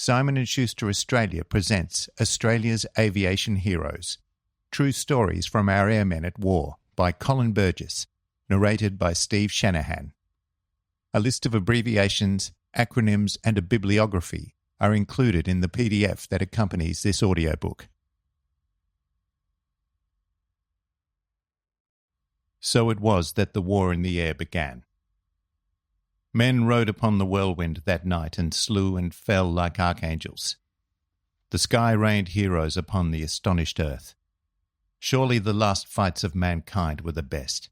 Simon & Schuster Australia presents Australia's Aviation Heroes, True Stories from Our Airmen at War by Colin Burgess, narrated by Steve Shanahan. A list of abbreviations, acronyms and a bibliography are included in the PDF that accompanies this audiobook. So it was that the war in the air began. Men rode upon the whirlwind that night and slew and fell like archangels. The sky rained heroes upon the astonished earth. Surely the last fights of mankind were the best.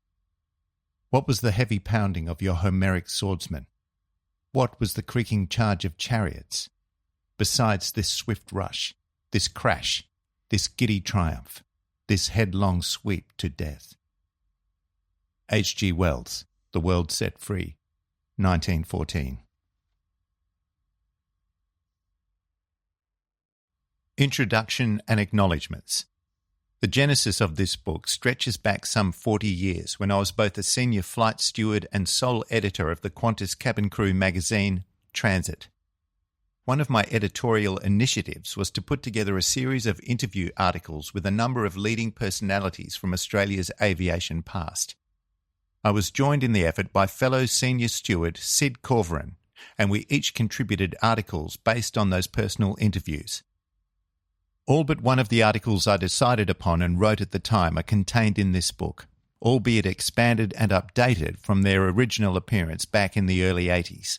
What was the heavy pounding of your Homeric swordsmen? What was the creaking charge of chariots? Besides this swift rush, this crash, this giddy triumph, this headlong sweep to death. H.G. Wells, The World Set Free, 1914. Introduction and Acknowledgements. The genesis of this book stretches back some 40 years when I was both a senior flight steward and sole editor of the Qantas cabin crew magazine, Transit. One of my editorial initiatives was to put together a series of interview articles with a number of leading personalities from Australia's aviation past. I was joined in the effort by fellow senior steward Sid Corverin, and we each contributed articles based on those personal interviews. All but one of the articles I decided upon and wrote at the time are contained in this book, albeit expanded and updated from their original appearance back in the early 80s.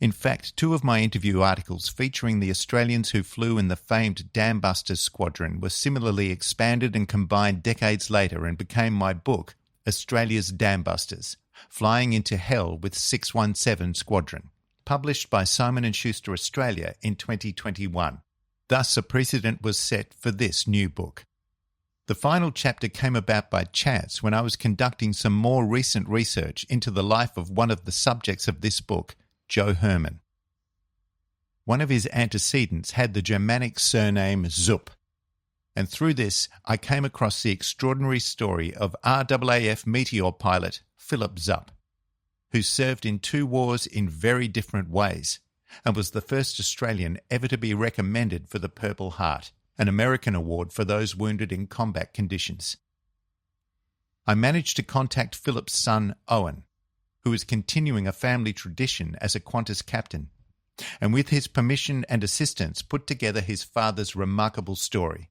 In fact, two of my interview articles featuring the Australians who flew in the famed Dam Busters squadron were similarly expanded and combined decades later and became my book, Australia's Dam Busters, Flying into Hell with 617 Squadron, published by Simon & Schuster Australia in 2021. Thus, a precedent was set for this new book. The final chapter came about by chance when I was conducting some more recent research into the life of one of the subjects of this book, Joe Herman. One of his antecedents had the Germanic surname Zupp, and through this I came across the extraordinary story of RAAF Meteor pilot Philip Zupp, who served in two wars in very different ways, and was the first Australian ever to be recommended for the Purple Heart, an American award for those wounded in combat conditions. I managed to contact Philip's son Owen, who is continuing a family tradition as a Qantas captain, and with his permission and assistance put together his father's remarkable story.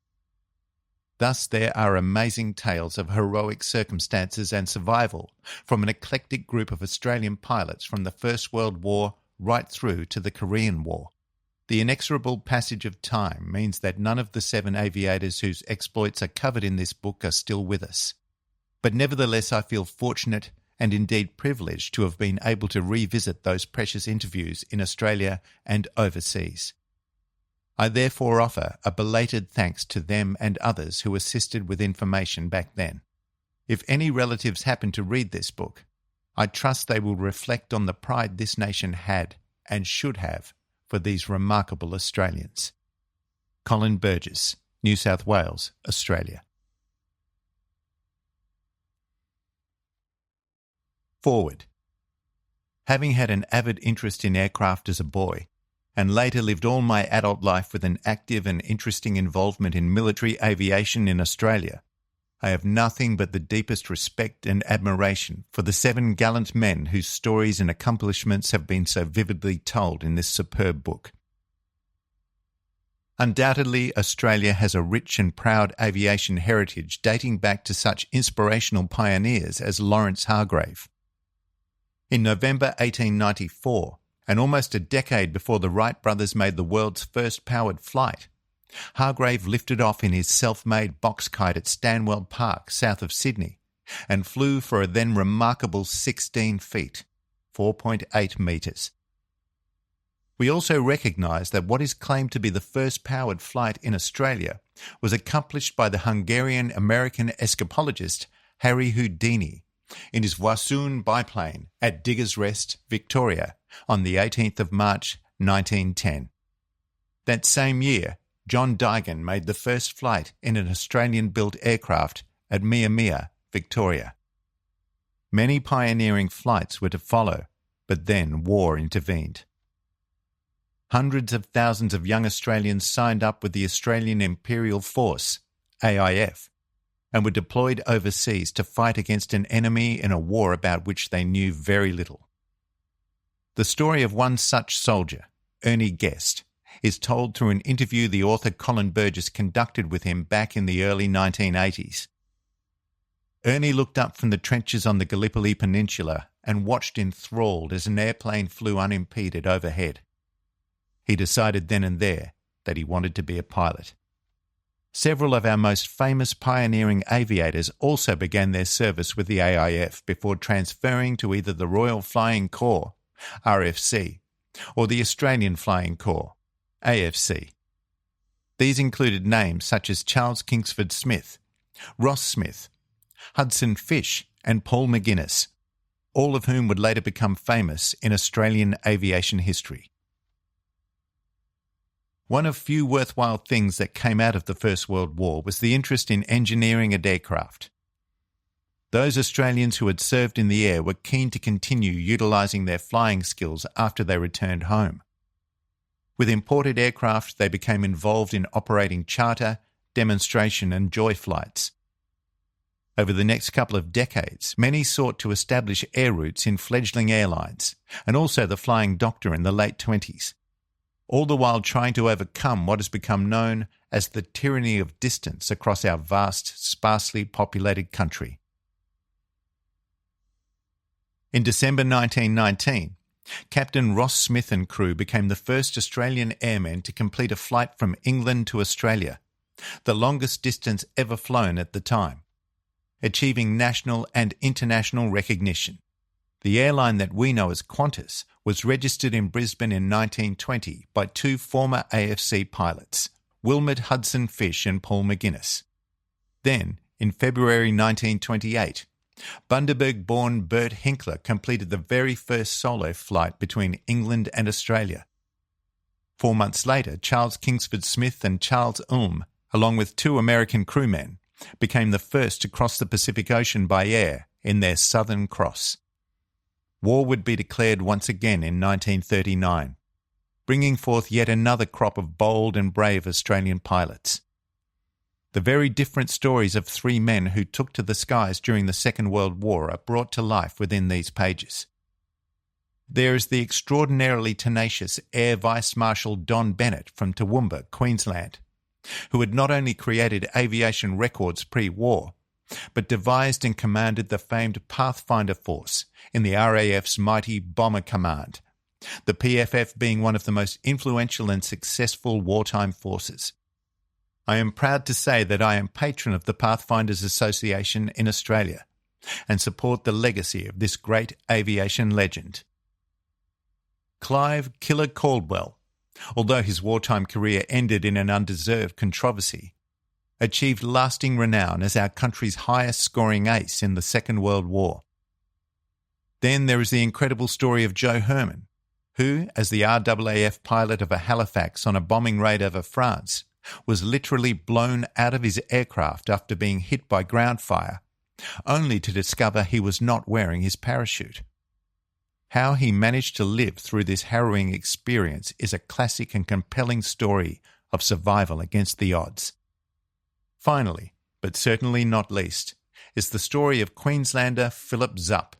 Thus there are amazing tales of heroic circumstances and survival from an eclectic group of Australian pilots from the First World War right through to the Korean War. The inexorable passage of time means that none of the 7 aviators whose exploits are covered in this book are still with us. But nevertheless I feel fortunate and indeed privileged to have been able to revisit those precious interviews in Australia and overseas. I therefore offer a belated thanks to them and others who assisted with information back then. If any relatives happen to read this book, I trust they will reflect on the pride this nation had and should have for these remarkable Australians. Colin Burgess, New South Wales, Australia. Forward. Having had an avid interest in aircraft as a boy, and later lived all my adult life with an active and interesting involvement in military aviation in Australia, I have nothing but the deepest respect and admiration for the 7 gallant men whose stories and accomplishments have been so vividly told in this superb book. Undoubtedly, Australia has a rich and proud aviation heritage dating back to such inspirational pioneers as Lawrence Hargrave. In November 1894, and almost a decade before the Wright brothers made the world's first powered flight, Hargrave lifted off in his self-made box kite at Stanwell Park, south of Sydney, and flew for a then remarkable 16 feet, 4.8 metres. We also recognise that what is claimed to be the first powered flight in Australia was accomplished by the Hungarian-American escapologist Harry Houdini in his Wassoon biplane at Diggers Rest, Victoria, on the 18th of March 1910. That same year, John Dygan made the first flight in an Australian-built aircraft at Mia, Victoria. Many pioneering flights were to follow, but then war intervened. hundreds of thousands of young Australians signed up with the Australian Imperial Force, AIF, and were deployed overseas to fight against an enemy in a war about which they knew very little. The story of one such soldier, Ernie Guest, is told through an interview the author Colin Burgess conducted with him back in the early 1980s. Ernie looked up from the trenches on the Gallipoli Peninsula and watched enthralled as an airplane flew unimpeded overhead. He decided then and there that he wanted to be a pilot. Several of our most famous pioneering aviators also began their service with the AIF before transferring to either the Royal Flying Corps, RFC, or the Australian Flying Corps, AFC. These included names such as Charles Kingsford Smith, Ross Smith, Hudson Fysh and Paul McGuinness, all of whom would later become famous in Australian aviation history. One of few worthwhile things that came out of the First World War was the interest in engineering and aircraft. Those Australians who had served in the air were keen to continue utilising their flying skills after they returned home. With imported aircraft, they became involved in operating charter, demonstration and joy flights. Over the next couple of decades, many sought to establish air routes in fledgling airlines, and also the Flying Doctor in the late 20s, all the while trying to overcome what has become known as the tyranny of distance across our vast, sparsely populated country. In December 1919, Captain Ross Smith and crew became the first Australian airmen to complete a flight from England to Australia, the longest distance ever flown at the time, achieving national and international recognition. The airline that we know as Qantas was registered in Brisbane in 1920 by two former AFC pilots, Wilmot Hudson Fysh and Paul McGuinness. Then, in February 1928, Bundaberg-born Bert Hinkler completed the very first solo flight between England and Australia. 4 months later, Charles Kingsford Smith and Charles Ulm, along with two American crewmen, became the first to cross the Pacific Ocean by air in their Southern Cross. War would be declared once again in 1939, bringing forth yet another crop of bold and brave Australian pilots. The very different stories of three men who took to the skies during the Second World War are brought to life within these pages. There is the extraordinarily tenacious Air Vice Marshal Don Bennett from Toowoomba, Queensland, who had not only created aviation records pre-war, but devised and commanded the famed Pathfinder Force in the RAF's mighty Bomber Command, the PFF being one of the most influential and successful wartime forces. I am proud to say that I am patron of the Pathfinders Association in Australia and support the legacy of this great aviation legend. Clive Killer Caldwell, although his wartime career ended in an undeserved controversy, achieved lasting renown as our country's highest-scoring ace in the Second World War. Then there is the incredible story of Joe Herman, who, as the RAAF pilot of a Halifax on a bombing raid over France, was literally blown out of his aircraft after being hit by ground fire, only to discover he was not wearing his parachute. How he managed to live through this harrowing experience is a classic and compelling story of survival against the odds. Finally, but certainly not least, is the story of Queenslander Philip Zupp,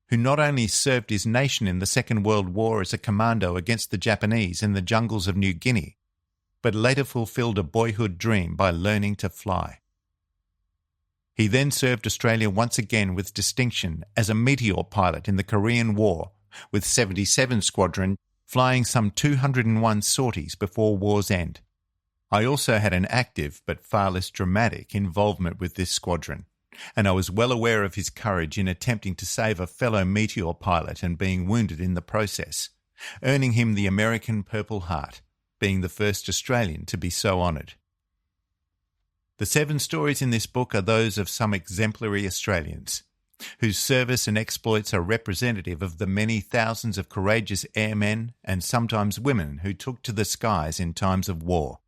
who not only served his nation in the Second World War as a commando against the Japanese in the jungles of New Guinea, but later fulfilled a boyhood dream by learning to fly. He then served Australia once again with distinction as a Meteor pilot in the Korean War, with 77 Squadron flying some 201 sorties before war's end. I also had an active but far less dramatic involvement with this squadron, and I was well aware of his courage in attempting to save a fellow Meteor pilot and being wounded in the process, earning him the American Purple Heart, being the first Australian to be so honoured. The 7 stories in this book are those of some exemplary Australians, whose service and exploits are representative of the many thousands of courageous airmen and sometimes women who took to the skies in times of war.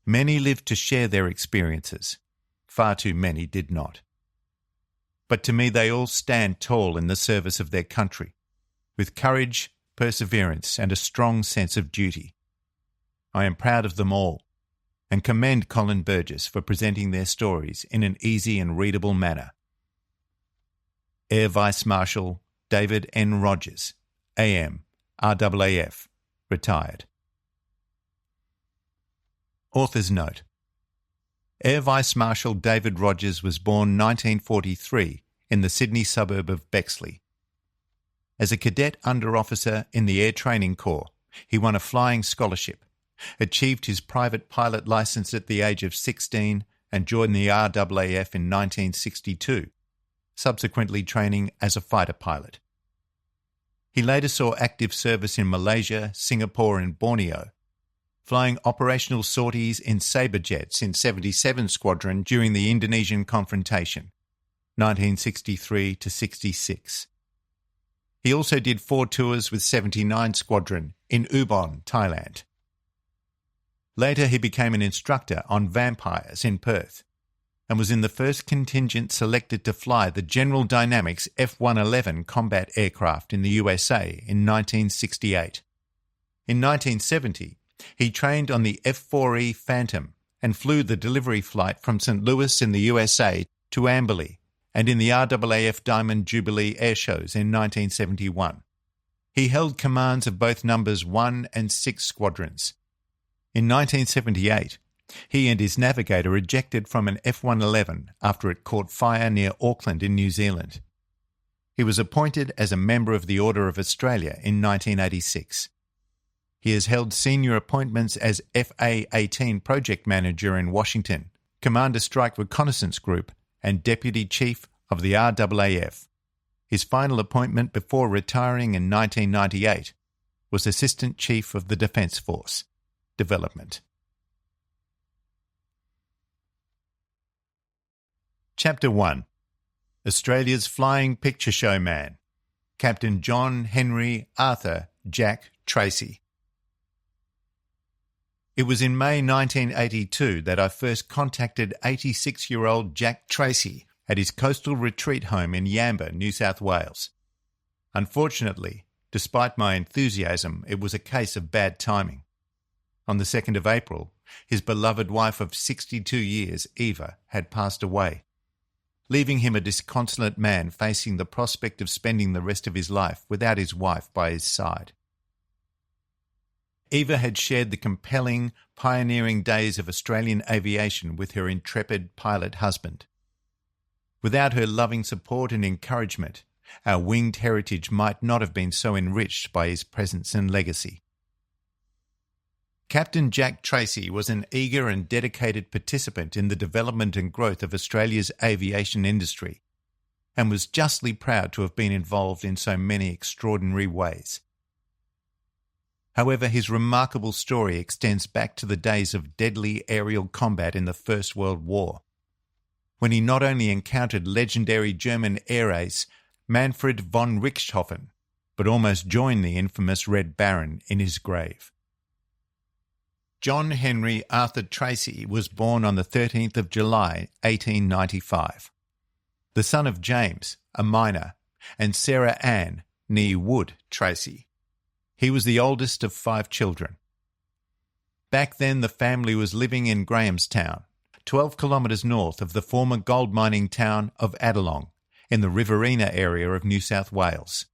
Many lived to share their experiences. Far too many did not. But to me they all stand tall in the service of their country, with courage, perseverance, and a strong sense of duty. I am proud of them all and commend Colin Burgess for presenting their stories in an easy and readable manner. Air Vice Marshal David N. Rogers, AM, RAAF, retired. Author's Note: Air Vice Marshal David Rogers was born 1943 in the Sydney suburb of Bexley. As a cadet under-officer in the Air Training Corps, he won a flying scholarship, achieved his private pilot licence at the age of 16 and joined the RAAF in 1962, subsequently training as a fighter pilot. He later saw active service in Malaysia, Singapore and Borneo, flying operational sorties in Sabre jets in 77 Squadron during the Indonesian confrontation, 1963 to 66. He also did 4 tours with 79 Squadron in Ubon, Thailand. Later he became an instructor on Vampires in Perth and was in the first contingent selected to fly the General Dynamics F-111 combat aircraft in the USA in 1968. In 1970, he trained on the F-4E Phantom and flew the delivery flight from St. Louis in the USA to Amberley and in the RAAF Diamond Jubilee air shows in 1971. He held commands of both numbers 1 and 6 squadrons. In 1978, he and his navigator ejected from an F-111 after it caught fire near Auckland in New Zealand. He was appointed as a member of the Order of Australia in 1986. He has held senior appointments as FA-18 Project Manager in Washington, Commander Strike Reconnaissance Group, and Deputy Chief of the RAAF. His final appointment before retiring in 1998 was Assistant Chief of the Defence Force Development. Chapter 1. Australia's Flying Picture Show Man, Captain John Henry Arthur Jack Tracy. It was in May 1982 that I first contacted 86-year-old Jack Tracy at his coastal retreat home in Yamba, New South Wales. Unfortunately, despite my enthusiasm, it was a case of bad timing. On the 2nd of April, his beloved wife of 62 years, Eva, had passed away, leaving him a disconsolate man facing the prospect of spending the rest of his life without his wife by his side. Eva had shared the compelling, pioneering days of Australian aviation with her intrepid pilot husband. Without her loving support and encouragement, our winged heritage might not have been so enriched by his presence and legacy. Captain Jack Tracy was an eager and dedicated participant in the development and growth of Australia's aviation industry, and was justly proud to have been involved in so many extraordinary ways. However, his remarkable story extends back to the days of deadly aerial combat in the First World War, when he not only encountered legendary German air ace Manfred von Richthofen, but almost joined the infamous Red Baron in his grave. John Henry Arthur Tracy was born on the 13th of July, 1895. The son of James, a miner, and Sarah Ann, née Wood Tracy. He was the oldest of 5 children. Back then the family was living in Grahamstown, 12 kilometres north of the former gold mining town of Adelong, in the Riverina area of New South Wales.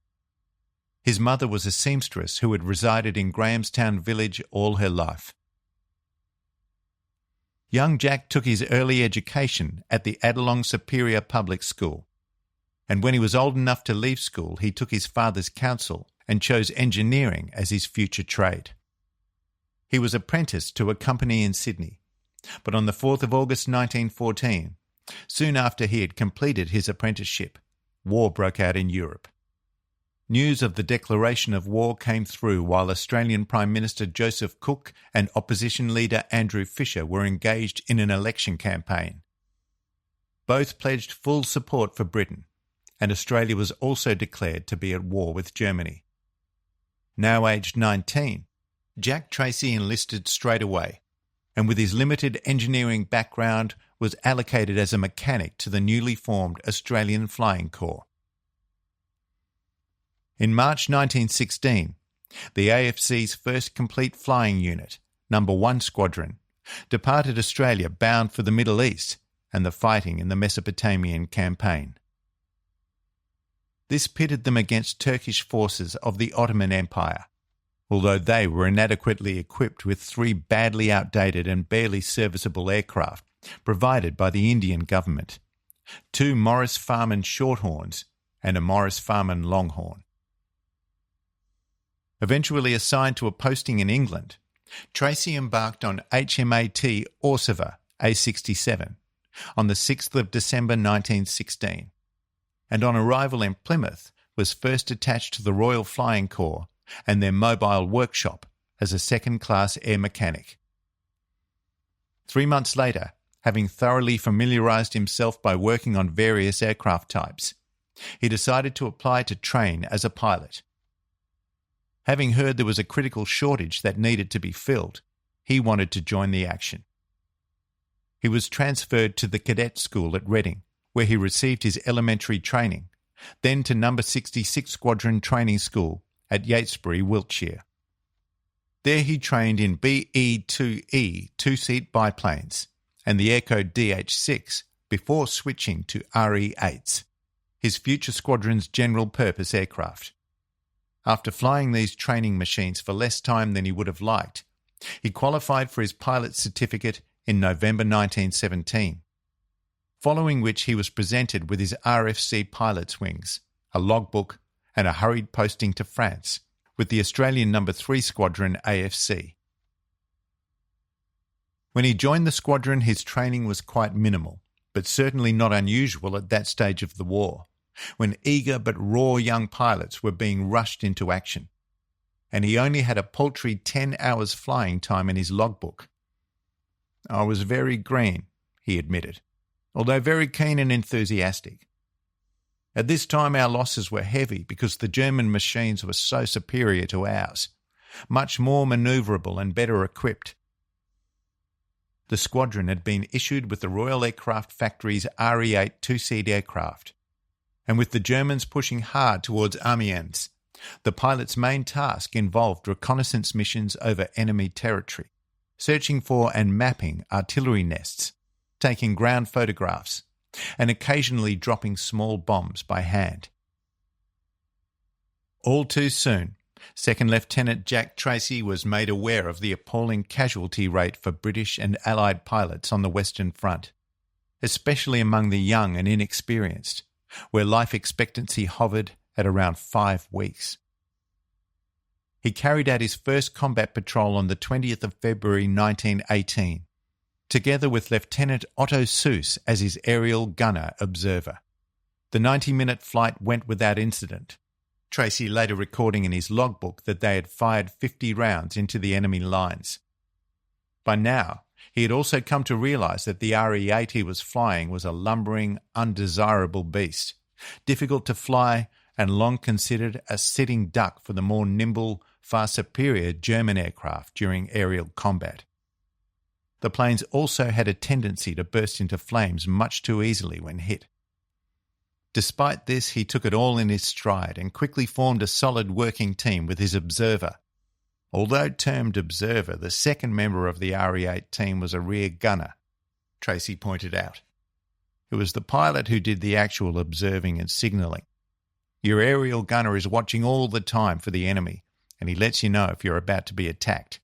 His mother was a seamstress who had resided in Grahamstown village all her life. Young Jack took his early education at the Adelong Superior Public School, and when he was old enough to leave school, he took his father's counsel and chose engineering as his future trade. He was apprenticed to a company in Sydney, but on the 4th of August 1914, soon after he had completed his apprenticeship, war broke out in Europe. News of the declaration of war came through while Australian Prime Minister Joseph Cook and opposition leader Andrew Fisher were engaged in an election campaign. Both pledged full support for Britain, and Australia was also declared to be at war with Germany. Now aged 19, Jack Tracy enlisted straight away, and with his limited engineering background was allocated as a mechanic to the newly formed Australian Flying Corps. In March 1916, The AFC's first complete flying unit, No. 1 Squadron, departed Australia bound for the Middle East and the fighting in the Mesopotamian campaign. This pitted them against Turkish forces of the Ottoman Empire, although they were inadequately equipped with 3 badly outdated and barely serviceable aircraft provided by the Indian government, 2 Morris Farman Shorthorns and a Morris Farman Longhorn. Eventually assigned to a posting in England, Tracy embarked on HMAT Orsiva A67 on the 6th of December 1916, and on arrival in Plymouth was first attached to the Royal Flying Corps and their mobile workshop as a second-class air mechanic. 3 months later, having thoroughly familiarised himself by working on various aircraft types, he decided to apply to train as a pilot. Having heard there was a critical shortage that needed to be filled, he wanted to join the action. He was transferred to the cadet school at Reading, where he received his elementary training, then to No. 66 Squadron Training School at Yatesbury, Wiltshire. There he trained in BE-2E 2-seat biplanes and the Aircode DH-6 before switching to RE-8s, his future squadron's general-purpose aircraft. After flying these training machines for less time than he would have liked, he qualified for his pilot's certificate in November 1917, following which he was presented with his RFC pilot's wings, a logbook, and a hurried posting to France with the Australian No. 3 Squadron AFC. When he joined the squadron, his training was quite minimal, but certainly not unusual at that stage of the war, when eager but raw young pilots were being rushed into action, and he only had a paltry 10 hours flying time in his logbook. "I was very green," he admitted, although very keen and enthusiastic. "At this time our losses were heavy because the German machines were so superior to ours, much more manoeuvrable and better equipped." The squadron had been issued with the Royal Aircraft Factory's RE-8 2-seat aircraft, and with the Germans pushing hard towards Amiens, the pilot's main task involved reconnaissance missions over enemy territory, searching for and mapping artillery nests, taking ground photographs, and occasionally dropping small bombs by hand. All too soon, Second Lieutenant Jack Tracy was made aware of the appalling casualty rate for British and Allied pilots on the Western Front, especially among the young and inexperienced, where life expectancy hovered at around 5 weeks. He carried out his first combat patrol on the 20th of February 1918, together with Lieutenant Otto Seuss as his aerial gunner observer. The 90-minute flight went without incident, Tracy later recording in his logbook that they had fired 50 rounds into the enemy lines. By now, he had also come to realise that the RE-8 he was flying was a lumbering, undesirable beast, difficult to fly and long considered a sitting duck for the more nimble, far superior German aircraft during aerial combat. The planes also had a tendency to burst into flames much too easily when hit. Despite this, he took it all in his stride and quickly formed a solid working team with his observer. Although termed observer, the second member of the RE-8 team was a rear gunner, Tracy pointed out. It was the pilot who did the actual observing and signalling. Your aerial gunner is watching all the time for the enemy, and he lets you know if you're about to be attacked.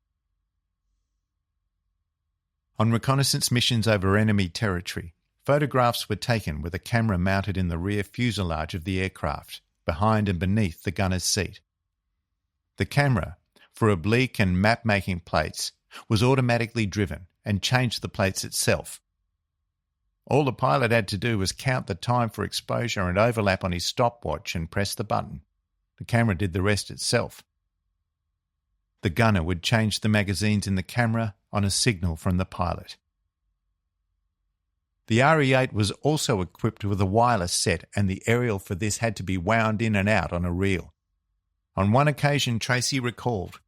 On reconnaissance missions over enemy territory, photographs were taken with a camera mounted in the rear fuselage of the aircraft, behind and beneath the gunner's seat. The camera, for oblique and map-making plates, was automatically driven and changed the plates itself. All the pilot had to do was count the time for exposure and overlap on his stopwatch and press the button. The camera did the rest itself. The gunner would change the magazines in the camera on a signal from the pilot. The RE-8 was also equipped with a wireless set, and the aerial for this had to be wound in and out on a reel. On one occasion, Tracy recalled,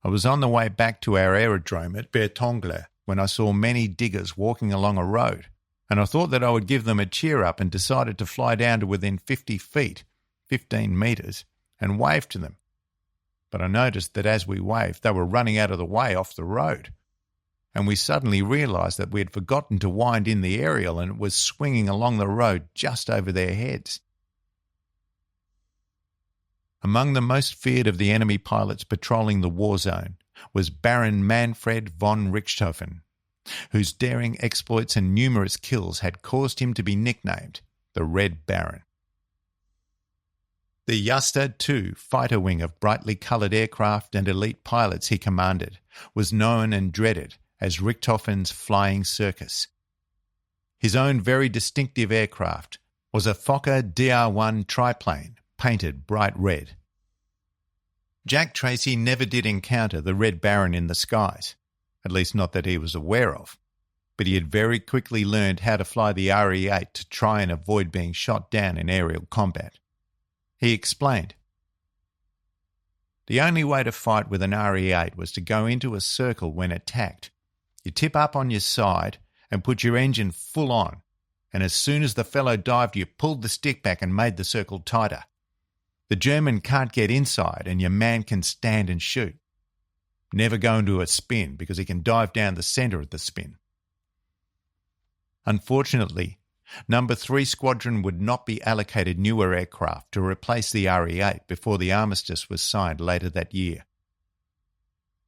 "I was on the way back to our aerodrome at Bertongle when I saw many diggers walking along a road, and I thought that I would give them a cheer up and decided to fly down to within 50 feet, 15 metres, and wave to them. but I noticed that as we waved, they were running out of the way off the road. And we suddenly realised that we had forgotten to wind in the aerial and it was swinging along the road just over their heads. Among the most feared of the enemy pilots patrolling the war zone was Baron Manfred von Richthofen, whose daring exploits and numerous kills had caused him to be nicknamed the Red Baron. The Justad II fighter wing of brightly coloured aircraft and elite pilots he commanded was known and dreaded as Richthofen's Flying Circus. His own very distinctive aircraft was a Fokker DR-1 triplane painted bright red. Jack Tracy never did encounter the Red Baron in the skies, at least not that he was aware of, but he had very quickly learned how to fly the RE-8 to try and avoid being shot down in aerial combat. He explained, "The only way to fight with an RE-8 was to go into a circle when attacked. You tip up on your side and put your engine full on, and as soon as the fellow dived, you pulled the stick back and made the circle tighter. The German can't get inside and your man can stand and shoot. Never go into a spin because he can dive down the centre of the spin." Unfortunately, No. 3 Squadron would not be allocated newer aircraft to replace the RE-8 before the armistice was signed later that year.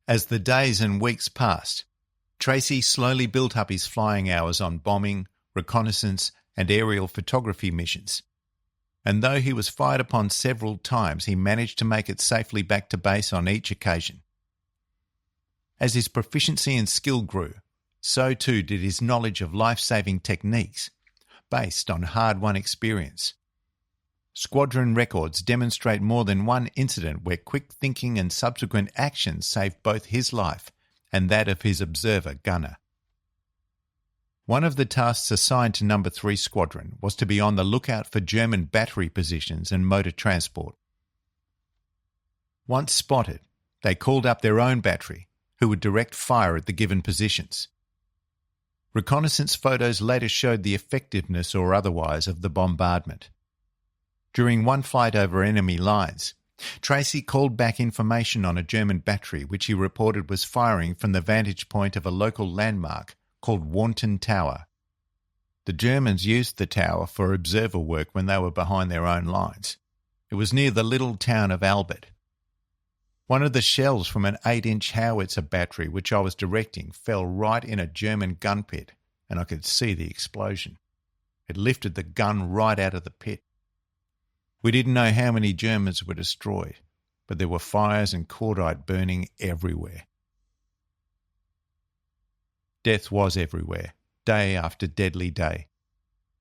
As the days and weeks passed, Tracy slowly built up his flying hours on bombing, reconnaissance and aerial photography missions. And though he was fired upon several times, he managed to make it safely back to base on each occasion. As his proficiency and skill grew, so too did his knowledge of life-saving techniques, based on hard-won experience. Squadron records demonstrate more than one incident where quick thinking and subsequent action saved both his life and that of his observer gunner. One of the tasks assigned to No. 3 Squadron was to be on the lookout for German battery positions and motor transport. Once spotted, they called up their own battery, who would direct fire at the given positions. Reconnaissance photos later showed the effectiveness or otherwise of the bombardment. During one flight over enemy lines, Tracy called back information on a German battery which he reported was firing from the vantage point of a local landmark called Warnton Tower. The Germans used the tower for observer work when they were behind their own lines. It was near the little town of Albert. One of the shells from an 8-inch howitzer battery which I was directing fell right in a German gun pit, and I could see the explosion. It lifted the gun right out of the pit. We didn't know how many Germans were destroyed, but there were fires and cordite burning everywhere. Death was everywhere, day after deadly day,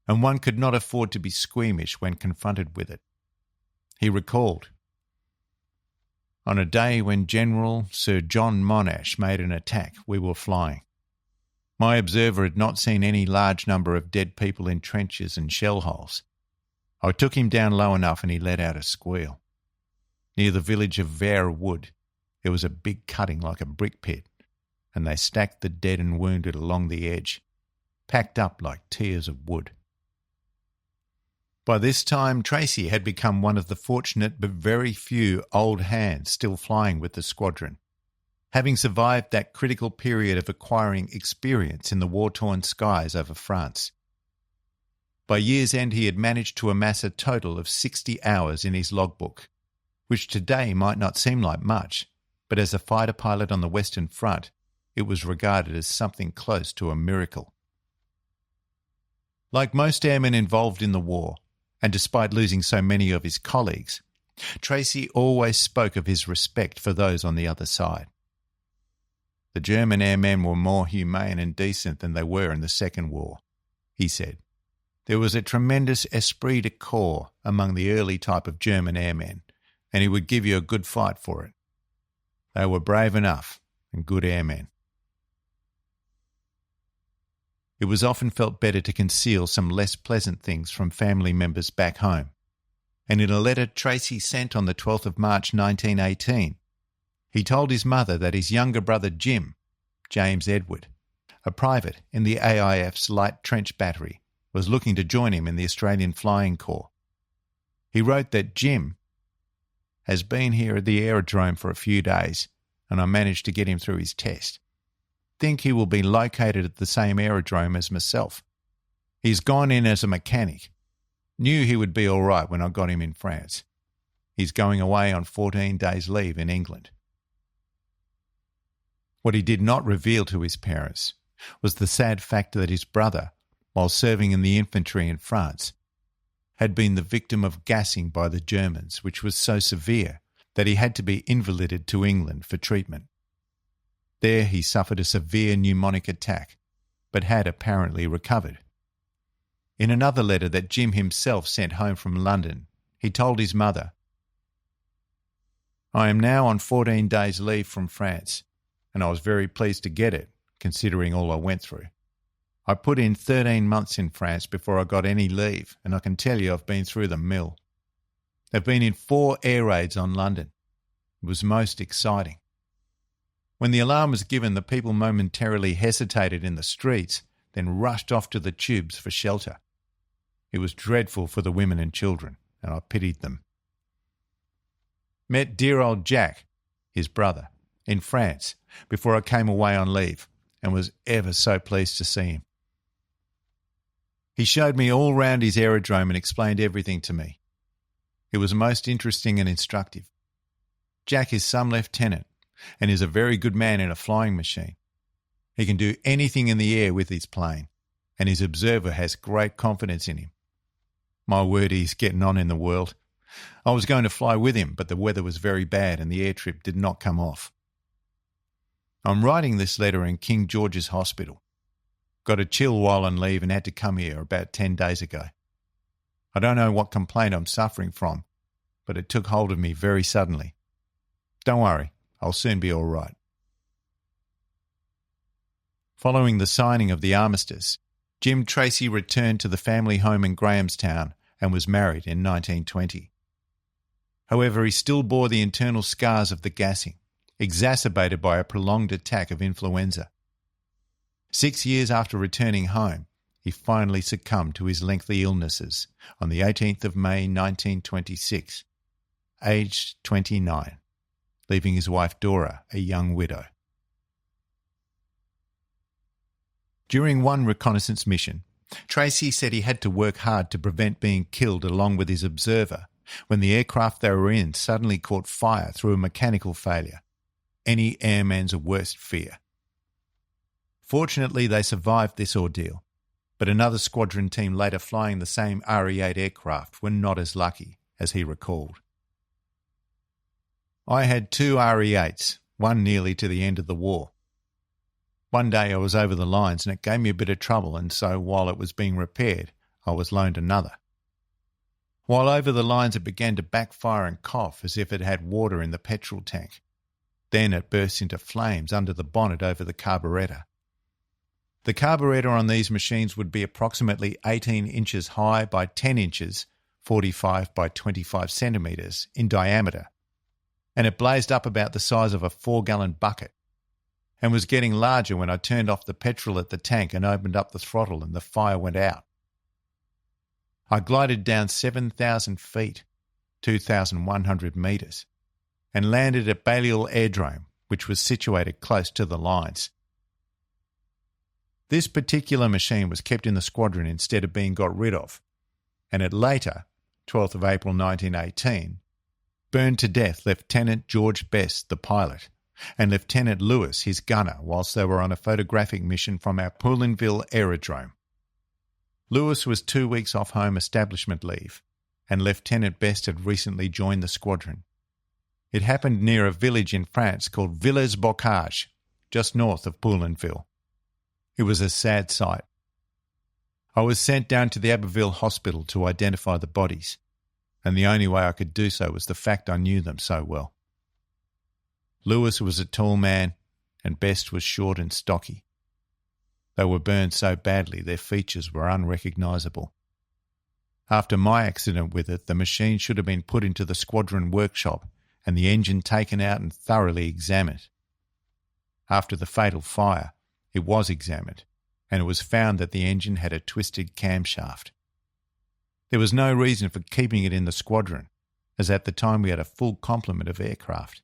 and one could not afford to be squeamish when confronted with it. He recalled, "On a day when General Sir John Monash made an attack, we were flying. My observer had not seen any large number of dead people in trenches and shell holes. I took him down low enough and he let out a squeal. Near the village of Vere Wood, there was a big cutting like a brick pit, and they stacked the dead and wounded along the edge, packed up like tiers of wood." By this time, Tracy had become one of the fortunate but very few old hands still flying with the squadron, having survived that critical period of acquiring experience in the war-torn skies over France. By year's end, he had managed to amass a total of 60 hours in his logbook, which today might not seem like much, but as a fighter pilot on the Western Front, it was regarded as something close to a miracle. Like most airmen involved in the war, and despite losing so many of his colleagues, Tracy always spoke of his respect for those on the other side. "The German airmen were more humane and decent than they were in the Second War," he said. "There was a tremendous esprit de corps among the early type of German airmen, and he would give you a good fight for it. They were brave enough and good airmen." It was often felt better to conceal some less pleasant things from family members back home, and in a letter Tracy sent on the 12th of March 1918, he told his mother that his younger brother Jim, James Edward, a private in the AIF's Light Trench Battery, was looking to join him in the Australian Flying Corps. He wrote that Jim has been here at the aerodrome for a few days, and I managed to get him through his test. Think he will be located at the same aerodrome as myself. He's gone in as a mechanic. Knew he would be all right when I got him in France. He's going away on 14 days' leave in England." What he did not reveal to his parents was the sad fact that his brother, while serving in the infantry in France, had been the victim of gassing by the Germans, which was so severe that he had to be invalided to England for treatment. There he suffered a severe pneumonic attack, but had apparently recovered. In another letter that Jim himself sent home from London, he told his mother, "I am now on 14 days' leave from France, and I was very pleased to get it, considering all I went through. I put in 13 months in France before I got any leave, and I can tell you I've been through the mill. I've been in 4 air raids on London. It was most exciting. When the alarm was given, the people momentarily hesitated in the streets, then rushed off to the tubes for shelter. It was dreadful for the women and children, and I pitied them. Met dear old Jack, his brother, in France before I came away on leave, and was ever so pleased to see him. He showed me all round his aerodrome and explained everything to me. It was most interesting and instructive. Jack is some lieutenant and is a very good man in a flying machine. He can do anything in the air with his plane, and his observer has great confidence in him. My word, he's getting on in the world. I was going to fly with him, but the weather was very bad and the air trip did not come off. I'm writing this letter in King George's Hospital. Got a chill while on leave and had to come here about 10 days ago. I don't know what complaint I'm suffering from, but it took hold of me very suddenly. Don't worry, I'll soon be all right." Following the signing of the armistice, Jim Tracy returned to the family home in Grahamstown and was married in 1920. However, he still bore the internal scars of the gassing, exacerbated by a prolonged attack of influenza. 6 years after returning home, he finally succumbed to his lengthy illnesses on the 18th of May 1926, aged 29, leaving his wife Dora a young widow. During one reconnaissance mission, Tracy said he had to work hard to prevent being killed along with his observer when the aircraft they were in suddenly caught fire through a mechanical failure, any airman's worst fear. Fortunately, they survived this ordeal, but another squadron team later flying the same RE-8 aircraft were not as lucky, as he recalled. "I had 2 RE-8s, one nearly to the end of the war. One day I was over the lines and it gave me a bit of trouble, and so while it was being repaired, I was loaned another. While over the lines it began to backfire and cough as if it had water in the petrol tank. Then it burst into flames under the bonnet over the carburettor. The carburettor on these machines would be approximately 18 inches high by 10 inches, 45 by 25 centimetres in diameter, and it blazed up about the size of a 4-gallon bucket, and was getting larger when I turned off the petrol at the tank and opened up the throttle and the fire went out. I glided down 7,000 feet, 2,100 metres, and landed at Balliol Airdrome, which was situated close to the lines. This particular machine was kept in the squadron instead of being got rid of, and it later, 12th of April 1918, burned to death Lieutenant George Best, the pilot, and Lieutenant Lewis, his gunner, whilst they were on a photographic mission from our Poulenville aerodrome. Lewis was 2 weeks off home establishment leave, and Lieutenant Best had recently joined the squadron. It happened near a village in France called Villers-Bocage, just north of Poulenville. It was a sad sight. I was sent down to the Abbeville Hospital to identify the bodies, and the only way I could do so was the fact I knew them so well. Lewis was a tall man, and Best was short and stocky. They were burned so badly their features were unrecognisable. After my accident with it, the machine should have been put into the squadron workshop and the engine taken out and thoroughly examined. After the fatal fire, it was examined, and it was found that the engine had a twisted camshaft. There was no reason for keeping it in the squadron, as at the time we had a full complement of aircraft.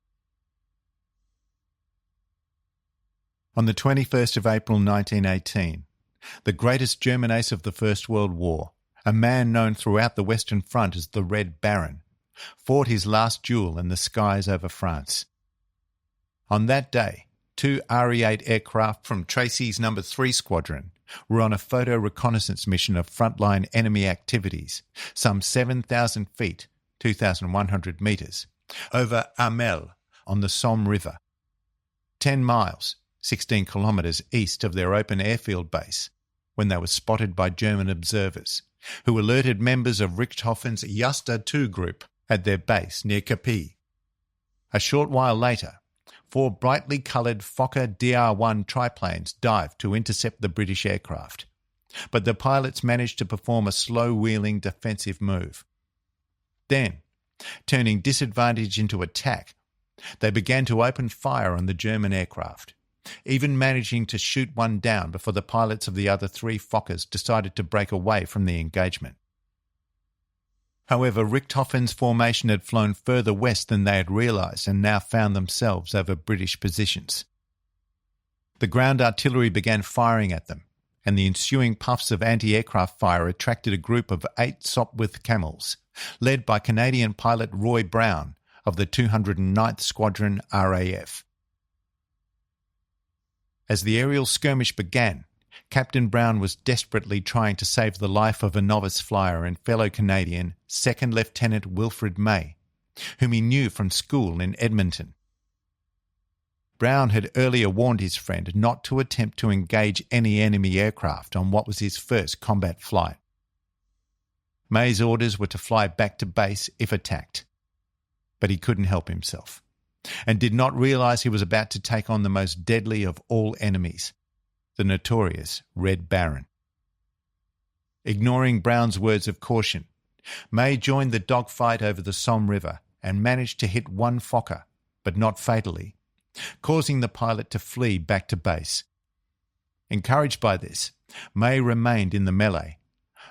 On the 21st of April 1918, the greatest German ace of the First World War, a man known throughout the Western Front as the Red Baron, fought his last duel in the skies over France. On that day, 2 RE-8 aircraft from Tracy's No. 3 Squadron were on a photo reconnaissance mission of frontline enemy activities, some 7,000 feet, 2,100 metres, over Hamel on the Somme River, 10 miles, 16 kilometres east of their open airfield base, when they were spotted by German observers, who alerted members of Richthofen's Juster II group at their base near Capri. A short while later, 4 brightly coloured Fokker DR-1 triplanes dived to intercept the British aircraft, but the pilots managed to perform a slow-wheeling defensive move. Then, turning disadvantage into attack, they began to open fire on the German aircraft, even managing to shoot one down before the pilots of the other 3 Fokkers decided to break away from the engagement. However, Richthofen's formation had flown further west than they had realised and now found themselves over British positions. The ground artillery began firing at them, and the ensuing puffs of anti-aircraft fire attracted a group of 8 Sopwith Camels, led by Canadian pilot Roy Brown of the 209th Squadron RAF. As the aerial skirmish began, Captain Brown was desperately trying to save the life of a novice flyer and fellow Canadian, Second Lieutenant Wilfred May, whom he knew from school in Edmonton. Brown had earlier warned his friend not to attempt to engage any enemy aircraft on what was his first combat flight. May's orders were to fly back to base if attacked, but he couldn't help himself, and did not realise he was about to take on the most deadly of all enemies, the notorious Red Baron. Ignoring Brown's words of caution, May joined the dogfight over the Somme River and managed to hit one Fokker, but not fatally, causing the pilot to flee back to base. Encouraged by this, May remained in the melee,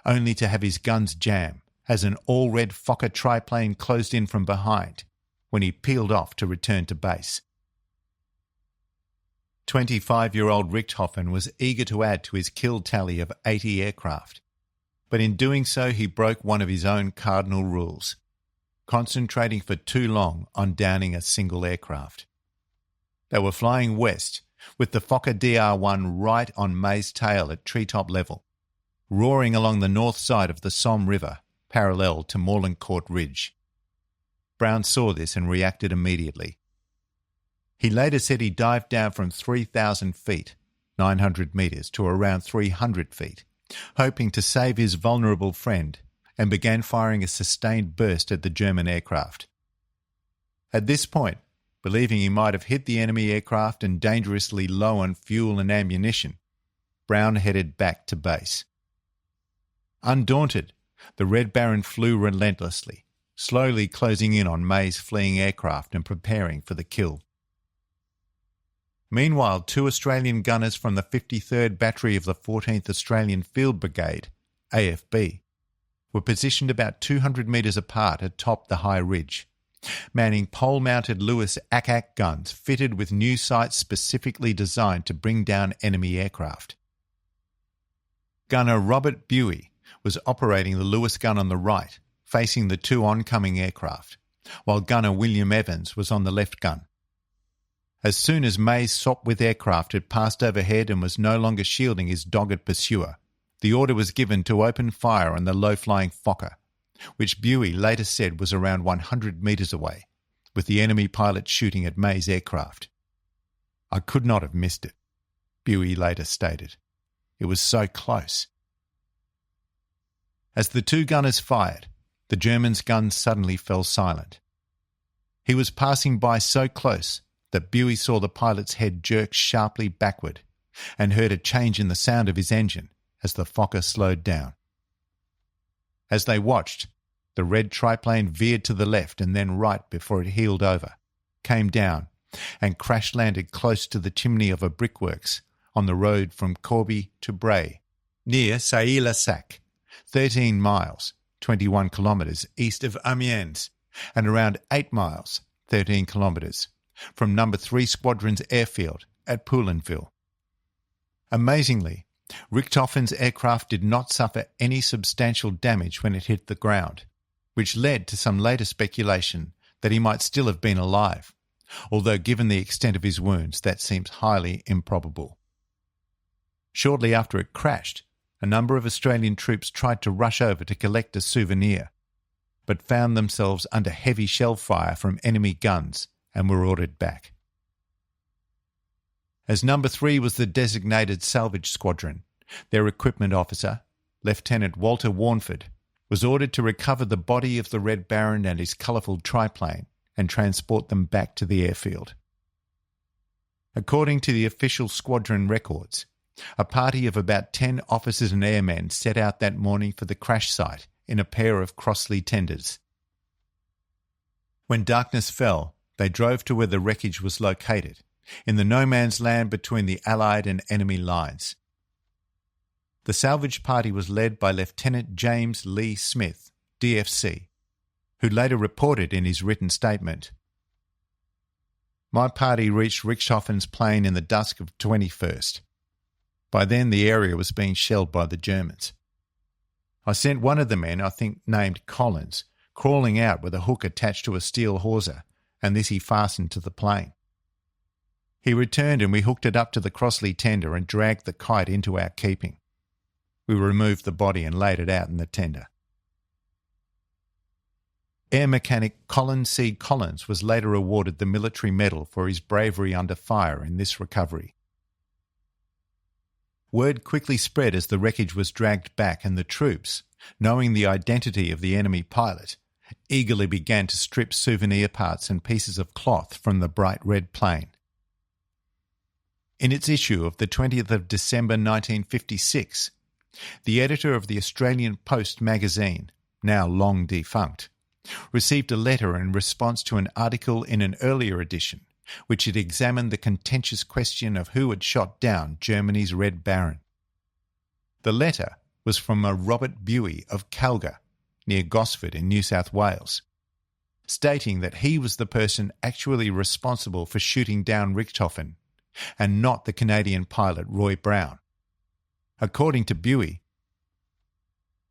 only to have his guns jam as an all-red Fokker triplane closed in from behind when he peeled off to return to base. 25-year-old Richthofen was eager to add to his kill tally of 80 aircraft, but in doing so he broke one of his own cardinal rules, concentrating for too long on downing a single aircraft. They were flying west, with the Fokker DR-1 right on May's tail at treetop level, roaring along the north side of the Somme River, parallel to Morlancourt Ridge. Brown saw this and reacted immediately. He later said he dived down from 3,000 feet, 900 metres, to around 300 feet, hoping to save his vulnerable friend, and began firing a sustained burst at the German aircraft. At this point, believing he might have hit the enemy aircraft and dangerously low on fuel and ammunition, Brown headed back to base. Undaunted, the Red Baron flew relentlessly, slowly closing in on May's fleeing aircraft and preparing for the kill. Meanwhile, 2 Australian gunners from the 53rd Battery of the 14th Australian Field Brigade, AFB, were positioned about 200 metres apart atop the high ridge, manning pole-mounted Lewis ACAC guns fitted with new sights specifically designed to bring down enemy aircraft. Gunner Robert Buey was operating the Lewis gun on the right, facing the 2 oncoming aircraft, while gunner William Evans was on the left gun. As soon as May's Sopwith aircraft had passed overhead and was no longer shielding his dogged pursuer, the order was given to open fire on the low-flying Fokker, which Buey later said was around 100 metres away, with the enemy pilot shooting at May's aircraft. "I could not have missed it," Buey later stated. "It was so close." As the 2 gunners fired, the German's gun suddenly fell silent. He was passing by so close that Buey saw the pilot's head jerk sharply backward and heard a change in the sound of his engine as the Fokker slowed down. As they watched, the red triplane veered to the left and then right before it heeled over, came down, and crash-landed close to the chimney of a brickworks on the road from Corby to Bray, near Sailly-le-Sac, 13 miles, 21 kilometres east of Amiens, and around 8 miles, 13 kilometres, from No. 3 Squadron's airfield at Poulenville. Amazingly, Richthofen's aircraft did not suffer any substantial damage when it hit the ground, which led to some later speculation that he might still have been alive, although given the extent of his wounds that seems highly improbable. Shortly after it crashed, a number of Australian troops tried to rush over to collect a souvenir, but found themselves under heavy shell fire from enemy guns and were ordered back. As No. 3 was the designated salvage squadron, their equipment officer, Lieutenant Walter Warnford, was ordered to recover the body of the Red Baron and his colourful triplane and transport them back to the airfield. According to the official squadron records, a party of about 10 officers and airmen set out that morning for the crash site in a pair of Crossley tenders. When darkness fell, they drove to where the wreckage was located, in the no-man's land between the Allied and enemy lines. The salvage party was led by Lieutenant James Lee Smith, DFC, who later reported in his written statement, "My party reached Richthofen's plane in the dusk of 21st. By then the area was being shelled by the Germans. I sent one of the men, I think named Collins, crawling out with a hook attached to a steel hawser, and this he fastened to the plane. He returned and we hooked it up to the Crossley tender and dragged the kite into our keeping. We removed the body and laid it out in the tender." Air mechanic Colin C. Collins was later awarded the military medal for his bravery under fire in this recovery. Word quickly spread as the wreckage was dragged back, and the troops, knowing the identity of the enemy pilot, eagerly began to strip souvenir parts and pieces of cloth from the bright red plane. In its issue of the 20th of December 1956, the editor of the Australian Post magazine, now long defunct, received a letter in response to an article in an earlier edition which had examined the contentious question of who had shot down Germany's Red Baron. The letter was from a Robert Buey of Calga, near Gosford in New South Wales, stating that he was the person actually responsible for shooting down Richthofen and not the Canadian pilot Roy Brown. According to Buey,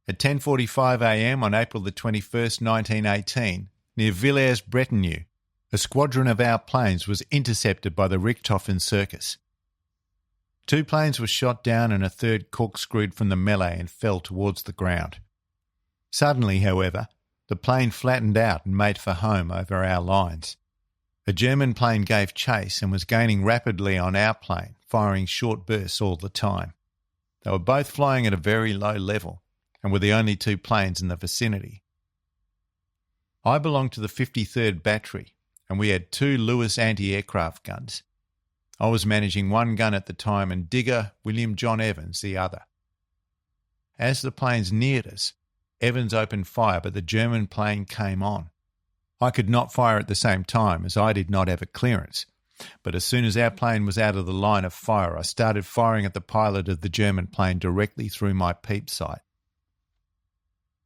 at 10:45 a.m. on April the 21st, 1918, near Villers-Bretonneux, a squadron of our planes was intercepted by the Richthofen circus. 2 planes were shot down and a third corkscrewed from the melee and fell towards the ground. Suddenly, however, the plane flattened out and made for home over our lines. A German plane gave chase and was gaining rapidly on our plane, firing short bursts all the time. They were both flying at a very low level and were the only 2 planes in the vicinity. I belonged to the 53rd Battery, and we had 2 Lewis anti-aircraft guns. I was managing one gun at the time and Digger William John Evans the other. As the planes neared us, Evans opened fire, but the German plane came on. I could not fire at the same time as I did not have a clearance, but as soon as our plane was out of the line of fire, I started firing at the pilot of the German plane directly through my peep sight.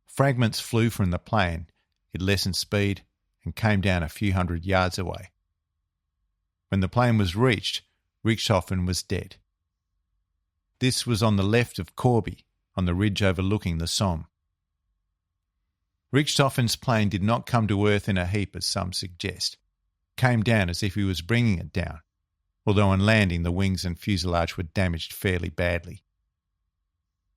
Fragments flew from the plane. It lessened speed and came down a few hundred yards away. When the plane was reached, Richthofen was dead. This was on the left of Corby, on the ridge overlooking the Somme. Richthofen's plane did not come to earth in a heap as some suggest. It came down as if he was bringing it down, although on landing the wings and fuselage were damaged fairly badly.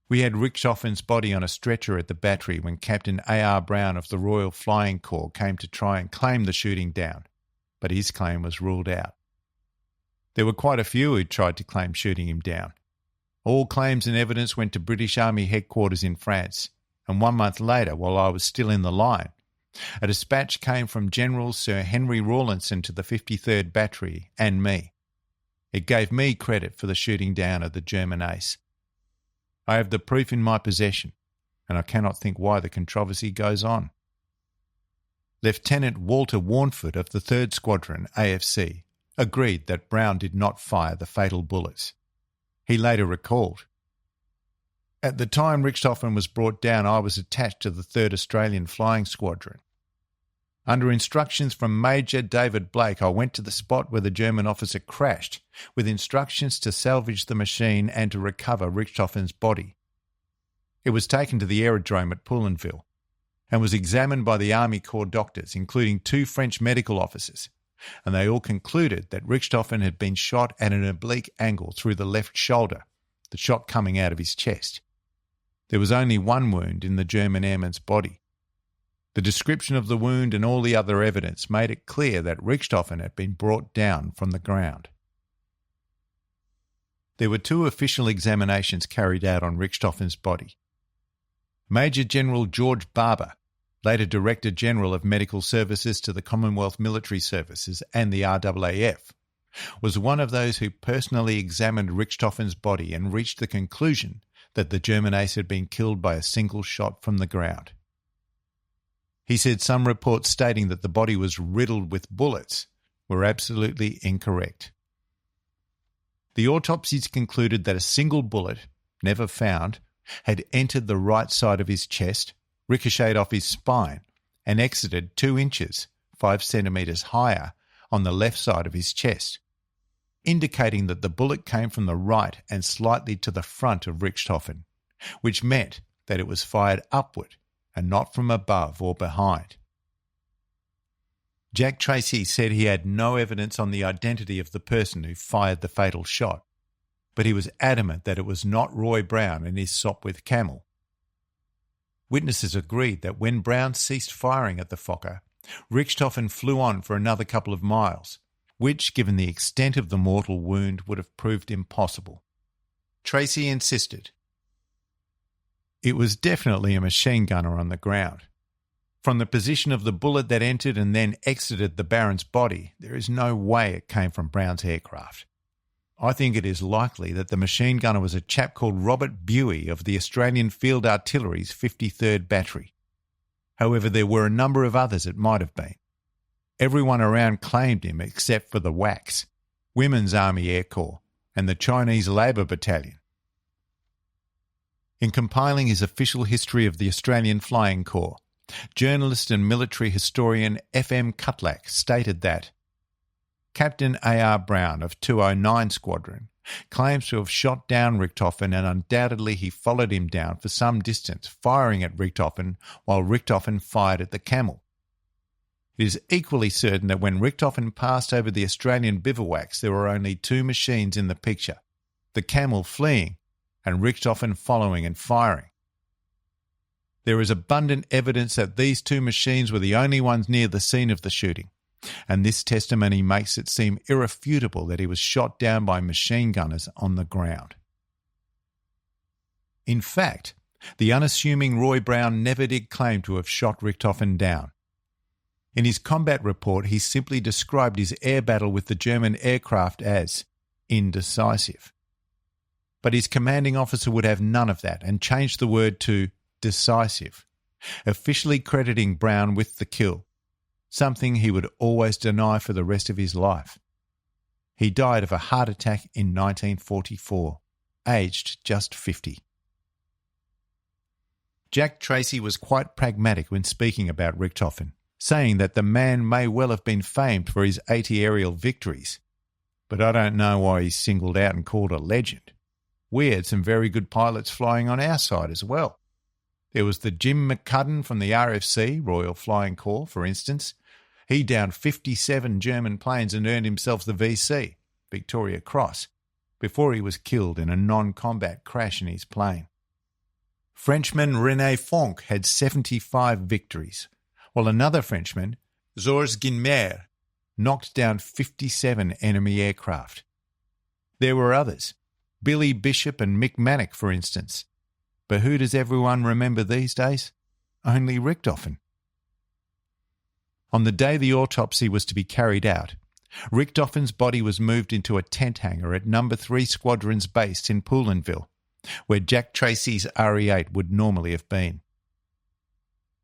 We had Richthofen's body on a stretcher at the battery when Captain A.R. Brown of the Royal Flying Corps came to try and claim the shooting down, but his claim was ruled out. There were quite a few who tried to claim shooting him down. All claims and evidence went to British Army headquarters in France, and 1 month later, while I was still in the line, a dispatch came from General Sir Henry Rawlinson to the 53rd Battery and me. It gave me credit for the shooting down of the German ace. I have the proof in my possession, and I cannot think why the controversy goes on. Lieutenant Walter Warnford of the 3rd Squadron, AFC, agreed that Brown did not fire the fatal bullets. He later recalled, "At the time Richthofen was brought down, I was attached to the 3rd Australian Flying Squadron. Under instructions from Major David Blake, I went to the spot where the German officer crashed, with instructions to salvage the machine and to recover Richthofen's body. It was taken to the aerodrome at Poulenville and was examined by the Army Corps doctors, including 2 French medical officers, and they all concluded that Richthofen had been shot at an oblique angle through the left shoulder, the shot coming out of his chest. There was only one wound in the German airman's body. The description of the wound and all the other evidence made it clear that Richthofen had been brought down from the ground. There were 2 official examinations carried out on Richthofen's body. Major General George Barber, later Director General of Medical Services to the Commonwealth Military Services and the RAAF, was one of those who personally examined Richthofen's body and reached the conclusion that the German ace had been killed by a single shot from the ground. He said some reports stating that the body was riddled with bullets were absolutely incorrect. The autopsies concluded that a single bullet, never found, had entered the right side of his chest, ricocheted off his spine, and exited 2 inches, 5 centimetres higher, on the left side of his chest, indicating that the bullet came from the right and slightly to the front of Richthofen, which meant that it was fired upward and not from above or behind. Jack Tracy said he had no evidence on the identity of the person who fired the fatal shot, but he was adamant that it was not Roy Brown and his Sopwith Camel. Witnesses agreed that when Brown ceased firing at the Fokker, Richthofen flew on for another couple of miles, which, given the extent of the mortal wound, would have proved impossible. Tracy insisted. It was definitely a machine gunner on the ground. From the position of the bullet that entered and then exited the Baron's body, there is no way it came from Brown's aircraft. I think it is likely that the machine gunner was a chap called Robert Buey of the Australian Field Artillery's 53rd Battery. However, there were a number of others it might have been. Everyone around claimed him except for the WACS, Women's Army Air Corps, and the Chinese Labour Battalion. In compiling his official history of the Australian Flying Corps, journalist and military historian F.M. Cutlack stated that Captain A.R. Brown of 209 Squadron claims to have shot down Richthofen, and undoubtedly he followed him down for some distance, firing at Richthofen while Richthofen fired at the Camel. It is equally certain that when Richthofen passed over the Australian bivouacs, there were only 2 machines in the picture, the Camel fleeing and Richthofen following and firing. There is abundant evidence that these 2 machines were the only ones near the scene of the shooting, and this testimony makes it seem irrefutable that he was shot down by machine gunners on the ground. In fact, the unassuming Roy Brown never did claim to have shot Richthofen down. In his combat report, he simply described his air battle with the German aircraft as indecisive. But his commanding officer would have none of that and changed the word to decisive, officially crediting Brown with the kill, something he would always deny for the rest of his life. He died of a heart attack in 1944, aged just 50. Jack Tracy was quite pragmatic when speaking about Richthofen, saying that the man may well have been famed for his anti-aerial victories, but I don't know why he's singled out and called a legend. We had some very good pilots flying on our side as well. There was the Jim McCudden from the RFC, Royal Flying Corps, for instance. He downed 57 German planes and earned himself the VC, Victoria Cross, before he was killed in a non-combat crash in his plane. Frenchman René Fonck had 75 victories, while another Frenchman, Georges Guinmer, knocked down 57 enemy aircraft. There were others, Billy Bishop and Mick Mannock, for instance. But who does everyone remember these days? Only Richthofen. On the day the autopsy was to be carried out, Richthofen's body was moved into a tent hangar at No. 3 Squadron's base in Poulenville, where Jack Tracy's RE-8 would normally have been.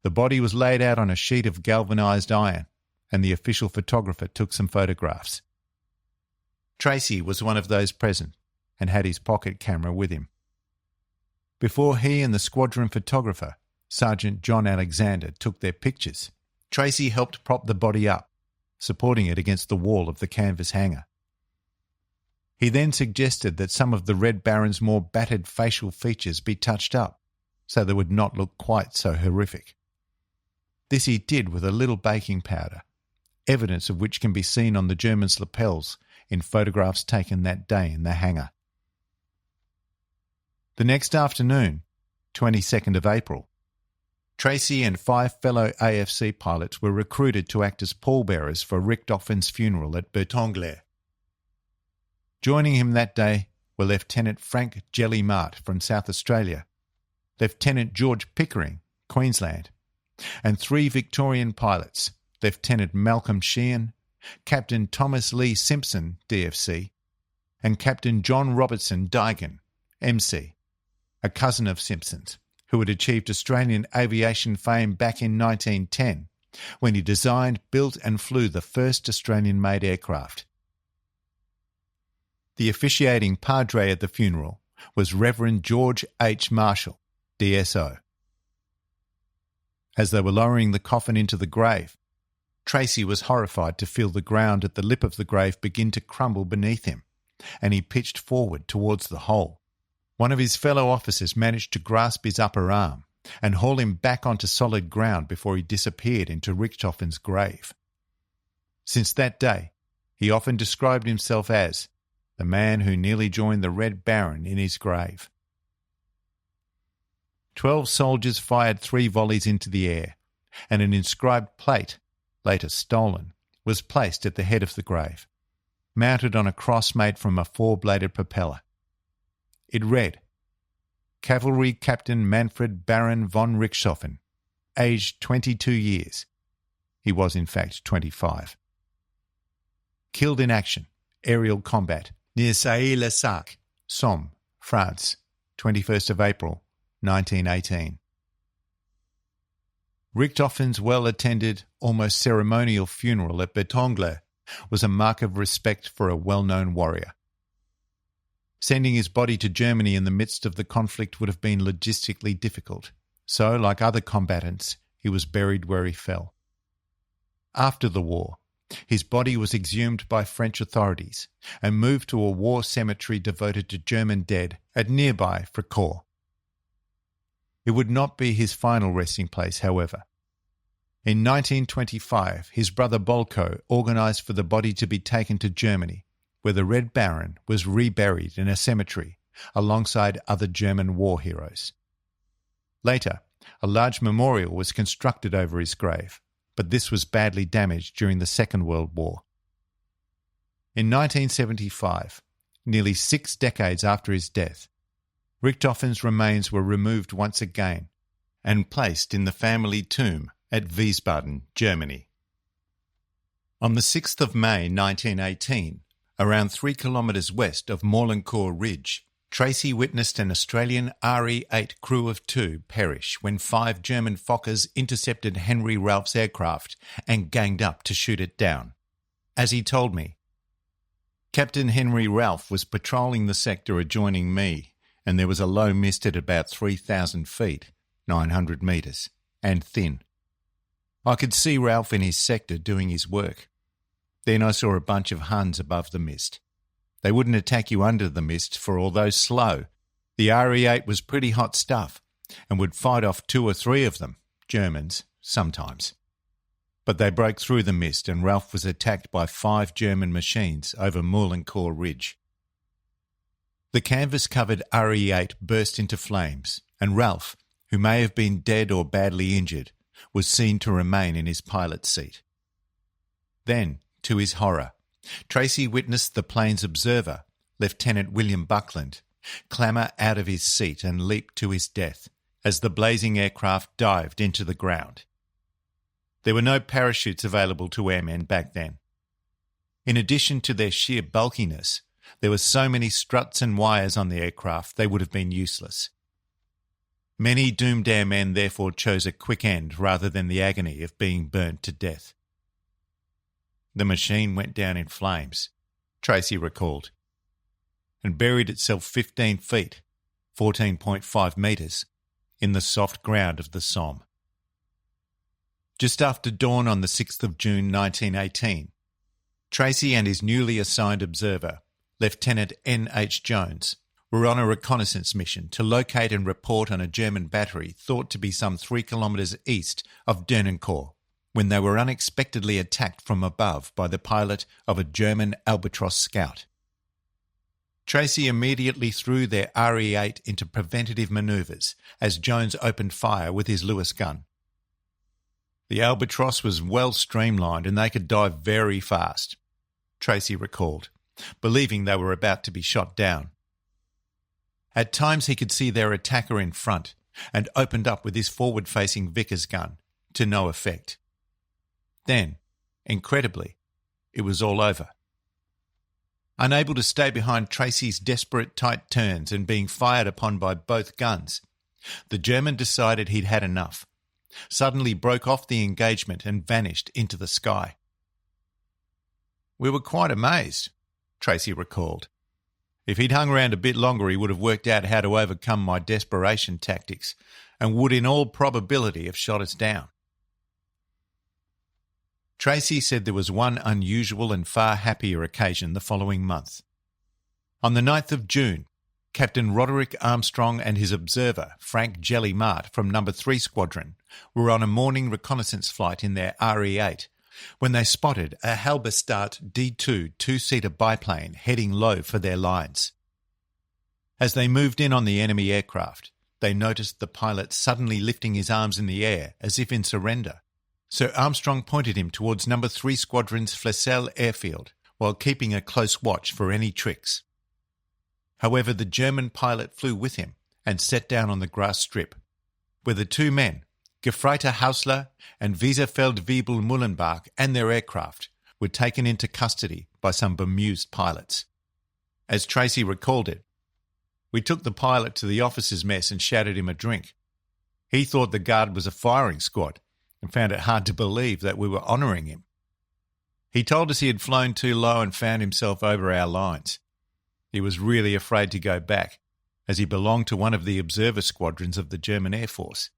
The body was laid out on a sheet of galvanised iron, and the official photographer took some photographs. Tracy was one of those present and had his pocket camera with him. Before he and the squadron photographer, Sergeant John Alexander, took their pictures, Tracy helped prop the body up, supporting it against the wall of the canvas hangar. He then suggested that some of the Red Baron's more battered facial features be touched up, so they would not look quite so horrific. This he did with a little baking powder, evidence of which can be seen on the German's lapels in photographs taken that day in the hangar. The next afternoon, 22nd of April, Tracy and 5 fellow AFC pilots were recruited to act as pallbearers for Richthofen's funeral at Bertongler. Joining him that day were Lieutenant Frank Jelly Mart from South Australia, Lieutenant George Pickering, Queensland, and 3 Victorian pilots, Lieutenant Malcolm Sheehan, Captain Thomas Lee Simpson, DFC, and Captain John Robertson Dygan, MC, a cousin of Simpson's, who had achieved Australian aviation fame back in 1910, when he designed, built and flew the first Australian-made aircraft. The officiating padre at the funeral was Reverend George H. Marshall, DSO. As they were lowering the coffin into the grave, Tracy was horrified to feel the ground at the lip of the grave begin to crumble beneath him, and he pitched forward towards the hole. One of his fellow officers managed to grasp his upper arm and haul him back onto solid ground before he disappeared into Richthofen's grave. Since that day, he often described himself as the man who nearly joined the Red Baron in his grave. 12 soldiers fired 3 volleys into the air, and an inscribed plate, later stolen, was placed at the head of the grave, mounted on a cross made from a 4-bladed propeller. It read, Cavalry Captain Manfred Baron von Richthofen, aged 22 years. He was in fact 25. Killed in action, aerial combat, near Sailly-le-Sac, Somme, France, 21st of April, 1918. Richthofen's well-attended, almost ceremonial funeral at Bertongler was a mark of respect for a well-known warrior. Sending his body to Germany in the midst of the conflict would have been logistically difficult, so, like other combatants, he was buried where he fell. After the war, his body was exhumed by French authorities and moved to a war cemetery devoted to German dead at nearby Fricourt. It would not be his final resting place, however. In 1925, his brother Bolko organised for the body to be taken to Germany, where the Red Baron was reburied in a cemetery alongside other German war heroes. Later, a large memorial was constructed over his grave, but this was badly damaged during the Second World War. In 1975, nearly 6 decades after his death, Richthofen's remains were removed once again and placed in the family tomb at Wiesbaden, Germany. On the 6th of May 1918, around 3 kilometres west of Morlancourt Ridge, Tracy witnessed an Australian RE-8 crew of 2 perish when 5 German Fokkers intercepted Henry Ralph's aircraft and ganged up to shoot it down. As he told me, Captain Henry Ralph was patrolling the sector adjoining me, and there was a low mist at about 3,000 feet, 900 metres, and thin. I could see Ralph in his sector doing his work. Then I saw a bunch of Huns above the mist. They wouldn't attack you under the mist, for although slow, the RE-8 was pretty hot stuff and would fight off 2 or 3 of them, Germans, sometimes. But they broke through the mist and Ralph was attacked by 5 German machines over Morlancourt Ridge. The canvas-covered RE-8 burst into flames, and Ralph, who may have been dead or badly injured, was seen to remain in his pilot's seat. Then, to his horror, Tracy witnessed the plane's observer, Lieutenant William Buckland, clamber out of his seat and leap to his death as the blazing aircraft dived into the ground. There were no parachutes available to airmen back then. In addition to their sheer bulkiness, there were so many struts and wires on the aircraft they would have been useless. Many doomed airmen therefore chose a quick end rather than the agony of being burnt to death. The machine went down in flames, Tracy recalled, and buried itself 15 feet, 14.5 metres, in the soft ground of the Somme. Just after dawn on the 6th of June 1918, Tracy and his newly assigned observer, Lieutenant N.H. Jones, were on a reconnaissance mission to locate and report on a German battery thought to be some 3 kilometres east of Dernancourt, when they were unexpectedly attacked from above by the pilot of a German Albatross scout. Tracy immediately threw their RE-8 into preventative manoeuvres as Jones opened fire with his Lewis gun. The Albatross was well streamlined and they could dive very fast, Tracy recalled, believing they were about to be shot down. At times he could see their attacker in front and opened up with his forward-facing Vickers gun, to no effect. Then, incredibly, it was all over. Unable to stay behind Tracy's desperate tight turns and being fired upon by both guns, the German decided he'd had enough, suddenly broke off the engagement and vanished into the sky. "We were quite amazed," Tracy recalled. "If he'd hung around a bit longer he would have worked out how to overcome my desperation tactics and would in all probability have shot us down." Tracy said there was one unusual and far happier occasion the following month. On the 9th of June, Captain Roderick Armstrong and his observer, Frank Jelly Mart from No. 3 Squadron, were on a morning reconnaissance flight in their RE-8 when they spotted a Halberstadt D-2 two-seater biplane heading low for their lines. As they moved in on the enemy aircraft, they noticed the pilot suddenly lifting his arms in the air as if in surrender. So Armstrong pointed him towards No. 3 Squadron's Flesselles airfield while keeping a close watch for any tricks. However, the German pilot flew with him and sat down on the grass strip, where the two men, Gefreiter Hausler and Wieserfeld-Wiebel Mullenbach, and their aircraft were taken into custody by some bemused pilots. As Tracy recalled it, "We took the pilot to the officers' mess and shouted him a drink. He thought the guard was a firing squad and found it hard to believe that we were honouring him. He told us he had flown too low and found himself over our lines. He was really afraid to go back, as he belonged to one of the observer squadrons of the German Air Force."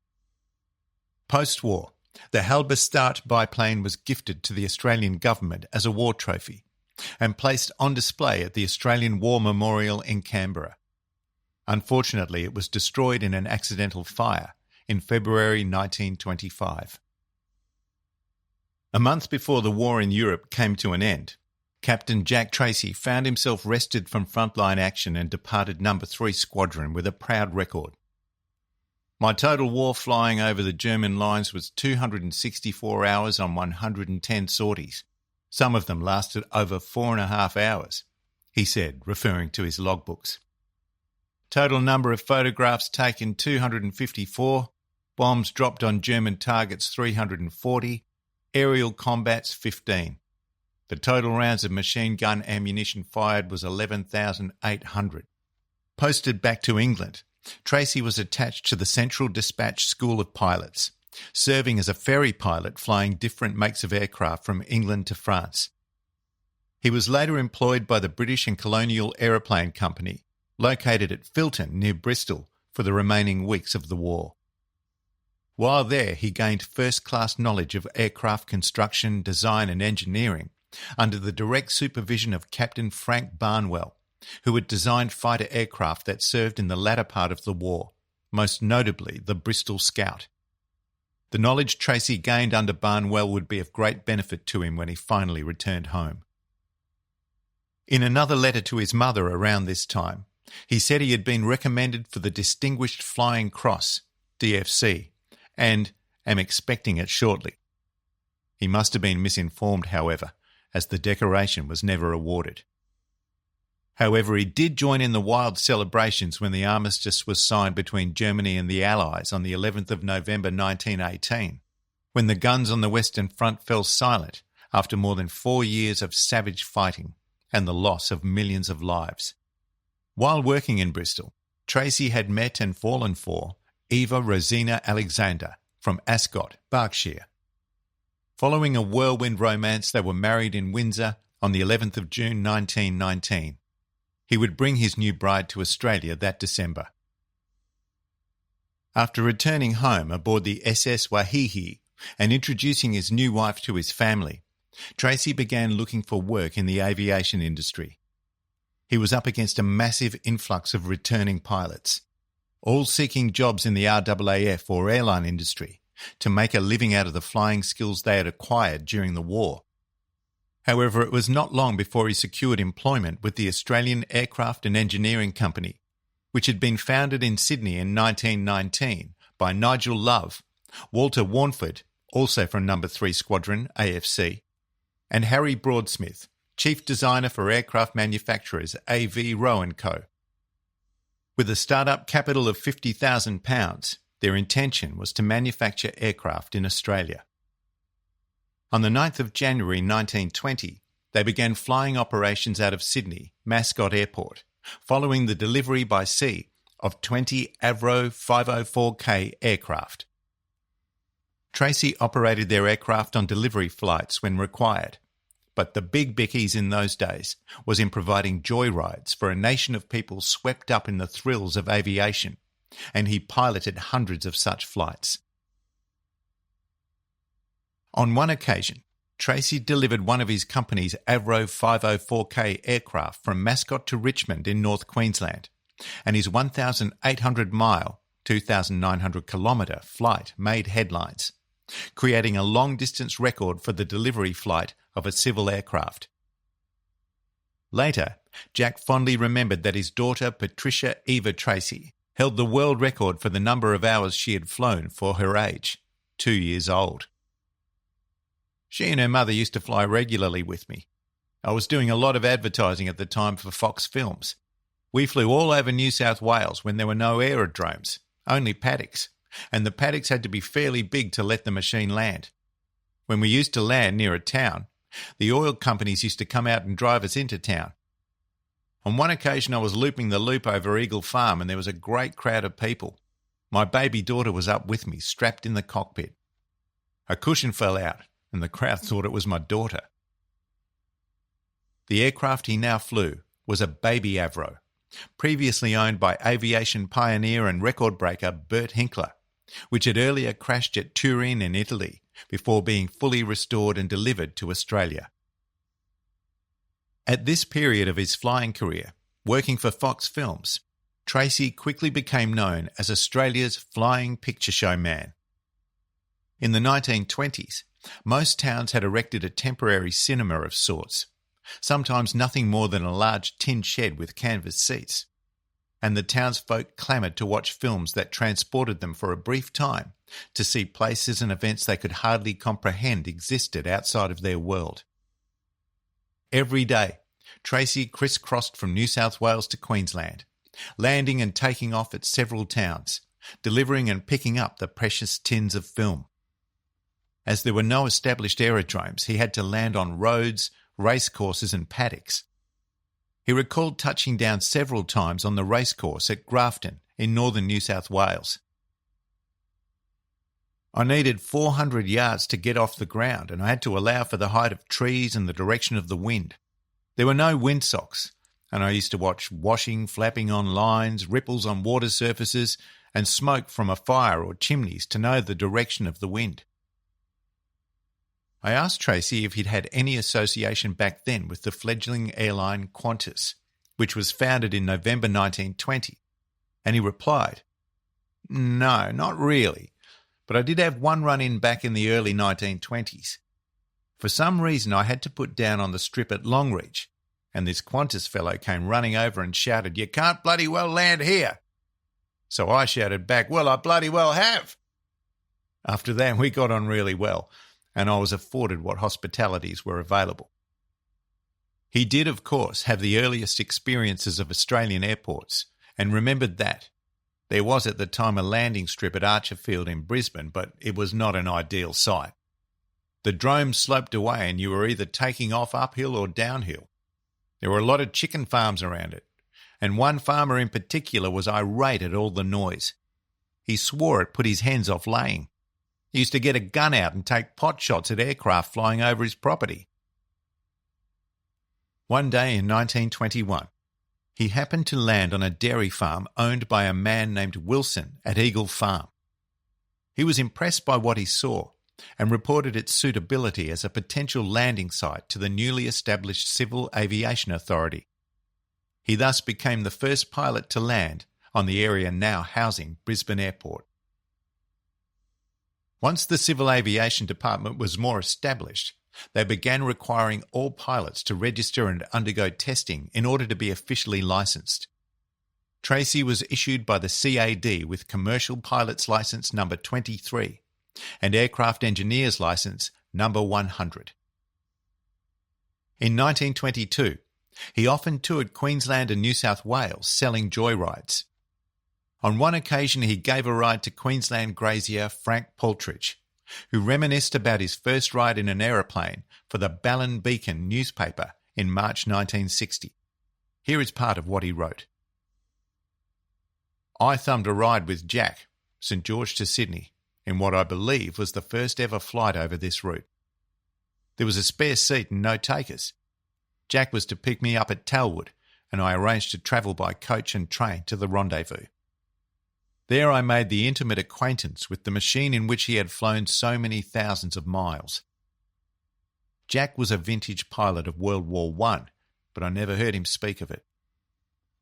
Post-war, the Halberstadt biplane was gifted to the Australian government as a war trophy and placed on display at the Australian War Memorial in Canberra. Unfortunately, it was destroyed in an accidental fire in February 1925. A month before the war in Europe came to an end, Captain Jack Tracy found himself rested from frontline action and departed No. 3 Squadron with a proud record. "My total war flying over the German lines was 264 hours on 110 sorties. Some of them lasted over 4.5 hours, he said, referring to his logbooks. Total number of photographs taken 254, bombs dropped on German targets 340, aerial combats 15. The total rounds of machine gun ammunition fired was 11,800. Posted back to England, Tracy was attached to the Central Dispatch School of Pilots, serving as a ferry pilot flying different makes of aircraft from England to France. He was later employed by the British and Colonial Aeroplane Company, located at Filton near Bristol, for the remaining weeks of the war. While there, he gained first-class knowledge of aircraft construction, design and engineering, under the direct supervision of Captain Frank Barnwell, who had designed fighter aircraft that served in the latter part of the war, most notably the Bristol Scout. The knowledge Tracy gained under Barnwell would be of great benefit to him when he finally returned home. In another letter to his mother around this time, he said he had been recommended for the Distinguished Flying Cross, DFC, and am expecting it shortly. He must have been misinformed, however, as the decoration was never awarded. However, he did join in the wild celebrations when the armistice was signed between Germany and the Allies on the 11th of November 1918, when the guns on the Western Front fell silent after more than 4 years of savage fighting and the loss of millions of lives. While working in Bristol, Tracy had met and fallen for Eva Rosina Alexander from Ascot, Berkshire. Following a whirlwind romance, they were married in Windsor on the 11th of June 1919. He would bring his new bride to Australia that December. After returning home aboard the SS Wahihi and introducing his new wife to his family, Tracy began looking for work in the aviation industry. He was up against a massive influx of returning pilots, all seeking jobs in the RAAF or airline industry to make a living out of the flying skills they had acquired during the war. However, it was not long before he secured employment with the Australian Aircraft and Engineering Company, which had been founded in Sydney in 1919 by Nigel Love, Walter Warnford, also from No. 3 Squadron, AFC, and Harry Broadsmith, Chief Designer for Aircraft Manufacturers, AV Rowe & Co. With a start-up capital of £50,000, their intention was to manufacture aircraft in Australia. On the 9th of January 1920, they began flying operations out of Sydney, Mascot Airport, following the delivery by sea of 20 Avro 504K aircraft. Tracy operated their aircraft on delivery flights when required, but the big bickies in those days was in providing joyrides for a nation of people swept up in the thrills of aviation, and he piloted hundreds of such flights. On one occasion, Tracy delivered one of his company's Avro 504K aircraft from Mascot to Richmond in North Queensland, and his 1,800-mile, 2,900-kilometre flight made headlines, creating a long-distance record for the delivery flight of a civil aircraft. Later, Jack fondly remembered that his daughter Patricia Eva Tracy held the world record for the number of hours she had flown for her age, 2 years old. She and her mother used to fly regularly with me. I was doing a lot of advertising at the time for Fox Films. We flew all over New South Wales when there were no aerodromes, only paddocks, and the paddocks had to be fairly big to let the machine land. When we used to land near a town, the oil companies used to come out and drive us into town. On one occasion I was looping the loop over Eagle Farm and there was a great crowd of people. My baby daughter was up with me, strapped in the cockpit. A cushion fell out and the crowd thought it was my daughter. The aircraft he now flew was a baby Avro, previously owned by aviation pioneer and record breaker Bert Hinkler, which had earlier crashed at Turin in Italy before being fully restored and delivered to Australia. At this period of his flying career, working for Fox Films, Tracy quickly became known as Australia's flying picture show man. In the 1920s, most towns had erected a temporary cinema of sorts, sometimes nothing more than a large tin shed with canvas seats, and the townsfolk clamoured to watch films that transported them for a brief time to see places and events they could hardly comprehend existed outside of their world. Every day, Tracy crisscrossed from New South Wales to Queensland, landing and taking off at several towns, delivering and picking up the precious tins of film. As there were no established aerodromes, he had to land on roads, racecourses and paddocks. He recalled touching down several times on the racecourse at Grafton in northern New South Wales. I needed 400 yards to get off the ground and I had to allow for the height of trees and the direction of the wind. There were no windsocks, and I used to watch washing flapping on lines, ripples on water surfaces, and smoke from a fire or chimneys to know the direction of the wind. I asked Tracy if he'd had any association back then with the fledgling airline Qantas, which was founded in November 1920, and he replied, "No, not really, but I did have one run-in back in the early 1920s. For some reason I had to put down on the strip at Longreach, and this Qantas fellow came running over and shouted, 'You can't bloody well land here!' So I shouted back, 'Well, I bloody well have!' After that we got on really well, and I was afforded what hospitalities were available." He did, of course, have the earliest experiences of Australian airports, and remembered that. There was at the time a landing strip at Archerfield in Brisbane, but it was not an ideal site. The drome sloped away and you were either taking off uphill or downhill. There were a lot of chicken farms around it, and one farmer in particular was irate at all the noise. He swore it put his hens off laying. He used to get a gun out and take pot shots at aircraft flying over his property. One day in 1921, he happened to land on a dairy farm owned by a man named Wilson at Eagle Farm. He was impressed by what he saw and reported its suitability as a potential landing site to the newly established Civil Aviation Authority. He thus became the first pilot to land on the area now housing Brisbane Airport. Once the Civil Aviation Department was more established, they began requiring all pilots to register and undergo testing in order to be officially licensed. Tracy was issued by the CAD with Commercial Pilot's Licence number 23 and Aircraft Engineer's Licence number 100. In 1922, he often toured Queensland and New South Wales selling joyrides. On one occasion, he gave a ride to Queensland grazier Frank Paltridge, who reminisced about his first ride in an aeroplane for the Ballon Beacon newspaper in March 1960. Here is part of what he wrote. I thumbed a ride with Jack, St George to Sydney, in what I believe was the first ever flight over this route. There was a spare seat and no takers. Jack was to pick me up at Talwood, and I arranged to travel by coach and train to the rendezvous. There I made the intimate acquaintance with the machine in which he had flown so many thousands of miles. Jack was a vintage pilot of World War I, but I never heard him speak of it.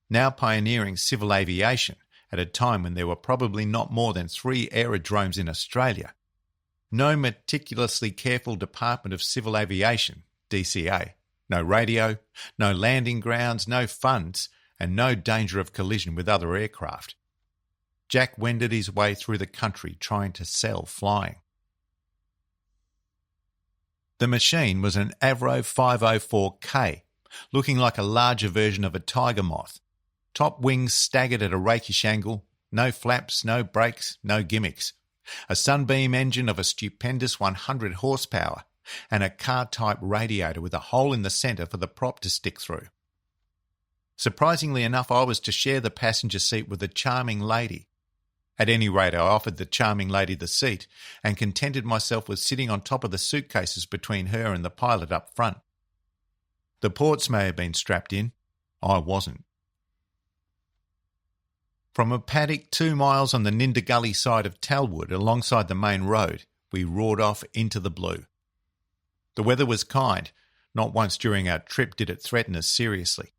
Now pioneering civil aviation at a time when there were probably not more than 3 aerodromes in Australia, no meticulously careful Department of Civil Aviation, DCA, no radio, no landing grounds, no funds, and no danger of collision with other aircraft. Jack wended his way through the country trying to sell flying. The machine was an Avro 504K, looking like a larger version of a tiger moth. Top wings staggered at a rakish angle, no flaps, no brakes, no gimmicks. A Sunbeam engine of a stupendous 100 horsepower and a car-type radiator with a hole in the centre for the prop to stick through. Surprisingly enough, I was to share the passenger seat with a charming lady. At any rate, I offered the charming lady the seat and contented myself with sitting on top of the suitcases between her and the pilot up front. The ports may have been strapped in. I wasn't. From a paddock 2 miles on the Nindagully side of Talwood alongside the main road, we roared off into the blue. The weather was kind. Not once during our trip did it threaten us seriously.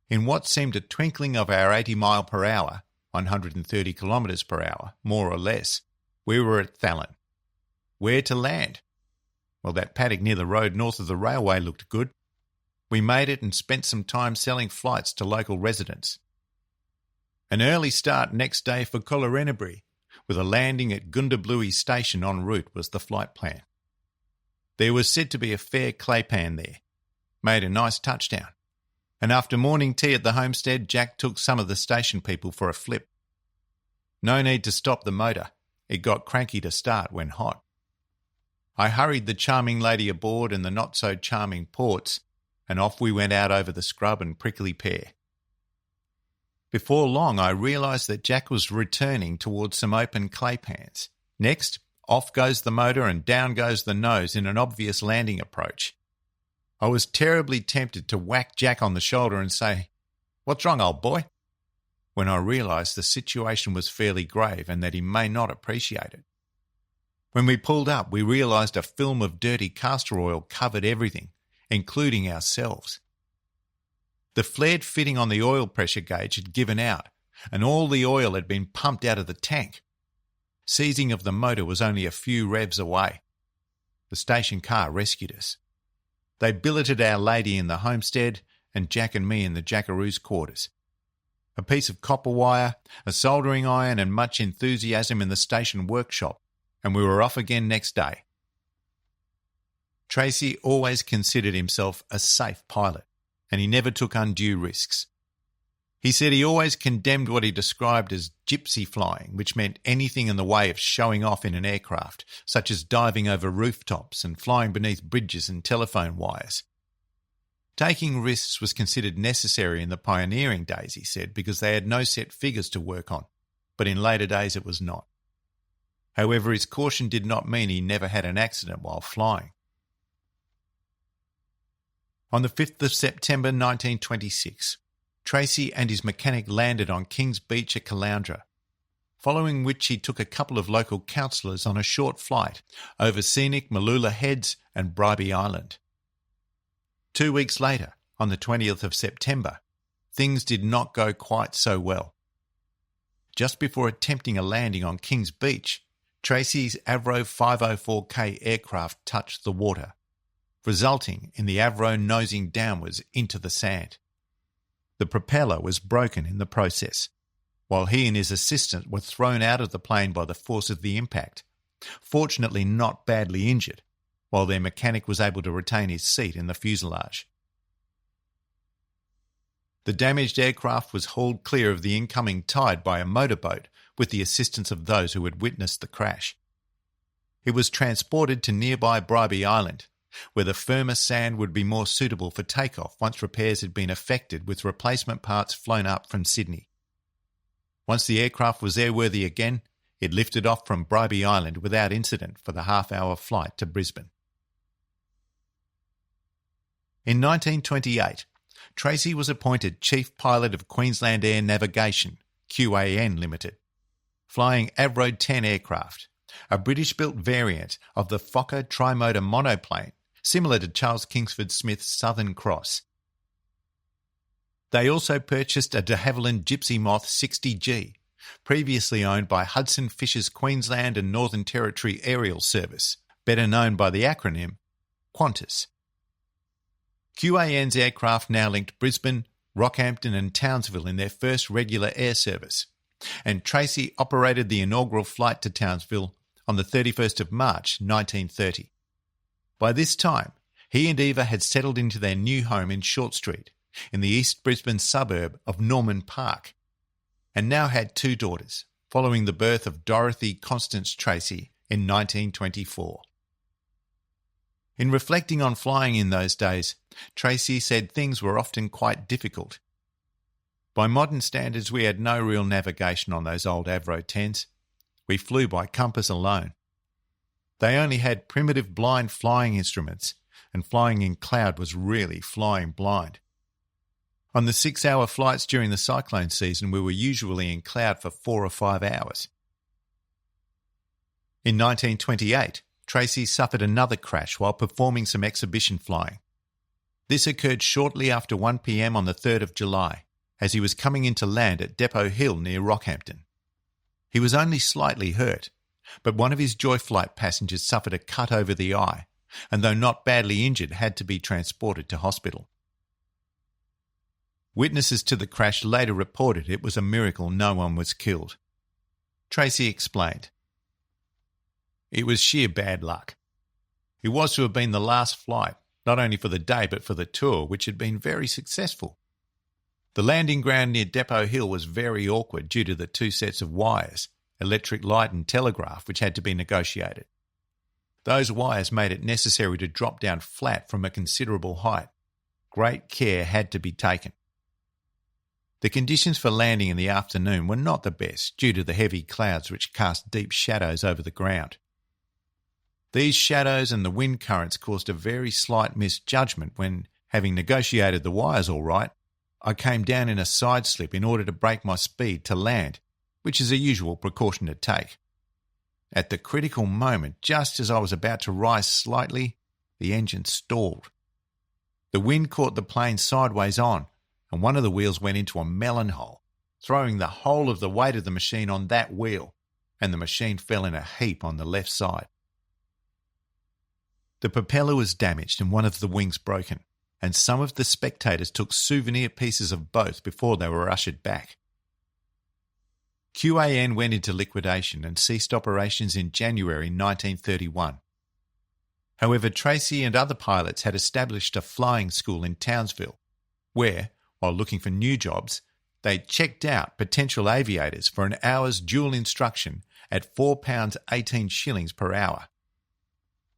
In what seemed a twinkling of our 80 mile per hour, 130 kilometres per hour, more or less, we were at Thallon. Where to land? Well, that paddock near the road north of the railway looked good. We made it and spent some time selling flights to local residents. An early start next day for Collarenebri, with a landing at Gundabluey station en route was the flight plan. There was said to be a fair claypan there. Made a nice touchdown. And after morning tea at the homestead, Jack took some of the station people for a flip. No need to stop the motor. It got cranky to start when hot. I hurried the charming lady aboard and the not-so-charming ports, and off we went out over the scrub and prickly pear. Before long, I realised that Jack was returning towards some open claypans. Next, off goes the motor and down goes the nose in an obvious landing approach. I was terribly tempted to whack Jack on the shoulder and say, "What's wrong, old boy?" when I realised the situation was fairly grave and that he may not appreciate it. When we pulled up, we realised a film of dirty castor oil covered everything, including ourselves. The flared fitting on the oil pressure gauge had given out, and all the oil had been pumped out of the tank. Seizing of the motor was only a few revs away. The station car rescued us. They billeted our lady in the homestead and Jack and me in the Jackaroo's quarters. A piece of copper wire, a soldering iron and much enthusiasm in the station workshop, and we were off again next day. Tracy always considered himself a safe pilot, and he never took undue risks. He said he always condemned what he described as gypsy flying, which meant anything in the way of showing off in an aircraft, such as diving over rooftops and flying beneath bridges and telephone wires. Taking risks was considered necessary in the pioneering days, he said, because they had no set figures to work on, but in later days it was not. However, his caution did not mean he never had an accident while flying. On the 5th of September 1926, Tracy and his mechanic landed on Kings Beach at Caloundra. following which he took a couple of local councillors on a short flight over scenic Malula Heads and Bribie Island. 2 weeks later, on the 20th of September, things did not go quite so well. Just before attempting a landing on Kings Beach, Tracy's Avro 504K aircraft touched the water, resulting in the Avro nosing downwards into the sand. The propeller was broken in the process, while he and his assistant were thrown out of the plane by the force of the impact, fortunately not badly injured, while their mechanic was able to retain his seat in the fuselage. The damaged aircraft was hauled clear of the incoming tide by a motorboat with the assistance of those who had witnessed the crash. It was transported to nearby Bribie Island, where the firmer sand would be more suitable for takeoff once repairs had been effected with replacement parts flown up from Sydney. Once the aircraft was airworthy again, it lifted off from Bribie Island without incident for the half-hour flight to Brisbane. In 1928, Tracy was appointed Chief Pilot of Queensland Air Navigation, QAN Limited, flying Avro 10 aircraft, a British-built variant of the Fokker trimotor monoplane, similar to Charles Kingsford Smith's Southern Cross. They also purchased a de Havilland Gypsy Moth 60G, previously owned by Hudson Fisher's Queensland and Northern Territory Aerial Service, better known by the acronym Qantas. QAN's aircraft now linked Brisbane, Rockhampton and Townsville in their first regular air service, and Tracy operated the inaugural flight to Townsville on the 31st of March 1930. By this time, he and Eva had settled into their new home in Short Street, in the East Brisbane suburb of Norman Park, and now had 2 daughters, following the birth of Dorothy Constance Tracy in 1924. In reflecting on flying in those days, Tracy said things were often quite difficult. By modern standards, we had no real navigation on those old Avro 10s. We flew by compass alone. They only had primitive blind flying instruments, and flying in cloud was really flying blind. On the 6-hour flights during the cyclone season, we were usually in cloud for 4 or 5 hours. In 1928, Tracy suffered another crash while performing some exhibition flying. This occurred shortly after 1 p.m. on the 3rd of July, as he was coming into land at Depot Hill near Rockhampton. He was only slightly hurt, but one of his Joy Flight passengers suffered a cut over the eye, and though not badly injured, had to be transported to hospital. Witnesses to the crash later reported it was a miracle no one was killed. Tracy explained, "It was sheer bad luck. It was to have been the last flight, not only for the day but for the tour, which had been very successful. The landing ground near Depot Hill was very awkward due to the 2 sets of wires, electric light and telegraph, which had to be negotiated. Those wires made it necessary to drop down flat from a considerable height. Great care had to be taken. The conditions for landing in the afternoon were not the best due to the heavy clouds which cast deep shadows over the ground. These shadows and the wind currents caused a very slight misjudgment when, having negotiated the wires all right, I came down in a side slip in order to break my speed to land, which is a usual precaution to take. At the critical moment, just as I was about to rise slightly, the engine stalled. The wind caught the plane sideways on, and one of the wheels went into a melon hole, throwing the whole of the weight of the machine on that wheel, and the machine fell in a heap on the left side. The propeller was damaged and one of the wings broken, and some of the spectators took souvenir pieces of both before they were ushered back. QAN went into liquidation and ceased operations in January 1931. However, Tracy and other pilots had established a flying school in Townsville, where, while looking for new jobs, they checked out potential aviators for an hour's dual instruction at £4.18 per hour.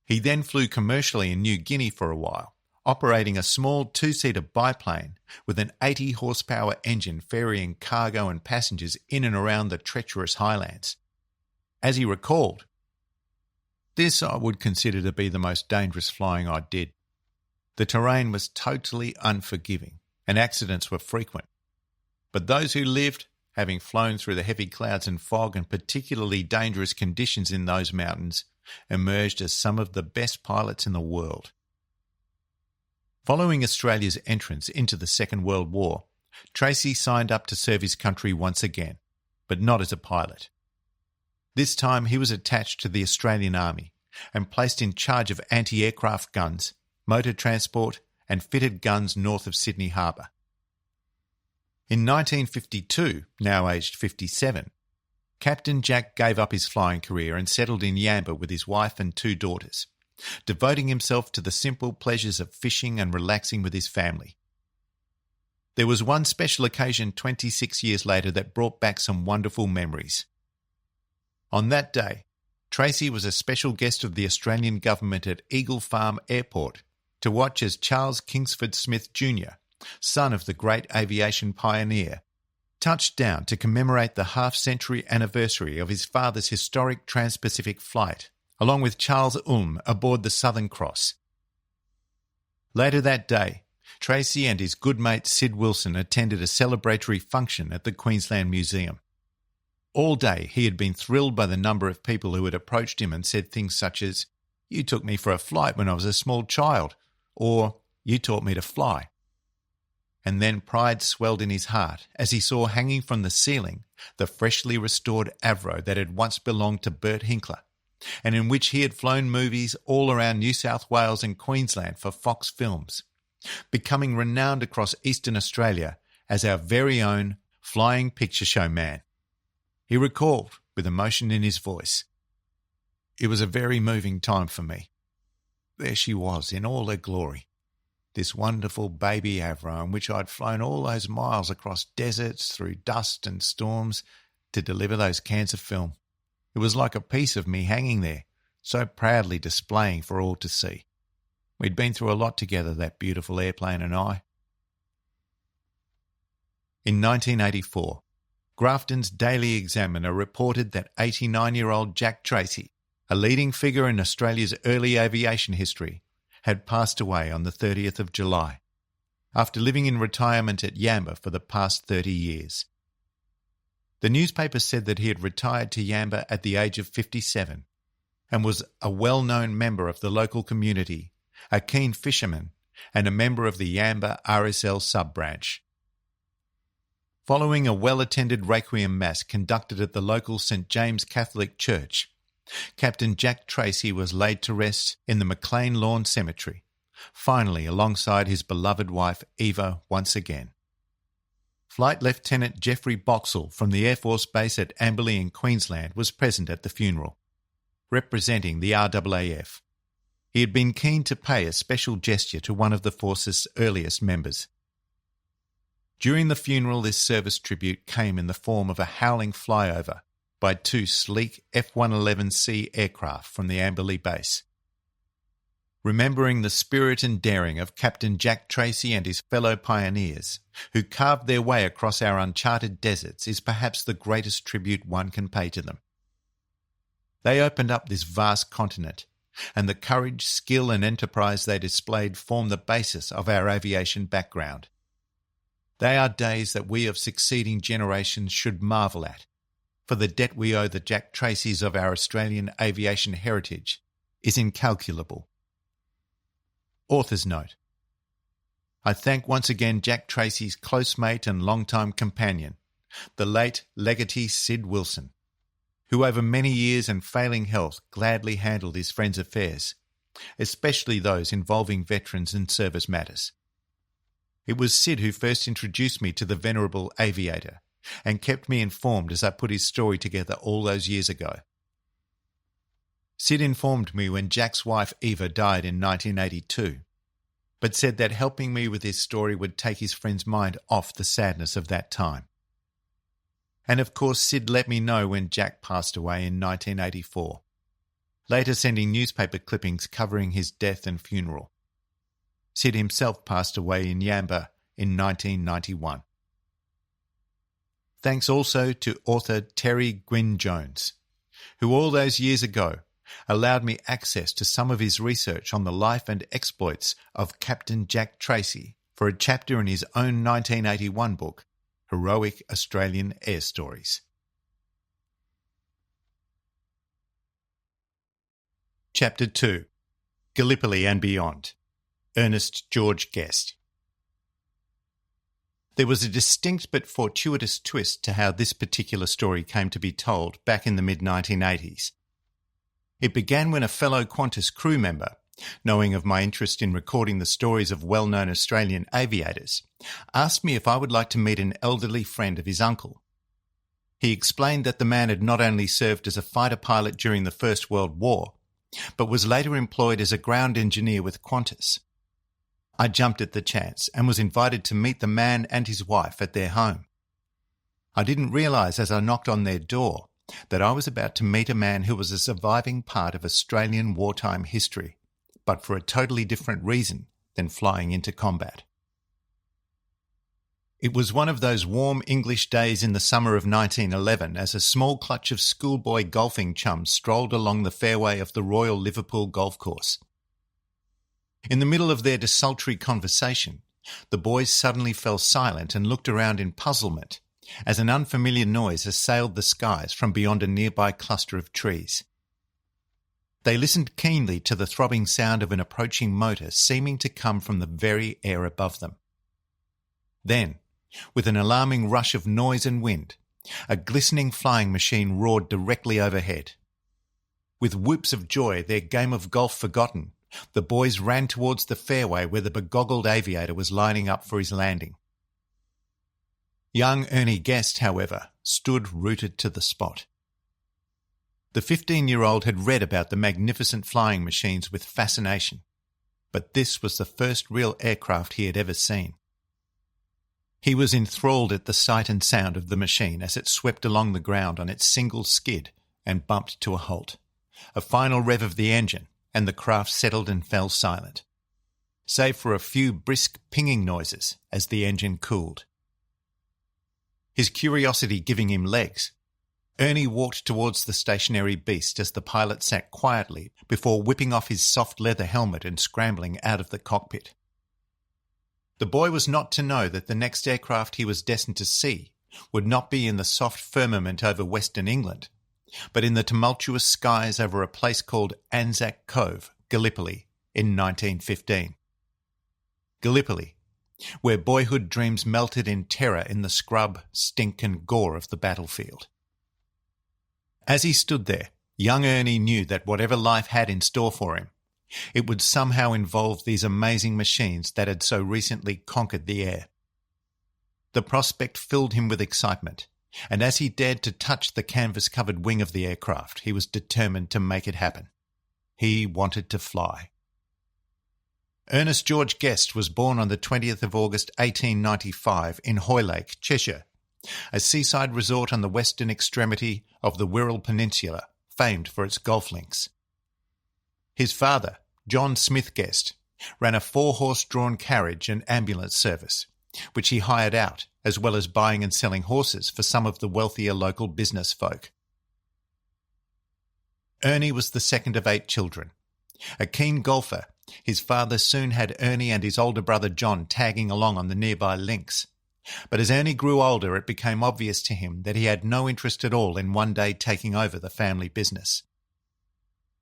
He then flew commercially in New Guinea for a while, operating a small 2-seater biplane with an 80-horsepower engine ferrying cargo and passengers in and around the treacherous highlands. As he recalled, "This I would consider to be the most dangerous flying I did. The terrain was totally unforgiving and accidents were frequent. But those who lived having flown through the heavy clouds and fog and particularly dangerous conditions in those mountains, emerged as some of the best pilots in the world. Following Australia's entrance into the Second World War, Tracy signed up to serve his country once again, but not as a pilot. This time he was attached to the Australian Army and placed in charge of anti-aircraft guns, motor transport and fitted guns north of Sydney Harbour. In 1952, now aged 57, Captain Jack gave up his flying career and settled in Yamba with his wife and 2 daughters, devoting himself to the simple pleasures of fishing and relaxing with his family. There was one special occasion 26 years later that brought back some wonderful memories. On that day, Tracy was a special guest of the Australian government at Eagle Farm Airport to watch as Charles Kingsford Smith Jr., son of the great aviation pioneer, touched down to commemorate the half-century anniversary of his father's historic Trans-Pacific flight, along with Charles Ulm aboard the Southern Cross. Later that day, Tracy and his good mate Sid Wilson attended a celebratory function at the Queensland Museum. All day he had been thrilled by the number of people who had approached him and said things such as, "You took me for a flight when I was a small child," or "You taught me to fly." And then pride swelled in his heart as he saw hanging from the ceiling the freshly restored Avro that had once belonged to Bert Hinkler, and in which he had flown movies all around New South Wales and Queensland for Fox Films, becoming renowned across Eastern Australia as our very own flying picture show man. He recalled, with emotion in his voice, "It was a very moving time for me. There she was in all her glory, this wonderful baby Avro in which I'd flown all those miles across deserts, through dust and storms, to deliver those cans of film. It was like a piece of me hanging there, so proudly displaying for all to see. We'd been through a lot together, that beautiful airplane and I." In 1984, Grafton's Daily Examiner reported that 89-year-old Jack Tracy, a leading figure in Australia's early aviation history, had passed away on the 30th of July, after living in retirement at Yamba for the past 30 years. The newspaper said that he had retired to Yamba at the age of 57 and was a well-known member of the local community, a keen fisherman, and a member of the Yamba RSL sub-branch. Following a well-attended requiem mass conducted at the local St James Catholic Church, Captain Jack Tracy was laid to rest in the McLean Lawn Cemetery, finally alongside his beloved wife Eva once again. Flight Lieutenant Jeffrey Boxall from the Air Force Base at Amberley in Queensland was present at the funeral, representing the RAAF. He had been keen to pay a special gesture to one of the force's earliest members. During the funeral, this service tribute came in the form of a howling flyover by 2 sleek F-111C aircraft from the Amberley base. Remembering the spirit and daring of Captain Jack Tracy and his fellow pioneers, who carved their way across our uncharted deserts, is perhaps the greatest tribute one can pay to them. They opened up this vast continent, and the courage, skill and enterprise they displayed form the basis of our aviation background. They are days that we of succeeding generations should marvel at, for the debt we owe the Jack Tracys of our Australian aviation heritage is incalculable. Author's note. I thank once again Jack Tracy's close mate and longtime companion, the late legatee Sid Wilson, who over many years and failing health gladly handled his friends' affairs, especially those involving veterans and service matters. It was Sid who first introduced me to the venerable aviator and kept me informed as I put his story together all those years ago. Sid informed me when Jack's wife Eva died in 1982, but said that helping me with his story would take his friend's mind off the sadness of that time. And of course Sid let me know when Jack passed away in 1984, later sending newspaper clippings covering his death and funeral. Sid himself passed away in Yamba in 1991. Thanks also to author Terry Gwynne Jones, who all those years ago allowed me access to some of his research on the life and exploits of Captain Jack Tracy for a chapter in his own 1981 book, Heroic Australian Air Stories. Chapter 2. Gallipoli and Beyond. Ernest George Guest. There was a distinct but fortuitous twist to how this particular story came to be told back in the mid-1980s. It began when a fellow Qantas crew member, knowing of my interest in recording the stories of well-known Australian aviators, asked me if I would like to meet an elderly friend of his uncle. He explained that the man had not only served as a fighter pilot during the First World War, but was later employed as a ground engineer with Qantas. I jumped at the chance and was invited to meet the man and his wife at their home. I didn't realise as I knocked on their door that I was about to meet a man who was a surviving part of Australian wartime history, but for a totally different reason than flying into combat. It was one of those warm English days in the summer of 1911 as a small clutch of schoolboy golfing chums strolled along the fairway of the Royal Liverpool Golf Course. In the middle of their desultory conversation, the boys suddenly fell silent and looked around in puzzlement as an unfamiliar noise assailed the skies from beyond a nearby cluster of trees. They listened keenly to the throbbing sound of an approaching motor seeming to come from the very air above them. Then, with an alarming rush of noise and wind, a glistening flying machine roared directly overhead. With whoops of joy, their game of golf forgotten, the boys ran towards the fairway where the begoggled aviator was lining up for his landing. Young Ernie Guest, however, stood rooted to the spot. The 15-year-old had read about the magnificent flying machines with fascination, but this was the first real aircraft he had ever seen. He was enthralled at the sight and sound of the machine as it swept along the ground on its single skid and bumped to a halt. A final rev of the engine, and the craft settled and fell silent, save for a few brisk pinging noises as the engine cooled. His curiosity giving him legs, Ernie walked towards the stationary beast as the pilot sat quietly before whipping off his soft leather helmet and scrambling out of the cockpit. The boy was not to know that the next aircraft he was destined to see would not be in the soft firmament over Western England, but in the tumultuous skies over a place called Anzac Cove, Gallipoli, in 1915. Gallipoli, where boyhood dreams melted in terror in the scrub, stink and gore of the battlefield. As he stood there, young Ernie knew that whatever life had in store for him, it would somehow involve these amazing machines that had so recently conquered the air. The prospect filled him with excitement, and as he dared to touch the canvas-covered wing of the aircraft, he was determined to make it happen. He wanted to fly. Ernest George Guest was born on the 20th of August 1895 in Hoylake, Cheshire, a seaside resort on the western extremity of the Wirral Peninsula, famed for its golf links. His father, John Smith Guest, ran a 4-horse-drawn carriage and ambulance service, which he hired out, as well as buying and selling horses for some of the wealthier local business folk. Ernie was the second of 8 children. A keen golfer, his father soon had Ernie and his older brother John tagging along on the nearby links. But as Ernie grew older, it became obvious to him that he had no interest at all in one day taking over the family business.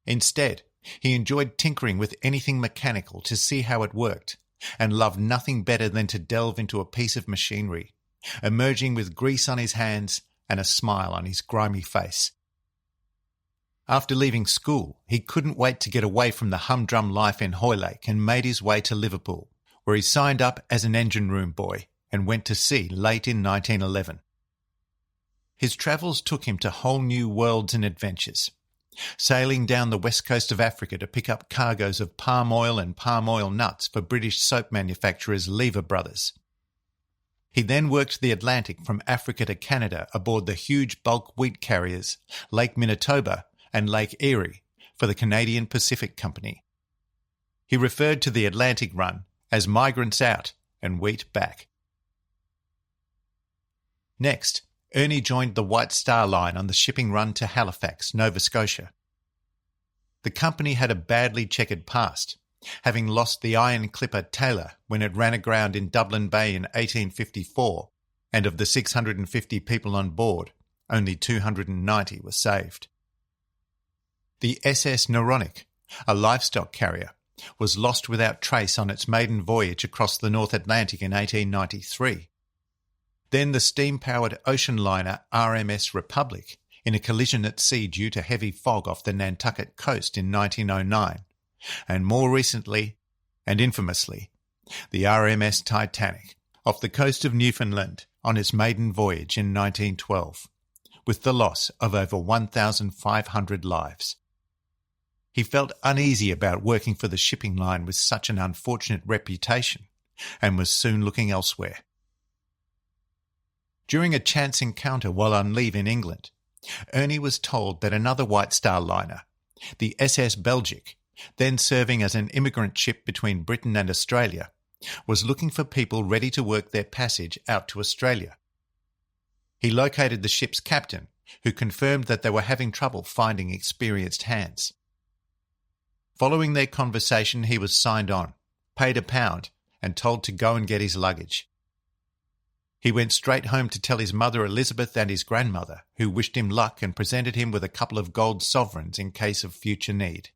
Instead, he enjoyed tinkering with anything mechanical to see how it worked, and loved nothing better than to delve into a piece of machinery, emerging with grease on his hands and a smile on his grimy face. After leaving school, he couldn't wait to get away from the humdrum life in Hoylake and made his way to Liverpool, where he signed up as an engine room boy and went to sea late in 1911. His travels took him to whole new worlds and adventures, sailing down the west coast of Africa to pick up cargoes of palm oil and palm oil nuts for British soap manufacturers Lever Brothers. He then worked the Atlantic from Africa to Canada aboard the huge bulk wheat carriers Lake Manitoba and Lake Erie for the Canadian Pacific Company. He referred to the Atlantic run as migrants out and wheat back. Next, Ernie joined the White Star Line on the shipping run to Halifax, Nova Scotia. The company had a badly checkered past, having lost the iron clipper Taylor when it ran aground in Dublin Bay in 1854 and of the 650 people on board, only 290 were saved. The SS Noronic, a livestock carrier, was lost without trace on its maiden voyage across the North Atlantic in 1893. Then the steam-powered ocean liner RMS Republic in a collision at sea due to heavy fog off the Nantucket coast in 1909, and more recently, and infamously, the RMS Titanic off the coast of Newfoundland on its maiden voyage in 1912, with the loss of over 1,500 lives. He felt uneasy about working for the shipping line with such an unfortunate reputation, and was soon looking elsewhere. During a chance encounter while on leave in England, Ernie was told that another White Star liner, the SS Belgic, then serving as an immigrant ship between Britain and Australia, was looking for people ready to work their passage out to Australia. He located the ship's captain, who confirmed that they were having trouble finding experienced hands. Following their conversation, he was signed on, paid £1, and told to go and get his luggage. He went straight home to tell his mother Elizabeth and his grandmother, who wished him luck and presented him with a couple of gold sovereigns in case of future need.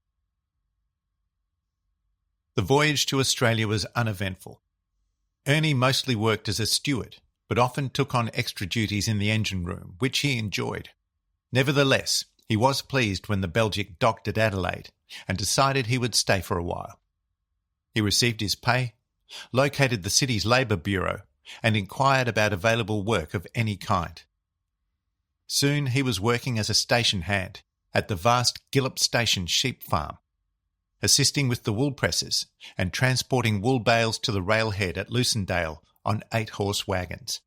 The voyage to Australia was uneventful. Ernie mostly worked as a steward, but often took on extra duties in the engine room, which he enjoyed. Nevertheless, he was pleased when the Belgic docked at Adelaide and decided he would stay for a while. He received his pay, located the city's labour bureau, and inquired about available work of any kind. Soon he was working as a station hand at the vast Gillop Station sheep farm, assisting with the wool presses and transporting wool bales to the railhead at Lucendale on 8-horse wagons.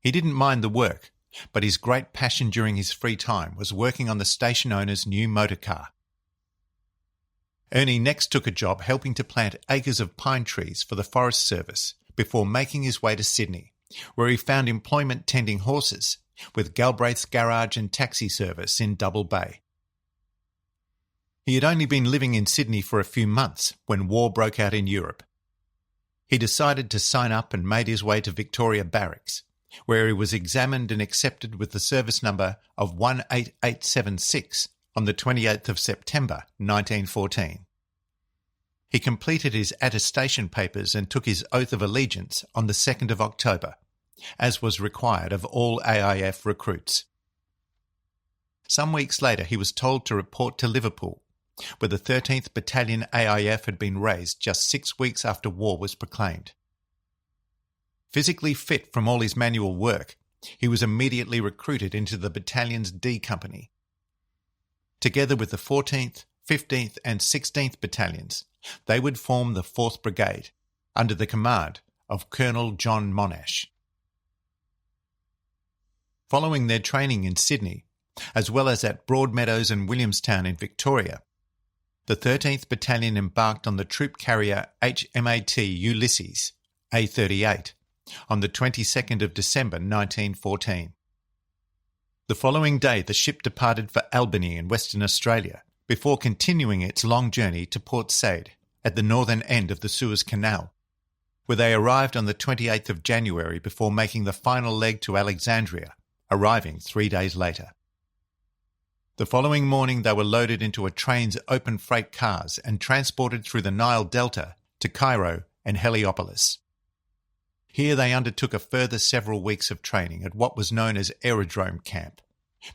He didn't mind the work, but his great passion during his free time was working on the station owner's new motor car. Ernie next took a job helping to plant acres of pine trees for the Forest Service before making his way to Sydney, where he found employment tending horses with Galbraith's garage and taxi service in Double Bay. He had only been living in Sydney for a few months when war broke out in Europe. He decided to sign up and made his way to Victoria Barracks, where he was examined and accepted with the service number of 18876 on the 28th of September 1914. He completed his attestation papers and took his oath of allegiance on the 2nd of October, as was required of all AIF recruits. Some weeks later he was told to report to Liverpool, where the 13th Battalion AIF had been raised just 6 weeks after war was proclaimed. Physically fit from all his manual work, he was immediately recruited into the battalion's D Company. Together with the 14th, 15th and 16th Battalions, they would form the 4th Brigade, under the command of Colonel John Monash. Following their training in Sydney, as well as at Broadmeadows and Williamstown in Victoria, the 13th Battalion embarked on the troop carrier HMAT Ulysses, A38, on the 22nd of December 1914. The following day the ship departed for Albany in Western Australia, before continuing its long journey to Port Said at the northern end of the Suez Canal, where they arrived on the 28th of January before making the final leg to Alexandria, arriving 3 days later. The following morning they were loaded into a train's open freight cars and transported through the Nile Delta to Cairo and Heliopolis. Here they undertook a further several weeks of training at what was known as Aerodrome Camp,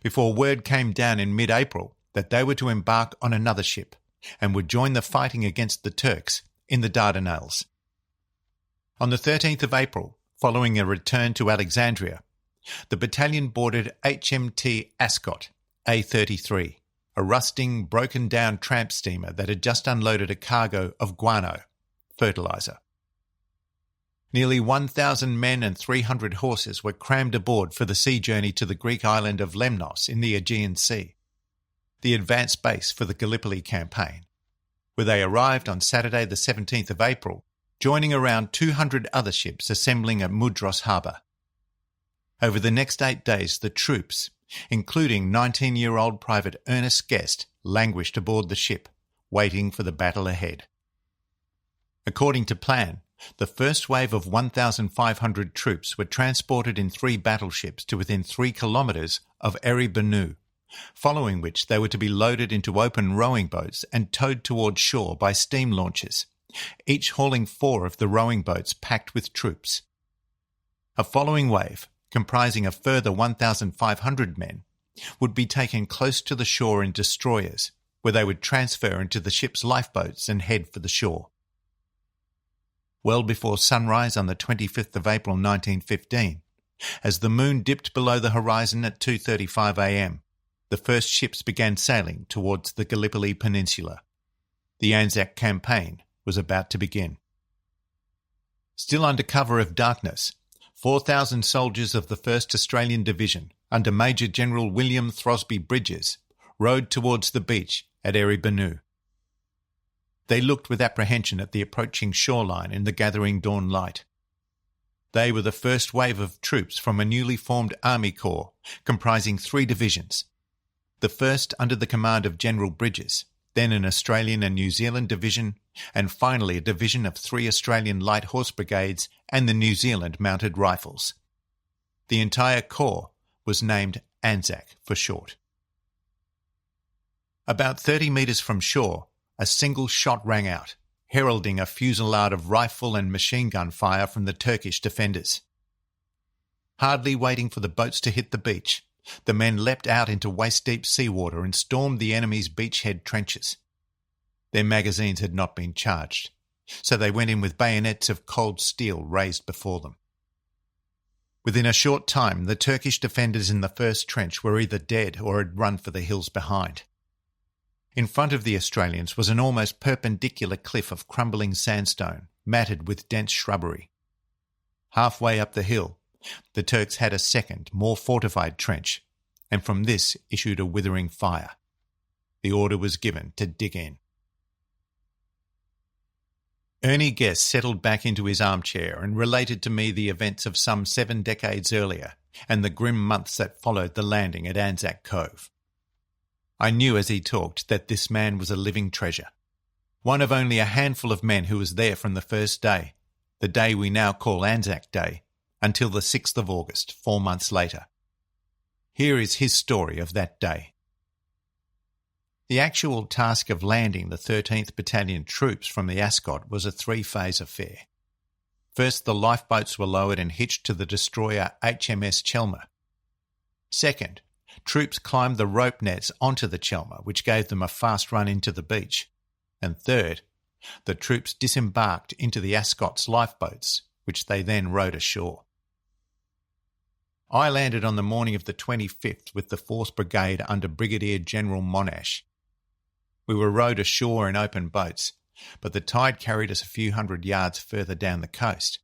before word came down in mid-April that they were to embark on another ship and would join the fighting against the Turks in the Dardanelles. On the 13th of April, following a return to Alexandria, the battalion boarded HMT Ascot, A33, a rusting, broken-down tramp steamer that had just unloaded a cargo of guano, fertilizer. Nearly 1,000 men and 300 horses were crammed aboard for the sea journey to the Greek island of Lemnos in the Aegean Sea, the advance base for the Gallipoli campaign, where they arrived on Saturday the 17th of April, joining around 200 other ships assembling at Mudros Harbour. Over the next 8 days, the troops, including 19-year-old Private Ernest Guest, languished aboard the ship, waiting for the battle ahead. According to plan, the first wave of 1,500 troops were transported in 3 battleships to within 3 kilometres of Eribanu, following which they were to be loaded into open rowing boats and towed towards shore by steam launches, each hauling 4 of the rowing boats packed with troops. A following wave, comprising a further 1,500 men, would be taken close to the shore in destroyers, where they would transfer into the ship's lifeboats and head for the shore. Well before sunrise on the 25th of April 1915, as the moon dipped below the horizon at 2:35 a.m, the first ships began sailing towards the Gallipoli Peninsula. The Anzac campaign was about to begin. Still under cover of darkness, 4,000 soldiers of the 1st Australian Division, under Major General William Throsby Bridges, rowed towards the beach at Eribanu. They looked with apprehension at the approaching shoreline in the gathering dawn light. They were the first wave of troops from a newly formed Army Corps comprising 3 divisions. The first under the command of General Bridges, then an Australian and New Zealand division, and finally a division of 3 Australian Light Horse Brigades and the New Zealand Mounted Rifles. The entire corps was named Anzac for short. About 30 metres from shore, a single shot rang out, heralding a fusillade of rifle and machine gun fire from the Turkish defenders. Hardly waiting for the boats to hit the beach, the men leapt out into waist-deep seawater and stormed the enemy's beachhead trenches. Their magazines had not been charged, so they went in with bayonets of cold steel raised before them. Within a short time, the Turkish defenders in the first trench were either dead or had run for the hills behind. In front of the Australians was an almost perpendicular cliff of crumbling sandstone, matted with dense shrubbery. Halfway up the hill, the Turks had a second, more fortified trench, and from this issued a withering fire. The order was given to dig in. Ernie Guest settled back into his armchair and related to me the events of some 7 decades earlier and the grim months that followed the landing at Anzac Cove. I knew as he talked that this man was a living treasure, one of only a handful of men who was there from the first day, the day we now call Anzac Day, until the 6th of August, 4 months later. Here is his story of that day. The actual task of landing the 13th Battalion troops from the Ascot was a 3-phase affair. First, the lifeboats were lowered and hitched to the destroyer HMS Chelmer. Second, troops climbed the rope nets onto the Chelmer, which gave them a fast run into the beach. And third, the troops disembarked into the Ascot's lifeboats, which they then rowed ashore. I landed on the morning of the 25th with the 4th Brigade under Brigadier General Monash. We were rowed ashore in open boats, but the tide carried us a few hundred yards further down the coast.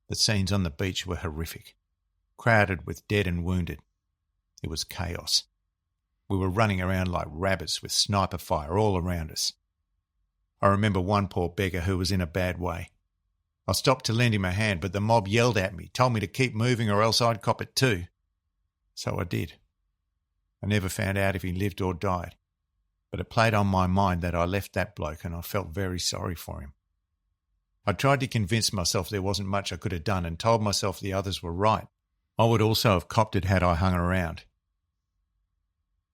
The scenes on the beach were horrific, crowded with dead and wounded. It was chaos. We were running around like rabbits with sniper fire all around us. I remember one poor beggar who was in a bad way. I stopped to lend him a hand, but the mob yelled at me, told me to keep moving or else I'd cop it too. So I did. I never found out if he lived or died, but it played on my mind that I left that bloke and I felt very sorry for him. I tried to convince myself there wasn't much I could have done and told myself the others were right. I would also have copped it had I hung around.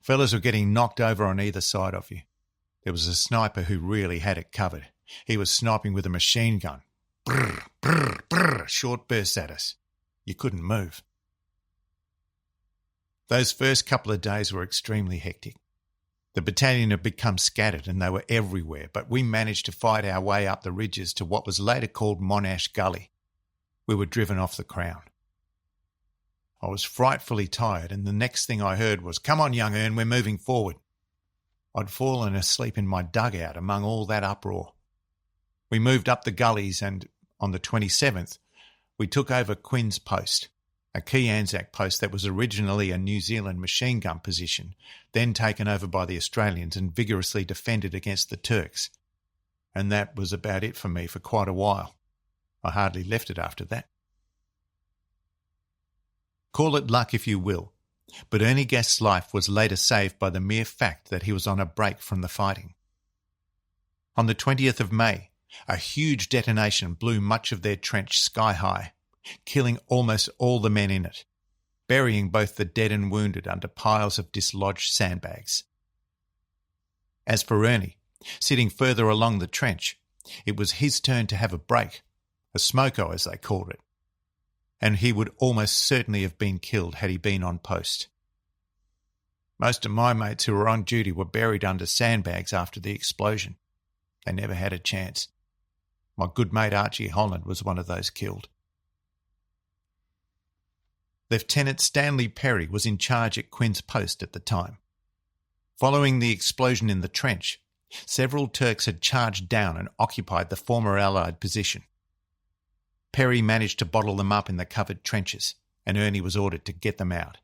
Fellas were getting knocked over on either side of you. There was a sniper who really had it covered. He was sniping with a machine gun. Brrr, brrr, brrr, short bursts at us. You couldn't move. Those first couple of days were extremely hectic. The battalion had become scattered and they were everywhere, but we managed to fight our way up the ridges to what was later called Monash Gully. We were driven off the Crown. I was frightfully tired, and the next thing I heard was, "Come on, young Ern, we're moving forward." I'd fallen asleep in my dugout among all that uproar. We moved up the gullies and, on the 27th, we took over Quinn's Post, a key Anzac post that was originally a New Zealand machine gun position, then taken over by the Australians and vigorously defended against the Turks. And that was about it for me for quite a while. I hardly left it after that. Call it luck if you will, but Ernie Guest's life was later saved by the mere fact that he was on a break from the fighting. On the 20th of May, a huge detonation blew much of their trench sky high, killing almost all the men in it, burying both the dead and wounded under piles of dislodged sandbags. As for Ernie, sitting further along the trench, it was his turn to have a break, a smoko as they called it, and he would almost certainly have been killed had he been on post. Most of my mates who were on duty were buried under sandbags after the explosion. They never had a chance. My good mate Archie Holland was one of those killed. Lieutenant Stanley Perry was in charge at Quinn's Post at the time. Following the explosion in the trench, several Turks had charged down and occupied the former Allied position. Perry managed to bottle them up in the covered trenches, and Ernie was ordered to get them out.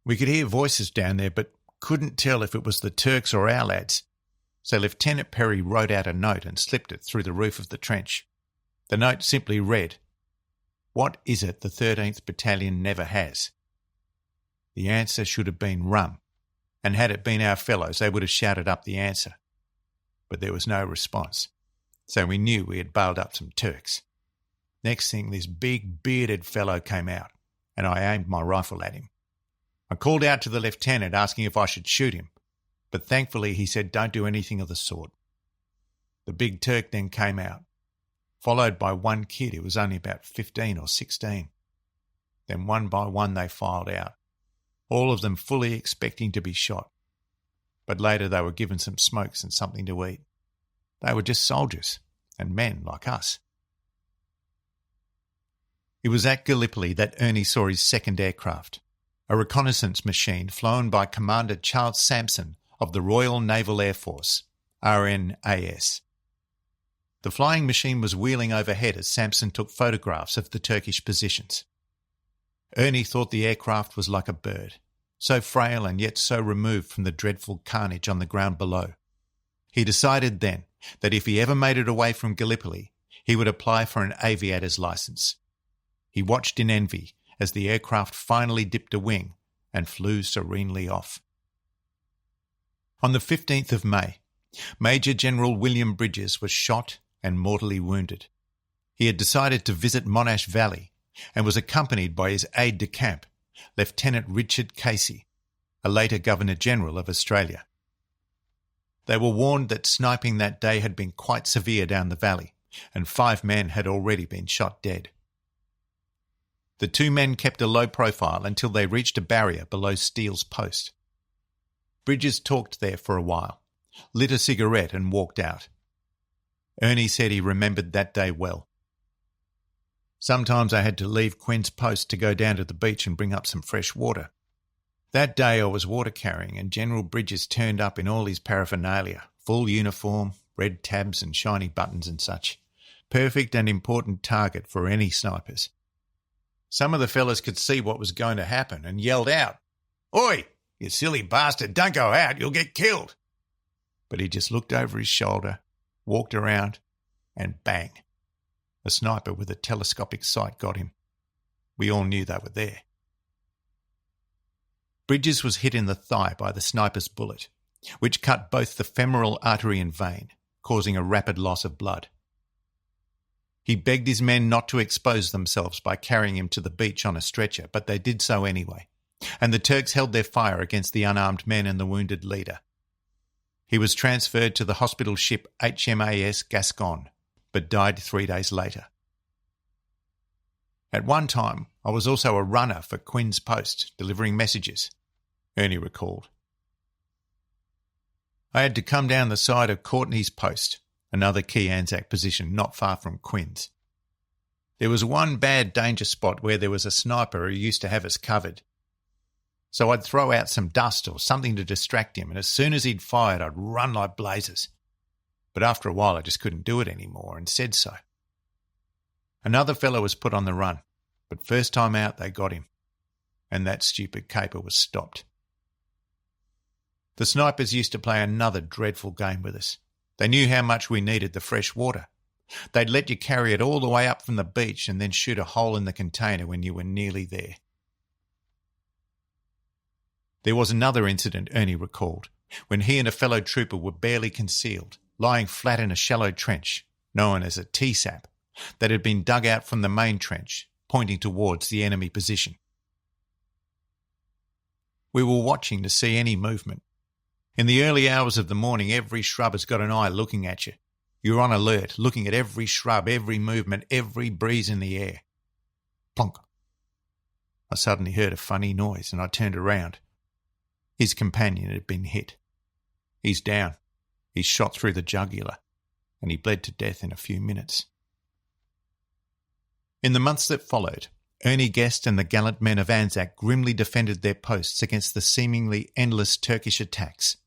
We could hear voices down there, but couldn't tell if it was the Turks or our lads, so Lieutenant Perry wrote out a note and slipped it through the roof of the trench. The note simply read, "What is it the 13th Battalion never has?" The answer should have been rum, and had it been our fellows, they would have shouted up the answer. But there was no response, so we knew we had bailed up some Turks. Next thing, this big bearded fellow came out, and I aimed my rifle at him. I called out to the lieutenant asking if I should shoot him, but thankfully he said don't do anything of the sort. The big Turk then came out, followed by one kid who was only about 15 or 16. Then one by one they filed out, all of them fully expecting to be shot. But later they were given some smokes and something to eat. They were just soldiers, and men like us. It was at Gallipoli that Ernie saw his second aircraft, a reconnaissance machine flown by Commander Charles Sampson of the Royal Naval Air Force, RNAS. The flying machine was wheeling overhead as Sampson took photographs of the Turkish positions. Ernie thought the aircraft was like a bird, so frail and yet so removed from the dreadful carnage on the ground below. He decided then that if he ever made it away from Gallipoli, he would apply for an aviator's licence. He watched in envy as the aircraft finally dipped a wing and flew serenely off. On the 15th of May, Major General William Bridges was shot and mortally wounded. He had decided to visit Monash Valley and was accompanied by his aide-de-camp, Lieutenant Richard Casey, a later Governor-General of Australia. They were warned that sniping that day had been quite severe down the valley, and 5 men had already been shot dead. The 2 men kept a low profile until they reached a barrier below Steele's post. Bridges talked there for a while, lit a cigarette and walked out. Ernie said he remembered that day well. Sometimes I had to leave Quinn's Post to go down to the beach and bring up some fresh water. That day I was water carrying and General Bridges turned up in all his paraphernalia, full uniform, red tabs and shiny buttons and such. Perfect and important target for any snipers. Some of the fellas could see what was going to happen and yelled out, "Oi, you silly bastard, don't go out, you'll get killed." But he just looked over his shoulder, walked around, and bang. A sniper with a telescopic sight got him. We all knew they were there. Bridges was hit in the thigh by the sniper's bullet, which cut both the femoral artery and vein, causing a rapid loss of blood. He begged his men not to expose themselves by carrying him to the beach on a stretcher, but they did so anyway, and the Turks held their fire against the unarmed men and the wounded leader. He was transferred to the hospital ship HMAS Gascon, but died 3 days later. At one time, I was also a runner for Quinn's Post, delivering messages, Ernie recalled. I had to come down the side of Courtney's Post, another key Anzac position not far from Quinn's. There was one bad danger spot where there was a sniper who used to have us covered. So I'd throw out some dust or something to distract him, and as soon as he'd fired, I'd run like blazes. But after a while, I just couldn't do it anymore and said so. Another fellow was put on the run, but first time out they got him, and that stupid caper was stopped. The snipers used to play another dreadful game with us. They knew how much we needed the fresh water. They'd let you carry it all the way up from the beach and then shoot a hole in the container when you were nearly there. There was another incident Ernie recalled, when he and a fellow trooper were barely concealed lying flat in a shallow trench, known as a T-sap, that had been dug out from the main trench, pointing towards the enemy position. We were watching to see any movement. In the early hours of the morning, every shrub has got an eye looking at you. You're on alert, looking at every shrub, every movement, every breeze in the air. Plonk. I suddenly heard a funny noise and I turned around. His companion had been hit. He's down. He's shot through the jugular, and he bled to death in a few minutes. In the months that followed, Ernie Guest and the gallant men of Anzac grimly defended their posts against the seemingly endless Turkish attacks,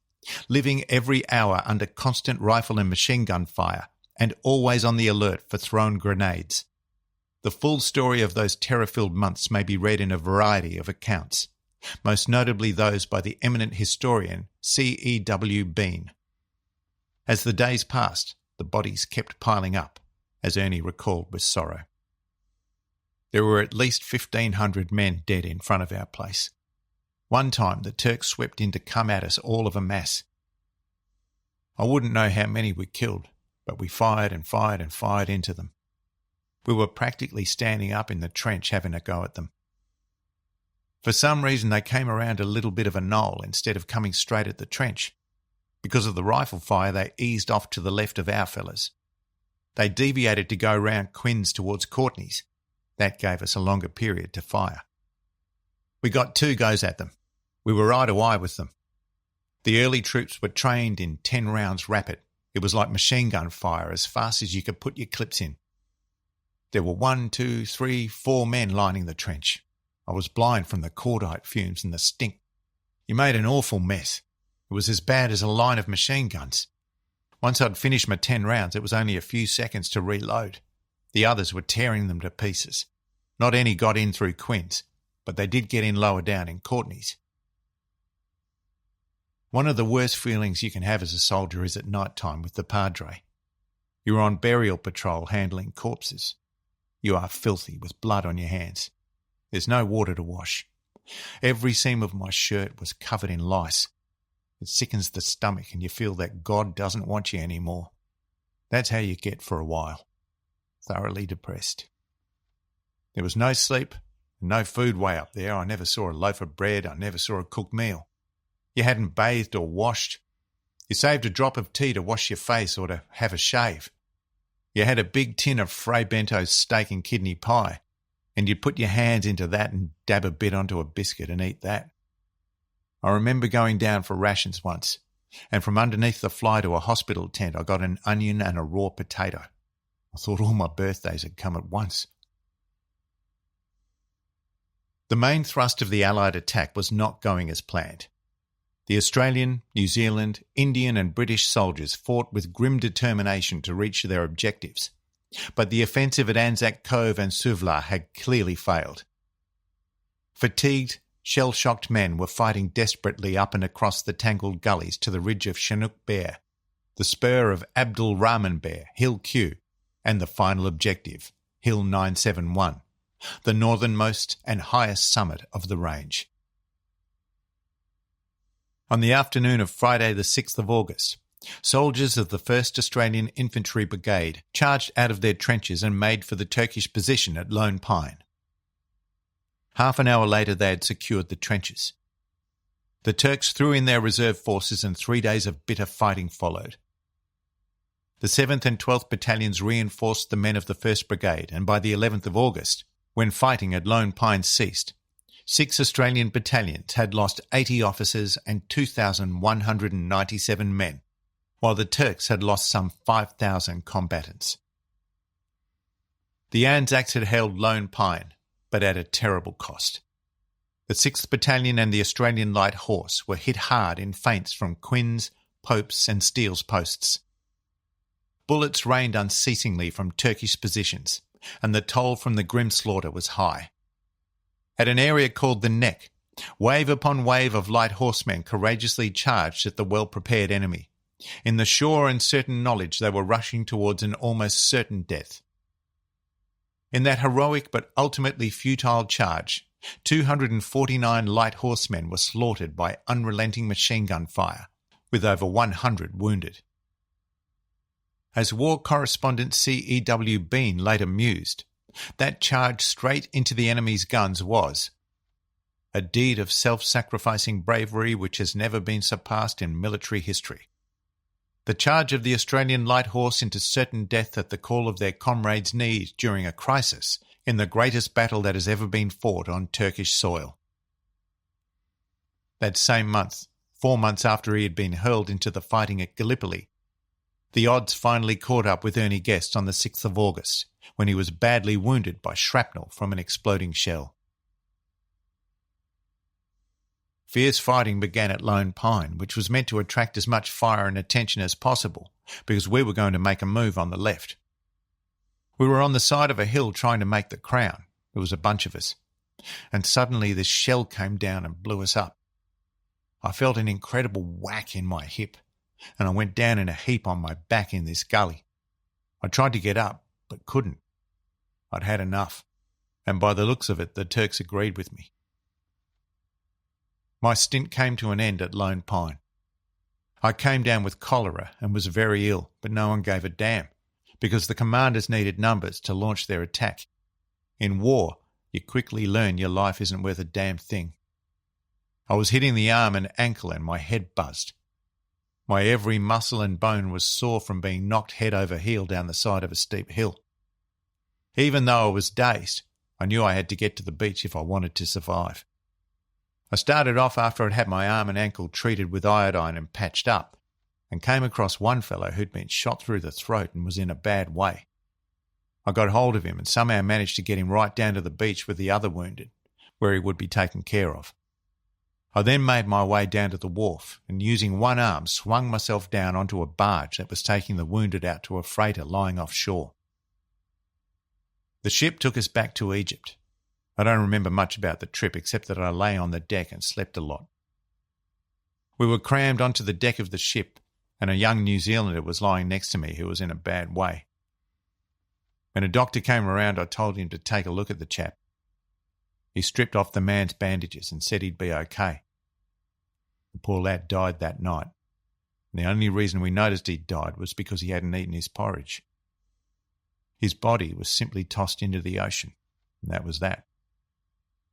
living every hour under constant rifle and machine gun fire, and always on the alert for thrown grenades. The full story of those terror-filled months may be read in a variety of accounts, most notably those by the eminent historian C.E.W. Bean. As the days passed, the bodies kept piling up, as Ernie recalled with sorrow. There were at least 1,500 men dead in front of our place. One time the Turks swept in to come at us all of a mass. I wouldn't know how many we killed, but we fired and fired and fired into them. We were practically standing up in the trench having a go at them. For some reason they came around a little bit of a knoll instead of coming straight at the trench. Because of the rifle fire, they eased off to the left of our fellas. They deviated to go round Quinn's towards Courtney's. That gave us a longer period to fire. We got 2 goes at them. We were eye to eye with them. The early troops were trained in 10 rounds rapid. It was like machine gun fire as fast as you could put your clips in. There were 1, 2, 3, 4 men lining the trench. I was blind from the cordite fumes and the stink. You made an awful mess. It was as bad as a line of machine guns. Once I'd finished my 10 rounds, it was only a few seconds to reload. The others were tearing them to pieces. Not any got in through Quinn's, but they did get in lower down in Courtney's. One of the worst feelings you can have as a soldier is at night time with the padre. You're on burial patrol handling corpses. You are filthy with blood on your hands. There's no water to wash. Every seam of my shirt was covered in lice. It sickens the stomach and you feel that God doesn't want you anymore. That's how you get for a while. Thoroughly depressed. There was no sleep and no food way up there. I never saw a loaf of bread. I never saw a cooked meal. You hadn't bathed or washed. You saved a drop of tea to wash your face or to have a shave. You had a big tin of Fray Bento's steak and kidney pie, and you'd put your hands into that and dab a bit onto a biscuit and eat that. I remember going down for rations once, and from underneath the fly to a hospital tent I got an onion and a raw potato. I thought all my birthdays had come at once. The main thrust of the Allied attack was not going as planned. The Australian, New Zealand, Indian and British soldiers fought with grim determination to reach their objectives, but the offensive at Anzac Cove and Suvla had clearly failed. Fatigued, shell-shocked men were fighting desperately up and across the tangled gullies to the ridge of Chinook Bear, the spur of Abdul Rahman Bear, Hill Q, and the final objective, Hill 971, the northernmost and highest summit of the range. On the afternoon of Friday the 6th of August, soldiers of the 1st Australian Infantry Brigade charged out of their trenches and made for the Turkish position at Lone Pine. Half an hour later they had secured the trenches. The Turks threw in their reserve forces and 3 days of bitter fighting followed. The 7th and 12th Battalions reinforced the men of the 1st Brigade, and by the 11th of August, when fighting at Lone Pine ceased, 6 Australian battalions had lost 80 officers and 2,197 men, while the Turks had lost some 5,000 combatants. The Anzacs had held Lone Pine, but at a terrible cost. The 6th Battalion and the Australian Light Horse were hit hard in feints from Quinn's, Pope's and Steele's posts. Bullets rained unceasingly from Turkish positions, and the toll from the grim slaughter was high. At an area called the Neck, wave upon wave of light horsemen courageously charged at the well-prepared enemy, in the sure and certain knowledge they were rushing towards an almost certain death. In that heroic but ultimately futile charge, 249 light horsemen were slaughtered by unrelenting machine gun fire, with over 100 wounded. As war correspondent C.E.W. Bean later mused, that charge straight into the enemy's guns was a deed of self-sacrificing bravery which has never been surpassed in military history. The charge of the Australian light horse into certain death at the call of their comrades' need during a crisis in the greatest battle that has ever been fought on Turkish soil. That same month, 4 months after he had been hurled into the fighting at Gallipoli, the odds finally caught up with Ernie Guest on the 6th of August, when he was badly wounded by shrapnel from an exploding shell. Fierce fighting began at Lone Pine, which was meant to attract as much fire and attention as possible, because we were going to make a move on the left. We were on the side of a hill trying to make the Crown. There was a bunch of us. And suddenly this shell came down and blew us up. I felt an incredible whack in my hip, and I went down in a heap on my back in this gully. I tried to get up, but couldn't. I'd had enough, and by the looks of it, the Turks agreed with me. My stint came to an end at Lone Pine. I came down with cholera and was very ill, but no one gave a damn, because the commanders needed numbers to launch their attack. In war, you quickly learn your life isn't worth a damn thing. I was hitting the arm and ankle and my head buzzed. My every muscle and bone was sore from being knocked head over heel down the side of a steep hill. Even though I was dazed, I knew I had to get to the beach if I wanted to survive. I started off after I'd had my arm and ankle treated with iodine and patched up, and came across one fellow who'd been shot through the throat and was in a bad way. I got hold of him and somehow managed to get him right down to the beach with the other wounded, where he would be taken care of. I then made my way down to the wharf and using one arm swung myself down onto a barge that was taking the wounded out to a freighter lying offshore. The ship took us back to Egypt. I don't remember much about the trip except that I lay on the deck and slept a lot. We were crammed onto the deck of the ship and a young New Zealander was lying next to me who was in a bad way. When a doctor came around, I told him to take a look at the chap. He stripped off the man's bandages and said he'd be okay. The poor lad died that night. And the only reason we noticed he'd died was because he hadn't eaten his porridge. His body was simply tossed into the ocean, and that was that.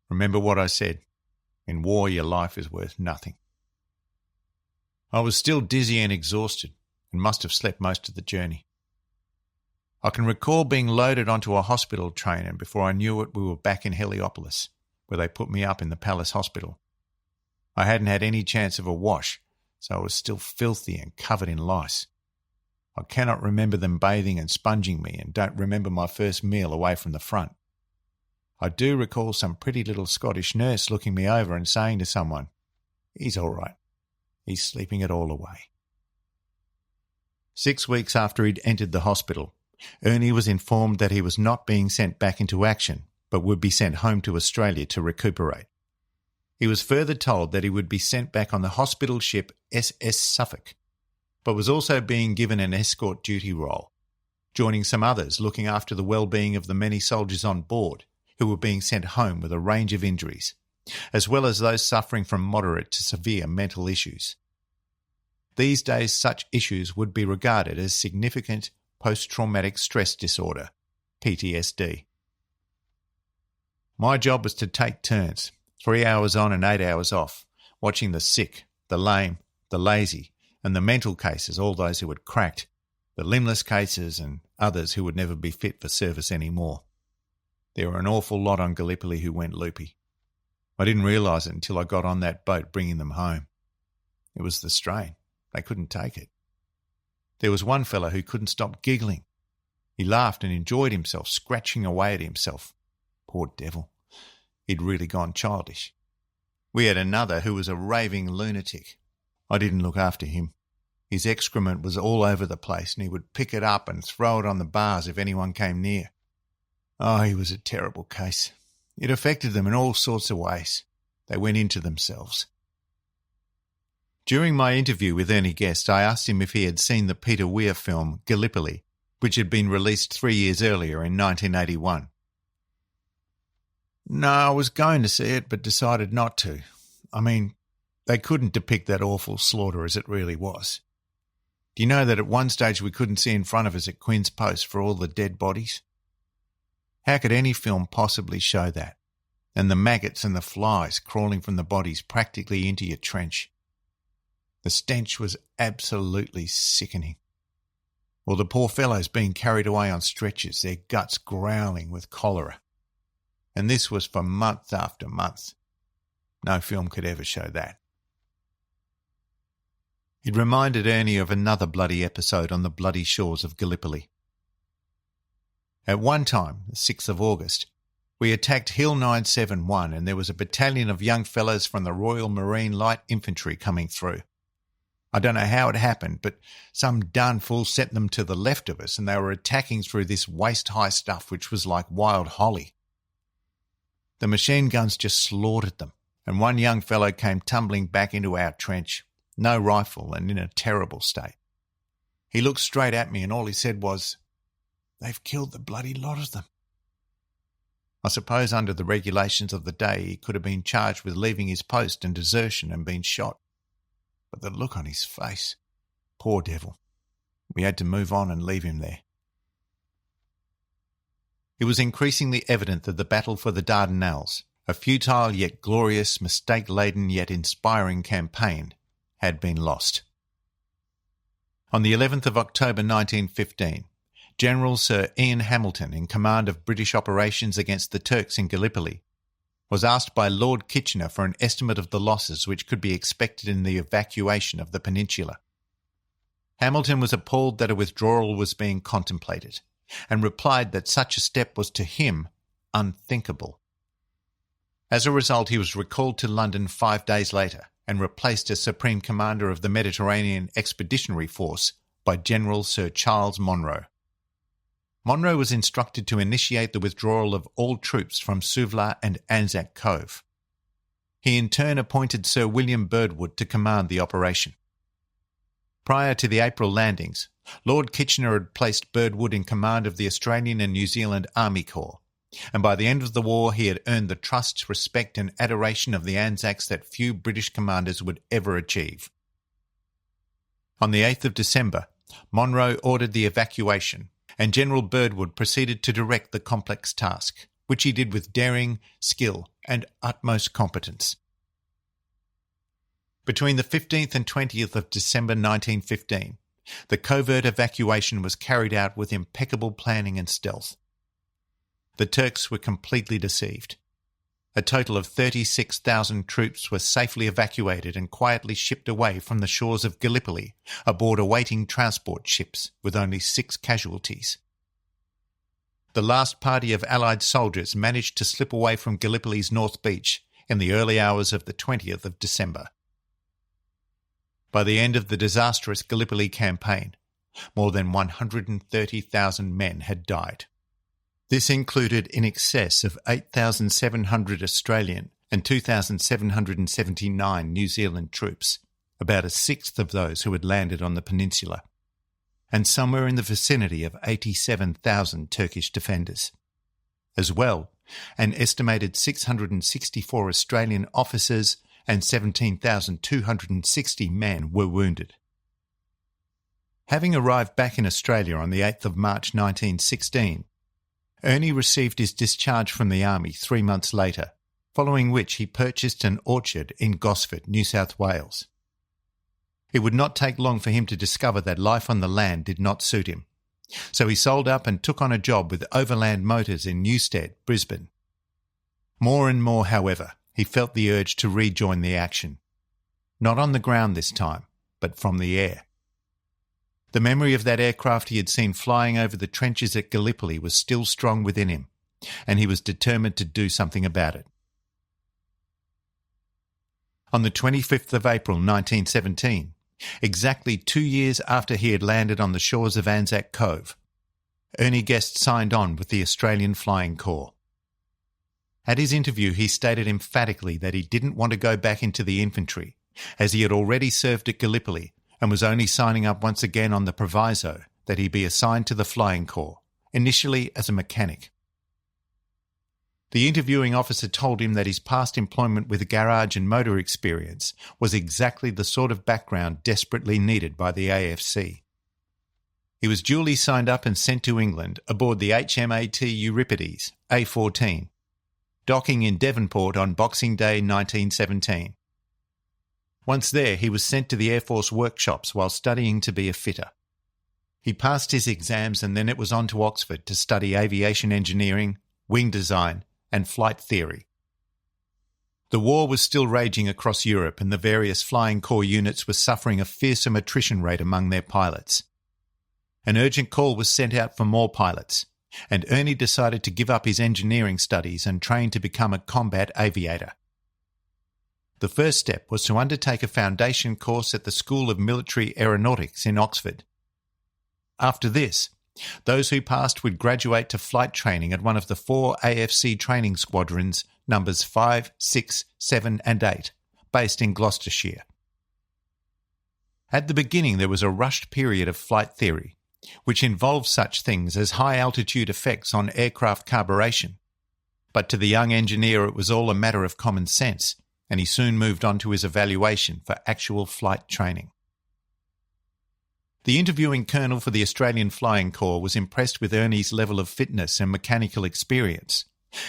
Remember what I said. In war, your life is worth nothing. I was still dizzy and exhausted and must have slept most of the journey. I can recall being loaded onto a hospital train and before I knew it, we were back in Heliopolis, where they put me up in the Palace Hospital. I hadn't had any chance of a wash, so I was still filthy and covered in lice. I cannot remember them bathing and sponging me and don't remember my first meal away from the front. I do recall some pretty little Scottish nurse looking me over and saying to someone, "He's all right. He's sleeping it all away." 6 weeks after he'd entered the hospital, Ernie was informed that he was not being sent back into action, but would be sent home to Australia to recuperate. He was further told that he would be sent back on the hospital ship SS Suffolk, but was also being given an escort duty role, joining some others looking after the well-being of the many soldiers on board who were being sent home with a range of injuries, as well as those suffering from moderate to severe mental issues. These days, such issues would be regarded as significant post-traumatic stress disorder, PTSD. My job was to take turns, 3 hours on and 8 hours off, watching the sick, the lame, the lazy, and the mental cases, all those who had cracked, the limbless cases and others who would never be fit for service anymore. There were an awful lot on Gallipoli who went loopy. I didn't realise it until I got on that boat bringing them home. It was the strain. They couldn't take it. There was one fellow who couldn't stop giggling. He laughed and enjoyed himself, scratching away at himself. Poor devil. He'd really gone childish. We had another who was a raving lunatic. I didn't look after him. His excrement was all over the place and he would pick it up and throw it on the bars if anyone came near. Oh, he was a terrible case. It affected them in all sorts of ways. They went into themselves. During my interview with Ernie Guest, I asked him if he had seen the Peter Weir film Gallipoli, which had been released 3 years earlier in 1981. No, I was going to see it, but decided not to. I mean, they couldn't depict that awful slaughter as it really was. Do you know that at one stage we couldn't see in front of us at Quinn's Post for all the dead bodies? How could any film possibly show that? And the maggots and the flies crawling from the bodies practically into your trench. The stench was absolutely sickening. Or the poor fellows being carried away on stretchers, their guts growling with cholera. And this was for month after month. No film could ever show that. It reminded Ernie of another bloody episode on the bloody shores of Gallipoli. At one time, the 6th of August, we attacked Hill 971 and there was a battalion of young fellows from the Royal Marine Light Infantry coming through. I don't know how it happened, but some darn fool set them to the left of us and they were attacking through this waist-high stuff which was like wild holly. The machine guns just slaughtered them, and one young fellow came tumbling back into our trench, no rifle and in a terrible state. He looked straight at me and all he said was, "They've killed the bloody lot of them." I suppose under the regulations of the day he could have been charged with leaving his post and desertion and been shot. But the look on his face, poor devil. We had to move on and leave him there. It was increasingly evident that the battle for the Dardanelles, a futile yet glorious, mistake-laden yet inspiring campaign, had been lost. On the 11th of October 1915, General Sir Ian Hamilton, in command of British operations against the Turks in Gallipoli, was asked by Lord Kitchener for an estimate of the losses which could be expected in the evacuation of the peninsula. Hamilton was appalled that a withdrawal was being contemplated, and replied that such a step was to him unthinkable. As a result, he was recalled to London 5 days later and replaced as Supreme Commander of the Mediterranean Expeditionary Force by General Sir Charles Monro. Monro was instructed to initiate the withdrawal of all troops from Suvla and Anzac Cove. He in turn appointed Sir William Birdwood to command the operation. Prior to the April landings, Lord Kitchener had placed Birdwood in command of the Australian and New Zealand Army Corps, and by the end of the war he had earned the trust, respect and adoration of the Anzacs that few British commanders would ever achieve. On the 8th of December, Monro ordered the evacuation, and General Birdwood proceeded to direct the complex task, which he did with daring, skill and utmost competence. Between the 15th and 20th of December 1915, the covert evacuation was carried out with impeccable planning and stealth. The Turks were completely deceived. A total of 36,000 troops were safely evacuated and quietly shipped away from the shores of Gallipoli aboard awaiting transport ships with only 6 casualties. The last party of Allied soldiers managed to slip away from Gallipoli's North Beach in the early hours of the 20th of December. By the end of the disastrous Gallipoli campaign, more than 130,000 men had died. This included in excess of 8,700 Australian and 2,779 New Zealand troops, about a sixth of those who had landed on the peninsula, and somewhere in the vicinity of 87,000 Turkish defenders. As well, an estimated 664 Australian officers and 17,260 men were wounded. Having arrived back in Australia on the 8th of March 1916, Ernie received his discharge from the army 3 months later, following which he purchased an orchard in Gosford, New South Wales. It would not take long for him to discover that life on the land did not suit him, so he sold up and took on a job with Overland Motors in Newstead, Brisbane. More and more, however, he felt the urge to rejoin the action. Not on the ground this time, but from the air. The memory of that aircraft he had seen flying over the trenches at Gallipoli was still strong within him, and he was determined to do something about it. On the 25th of April 1917, exactly 2 years after he had landed on the shores of Anzac Cove, Ernie Guest signed on with the Australian Flying Corps. At his interview, he stated emphatically that he didn't want to go back into the infantry, as he had already served at Gallipoli and was only signing up once again on the proviso that he be assigned to the Flying Corps, initially as a mechanic. The interviewing officer told him that his past employment with garage and motor experience was exactly the sort of background desperately needed by the AFC. He was duly signed up and sent to England aboard the HMAT Euripides, A14, docking in Devonport on Boxing Day 1917. Once there, he was sent to the Air Force workshops while studying to be a fitter. He passed his exams and then it was on to Oxford to study aviation engineering, wing design, and flight theory. The war was still raging across Europe and the various flying corps units were suffering a fearsome attrition rate among their pilots. An urgent call was sent out for more pilots, and Ernie decided to give up his engineering studies and train to become a combat aviator. The first step was to undertake a foundation course at the School of Military Aeronautics in Oxford. After this, those who passed would graduate to flight training at one of the 4 AFC training squadrons, numbers 5, 6, 7 and 8, based in Gloucestershire. At the beginning there was a rushed period of flight theory, which involved such things as high-altitude effects on aircraft carburation. But to the young engineer it was all a matter of common sense, and he soon moved on to his evaluation for actual flight training. The interviewing colonel for the Australian Flying Corps was impressed with Ernie's level of fitness and mechanical experience,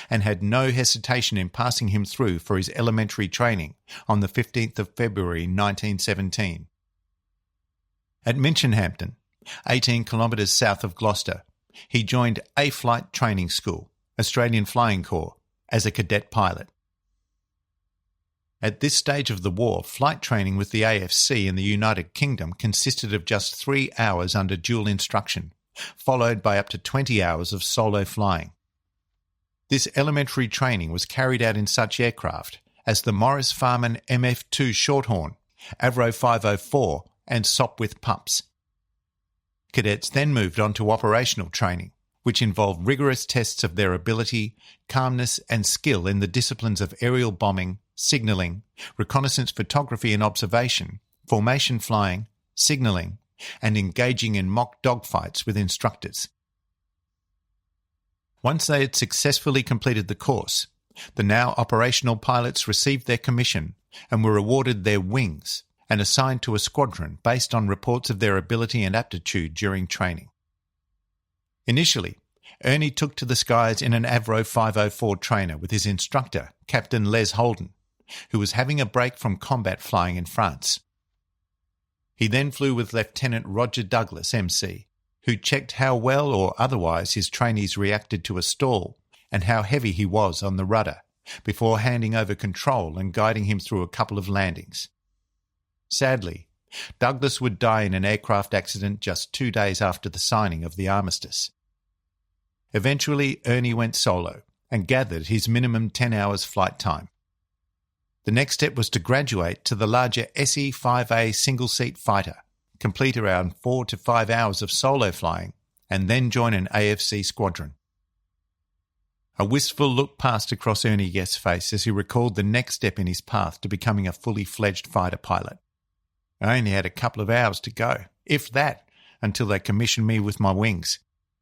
and had no hesitation in passing him through for his elementary training on the 15th of February 1917. At Minchinhampton, 18 kilometres south of Gloucester, he joined A Flight Training School, Australian Flying Corps, as a cadet pilot. At this stage of the war, flight training with the AFC in the United Kingdom consisted of just 3 hours under dual instruction, followed by up to 20 hours of solo flying. This elementary training was carried out in such aircraft as the Morris Farman MF2 Shorthorn, Avro 504 and Sopwith Pups. Cadets then moved on to operational training, which involved rigorous tests of their ability, calmness and skill in the disciplines of aerial bombing, signalling, reconnaissance photography and observation, formation flying, signalling, and engaging in mock dogfights with instructors. Once they had successfully completed the course, the now operational pilots received their commission and were awarded their wings and assigned to a squadron based on reports of their ability and aptitude during training. Initially, Ernie took to the skies in an Avro 504 trainer with his instructor, Captain Les Holden, who was having a break from combat flying in France. He then flew with Lieutenant Roger Douglas, MC, who checked how well or otherwise his trainees reacted to a stall and how heavy he was on the rudder, before handing over control and guiding him through a couple of landings. Sadly, Douglas would die in an aircraft accident just 2 days after the signing of the armistice. Eventually, Ernie went solo and gathered his minimum 10 hours flight time. The next step was to graduate to the larger SE-5A single-seat fighter, complete around 4 to 5 hours of solo flying, and then join an AFC squadron. A wistful look passed across Ernie Guest's face as he recalled the next step in his path to becoming a fully fledged fighter pilot. I only had a couple of hours to go, if that, until they commissioned me with my wings.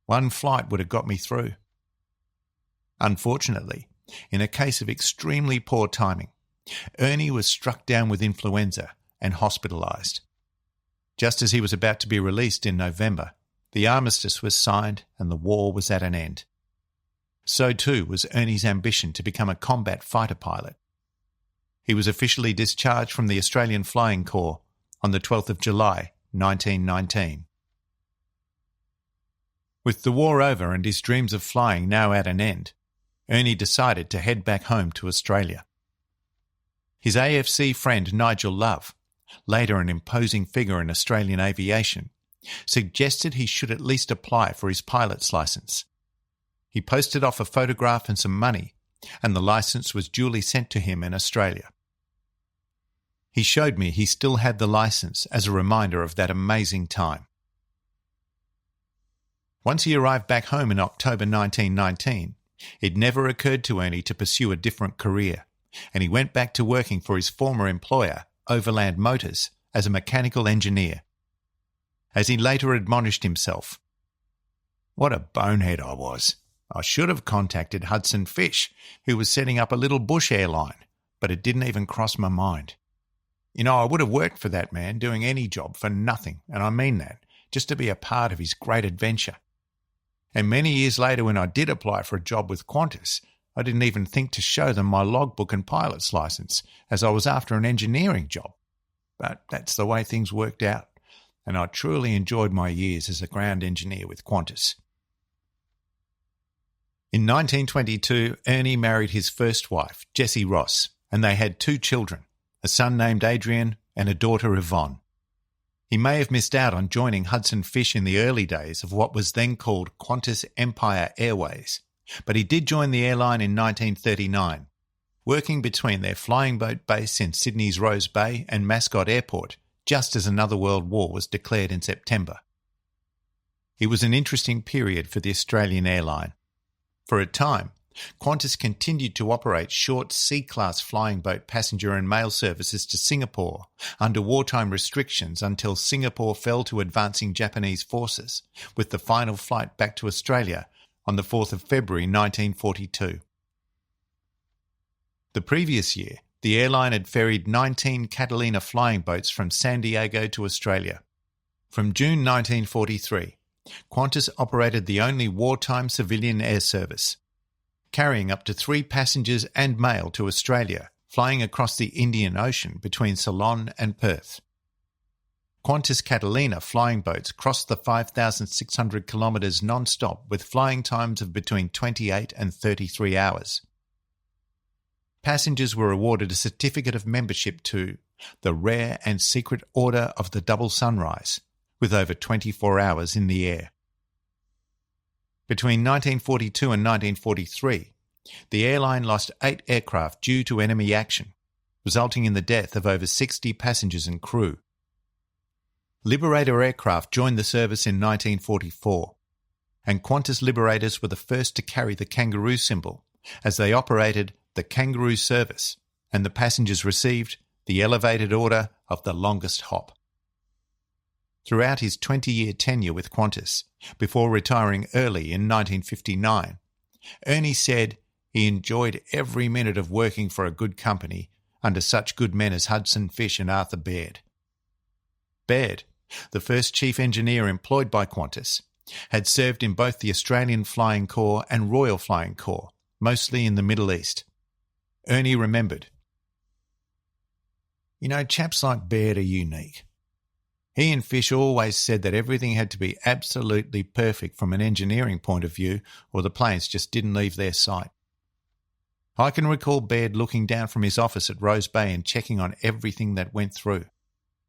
One flight would have got me through. Unfortunately, in a case of extremely poor timing, Ernie was struck down with influenza and hospitalised. Just as he was about to be released in November, the armistice was signed and the war was at an end. So too was Ernie's ambition to become a combat fighter pilot. He was officially discharged from the Australian Flying Corps on the 12th of July, 1919. With the war over and his dreams of flying now at an end, Ernie decided to head back home to Australia. His AFC friend Nigel Love, later an imposing figure in Australian aviation, suggested he should at least apply for his pilot's licence. He posted off a photograph and some money, and the licence was duly sent to him in Australia. He showed me he still had the licence as a reminder of that amazing time. Once he arrived back home in October 1919, it never occurred to Ernie to pursue a different career, and he went back to working for his former employer, Overland Motors, as a mechanical engineer. As he later admonished himself, "What a bonehead I was. I should have contacted Hudson Fish, who was setting up a little bush airline, but it didn't even cross my mind. I would have worked for that man doing any job for nothing, and I mean that, just to be a part of his great adventure. And many years later, when I did apply for a job with Qantas, I didn't even think to show them my logbook and pilot's license, as I was after an engineering job. But that's the way things worked out, and I truly enjoyed my years as a ground engineer with Qantas. In 1922, Ernie married his first wife, Jessie Ross, and they had 2 children, a son named Adrian and a daughter, Yvonne. He may have missed out on joining Hudson Fish in the early days of what was then called Qantas Empire Airways, but he did join the airline in 1939, working between their flying boat base in Sydney's Rose Bay and Mascot Airport, just as another world war was declared in September. It was an interesting period for the Australian airline. For a time, Qantas continued to operate short C-class flying boat passenger and mail services to Singapore under wartime restrictions until Singapore fell to advancing Japanese forces, with the final flight back to Australia on the 4th of February 1942. The previous year, the airline had ferried 19 Catalina flying boats from San Diego to Australia. From June 1943, Qantas operated the only wartime civilian air service, carrying up to 3 passengers and mail to Australia, flying across the Indian Ocean between Ceylon and Perth. Qantas Catalina flying boats crossed the 5,600 kilometres non-stop with flying times of between 28 and 33 hours. Passengers were awarded a certificate of membership to the Rare and Secret Order of the Double Sunrise, with over 24 hours in the air. Between 1942 and 1943, the airline lost 8 aircraft due to enemy action, resulting in the death of over 60 passengers and crew. Liberator aircraft joined the service in 1944, and Qantas Liberators were the first to carry the kangaroo symbol, as they operated the Kangaroo Service, and the passengers received the elevated order of the longest hop. Throughout his 20-year tenure with Qantas, before retiring early in 1959, Ernie said he enjoyed every minute of working for a good company under such good men as Hudson Fish and Arthur Baird. Baird, the first chief engineer employed by Qantas, had served in both the Australian Flying Corps and Royal Flying Corps, mostly in the Middle East. Ernie remembered, chaps like Baird are unique. He and Fish always said that everything had to be absolutely perfect from an engineering point of view, or the planes just didn't leave their sight. I can recall Baird looking down from his office at Rose Bay and checking on everything that went through.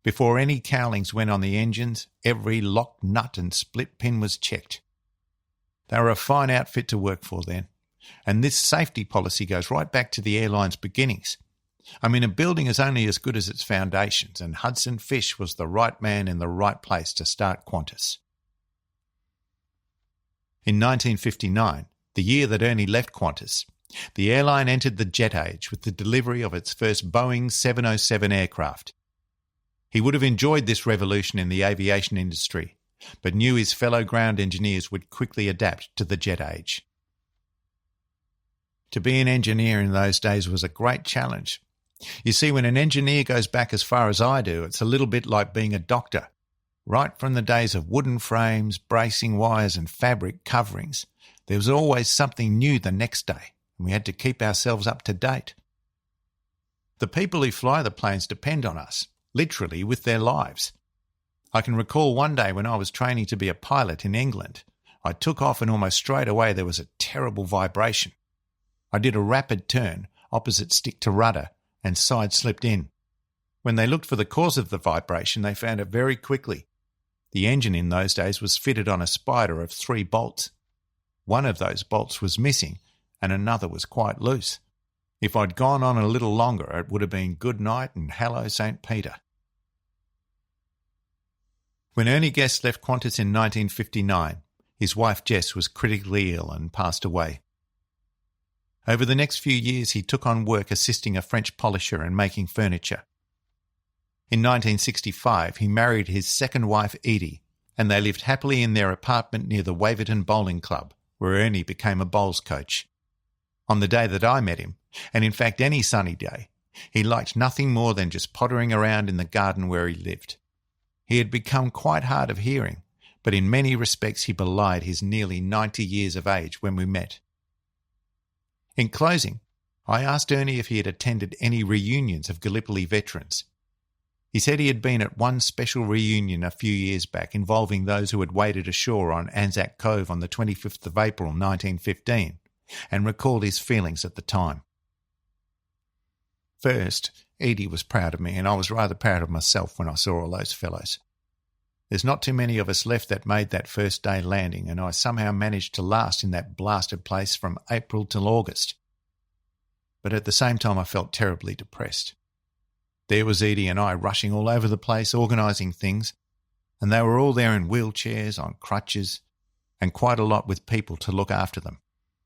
Before any cowlings went on the engines, every lock, nut and split pin was checked. They were a fine outfit to work for then, and this safety policy goes right back to the airline's beginnings. A building is only as good as its foundations, and Hudson Fish was the right man in the right place to start Qantas. In 1959, the year that Ernie left Qantas, the airline entered the jet age with the delivery of its first Boeing 707 aircraft. He would have enjoyed this revolution in the aviation industry, but knew his fellow ground engineers would quickly adapt to the jet age. To be an engineer in those days was a great challenge. You see, when an engineer goes back as far as I do, it's a little bit like being a doctor. Right from the days of wooden frames, bracing wires and fabric coverings, there was always something new the next day, and we had to keep ourselves up to date. The people who fly the planes depend on us, literally with their lives. I can recall one day when I was training to be a pilot in England, I took off and almost straight away there was a terrible vibration. I did a rapid turn, opposite stick to rudder, and side-slipped in. When they looked for the cause of the vibration, they found it very quickly. The engine in those days was fitted on a spider of 3 bolts. One of those bolts was missing, and another was quite loose. If I'd gone on a little longer, it would have been good night and hello St. Peter. When Ernie Guest left Qantas in 1959, his wife Jess was critically ill and passed away. Over the next few years, he took on work assisting a French polisher and making furniture. In 1965, he married his second wife, Edie, and they lived happily in their apartment near the Waverton Bowling Club, where Ernie became a bowls coach. On the day that I met him, and in fact any sunny day, he liked nothing more than just pottering around in the garden where he lived. He had become quite hard of hearing, but in many respects he belied his nearly 90 years of age when we met. In closing, I asked Ernie if he had attended any reunions of Gallipoli veterans. He said he had been at one special reunion a few years back involving those who had waded ashore on Anzac Cove on the 25th of April 1915 and recalled his feelings at the time. First, Edie was proud of me, and I was rather proud of myself when I saw all those fellows. There's not too many of us left that made that first day landing, and I somehow managed to last in that blasted place from April till August. But at the same time I felt terribly depressed. There was Edie and I rushing all over the place, organising things, and they were all there in wheelchairs, on crutches, and quite a lot with people to look after them,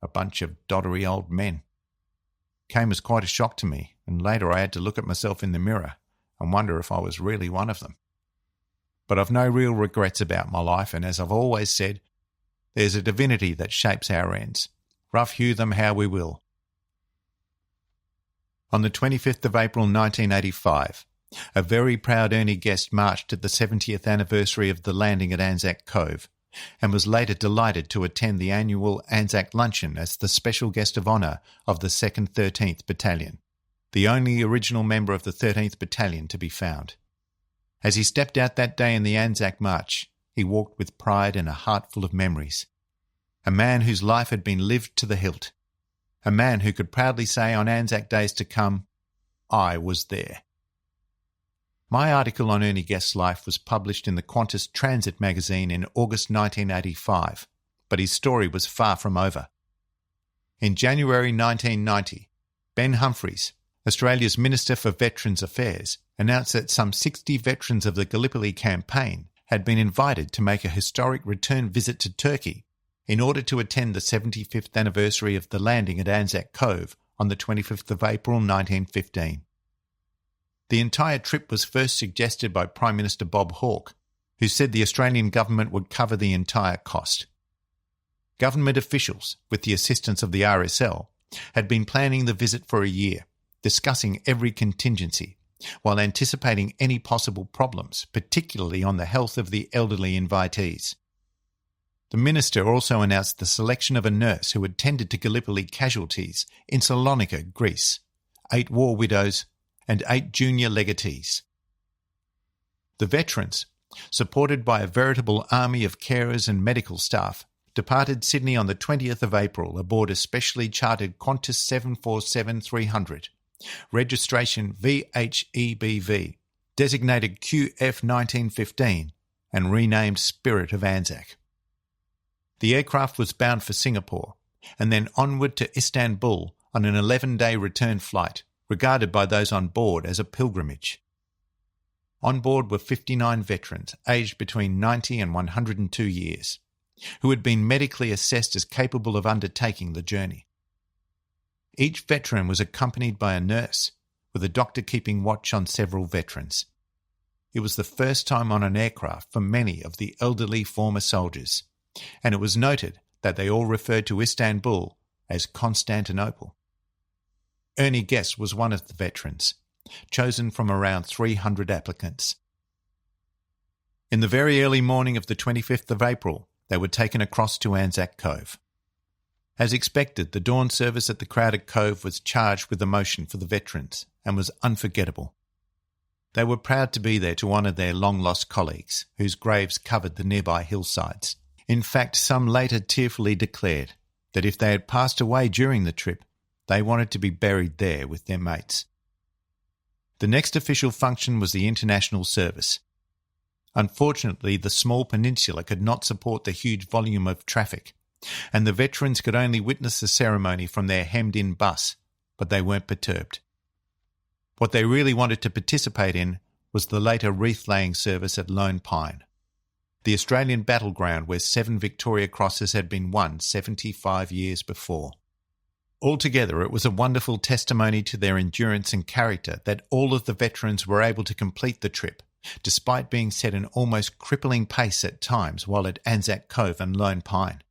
a bunch of doddery old men. Came as quite a shock to me, and later I had to look at myself in the mirror and wonder if I was really one of them. But I've no real regrets about my life, and as I've always said, there's a divinity that shapes our ends. Rough hew them how we will. On the 25th of April 1985, a very proud Ernie guest marched at the 70th anniversary of the landing at Anzac Cove and was later delighted to attend the annual Anzac Luncheon as the special guest of honour of the 2nd 13th Battalion, the only original member of the 13th Battalion to be found. As he stepped out that day in the Anzac March, he walked with pride and a heart full of memories. A man whose life had been lived to the hilt. A man who could proudly say on Anzac days to come, I was there. My article on Ernie Guest's life was published in the Qantas Transit magazine in August 1985, but his story was far from over. In January 1990, Ben Humphries, Australia's Minister for Veterans Affairs, announced that some 60 veterans of the Gallipoli campaign had been invited to make a historic return visit to Turkey in order to attend the 75th anniversary of the landing at Anzac Cove on the 25th of April 1915. The entire trip was first suggested by Prime Minister Bob Hawke, who said the Australian government would cover the entire cost. Government officials, with the assistance of the RSL, had been planning the visit for a year, discussing every contingency, while anticipating any possible problems, particularly on the health of the elderly invitees. The minister also announced the selection of a nurse who had tended to Gallipoli casualties in Salonika, Greece, 8 war widows and 8 junior legatees. The veterans, supported by a veritable army of carers and medical staff, departed Sydney on the 20th of April aboard a specially chartered Qantas 747-300, registration VHEBV, designated QF1915 and renamed Spirit of Anzac. The aircraft was bound for Singapore and then onward to Istanbul on an 11-day return flight, regarded by those on board as a pilgrimage. On board were 59 veterans aged between 90 and 102 years, who had been medically assessed as capable of undertaking the journey. Each veteran was accompanied by a nurse, with a doctor keeping watch on several veterans. It was the first time on an aircraft for many of the elderly former soldiers, and it was noted that they all referred to Istanbul as Constantinople. Ernie Guest was one of the veterans, chosen from around 300 applicants. In the very early morning of the 25th of April, they were taken across to Anzac Cove. As expected, the dawn service at the crowded cove was charged with emotion for the veterans and was unforgettable. They were proud to be there to honour their long-lost colleagues, whose graves covered the nearby hillsides. In fact, some later tearfully declared that if they had passed away during the trip, they wanted to be buried there with their mates. The next official function was the international service. Unfortunately, the small peninsula could not support the huge volume of traffic, and the veterans could only witness the ceremony from their hemmed-in bus, but they weren't perturbed. What they really wanted to participate in was the later wreath-laying service at Lone Pine, the Australian battleground where 7 Victoria Crosses had been won 75 years before. Altogether, it was a wonderful testimony to their endurance and character that all of the veterans were able to complete the trip, despite being set an almost crippling pace at times while at Anzac Cove and Lone Pine.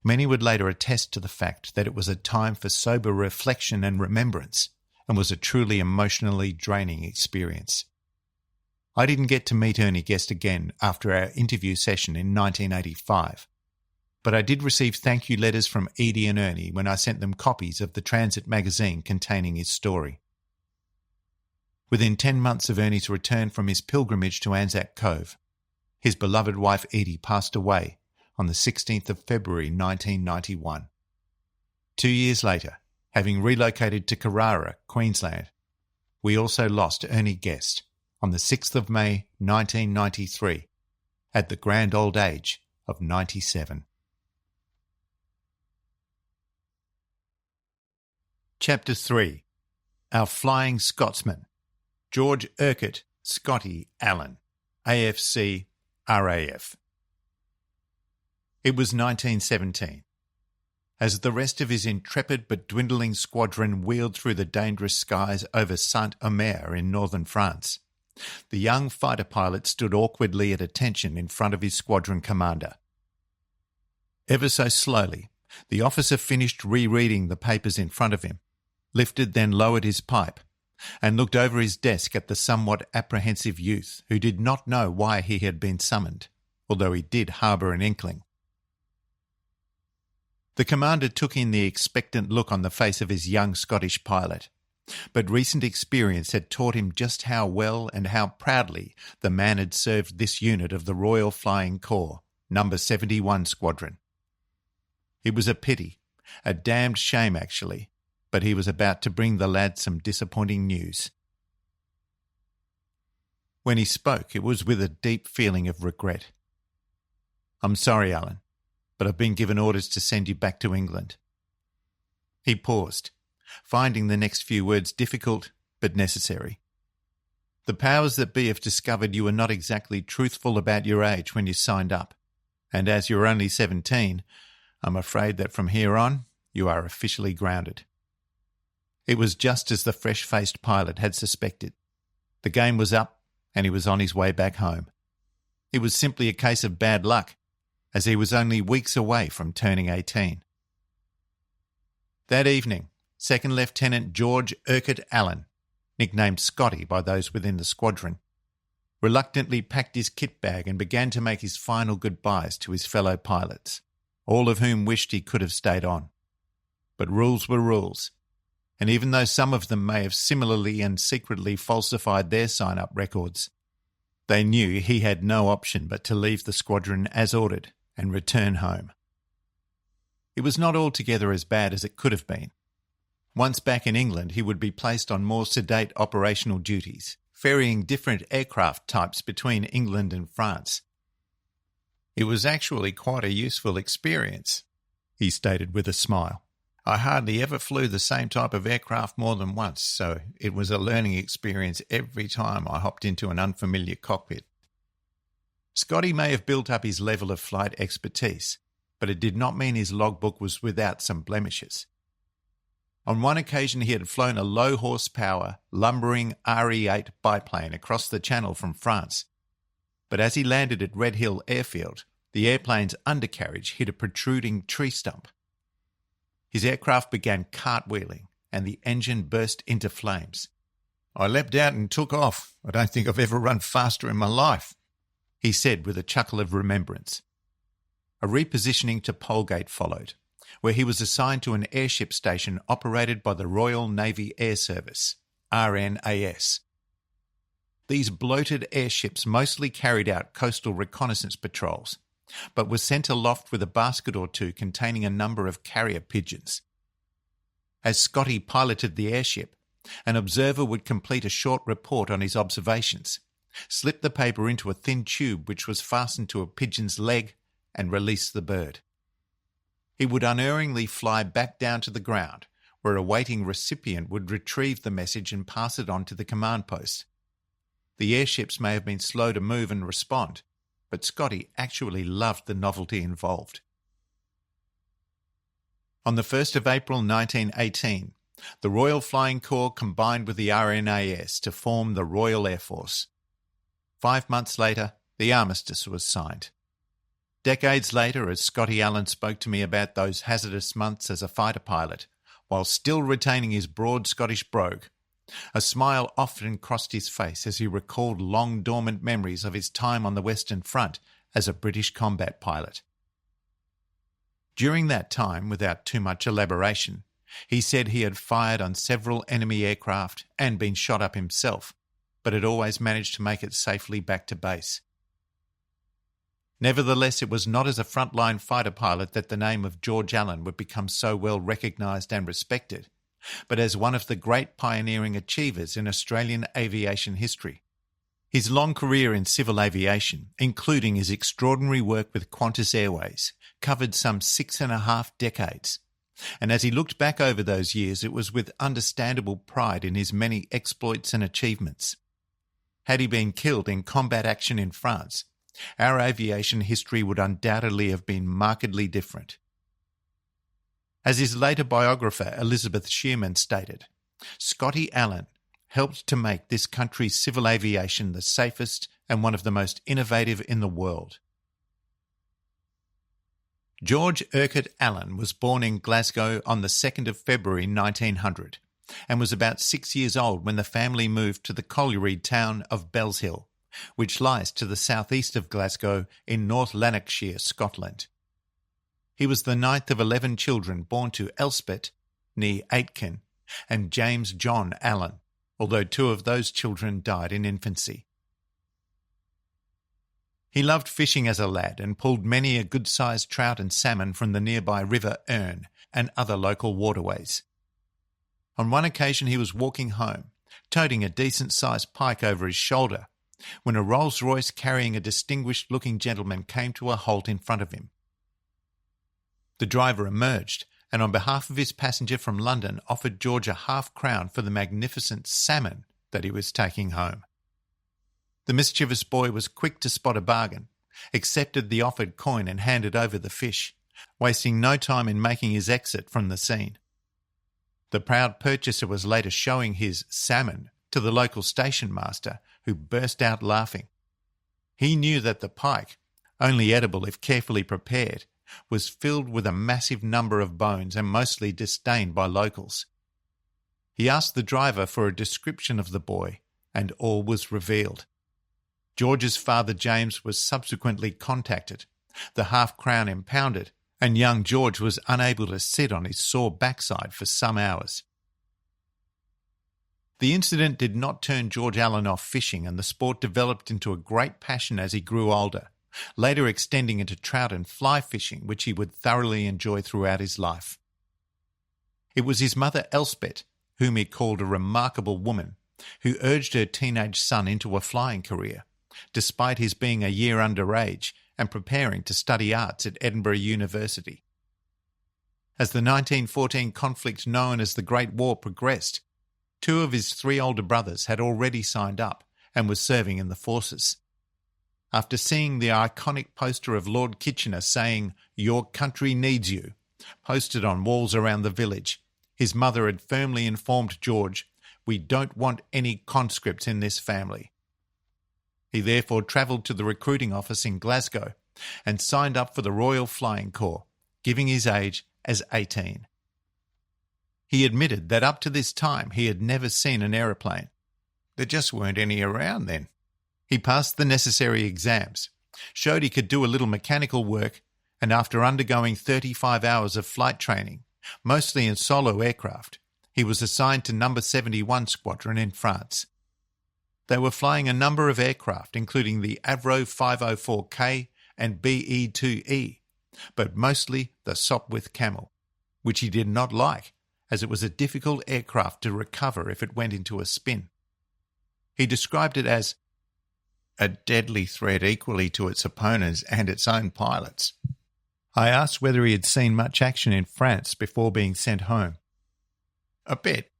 Many would later attest to the fact that it was a time for sober reflection and remembrance, and was a truly emotionally draining experience. I didn't get to meet Ernie Guest again after our interview session in 1985, but I did receive thank you letters from Edie and Ernie when I sent them copies of the Transit magazine containing his story. Within 10 months of Ernie's return from his pilgrimage to Anzac Cove, his beloved wife Edie passed away on the 16th of February 1991. 2 years later, having relocated to Carrara, Queensland, we also lost Ernie Guest on the 6th of May 1993 at the grand old age of 97. Chapter 3. Our Flying Scotsman. George Urquhart Scotty Allen, AFC RAF. It was 1917. As the rest of his intrepid but dwindling squadron wheeled through the dangerous skies over Saint-Omer in northern France, the young fighter pilot stood awkwardly at attention in front of his squadron commander. Ever so slowly, the officer finished rereading the papers in front of him, lifted then lowered his pipe, and looked over his desk at the somewhat apprehensive youth who did not know why he had been summoned, although he did harbour an inkling. The commander took in the expectant look on the face of his young Scottish pilot, but recent experience had taught him just how well and how proudly the man had served this unit of the Royal Flying Corps, No. 71 Squadron. It was a pity, a damned shame actually, but he was about to bring the lad some disappointing news. When he spoke, it was with a deep feeling of regret. "I'm sorry, Alan, but I've been given orders to send you back to England." He paused, finding the next few words difficult but necessary. "The powers that be have discovered you were not exactly truthful about your age when you signed up, and as you're only 17, I'm afraid that from here on, you are officially grounded." It was just as the fresh-faced pilot had suspected. The game was up, and he was on his way back home. It was simply a case of bad luck, as he was only weeks away from turning 18. That evening, Second Lieutenant George Urquhart Allen, nicknamed Scotty by those within the squadron, reluctantly packed his kit bag and began to make his final goodbyes to his fellow pilots, all of whom wished he could have stayed on. But rules were rules, and even though some of them may have similarly and secretly falsified their sign-up records, they knew he had no option but to leave the squadron as ordered and return home. It was not altogether as bad as it could have been. Once back in England, he would be placed on more sedate operational duties, ferrying different aircraft types between England and France. "It was actually quite a useful experience," he stated with a smile. "I hardly ever flew the same type of aircraft more than once, so it was a learning experience every time I hopped into an unfamiliar cockpit." Scotty may have built up his level of flight expertise, but it did not mean his logbook was without some blemishes. On one occasion he had flown a low-horsepower, lumbering RE-8 biplane across the Channel from France, but as he landed at Red Hill Airfield, the airplane's undercarriage hit a protruding tree stump. His aircraft began cartwheeling and the engine burst into flames. "I leapt out and took off. I don't think I've ever run faster in my life," he said with a chuckle of remembrance. A repositioning to Polegate followed, where he was assigned to an airship station operated by the Royal Navy Air Service, RNAS. These bloated airships mostly carried out coastal reconnaissance patrols, but were sent aloft with a basket or two containing a number of carrier pigeons. As Scotty piloted the airship, an observer would complete a short report on his observations, slip the paper into a thin tube which was fastened to a pigeon's leg, and release the bird. He would unerringly fly back down to the ground, where a waiting recipient would retrieve the message and pass it on to the command post. The airships may have been slow to move and respond, but Scotty actually loved the novelty involved. On the 1st of April 1918, the Royal Flying Corps combined with the RNAS to form the Royal Air Force. 5 months later, the armistice was signed. Decades later, as Scotty Allen spoke to me about those hazardous months as a fighter pilot, while still retaining his broad Scottish brogue, A smile often crossed his face as he recalled long dormant memories of his time on the Western Front as a British combat pilot. During that time, without too much elaboration, he said he had fired on several enemy aircraft and been shot up himself, but had always managed to make it safely back to base. Nevertheless, it was not as a frontline fighter pilot that the name of George Allen would become so well recognised and respected, but as one of the great pioneering achievers in Australian aviation history. His long career in civil aviation, including his extraordinary work with Qantas Airways, covered some 6.5 decades, and as he looked back over those years, it was with understandable pride in his many exploits and achievements. Had he been killed in combat action in France, our aviation history would undoubtedly have been markedly different. As his later biographer Elizabeth Shearman stated, Scotty Allen helped to make this country's civil aviation the safest and one of the most innovative in the world. George Urquhart Allen was born in Glasgow on the 2nd of February 1900 and was about 6 years old when the family moved to the colliery town of Bellshill, which lies to the southeast of Glasgow in North Lanarkshire, Scotland. He was the ninth of 11 children born to Elspeth, née Aitken, and James John Allen, although 2 of those children died in infancy. He loved fishing as a lad and pulled many a good-sized trout and salmon from the nearby River Erne and other local waterways. On one occasion he was walking home, toting a decent-sized pike over his shoulder, when a Rolls-Royce carrying a distinguished-looking gentleman came to a halt in front of him. The driver emerged, and on behalf of his passenger from London offered George a half-crown for the magnificent salmon that he was taking home. The mischievous boy was quick to spot a bargain, accepted the offered coin and handed over the fish, wasting no time in making his exit from the scene. The proud purchaser was later showing his salmon to the local station master, who burst out laughing. He knew that the pike, only edible if carefully prepared, was filled with a massive number of bones and mostly disdained by locals. He asked the driver for a description of the boy, and all was revealed. George's father James was subsequently contacted, the half-crown impounded, and young George was unable to sit on his sore backside for some hours. The incident did not turn George Allen off fishing, and the sport developed into a great passion as he grew older, later extending into trout and fly fishing, which he would thoroughly enjoy throughout his life. It was his mother Elspeth, whom he called a remarkable woman, who urged her teenage son into a flying career, despite his being a year underage and preparing to study arts at Edinburgh University. As the 1914 conflict known as the Great War progressed, 2 of his 3 older brothers had already signed up and were serving in the forces. After seeing the iconic poster of Lord Kitchener saying, "Your country needs you," posted on walls around the village, his mother had firmly informed George, "We don't want any conscripts in this family." He therefore travelled to the recruiting office in Glasgow and signed up for the Royal Flying Corps, giving his age as 18. He admitted that up to this time he had never seen an aeroplane. There just weren't any around then. He passed the necessary exams, showed he could do a little mechanical work, and after undergoing 35 hours of flight training, mostly in solo aircraft, he was assigned to No. 71 Squadron in France. They were flying a number of aircraft, including the Avro 504K and BE-2E, but mostly the Sopwith Camel, which he did not like, as it was a difficult aircraft to recover if it went into a spin. He described it as a deadly threat equally to its opponents and its own pilots. I asked whether he had seen much action in France before being sent home. "A bit.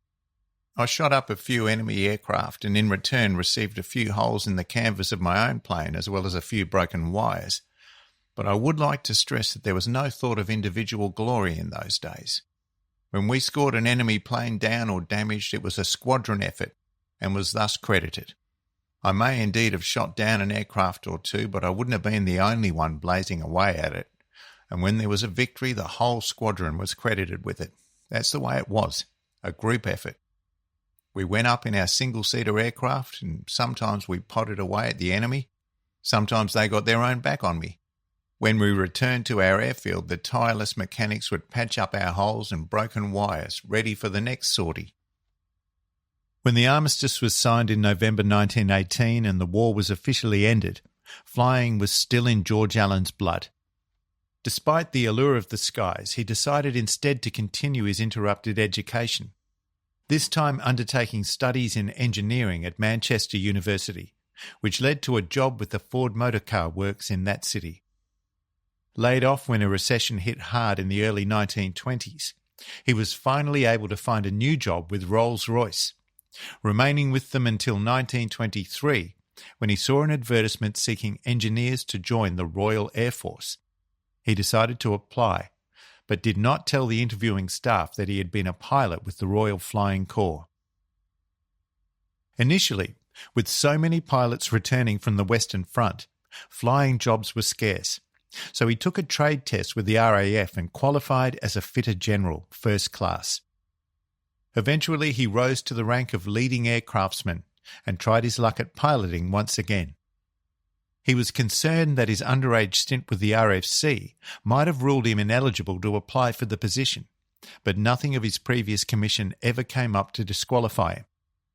I shot up a few enemy aircraft and in return received a few holes in the canvas of my own plane as well as a few broken wires. But I would like to stress that there was no thought of individual glory in those days. When we scored an enemy plane down or damaged, it was a squadron effort and was thus credited. I may indeed have shot down an aircraft or 2, but I wouldn't have been the only one blazing away at it. And when there was a victory, the whole squadron was credited with it. That's the way it was, a group effort." We went up in our single-seater aircraft, and sometimes we potted away at the enemy. Sometimes they got their own back on me. When we returned to our airfield, the tireless mechanics would patch up our holes and broken wires, ready for the next sortie. When the armistice was signed in November 1918 and the war was officially ended, flying was still in George Allen's blood. Despite the allure of the skies, he decided instead to continue his interrupted education, this time undertaking studies in engineering at Manchester University, which led to a job with the Ford Motor Car Works in that city. Laid off when a recession hit hard in the early 1920s, he was finally able to find a new job with Rolls-Royce, remaining with them until 1923, when he saw an advertisement seeking engineers to join the Royal Air Force. He decided to apply, but did not tell the interviewing staff that he had been a pilot with the Royal Flying Corps. Initially, with so many pilots returning from the Western Front, flying jobs were scarce, so he took a trade test with the RAF and qualified as a fitter general, first class. Eventually, he rose to the rank of leading aircraftsman and tried his luck at piloting once again. He was concerned that his underage stint with the RFC might have ruled him ineligible to apply for the position, but nothing of his previous commission ever came up to disqualify him.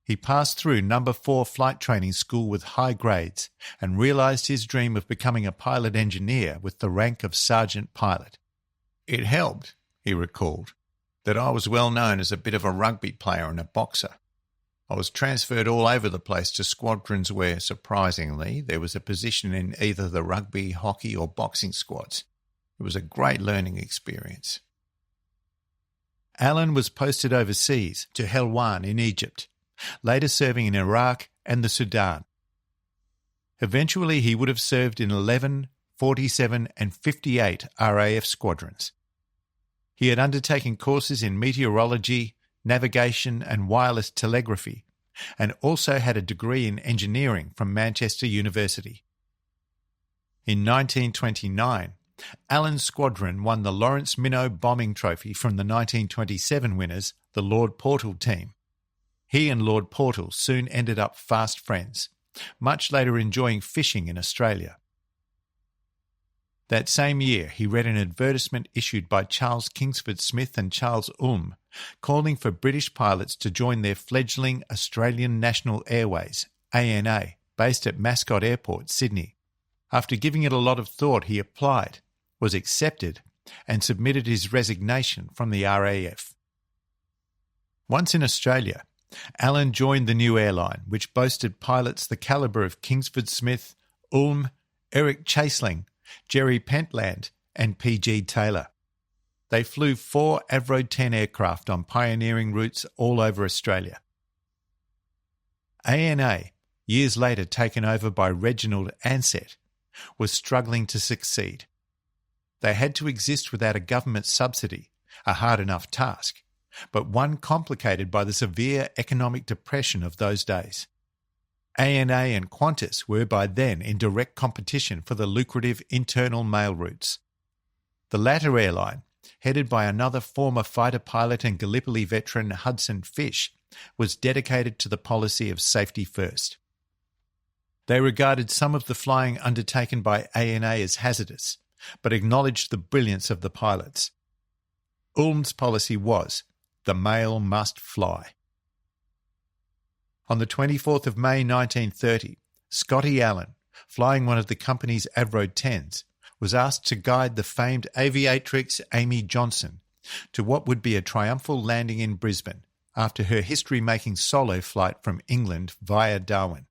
He passed through No. 4 flight training school with high grades and realised his dream of becoming a pilot engineer with the rank of sergeant pilot. It helped, he recalled, that I was well known as a bit of a rugby player and a boxer. I was transferred all over the place to squadrons where, surprisingly, there was a position in either the rugby, hockey or boxing squads. It was a great learning experience. Allen was posted overseas to Helwan in Egypt, later serving in Iraq and the Sudan. Eventually he would have served in 11, 47 and 58 RAF squadrons. He had undertaken courses in meteorology, navigation and wireless telegraphy, and also had a degree in engineering from Manchester University. In 1929, Allen's squadron won the Lawrence Minnow Bombing Trophy from the 1927 winners, the Lord Portal team. He and Lord Portal soon ended up fast friends, much later enjoying fishing in Australia. That same year, he read an advertisement issued by Charles Kingsford Smith and Charles Ulm, calling for British pilots to join their fledgling Australian National Airways, ANA, based at Mascot Airport, Sydney. After giving it a lot of thought, he applied, was accepted, and submitted his resignation from the RAF. Once in Australia, Allen joined the new airline, which boasted pilots the calibre of Kingsford Smith, Ulm, Eric Chaseling, Jerry Pentland and P.G. Taylor. They flew 4 Avro 10 aircraft on pioneering routes all over Australia. ANA, years later taken over by Reginald Ansett, was struggling to succeed. They had to exist without a government subsidy, a hard enough task, but one complicated by the severe economic depression of those days. ANA and Qantas were by then in direct competition for the lucrative internal mail routes. The latter airline, headed by another former fighter pilot and Gallipoli veteran Hudson Fysh, was dedicated to the policy of safety first. They regarded some of the flying undertaken by ANA as hazardous, but acknowledged the brilliance of the pilots. Ulm's policy was, the mail must fly. On the 24th of May 1930, Scotty Allen, flying one of the company's Avro 10s, was asked to guide the famed aviatrix Amy Johnson to what would be a triumphal landing in Brisbane after her history-making solo flight from England via Darwin.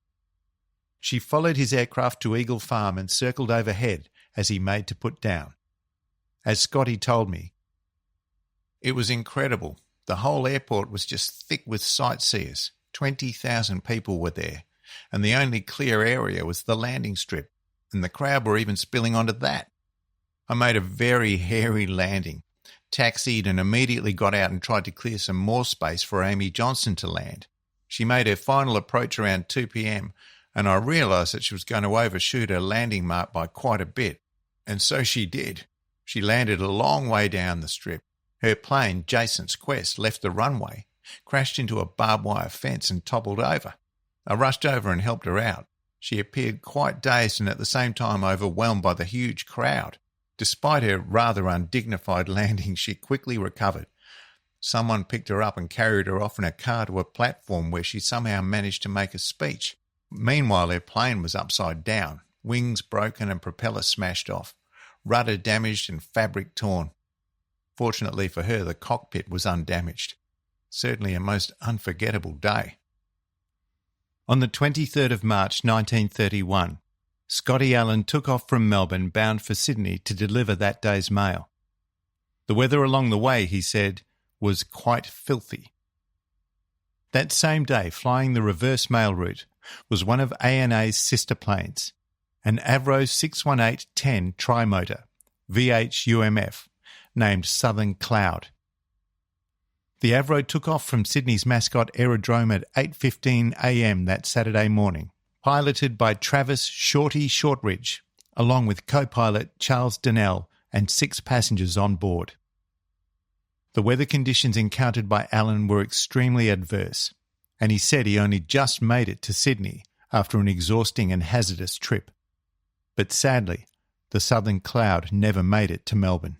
She followed his aircraft to Eagle Farm and circled overhead as he made to put down. As Scotty told me, "It was incredible. The whole airport was just thick with sightseers. 20,000 people were there, and the only clear area was the landing strip, and the crowd were even spilling onto that. I made a very hairy landing, taxied and immediately got out and tried to clear some more space for Amy Johnson to land. She made her final approach around 2 p.m, and I realised that she was going to overshoot her landing mark by quite a bit, and so she did. She landed a long way down the strip. Her plane, Jason's Quest, left the runway, crashed into a barbed wire fence and toppled over. I rushed over and helped her out. She appeared quite dazed and at the same time overwhelmed by the huge crowd. Despite her rather undignified landing, she quickly recovered. Someone picked her up and carried her off in a car to a platform where she somehow managed to make a speech. Meanwhile, her plane was upside down, wings broken and propeller smashed off, rudder damaged and fabric torn. Fortunately for her, the cockpit was undamaged. Certainly a most unforgettable day. On the 23rd of March 1931, Scotty Allen took off from Melbourne bound for Sydney to deliver that day's mail. The weather along the way, he said, was quite filthy. That same day, flying the reverse mail route, was one of ANA's sister planes, an Avro 618-10 trimotor, VH-UMF, named Southern Cloud. The Avro took off from Sydney's Mascot Aerodrome at 8:15 a.m. that Saturday morning, piloted by Travis Shorty Shortridge, along with co-pilot Charles Donnell and 6 passengers on board. The weather conditions encountered by Allen were extremely adverse, and he said he only just made it to Sydney after an exhausting and hazardous trip. But sadly, the Southern Cloud never made it to Melbourne.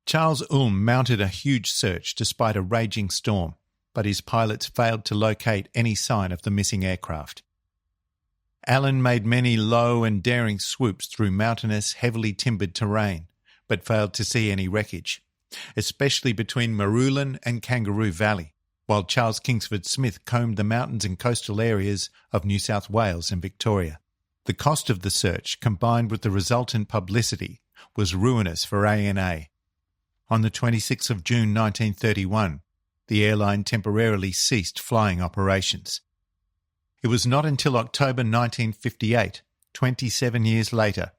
Charles Ulm mounted a huge search despite a raging storm, but his pilots failed to locate any sign of the missing aircraft. Allen made many low and daring swoops through mountainous, heavily timbered terrain, but failed to see any wreckage, especially between Marulan and Kangaroo Valley, while Charles Kingsford Smith combed the mountains and coastal areas of New South Wales and Victoria. The cost of the search, combined with the resultant publicity, was ruinous for ANA. On the 26th of June 1931, the airline temporarily ceased flying operations. It was not until October 1958, 27 years later,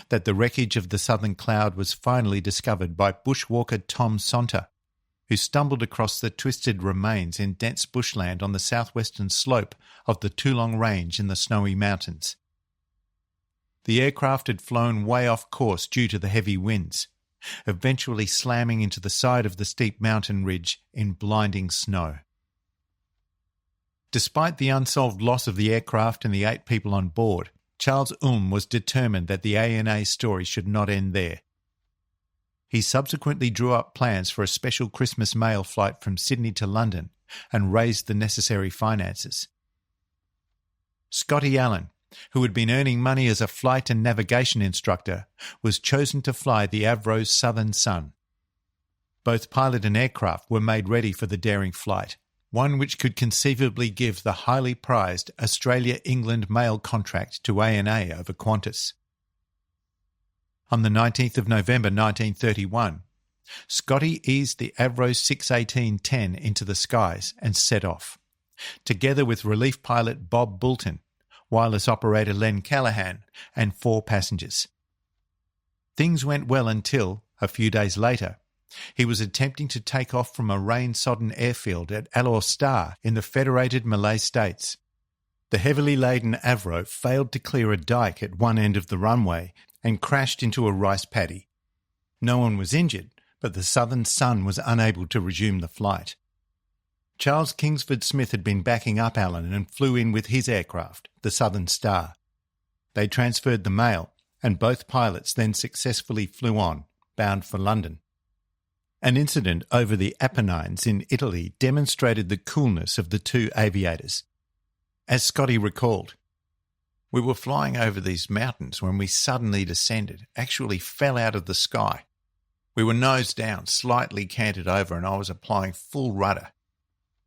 that the wreckage of the Southern Cloud was finally discovered by bushwalker Tom Sonter, who stumbled across the twisted remains in dense bushland on the southwestern slope of the Toolong Range in the Snowy Mountains. The aircraft had flown way off course due to the heavy winds, eventually slamming into the side of the steep mountain ridge in blinding snow. Despite the unsolved loss of the aircraft and the 8 people on board, Charles Ulm was determined that the ANA story should not end there. He subsequently drew up plans for a special Christmas mail flight from Sydney to London and raised the necessary finances. Scotty Allen, who had been earning money as a flight and navigation instructor, was chosen to fly the Avro's Southern Sun. Both pilot and aircraft were made ready for the daring flight, one which could conceivably give the highly prized Australia-England mail contract to ANA over Qantas. On the 19th of November 1931, Scotty eased the Avro 618-10 into the skies and set off, together with relief pilot Bob Boulton, wireless operator Len Callahan, and 4 passengers. Things went well until, a few days later, he was attempting to take off from a rain-sodden airfield at Alor Star in the Federated Malay States. The heavily laden Avro failed to clear a dike at one end of the runway and crashed into a rice paddy. No one was injured, but the Southern Sun was unable to resume the flight. Charles Kingsford Smith had been backing up Allen and flew in with his aircraft, the Southern Star. They transferred the mail, and both pilots then successfully flew on, bound for London. An incident over the Apennines in Italy demonstrated the coolness of the 2 aviators. As Scotty recalled, "We were flying over these mountains when we suddenly descended, actually fell out of the sky. We were nose down, slightly canted over, and I was applying full rudder.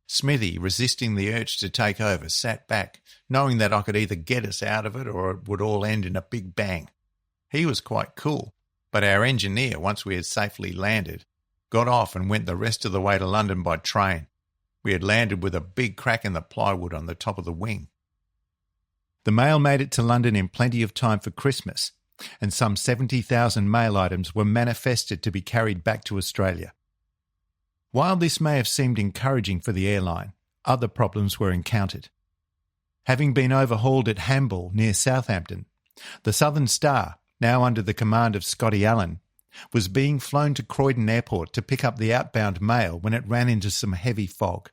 Smithy, resisting the urge to take over, sat back, knowing that I could either get us out of it or it would all end in a big bang. He was quite cool, but our engineer, once we had safely landed, got off and went the rest of the way to London by train. We had landed with a big crack in the plywood on the top of the wing." The mail made it to London in plenty of time for Christmas, and some 70,000 mail items were manifested to be carried back to Australia. While this may have seemed encouraging for the airline, other problems were encountered. Having been overhauled at Hamble near Southampton, the Southern Star, now under the command of Scotty Allen, was being flown to Croydon Airport to pick up the outbound mail when it ran into some heavy fog.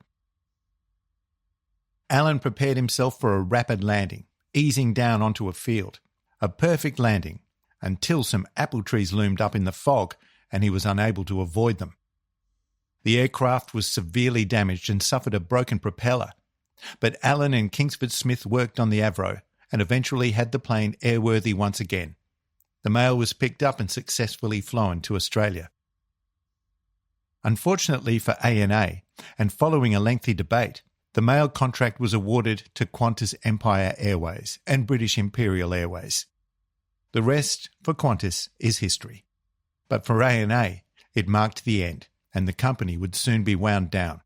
Alan prepared himself for a rapid landing, easing down onto a field. A perfect landing, until some apple trees loomed up in the fog and he was unable to avoid them. The aircraft was severely damaged and suffered a broken propeller, but Alan and Kingsford Smith worked on the Avro and eventually had the plane airworthy once again. The mail was picked up and successfully flown to Australia. Unfortunately for ANA, and following a lengthy debate, the mail contract was awarded to Qantas Empire Airways and British Imperial Airways. The rest, for Qantas, is history. But for ANA, it marked the end, and the company would soon be wound down.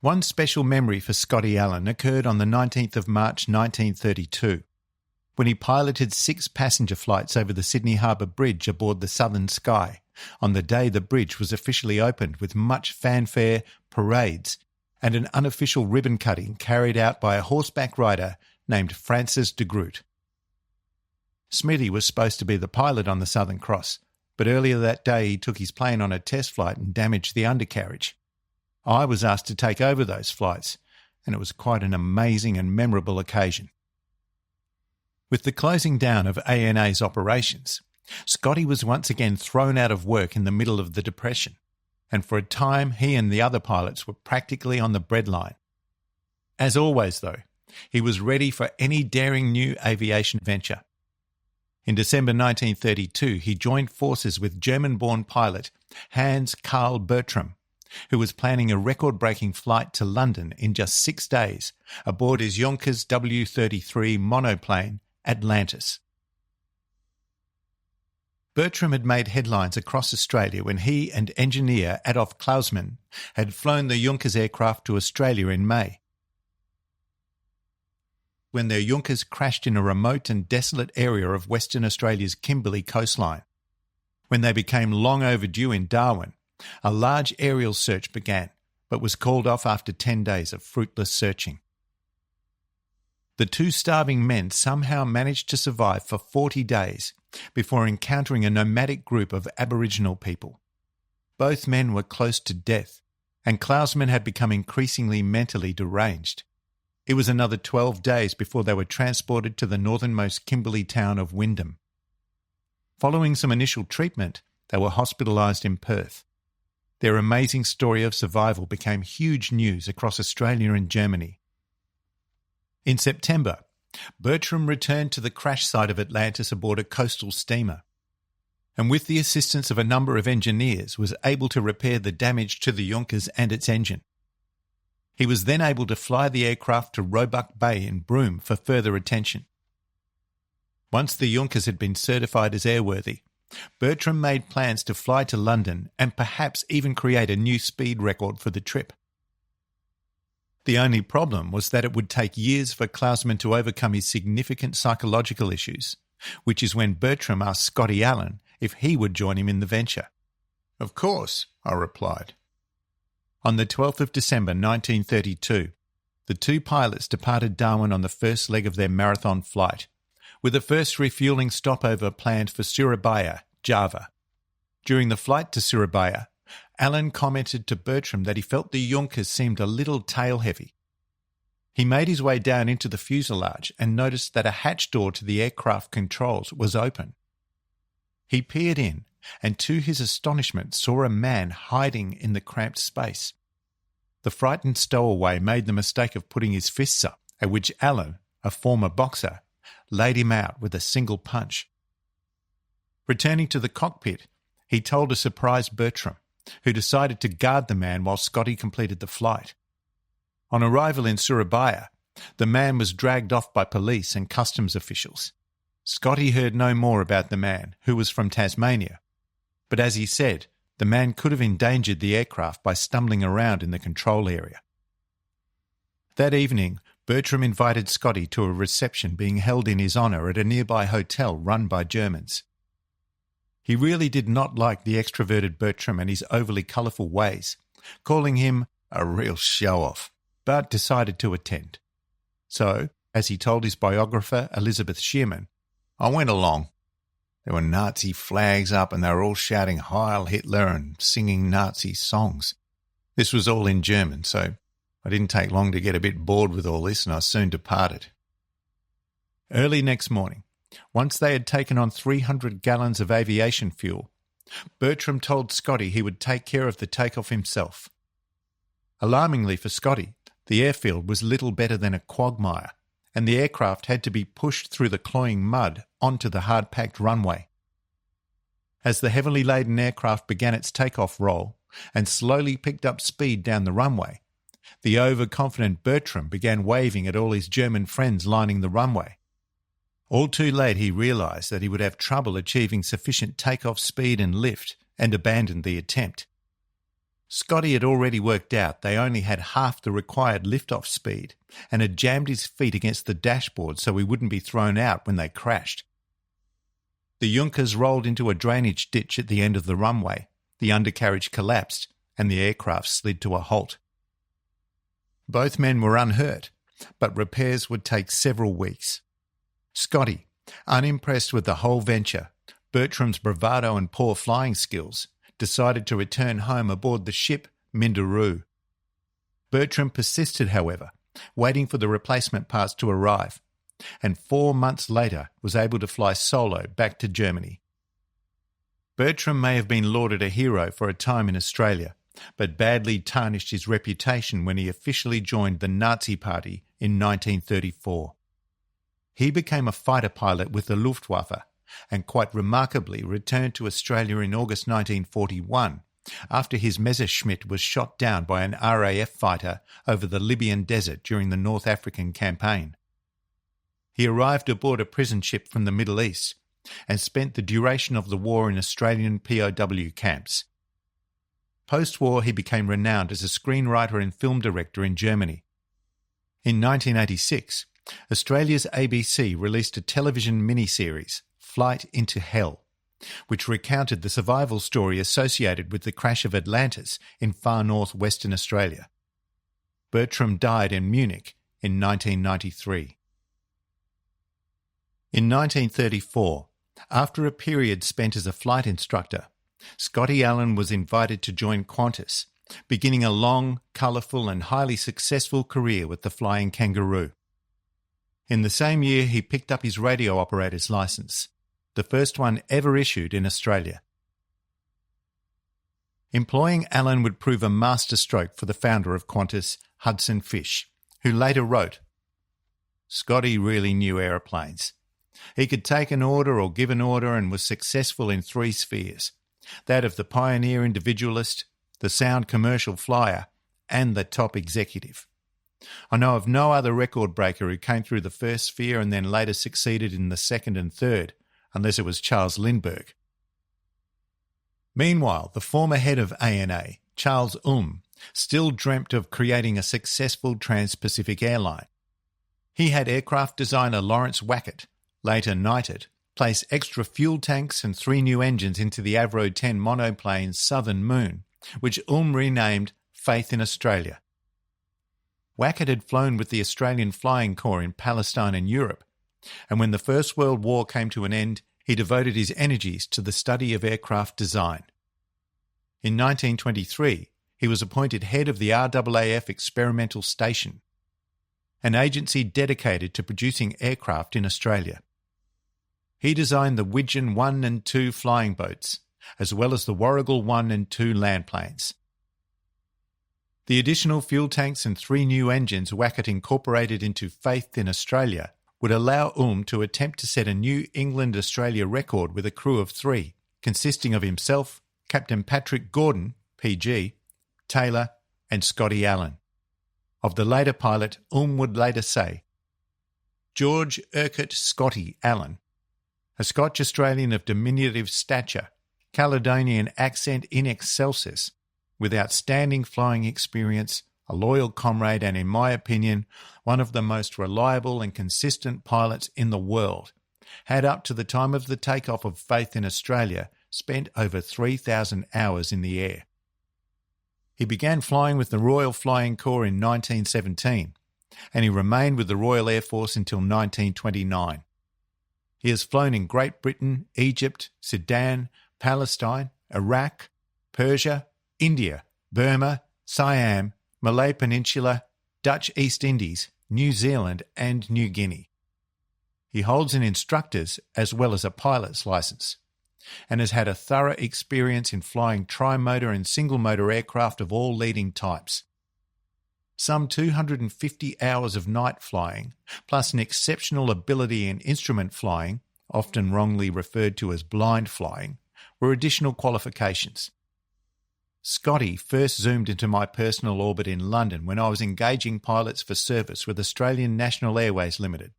One special memory for Scotty Allen occurred on the 19th of March 1932, when he piloted 6 passenger flights over the Sydney Harbour Bridge aboard the Southern Sky, on the day the bridge was officially opened with much fanfare, parades, and an unofficial ribbon cutting carried out by a horseback rider named Francis de Groot. Smithy was supposed to be the pilot on the Southern Cross, but earlier that day he took his plane on a test flight and damaged the undercarriage. I was asked to take over those flights, and it was quite an amazing and memorable occasion. With the closing down of ANA's operations, Scotty was once again thrown out of work in the middle of the Depression, and for a time he and the other pilots were practically on the breadline. As always, though, he was ready for any daring new aviation venture. In December 1932, he joined forces with German-born pilot Hans Karl Bertram, who was planning a record-breaking flight to London in just 6 days aboard his Junkers W-33 monoplane Atlantis. Bertram had made headlines across Australia when he and engineer Adolf Klausmann had flown the Junkers aircraft to Australia in May. When their Junkers crashed in a remote and desolate area of Western Australia's Kimberley coastline. When they became long overdue in Darwin, a large aerial search began, but was called off after 10 days of fruitless searching. The 2 starving men somehow managed to survive for 40 days before encountering a nomadic group of Aboriginal people. Both men were close to death, and Klausmann had become increasingly mentally deranged. It was another 12 days before they were transported to the northernmost Kimberley town of Wyndham. Following some initial treatment, they were hospitalised in Perth. Their amazing story of survival became huge news across Australia and Germany. In September, Bertram returned to the crash site of Atlantis aboard a coastal steamer, and with the assistance of a number of engineers was able to repair the damage to the Junkers and its engine. He was then able to fly the aircraft to Roebuck Bay in Broome for further attention. Once the Junkers had been certified as airworthy, Bertram made plans to fly to London and perhaps even create a new speed record for the trip. The only problem was that it would take years for Klausmann to overcome his significant psychological issues, which is when Bertram asked Scotty Allen if he would join him in the venture. "Of course," I replied. On the 12th of December 1932, the 2 pilots departed Darwin on the first leg of their marathon flight, with a first refuelling stopover planned for Surabaya, Java. During the flight to Surabaya, Allen commented to Bertram that he felt the Junkers seemed a little tail-heavy. He made his way down into the fuselage and noticed that a hatch door to the aircraft controls was open. He peered in and to his astonishment saw a man hiding in the cramped space. The frightened stowaway made the mistake of putting his fists up, at which Allen, a former boxer, laid him out with a single punch. Returning to the cockpit, he told a surprised Bertram, who decided to guard the man while Scotty completed the flight. On arrival in Surabaya, the man was dragged off by police and customs officials. Scotty heard no more about the man, who was from Tasmania, but as he said, the man could have endangered the aircraft by stumbling around in the control area. That evening, Bertram invited Scotty to a reception being held in his honour at a nearby hotel run by Germans. He really did not like the extroverted Bertram and his overly colourful ways, calling him a real show-off, but decided to attend. So, as he told his biographer Elizabeth Shearman, "I went along. There were Nazi flags up and they were all shouting Heil Hitler and singing Nazi songs. This was all in German, so I didn't take long to get a bit bored with all this and I soon departed. Early next morning, once they had taken on 300 gallons of aviation fuel, Bertram told Scotty he would take care of the takeoff himself. Alarmingly for Scotty, the airfield was little better than a quagmire, and the aircraft had to be pushed through the cloying mud onto the hard-packed runway. As the heavily laden aircraft began its takeoff roll and slowly picked up speed down the runway, the overconfident Bertram began waving at all his German friends lining the runway. All too late he realised that he would have trouble achieving sufficient takeoff speed and lift and abandoned the attempt. Scotty had already worked out they only had half the required liftoff speed and had jammed his feet against the dashboard so he wouldn't be thrown out when they crashed. The Junkers rolled into a drainage ditch at the end of the runway, the undercarriage collapsed, and the aircraft slid to a halt. Both men were unhurt, but repairs would take several weeks. Scotty, unimpressed with the whole venture, Bertram's bravado and poor flying skills, decided to return home aboard the ship Minderoo. Bertram persisted, however, waiting for the replacement parts to arrive, and 4 months later was able to fly solo back to Germany. Bertram may have been lauded a hero for a time in Australia, but badly tarnished his reputation when he officially joined the Nazi Party in 1934. He became a fighter pilot with the Luftwaffe and quite remarkably returned to Australia in August 1941 after his Messerschmitt was shot down by an RAF fighter over the Libyan desert during the North African campaign. He arrived aboard a prison ship from the Middle East and spent the duration of the war in Australian POW camps. Post-war, he became renowned as a screenwriter and film director in Germany. In 1986, Australia's ABC released a television miniseries, Flight into Hell, which recounted the survival story associated with the crash of Atlantis in far north Western Australia. Bertram died in Munich in 1993. In 1934, after a period spent as a flight instructor, Scotty Allen was invited to join Qantas, beginning a long, colourful and highly successful career with the Flying Kangaroo. In the same year, he picked up his radio operator's licence, the first one ever issued in Australia. Employing Allen would prove a masterstroke for the founder of Qantas, Hudson Fysh, who later wrote, "Scotty really knew aeroplanes. He could take an order or give an order and was successful in 3 spheres, that of the pioneer individualist, the sound commercial flyer, and the top executive. I know of no other record breaker who came through the first sphere and then later succeeded in the second and third, unless it was Charles Lindbergh." Meanwhile, the former head of ANA, Charles still dreamt of creating a successful trans-Pacific airline. He had aircraft designer Lawrence Wackett, later knighted, place extra fuel tanks and 3 new engines into the Avro 10 monoplane's Southern Moon, which renamed Faith in Australia. Wackett had flown with the Australian Flying Corps in Palestine and Europe, and when the First World War came to an end, he devoted his energies to the study of aircraft design. In 1923, he was appointed head of the RAAF Experimental Station, an agency dedicated to producing aircraft in Australia. He designed the Widgeon 1 and 2 flying boats, as well as the Warrigal 1 and 2 land planes. The additional fuel tanks and 3 new engines Wackett incorporated into Faith in Australia would allow to attempt to set a New England-Australia record with a crew of 3, consisting of himself, Captain Patrick Gordon, PG, Taylor, and Scotty Allen. Of the later pilot, would later say, "George Urquhart Scotty Allen, a Scotch-Australian of diminutive stature, Caledonian accent in excelsis, with outstanding flying experience, a loyal comrade and, in my opinion, one of the most reliable and consistent pilots in the world, had up to the time of the takeoff of Faith in Australia spent over 3,000 hours in the air." He began flying with the Royal Flying Corps in 1917, and he remained with the Royal Air Force until 1929. He has flown in Great Britain, Egypt, Sudan, Palestine, Iraq, Persia, India, Burma, Siam, Malay Peninsula, Dutch East Indies, New Zealand and New Guinea. He holds an instructor's as well as a pilot's licence and has had a thorough experience in flying tri-motor and single-motor aircraft of all leading types. Some 250 hours of night flying, plus an exceptional ability in instrument flying, often wrongly referred to as blind flying, were additional qualifications. Scotty first zoomed into my personal orbit in London when I was engaging pilots for service with Australian National Airways Limited.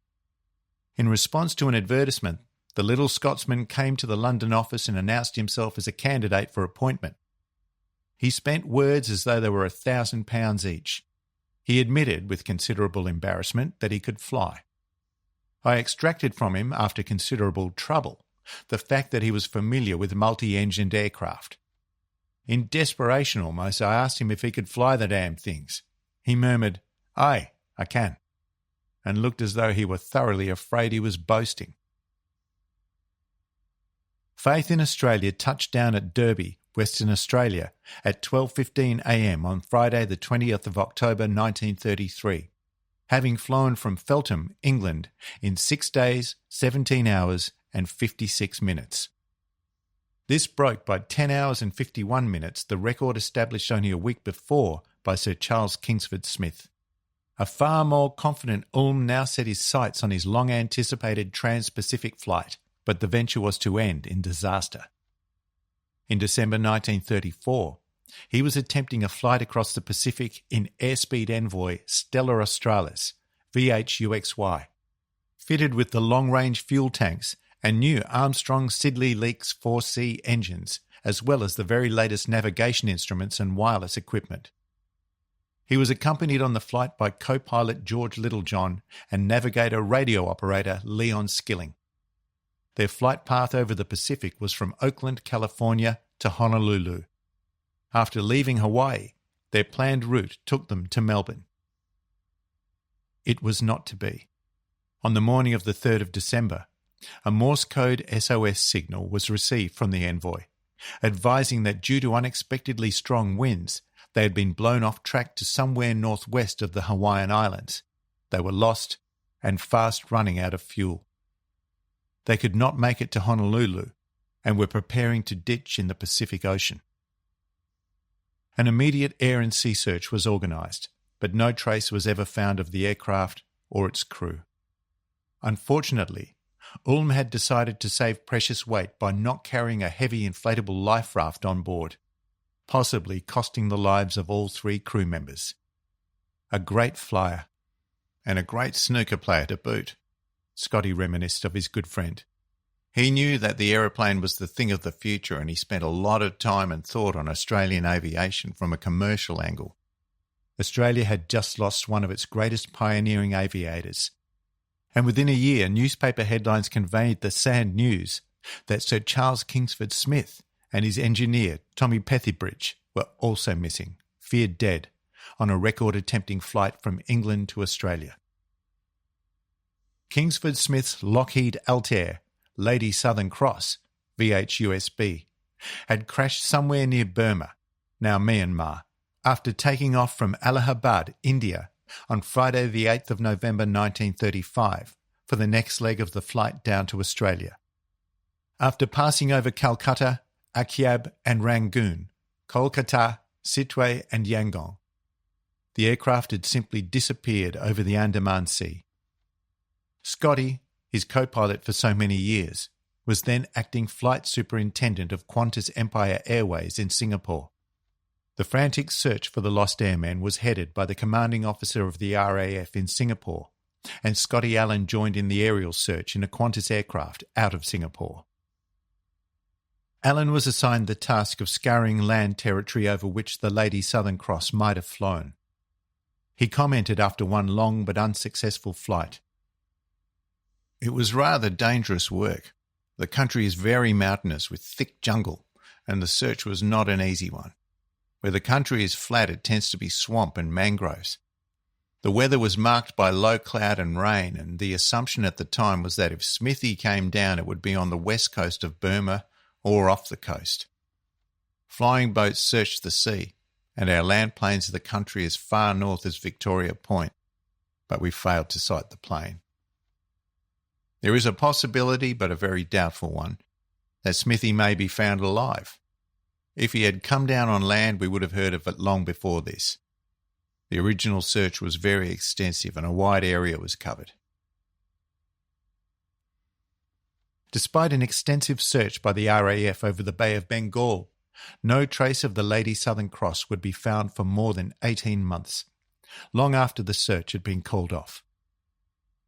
In response to an advertisement, the little Scotsman came to the London office and announced himself as a candidate for appointment. He spent words as though they were £1,000 each. He admitted, with considerable embarrassment, that he could fly. I extracted from him, after considerable trouble, the fact that he was familiar with multi-engined aircraft. In desperation almost, I asked him if he could fly the damn things. He murmured, "Aye, I can," and looked as though he were thoroughly afraid he was boasting. Faith in Australia touched down at Derby, Western Australia, at 12:15 a.m. on Friday the 20th of October 1933, having flown from Feltham, England, in 6 days, 17 hours and 56 minutes. This broke by 10 hours and 51 minutes the record established only a week before by Sir Charles Kingsford Smith. A far more confident Ulm now set his sights on his long-anticipated trans-Pacific flight, but the venture was to end in disaster. In December 1934, he was attempting a flight across the Pacific in airspeed envoy Stella Australis, VHUXY, fitted with the long-range fuel tanks and new Armstrong Siddeley Leakes 4C engines, as well as the very latest navigation instruments and wireless equipment. He was accompanied on the flight by co-pilot George Littlejohn and navigator radio operator Leon Skilling. Their flight path over the Pacific was from Oakland, California to Honolulu. After leaving Hawaii, their planned route took them to Melbourne. It was not to be. On the morning of the 3rd of December, a Morse code SOS signal was received from the envoy, advising that due to unexpectedly strong winds, they had been blown off track to somewhere northwest of the Hawaiian Islands. They were lost and fast running out of fuel. They could not make it to Honolulu and were preparing to ditch in the Pacific Ocean. An immediate air and sea search was organised, but no trace was ever found of the aircraft or its crew. Unfortunately, Ulm had decided to save precious weight by not carrying a heavy inflatable life raft on board, possibly costing the lives of all 3 crew members. A great flyer, and a great snooker player to boot, Scotty reminisced of his good friend. He knew that the aeroplane was the thing of the future, and he spent a lot of time and thought on Australian aviation from a commercial angle. Australia had just lost one of its greatest pioneering aviators, and within a year newspaper headlines conveyed the sad news that Sir Charles Kingsford Smith and his engineer Tommy Pethybridge were also missing, feared dead, on a record-attempting flight from England to Australia. Kingsford Smith's Lockheed Altair, Lady Southern Cross, VHUSB, had crashed somewhere near Burma, now Myanmar, after taking off from Allahabad, India, on Friday the 8th of November 1935 for the next leg of the flight down to Australia. After passing over Calcutta, Akyab and Rangoon, Kolkata, Sittwe and Yangon, the aircraft had simply disappeared over the Andaman Sea. Scotty, his co-pilot for so many years, was then acting flight superintendent of Qantas Empire Airways in Singapore. The frantic search for the lost airmen was headed by the commanding officer of the RAF in Singapore, and Scotty Allen joined in the aerial search in a Qantas aircraft out of Singapore. Allen was assigned the task of scouring land territory over which the Lady Southern Cross might have flown. He commented after one long but unsuccessful flight, "It was rather dangerous work. The country is very mountainous with thick jungle, and the search was not an easy one. Where the country is flat, it tends to be swamp and mangroves. The weather was marked by low cloud and rain, and the assumption at the time was that if Smithy came down, it would be on the west coast of Burma or off the coast. Flying boats searched the sea, and our land planes of the country as far north as Victoria Point, but we failed to sight the plane. There is a possibility, but a very doubtful one, that Smithy may be found alive. If he had come down on land, we would have heard of it long before this. The original search was very extensive and a wide area was covered. Despite an extensive search by the RAF over the Bay of Bengal, no trace of the Lady Southern Cross would be found for more than 18 months, long after the search had been called off.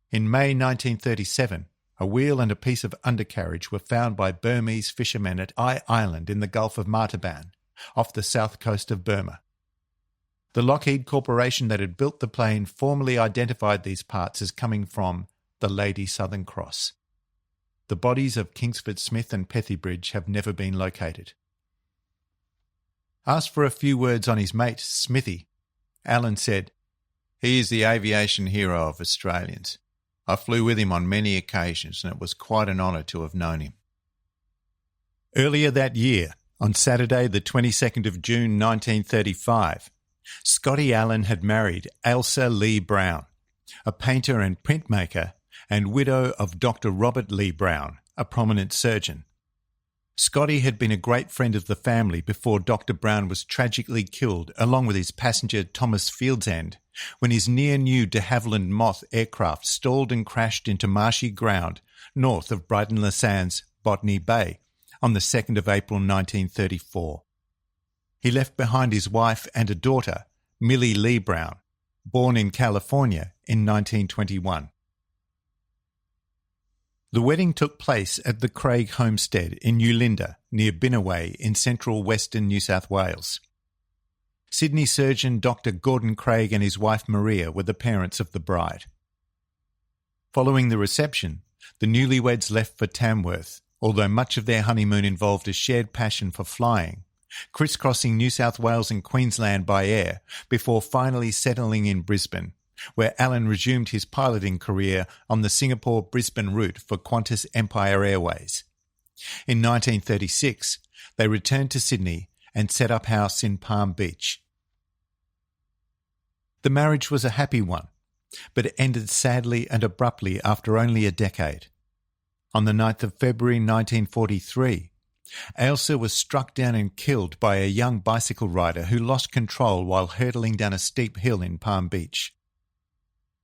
In May 1937, a wheel and a piece of undercarriage were found by Burmese fishermen at I Island in the Gulf of Martaban, off the south coast of Burma. The Lockheed Corporation that had built the plane formally identified these parts as coming from the Lady Southern Cross. The bodies of Kingsford Smith and Pethybridge have never been located. Asked for a few words on his mate, Smithy, Alan said, "He is the aviation hero of Australians. I flew with him on many occasions and it was quite an honour to have known him." Earlier that year, on Saturday the 22nd of June 1935, Scotty Allen had married Ailsa Lee Brown, a painter and printmaker and widow of Dr. Robert Lee Brown, a prominent surgeon. Scotty had been a great friend of the family before Dr. Brown was tragically killed along with his passenger Thomas Fieldsend when his near-new de Havilland Moth aircraft stalled and crashed into marshy ground north of Brighton-le Sands, Botany Bay on the 2nd of April 1934. He left behind his wife and a daughter, Millie Lee Brown, born in California in 1921. The wedding took place at the Craig homestead in Ulinda, near Binnaway in central western New South Wales. Sydney surgeon Dr. Gordon Craig and his wife Maria were the parents of the bride. Following the reception, the newlyweds left for Tamworth, although much of their honeymoon involved a shared passion for flying, crisscrossing New South Wales and Queensland by air before finally settling in Brisbane, where Alan resumed his piloting career on the Singapore-Brisbane route for Qantas Empire Airways. In 1936, they returned to Sydney and set up house in Palm Beach. The marriage was a happy one, but it ended sadly and abruptly after only a decade. On the 9th of February 1943, Ailsa was struck down and killed by a young bicycle rider who lost control while hurtling down a steep hill in Palm Beach.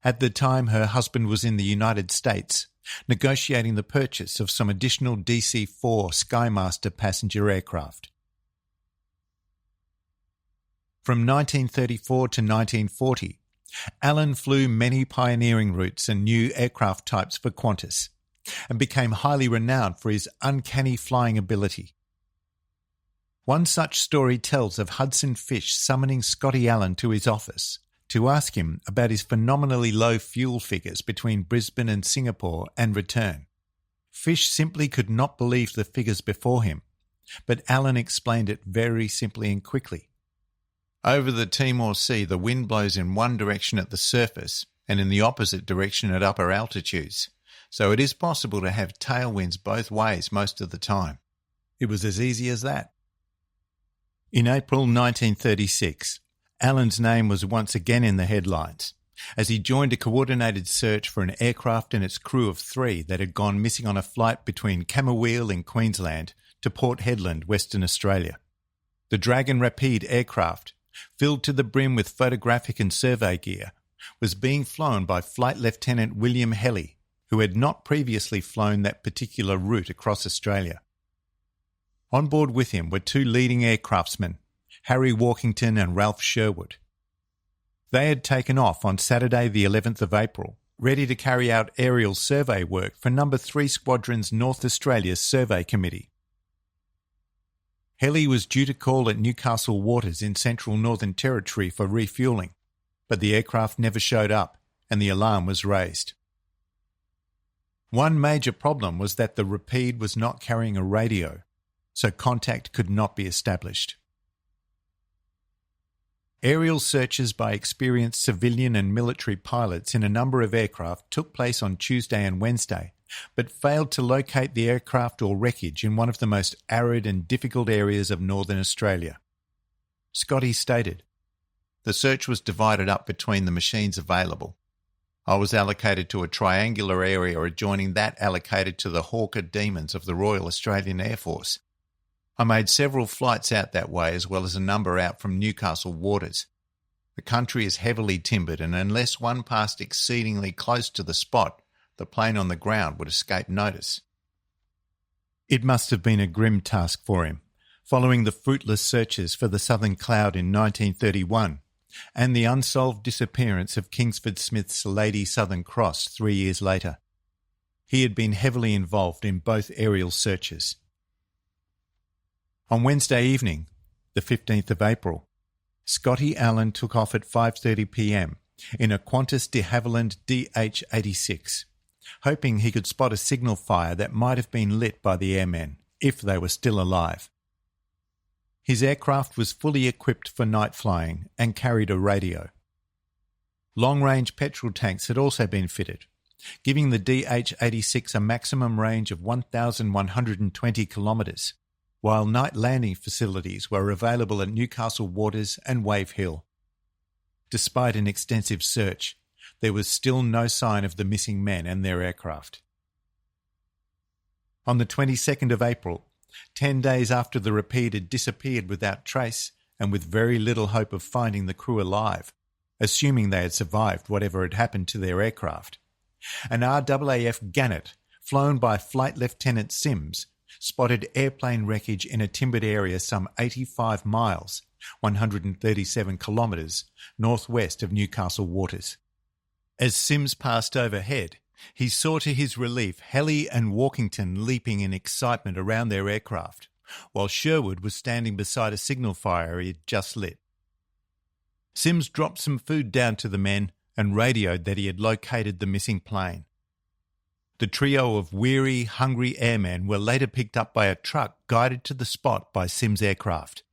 At the time, her husband was in the United States, negotiating the purchase of some additional DC-4 Skymaster passenger aircraft. From 1934 to 1940, Alan flew many pioneering routes and new aircraft types for Qantas, and became highly renowned for his uncanny flying ability. One such story tells of Hudson Fysh summoning Scotty Allen to his office to ask him about his phenomenally low fuel figures between Brisbane and Singapore and return. Fysh simply could not believe the figures before him, but Allen explained it very simply and quickly. Over the Timor Sea, the wind blows in one direction at the surface and in the opposite direction at upper altitudes, so it is possible to have tailwinds both ways most of the time. It was as easy as that. In April 1936, Allen's name was once again in the headlines, as he joined a coordinated search for an aircraft and its crew of 3 that had gone missing on a flight between Camberwell in Queensland to Port Hedland, Western Australia. The Dragon Rapide aircraft, filled to the brim with photographic and survey gear, was being flown by Flight Lieutenant William Helly, who had not previously flown that particular route across Australia. On board with him were 2 leading aircraftsmen, Harry Walkington and Ralph Sherwood. They had taken off on Saturday the 11th of April, ready to carry out aerial survey work for No. 3 Squadron's North Australia Survey Committee. Helly was due to call at Newcastle Waters in central Northern Territory for refuelling, but the aircraft never showed up and the alarm was raised. One major problem was that the Rapide was not carrying a radio, so contact could not be established. Aerial searches by experienced civilian and military pilots in a number of aircraft took place on Tuesday and Wednesday, but failed to locate the aircraft or wreckage in one of the most arid and difficult areas of northern Australia. Scotty stated, "The search was divided up between the machines available. I was allocated to a triangular area adjoining that allocated to the Hawker Demons of the Royal Australian Air Force. I made several flights out that way as well as a number out from Newcastle waters. The country is heavily timbered, and unless one passed exceedingly close to the spot, the plane on the ground would escape notice." It must have been a grim task for him, following the fruitless searches for the Southern Cloud in 1931 and the unsolved disappearance of Kingsford Smith's Lady Southern Cross 3 years later. He had been heavily involved in both aerial searches. On Wednesday evening, the 15th of April, Scotty Allen took off at 5:30 p.m. in a Qantas de Havilland DH-86, hoping he could spot a signal fire that might have been lit by the airmen, if they were still alive. His aircraft was fully equipped for night flying and carried a radio. Long-range petrol tanks had also been fitted, giving the DH-86 a maximum range of 1,120 kilometres, while night landing facilities were available at Newcastle Waters and Wave Hill. Despite an extensive search, there was still no sign of the missing men and their aircraft. On the 22nd of April, 10 days after the Rapide had disappeared without trace and with very little hope of finding the crew alive, assuming they had survived whatever had happened to their aircraft, an RAAF Gannet, flown by Flight Lieutenant Sims, spotted airplane wreckage in a timbered area some 85 miles, 137 kilometres, northwest of Newcastle Waters. As Sims passed overhead, he saw to his relief Helly and Walkington leaping in excitement around their aircraft, while Sherwood was standing beside a signal fire he had just lit. Sims dropped some food down to the men and radioed that he had located the missing plane. The trio of weary, hungry airmen were later picked up by a truck guided to the spot by Sims' aircraft.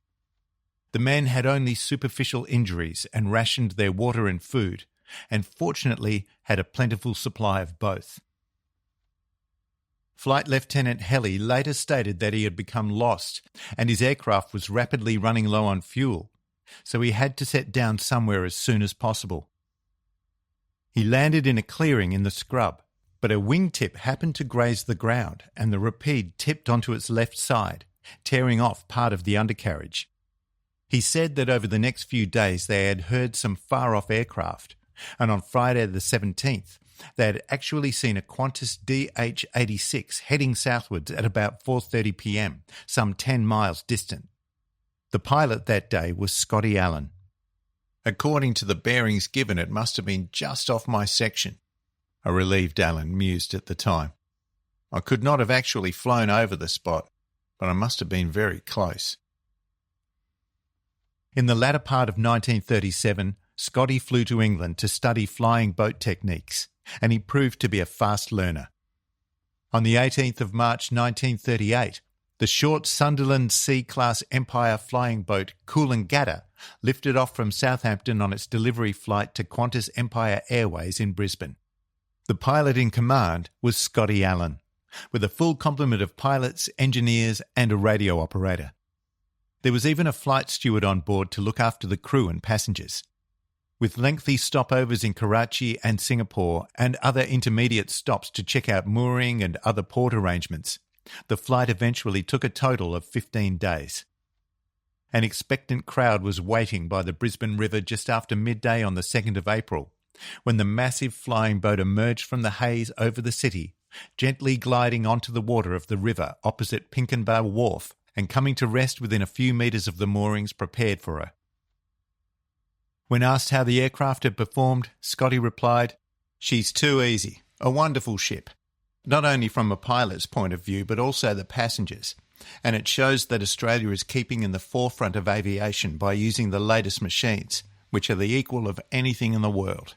The men had only superficial injuries and rationed their water and food, and fortunately had a plentiful supply of both. Flight Lieutenant Helly later stated that he had become lost and his aircraft was rapidly running low on fuel, so he had to set down somewhere as soon as possible. He landed in a clearing in the scrub, but a wingtip happened to graze the ground and the Rapide tipped onto its left side, tearing off part of the undercarriage. He said that over the next few days they had heard some far-off aircraft, and on Friday the 17th, they had actually seen a Qantas DH-86 heading southwards at about 4:30 p.m, some 10 miles distant. The pilot that day was Scotty Allen. "According to the bearings given, it must have been just off my section," a relieved Allen mused at the time. "I could not have actually flown over the spot, but I must have been very close." In the latter part of 1937, Scotty flew to England to study flying boat techniques, and he proved to be a fast learner. On the 18th of March 1938, the short Sunderland C-class Empire flying boat Coolangatta lifted off from Southampton on its delivery flight to Qantas Empire Airways in Brisbane. The pilot in command was Scotty Allen, with a full complement of pilots, engineers and a radio operator. There was even a flight steward on board to look after the crew and passengers. With lengthy stopovers in Karachi and Singapore and other intermediate stops to check out mooring and other port arrangements, the flight eventually took a total of 15 days. An expectant crowd was waiting by the Brisbane River just after midday on the 2nd of April, when the massive flying boat emerged from the haze over the city, gently gliding onto the water of the river opposite Pinkenba Wharf and coming to rest within a few metres of the moorings prepared for her. When asked how the aircraft had performed, Scotty replied, "She's too easy, a wonderful ship, not only from a pilot's point of view but also the passengers, and it shows that Australia is keeping in the forefront of aviation by using the latest machines, which are the equal of anything in the world."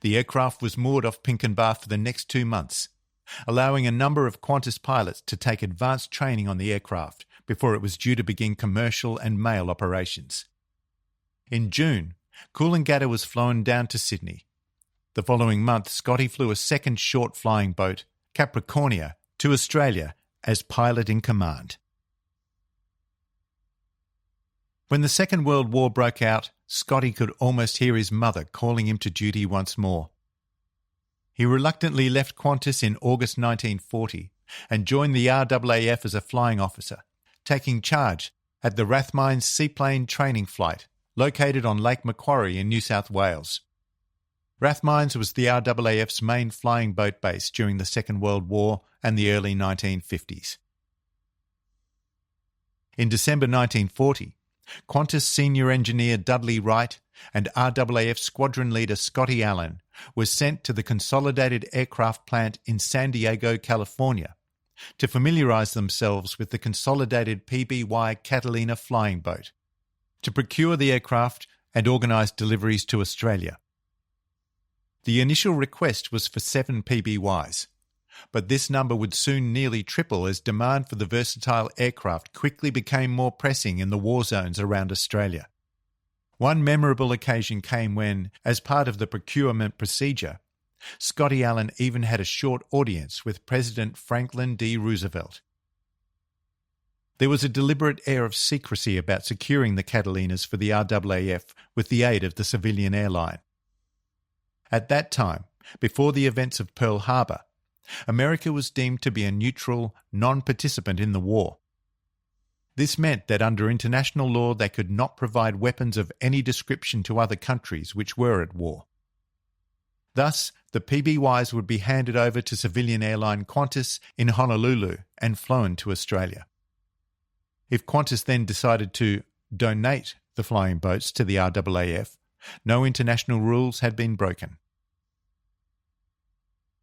The aircraft was moored off Pinkenba for the next 2 months, allowing a number of Qantas pilots to take advanced training on the aircraft before it was due to begin commercial and mail operations. In June, Coolangatta was flown down to Sydney. The following month, Scotty flew a second short flying boat, Capricornia, to Australia as pilot in command. When the Second World War broke out, Scotty could almost hear his mother calling him to duty once more. He reluctantly left Qantas in August 1940 and joined the RAAF as a flying officer, taking charge at the Rathmines Seaplane Training Flight, located on Lake Macquarie in New South Wales. Rathmines was the RAAF's main flying boat base during the Second World War and the early 1950s. In December 1940, Qantas senior engineer Dudley Wright and RAAF squadron leader Scotty Allen were sent to the Consolidated Aircraft Plant in San Diego, California, to familiarise themselves with the Consolidated PBY Catalina flying boat, to procure the aircraft and organise deliveries to Australia. The initial request was for 7 PBYs, but this number would soon nearly triple as demand for the versatile aircraft quickly became more pressing in the war zones around Australia. One memorable occasion came when, as part of the procurement procedure, Scotty Allen even had a short audience with President Franklin D. Roosevelt. There was a deliberate air of secrecy about securing the Catalinas for the RAAF with the aid of the civilian airline. At that time, before the events of Pearl Harbor, America was deemed to be a neutral, non-participant in the war. This meant that under international law they could not provide weapons of any description to other countries which were at war. Thus, the PBYs would be handed over to civilian airline Qantas in Honolulu and flown to Australia. If Qantas then decided to donate the flying boats to the RAAF, no international rules had been broken.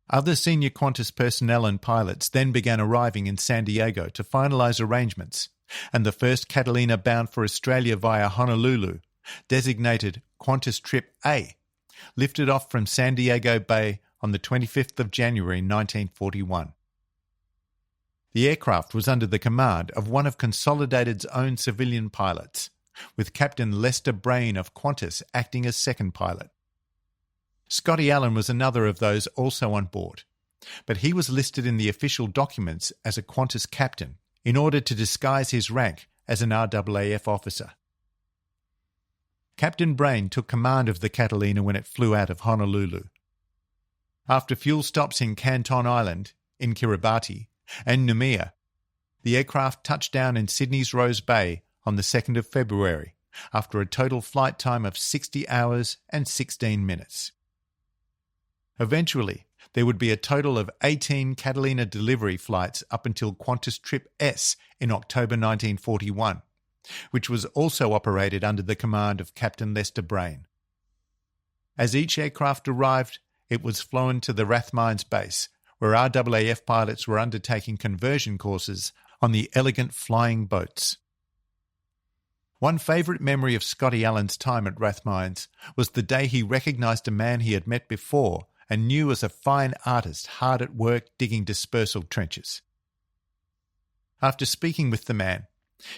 Other senior Qantas personnel and pilots then began arriving in San Diego to finalise arrangements, and the first Catalina bound for Australia via Honolulu, designated Qantas Trip A, lifted off from San Diego Bay on the 25th of January 1941. The aircraft was under the command of one of Consolidated's own civilian pilots, with Captain Lester Brain of Qantas acting as second pilot. Scotty Allen was another of those also on board, but he was listed in the official documents as a Qantas captain in order to disguise his rank as an RAAF officer. Captain Brain took command of the Catalina when it flew out of Honolulu. After fuel stops in Canton Island, in Kiribati, and Noumea, the aircraft touched down in Sydney's Rose Bay on the 2nd of February, after a total flight time of 60 hours and 16 minutes. Eventually, there would be a total of 18 Catalina delivery flights up until Qantas Trip S in October 1941, which was also operated under the command of Captain Lester Brain. As each aircraft arrived, it was flown to the Rathmines base, where RAAF pilots were undertaking conversion courses on the elegant flying boats. One favourite memory of Scotty Allen's time at Rathmines was the day he recognised a man he had met before and knew as a fine artist hard at work digging dispersal trenches. After speaking with the man,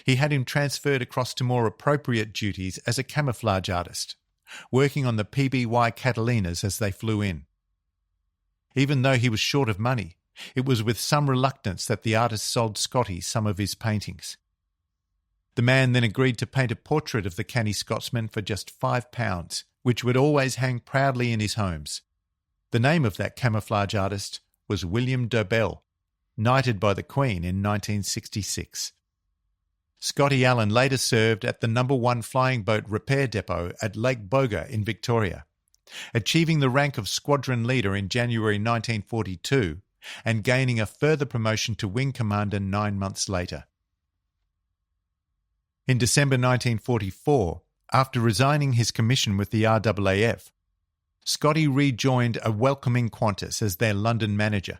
he had him transferred across to more appropriate duties as a camouflage artist, working on the PBY Catalinas as they flew in. Even though he was short of money, it was with some reluctance that the artist sold Scotty some of his paintings. The man then agreed to paint a portrait of the canny Scotsman for just £5, which would always hang proudly in his homes. The name of that camouflage artist was William Dobell, knighted by the Queen in 1966. Scotty Allen later served at the No. 1 Flying Boat Repair Depot at Lake Boga in Victoria, achieving the rank of squadron leader in January 1942 and gaining a further promotion to wing commander 9 months later. In December 1944, after resigning his commission with the RAAF, Scotty rejoined a welcoming Qantas as their London manager.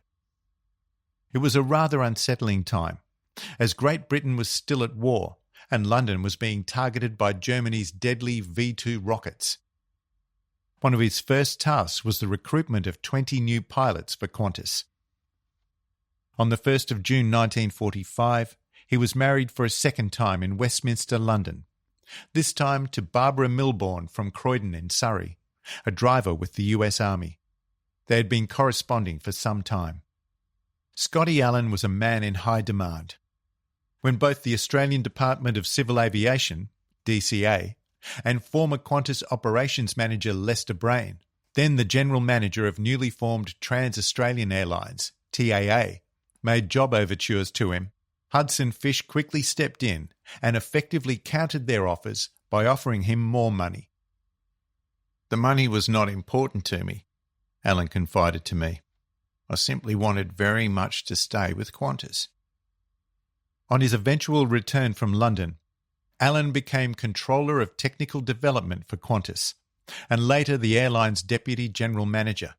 It was a rather unsettling time, as Great Britain was still at war and London was being targeted by Germany's deadly V-2 rockets. One of his first tasks was the recruitment of 20 new pilots for Qantas. On the 1st of June 1945, he was married for a second time in Westminster, London, this time to Barbara Milbourne from Croydon in Surrey, a driver with the US Army. They had been corresponding for some time. Scotty Allen was a man in high demand. When both the Australian Department of Civil Aviation, DCA, and former Qantas operations manager Lester Brain, then the general manager of newly formed Trans-Australian Airlines, TAA, made job overtures to him, Hudson Fysh quickly stepped in and effectively countered their offers by offering him more money. "The money was not important to me," Allen confided to me. "I simply wanted very much to stay with Qantas." On his eventual return from London, Allen became Controller of Technical Development for Qantas, and later the airline's Deputy General Manager.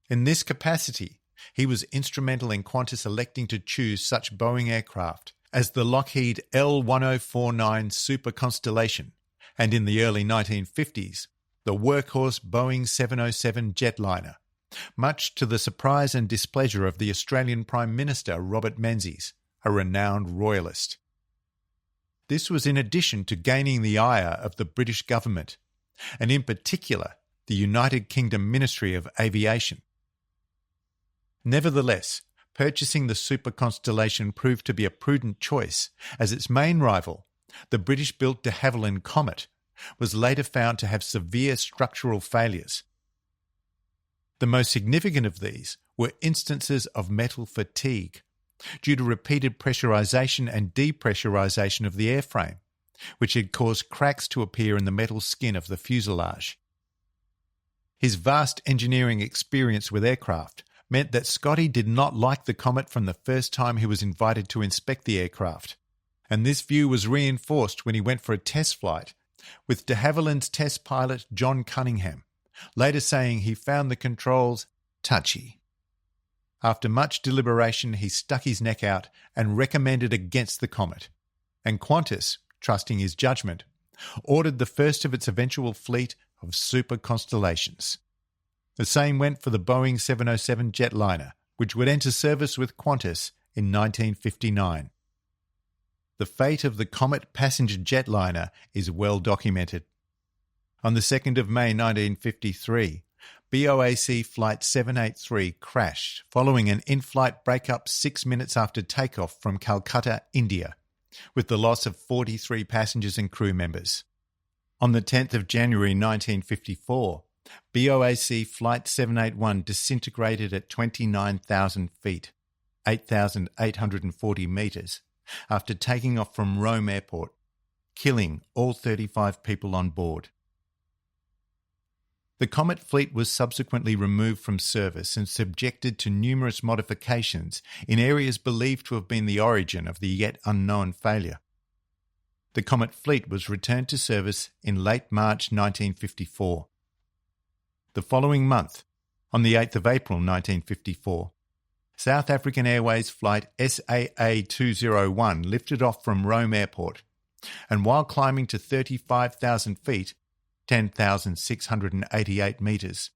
In this capacity, he was instrumental in Qantas electing to choose such Boeing aircraft as the Lockheed L1049 Super Constellation, and in the early 1950s, the workhorse Boeing 707 jetliner, much to the surprise and displeasure of the Australian Prime Minister Robert Menzies, a renowned royalist. This was in addition to gaining the ire of the British government, and in particular the United Kingdom Ministry of Aviation. Nevertheless, purchasing the Super Constellation proved to be a prudent choice, as its main rival, the British-built de Havilland Comet, was later found to have severe structural failures. The most significant of these were instances of metal fatigue, due to repeated pressurization and depressurization of the airframe, which had caused cracks to appear in the metal skin of the fuselage. His vast engineering experience with aircraft meant that Scotty did not like the Comet from the first time he was invited to inspect the aircraft, and this view was reinforced when he went for a test flight with de Havilland's test pilot John Cunningham, later saying he found the controls touchy. After much deliberation, he stuck his neck out and recommended against the Comet, and Qantas, trusting his judgment, ordered the first of its eventual fleet of Super Constellations. The same went for the Boeing 707 jetliner, which would enter service with Qantas in 1959. The fate of the Comet passenger jetliner is well documented. On the 2nd of May 1953, BOAC Flight 783 crashed following an in-flight breakup 6 minutes after takeoff from Calcutta, India, with the loss of 43 passengers and crew members. On the 10th of January 1954, BOAC Flight 781 disintegrated at 29,000 feet, 8,840 metres, after taking off from Rome Airport, killing all 35 people on board. The Comet fleet was subsequently removed from service and subjected to numerous modifications in areas believed to have been the origin of the yet unknown failure. The Comet fleet was returned to service in late March 1954. The following month, on the 8th of April 1954, South African Airways Flight SAA-201 lifted off from Rome Airport, and while climbing to 35,000 feet, 10,688 metres,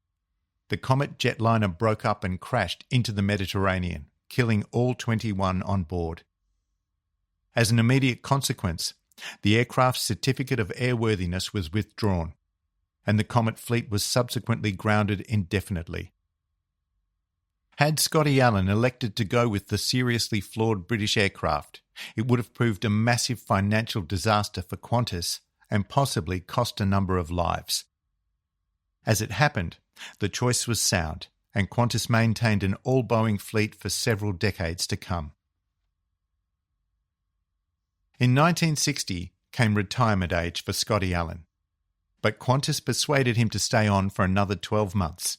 the Comet jetliner broke up and crashed into the Mediterranean, killing all 21 on board. As an immediate consequence, the aircraft's certificate of airworthiness was withdrawn, and the Comet fleet was subsequently grounded indefinitely. Had Scotty Allen elected to go with the seriously flawed British aircraft, it would have proved a massive financial disaster for Qantas and possibly cost a number of lives. As it happened, the choice was sound, and Qantas maintained an all-Boeing fleet for several decades to come. In 1960 came retirement age for Scotty Allen, but Qantas persuaded him to stay on for another 12 months.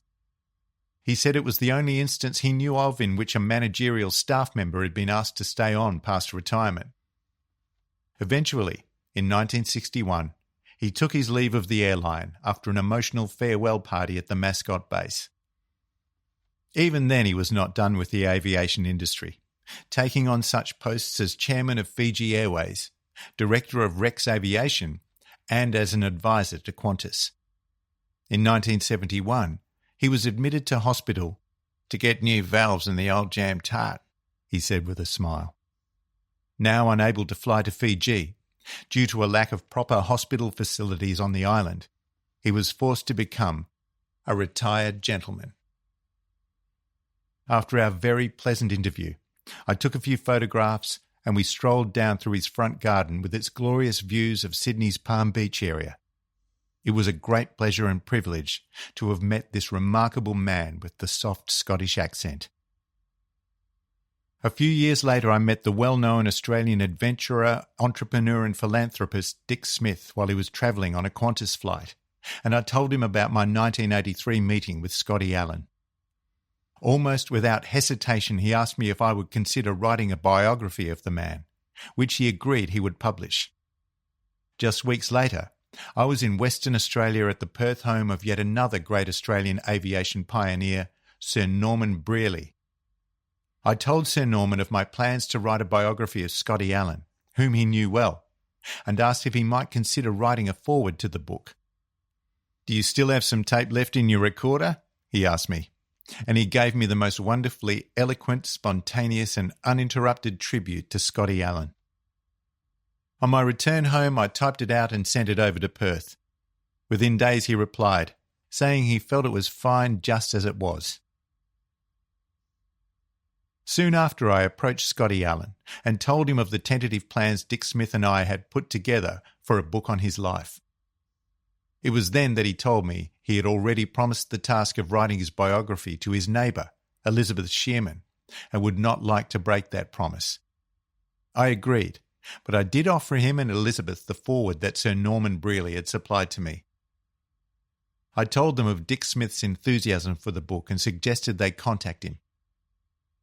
He said it was the only instance he knew of in which a managerial staff member had been asked to stay on past retirement. Eventually, in 1961, he took his leave of the airline after an emotional farewell party at the Mascot base. Even then he was not done with the aviation industry, taking on such posts as chairman of Fiji Airways, director of Rex Aviation, and as an advisor to Qantas. In 1971, he was admitted to hospital to get new valves in the old jam tart, he said with a smile. Now unable to fly to Fiji, Due to a lack of proper hospital facilities on the island, he was forced to become a retired gentleman. After our very pleasant interview, I took a few photographs and we strolled down through his front garden with its glorious views of Sydney's Palm Beach area. It was a great pleasure and privilege to have met this remarkable man with the soft Scottish accent. A few years later, I met the well-known Australian adventurer, entrepreneur and philanthropist Dick Smith while he was travelling on a Qantas flight, and I told him about my 1983 meeting with Scotty Allen. Almost without hesitation, he asked me if I would consider writing a biography of the man, which he agreed he would publish. Just weeks later, I was in Western Australia at the Perth home of yet another great Australian aviation pioneer, Sir Norman Brearley. I told Sir Norman of my plans to write a biography of Scotty Allen, whom he knew well, and asked if he might consider writing a foreword to the book. "Do you still have some tape left in your recorder?" he asked me, and he gave me the most wonderfully eloquent, spontaneous and uninterrupted tribute to Scotty Allen. On my return home, I typed it out and sent it over to Perth. Within days he replied, saying he felt it was fine just as it was. Soon after, I approached Scotty Allen and told him of the tentative plans Dick Smith and I had put together for a book on his life. It was then that he told me he had already promised the task of writing his biography to his neighbour, Elizabeth Shearman, and would not like to break that promise. I agreed, but I did offer him and Elizabeth the foreword that Sir Norman Brearley had supplied to me. I told them of Dick Smith's enthusiasm for the book and suggested they contact him.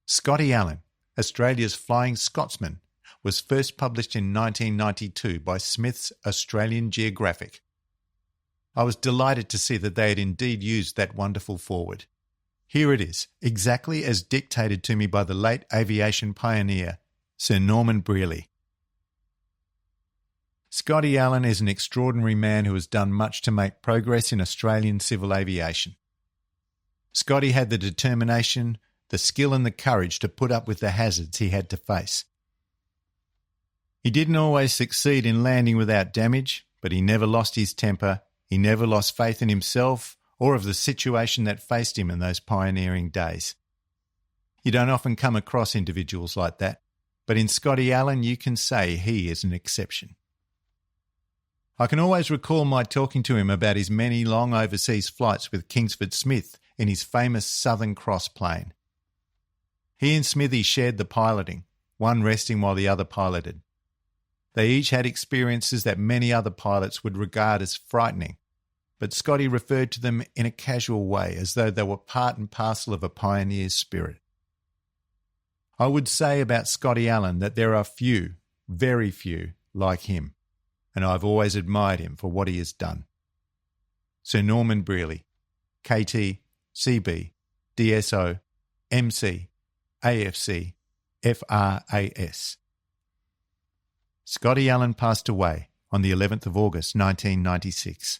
Scotty Allen, Australia's Flying Scotsman, was first published in 1992 by Smith's Australian Geographic. I was delighted to see that they had indeed used that wonderful foreword. Here it is, exactly as dictated to me by the late aviation pioneer, Sir Norman Brearley. Scotty Allen is an extraordinary man who has done much to make progress in Australian civil aviation. Scotty had the determination, the skill and the courage to put up with the hazards he had to face. He didn't always succeed in landing without damage, but he never lost his temper, he never lost faith in himself or of the situation that faced him in those pioneering days. You don't often come across individuals like that, but in Scotty Allen you can say he is an exception. I can always recall my talking to him about his many long overseas flights with Kingsford Smith in his famous Southern Cross plane. He and Smithy shared the piloting, one resting while the other piloted. They each had experiences that many other pilots would regard as frightening, but Scotty referred to them in a casual way as though they were part and parcel of a pioneer's spirit. I would say about Scotty Allen that there are few, very few, like him, and I've always admired him for what he has done. Sir Norman Brearley, KT, CB, DSO, MC, AFC, FRAS. Scotty Allen passed away on the 11th of August 1996,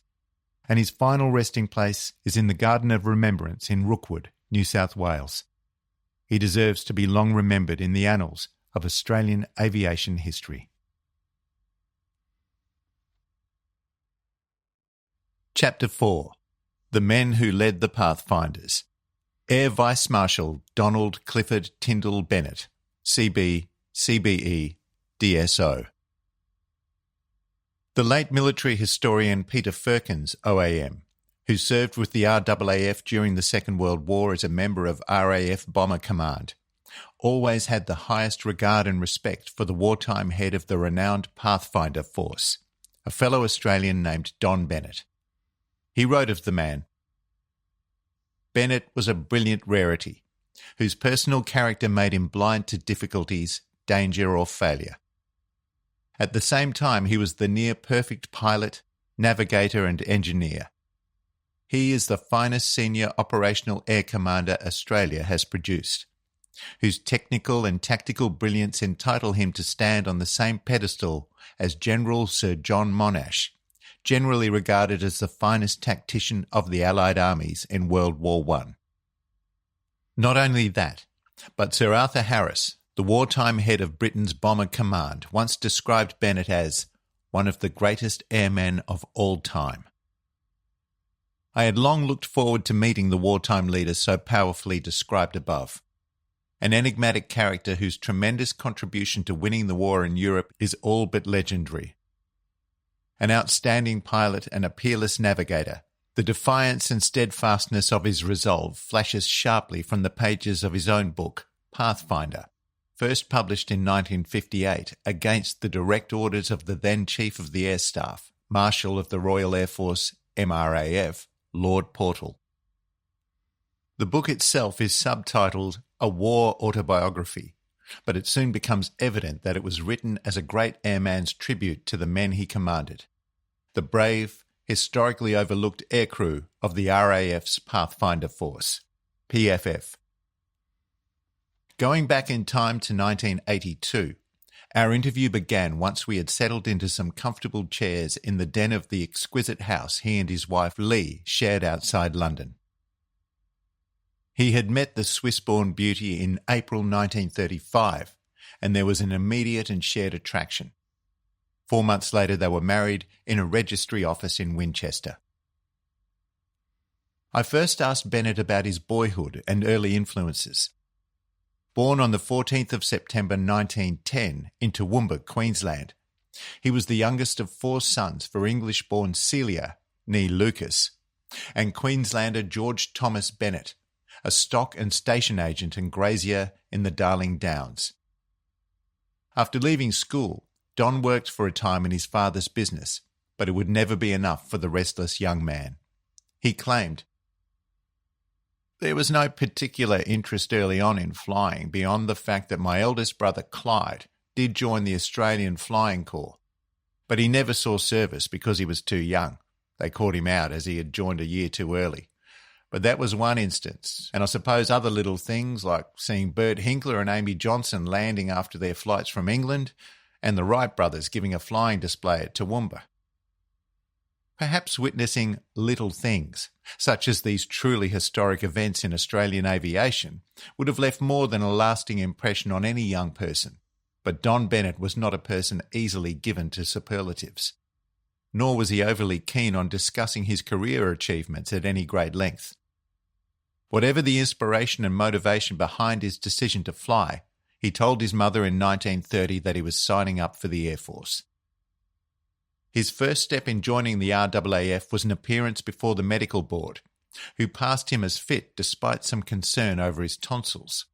and his final resting place is in the Garden of Remembrance in Rookwood, New South Wales. He deserves to be long remembered in the annals of Australian aviation history. Chapter 4. The Men Who Led the Pathfinders. Air Vice Marshal Donald Clifford Tyndall Bennett, CB, CBE, DSO. The late military historian Peter Firkins, OAM, who served with the RAAF during the Second World War as a member of RAF Bomber Command, always had the highest regard and respect for the wartime head of the renowned Pathfinder Force, a fellow Australian named Don Bennett. He wrote of the man, "Bennett was a brilliant rarity, whose personal character made him blind to difficulties, danger or failure. At the same time, he was the near-perfect pilot, navigator and engineer. He is the finest senior operational air commander Australia has produced, whose technical and tactical brilliance entitle him to stand on the same pedestal as General Sir John Monash, generally regarded as the finest tactician of the Allied armies in World War I. Not only that, but Sir Arthur Harris, the wartime head of Britain's Bomber Command, once described Bennett as one of the greatest airmen of all time. I had long looked forward to meeting the wartime leader so powerfully described above. An enigmatic character whose tremendous contribution to winning the war in Europe is all but legendary. An outstanding pilot and a peerless navigator, the defiance and steadfastness of his resolve flashes sharply from the pages of his own book, Pathfinder, first published in 1958 against the direct orders of the then Chief of the Air Staff, Marshal of the Royal Air Force, MRAF, Lord Portal. The book itself is subtitled A War Autobiography, but it soon becomes evident that it was written as a great airman's tribute to the men he commanded, the brave, historically overlooked aircrew of the RAF's Pathfinder Force, PFF. Going back in time to 1982, our interview began once we had settled into some comfortable chairs in the den of the exquisite house he and his wife Lee shared outside London. He had met the Swiss-born beauty in April 1935, and there was an immediate and shared attraction. 4 months later, they were married in a registry office in Winchester. I first asked Bennett about his boyhood and early influences. Born on the 14th of September 1910 in Toowoomba, Queensland, he was the youngest of 4 sons for English-born Celia, née Lucas, and Queenslander George Thomas Bennett, a stock and station agent and grazier in the Darling Downs. After leaving school, Don worked for a time in his father's business, but it would never be enough for the restless young man. He claimed, "There was no particular interest early on in flying beyond the fact that my eldest brother Clyde did join the Australian Flying Corps, but he never saw service because he was too young. They caught him out as he had joined a year too early. But that was one instance, and I suppose other little things like seeing Bert Hinkler and Amy Johnson landing after their flights from England, and the Wright brothers giving a flying display at Toowoomba. Perhaps witnessing little things, such as these truly historic events in Australian aviation, would have left more than a lasting impression on any young person. But Don Bennett was not a person easily given to superlatives. Nor was he overly keen on discussing his career achievements at any great length. Whatever the inspiration and motivation behind his decision to fly, he told his mother in 1930 that he was signing up for the Air Force. His first step in joining the RAAF was an appearance before the medical board, who passed him as fit despite some concern over his tonsils.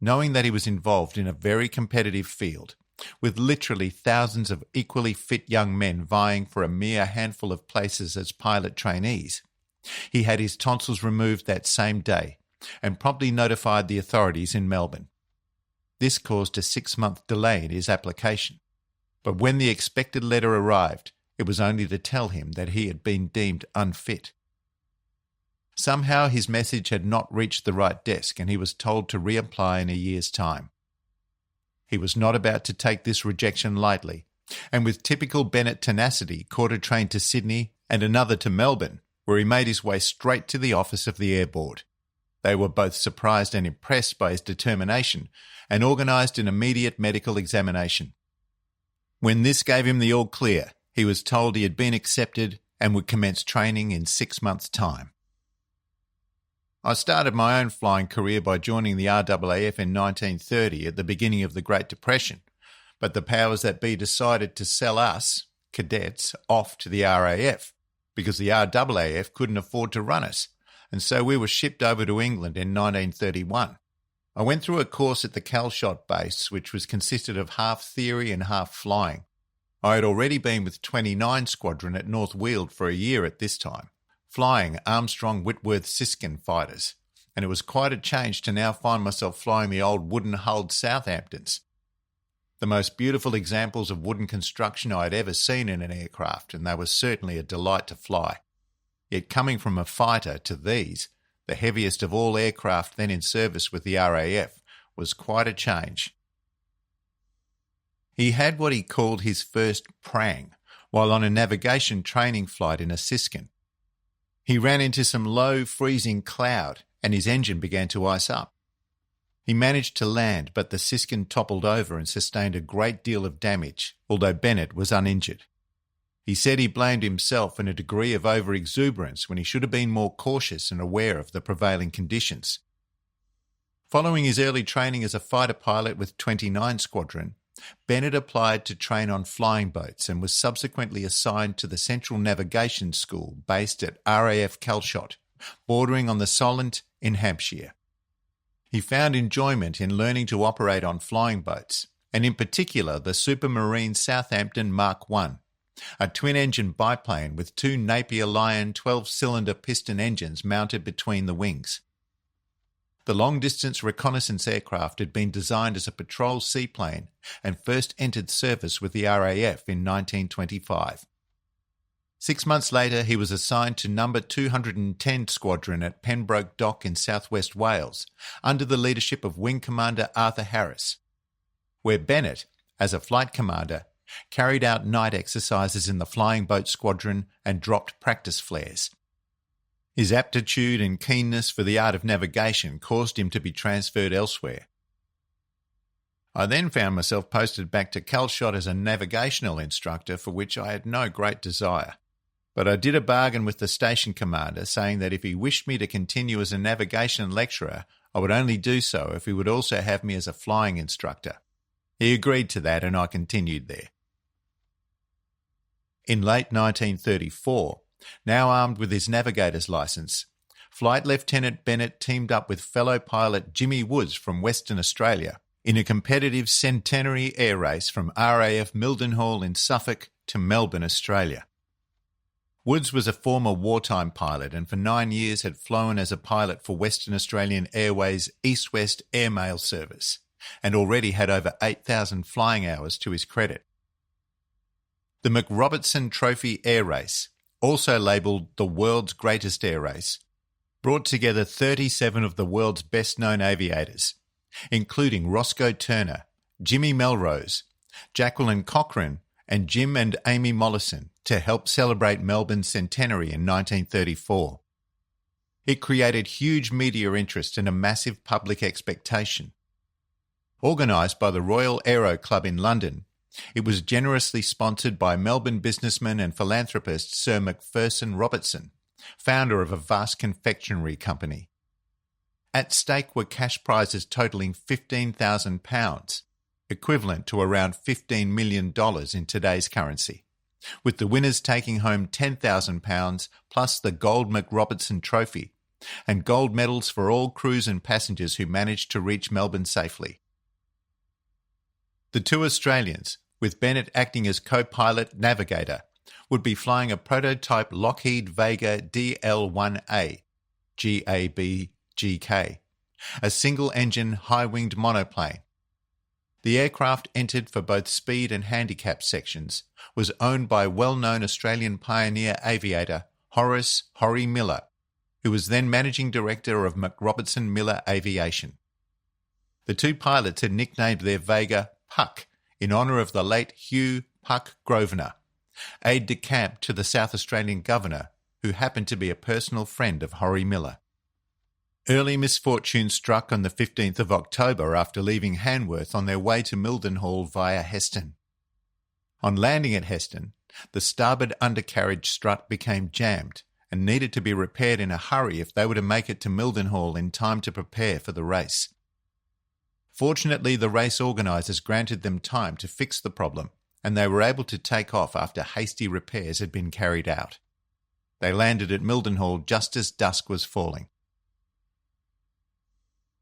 Knowing that he was involved in a very competitive field, with literally thousands of equally fit young men vying for a mere handful of places as pilot trainees, he had his tonsils removed that same day and promptly notified the authorities in Melbourne. This caused a 6-month delay in his application, but when the expected letter arrived, it was only to tell him that he had been deemed unfit. Somehow his message had not reached the right desk and he was told to reapply in a year's time. He was not about to take this rejection lightly, and with typical Bennett tenacity caught a train to Sydney and another to Melbourne, where he made his way straight to the office of the Air Board. They were both surprised and impressed by his determination and organised an immediate medical examination. When this gave him the all-clear, he was told he had been accepted and would commence training in 6 months' time. I started my own flying career by joining the RAAF in 1930 at the beginning of the Great Depression, but the powers that be decided to sell us, cadets, off to the RAF because the RAAF couldn't afford to run us, and so we were shipped over to England in 1931. I went through a course at the Calshot base, which was consisted of half theory and half flying. I had already been with 29 Squadron at North Weald for a year at this time, flying Armstrong Whitworth Siskin fighters, and it was quite a change to now find myself flying the old wooden-hulled Southamptons. The most beautiful examples of wooden construction I had ever seen in an aircraft, and they were certainly a delight to fly. Yet coming from a fighter to these, the heaviest of all aircraft then in service with the RAF, was quite a change. He had what he called his first prang while on a navigation training flight in a Siskin. He ran into some low freezing cloud and his engine began to ice up. He managed to land, but the Siskin toppled over and sustained a great deal of damage, although Bennett was uninjured. He said he blamed himself and a degree of over-exuberance when he should have been more cautious and aware of the prevailing conditions. Following his early training as a fighter pilot with 29 Squadron, Bennett applied to train on flying boats and was subsequently assigned to the Central Navigation School based at RAF Calshot, bordering on the Solent in Hampshire. He found enjoyment in learning to operate on flying boats, and in particular the Supermarine Southampton Mark I, a twin-engine biplane with two Napier Lion 12-cylinder piston engines mounted between the wings. The long-distance reconnaissance aircraft had been designed as a patrol seaplane and first entered service with the RAF in 1925. 6 months later, he was assigned to No. 210 Squadron at Pembroke Dock in southwest Wales, under the leadership of Wing Commander Arthur Harris, where Bennett, as a flight commander, carried out night exercises in the Flying Boat Squadron and dropped practice flares. His aptitude and keenness for the art of navigation caused him to be transferred elsewhere. I then found myself posted back to Calshot as a navigational instructor, for which I had no great desire. But I did a bargain with the station commander, saying that if he wished me to continue as a navigation lecturer, I would only do so if he would also have me as a flying instructor. He agreed to that and I continued there. In late 1934, now armed with his navigator's licence, Flight Lieutenant Bennett teamed up with fellow pilot Jimmy Woods from Western Australia in a competitive centenary air race from RAF Mildenhall in Suffolk to Melbourne, Australia. Woods was a former wartime pilot and for 9 years had flown as a pilot for Western Australian Airways East-West Airmail Service and already had over 8,000 flying hours to his credit. The McRobertson Trophy Air Race, also labelled the World's Greatest Air Race, brought together 37 of the world's best-known aviators, including Roscoe Turner, Jimmy Melrose, Jacqueline Cochran, and Jim and Amy Mollison to help celebrate Melbourne's centenary in 1934. It created huge media interest and a massive public expectation. Organised by the Royal Aero Club in London, it was generously sponsored by Melbourne businessman and philanthropist Sir Macpherson Robertson, founder of a vast confectionery company. At stake were cash prizes totalling £15,000, equivalent to around $15 million in today's currency, with the winners taking home £10,000 plus the Gold McRobertson Trophy and gold medals for all crews and passengers who managed to reach Melbourne safely. The two Australians, with Bennett acting as co-pilot navigator, would be flying a prototype Lockheed Vega DL-1A, GAB-GK, a single-engine high-winged monoplane. The aircraft, entered for both speed and handicap sections, was owned by well-known Australian pioneer aviator Horace "Horry" Miller, who was then managing director of McRobertson Miller Aviation. The two pilots had nicknamed their Vega Puck in honour of the late Hugh Puck Grosvenor, aide-de-camp to the South Australian Governor, who happened to be a personal friend of Horry Miller. Early misfortune struck on the 15th of October after leaving Hanworth on their way to Mildenhall via Heston. On landing at Heston, the starboard undercarriage strut became jammed and needed to be repaired in a hurry if they were to make it to Mildenhall in time to prepare for the race. Fortunately, the race organisers granted them time to fix the problem, and they were able to take off after hasty repairs had been carried out. They landed at Mildenhall just as dusk was falling.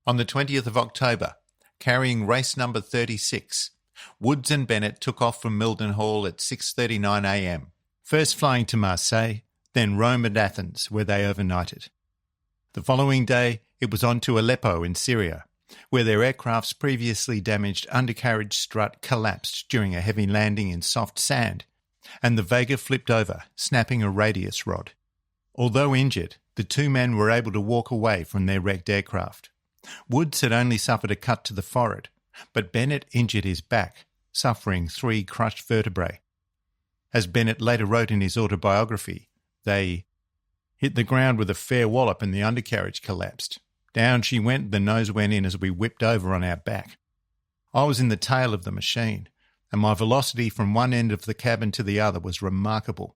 On the 20th of October, carrying race number 36, Woods and Bennett took off from Mildenhall at 6:39 a.m, first flying to Marseille, then Rome and Athens, where they overnighted. The following day, it was on to Aleppo in Syria, where their aircraft's previously damaged undercarriage strut collapsed during a heavy landing in soft sand, and the Vega flipped over, snapping a radius rod. Although injured, the two men were able to walk away from their wrecked aircraft. Woods had only suffered a cut to the forehead, but Bennett injured his back, suffering 3 crushed vertebrae. As Bennett later wrote in his autobiography, they hit the ground with a fair wallop and the undercarriage collapsed. Down she went, the nose went in as we whipped over on our back. I was in the tail of the machine, and my velocity from one end of the cabin to the other was remarkable.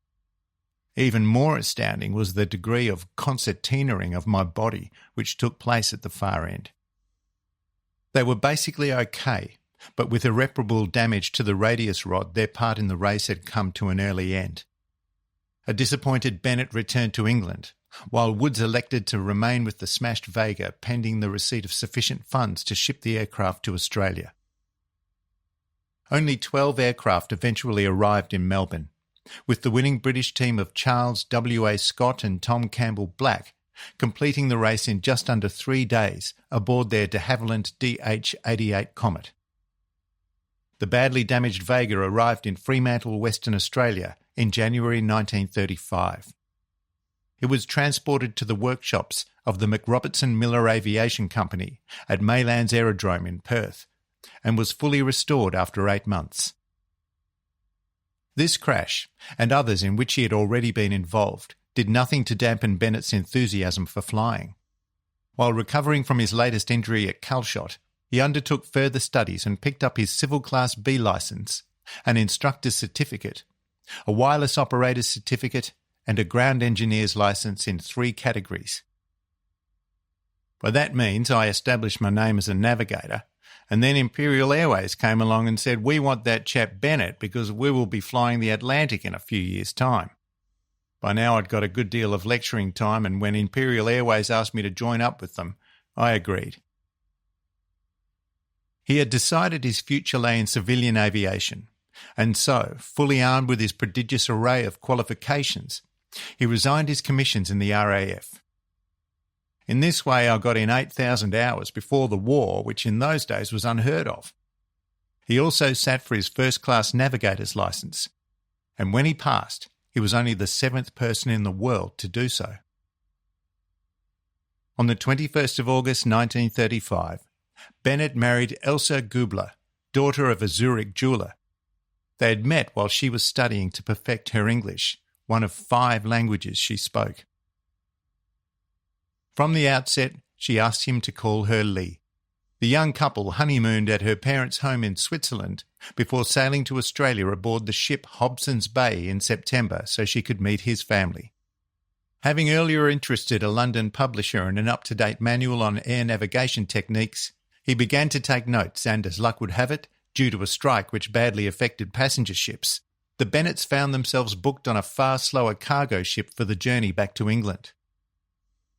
Even more astounding was the degree of concertinaing of my body which took place at the far end. They were basically okay, but with irreparable damage to the radius rod, their part in the race had come to an early end. A disappointed Bennett returned to England, while Woods elected to remain with the smashed Vega pending the receipt of sufficient funds to ship the aircraft to Australia. Only 12 aircraft eventually arrived in Melbourne, with the winning British team of Charles W.A. Scott and Tom Campbell Black completing the race in just under 3 days aboard their de Havilland DH-88 Comet. The badly damaged Vega arrived in Fremantle, Western Australia in January 1935. It was transported to the workshops of the McRobertson Miller Aviation Company at Maylands Aerodrome in Perth and was fully restored after 8 months. This crash, and others in which he had already been involved, did nothing to dampen Bennett's enthusiasm for flying. While recovering from his latest injury at Calshot, he undertook further studies and picked up his Civil Class B licence, an instructor's certificate, a wireless operator's certificate, and a ground engineer's licence in 3 categories. By that means I established my name as a navigator, and then Imperial Airways came along and said, "We want that chap Bennett because we will be flying the Atlantic in a few years' time." By now I'd got a good deal of lecturing time, and when Imperial Airways asked me to join up with them, I agreed. He had decided his future lay in civilian aviation, and so, fully armed with his prodigious array of qualifications, he resigned his commissions in the RAF. In this way I got in 8,000 hours before the war, which in those days was unheard of. He also sat for his first-class navigator's licence, and when he passed, he was only the 7th person in the world to do so. On the 21st of August 1935, Bennett married Elsa Gubler, daughter of a Zurich jeweller. They had met while she was studying to perfect her English, one of 5 languages she spoke. From the outset, she asked him to call her Lee. The young couple honeymooned at her parents' home in Switzerland before sailing to Australia aboard the ship Hobson's Bay in September so she could meet his family. Having earlier interested a London publisher in an up-to-date manual on air navigation techniques, he began to take notes and, as luck would have it, due to a strike which badly affected passenger ships, the Bennetts found themselves booked on a far slower cargo ship for the journey back to England.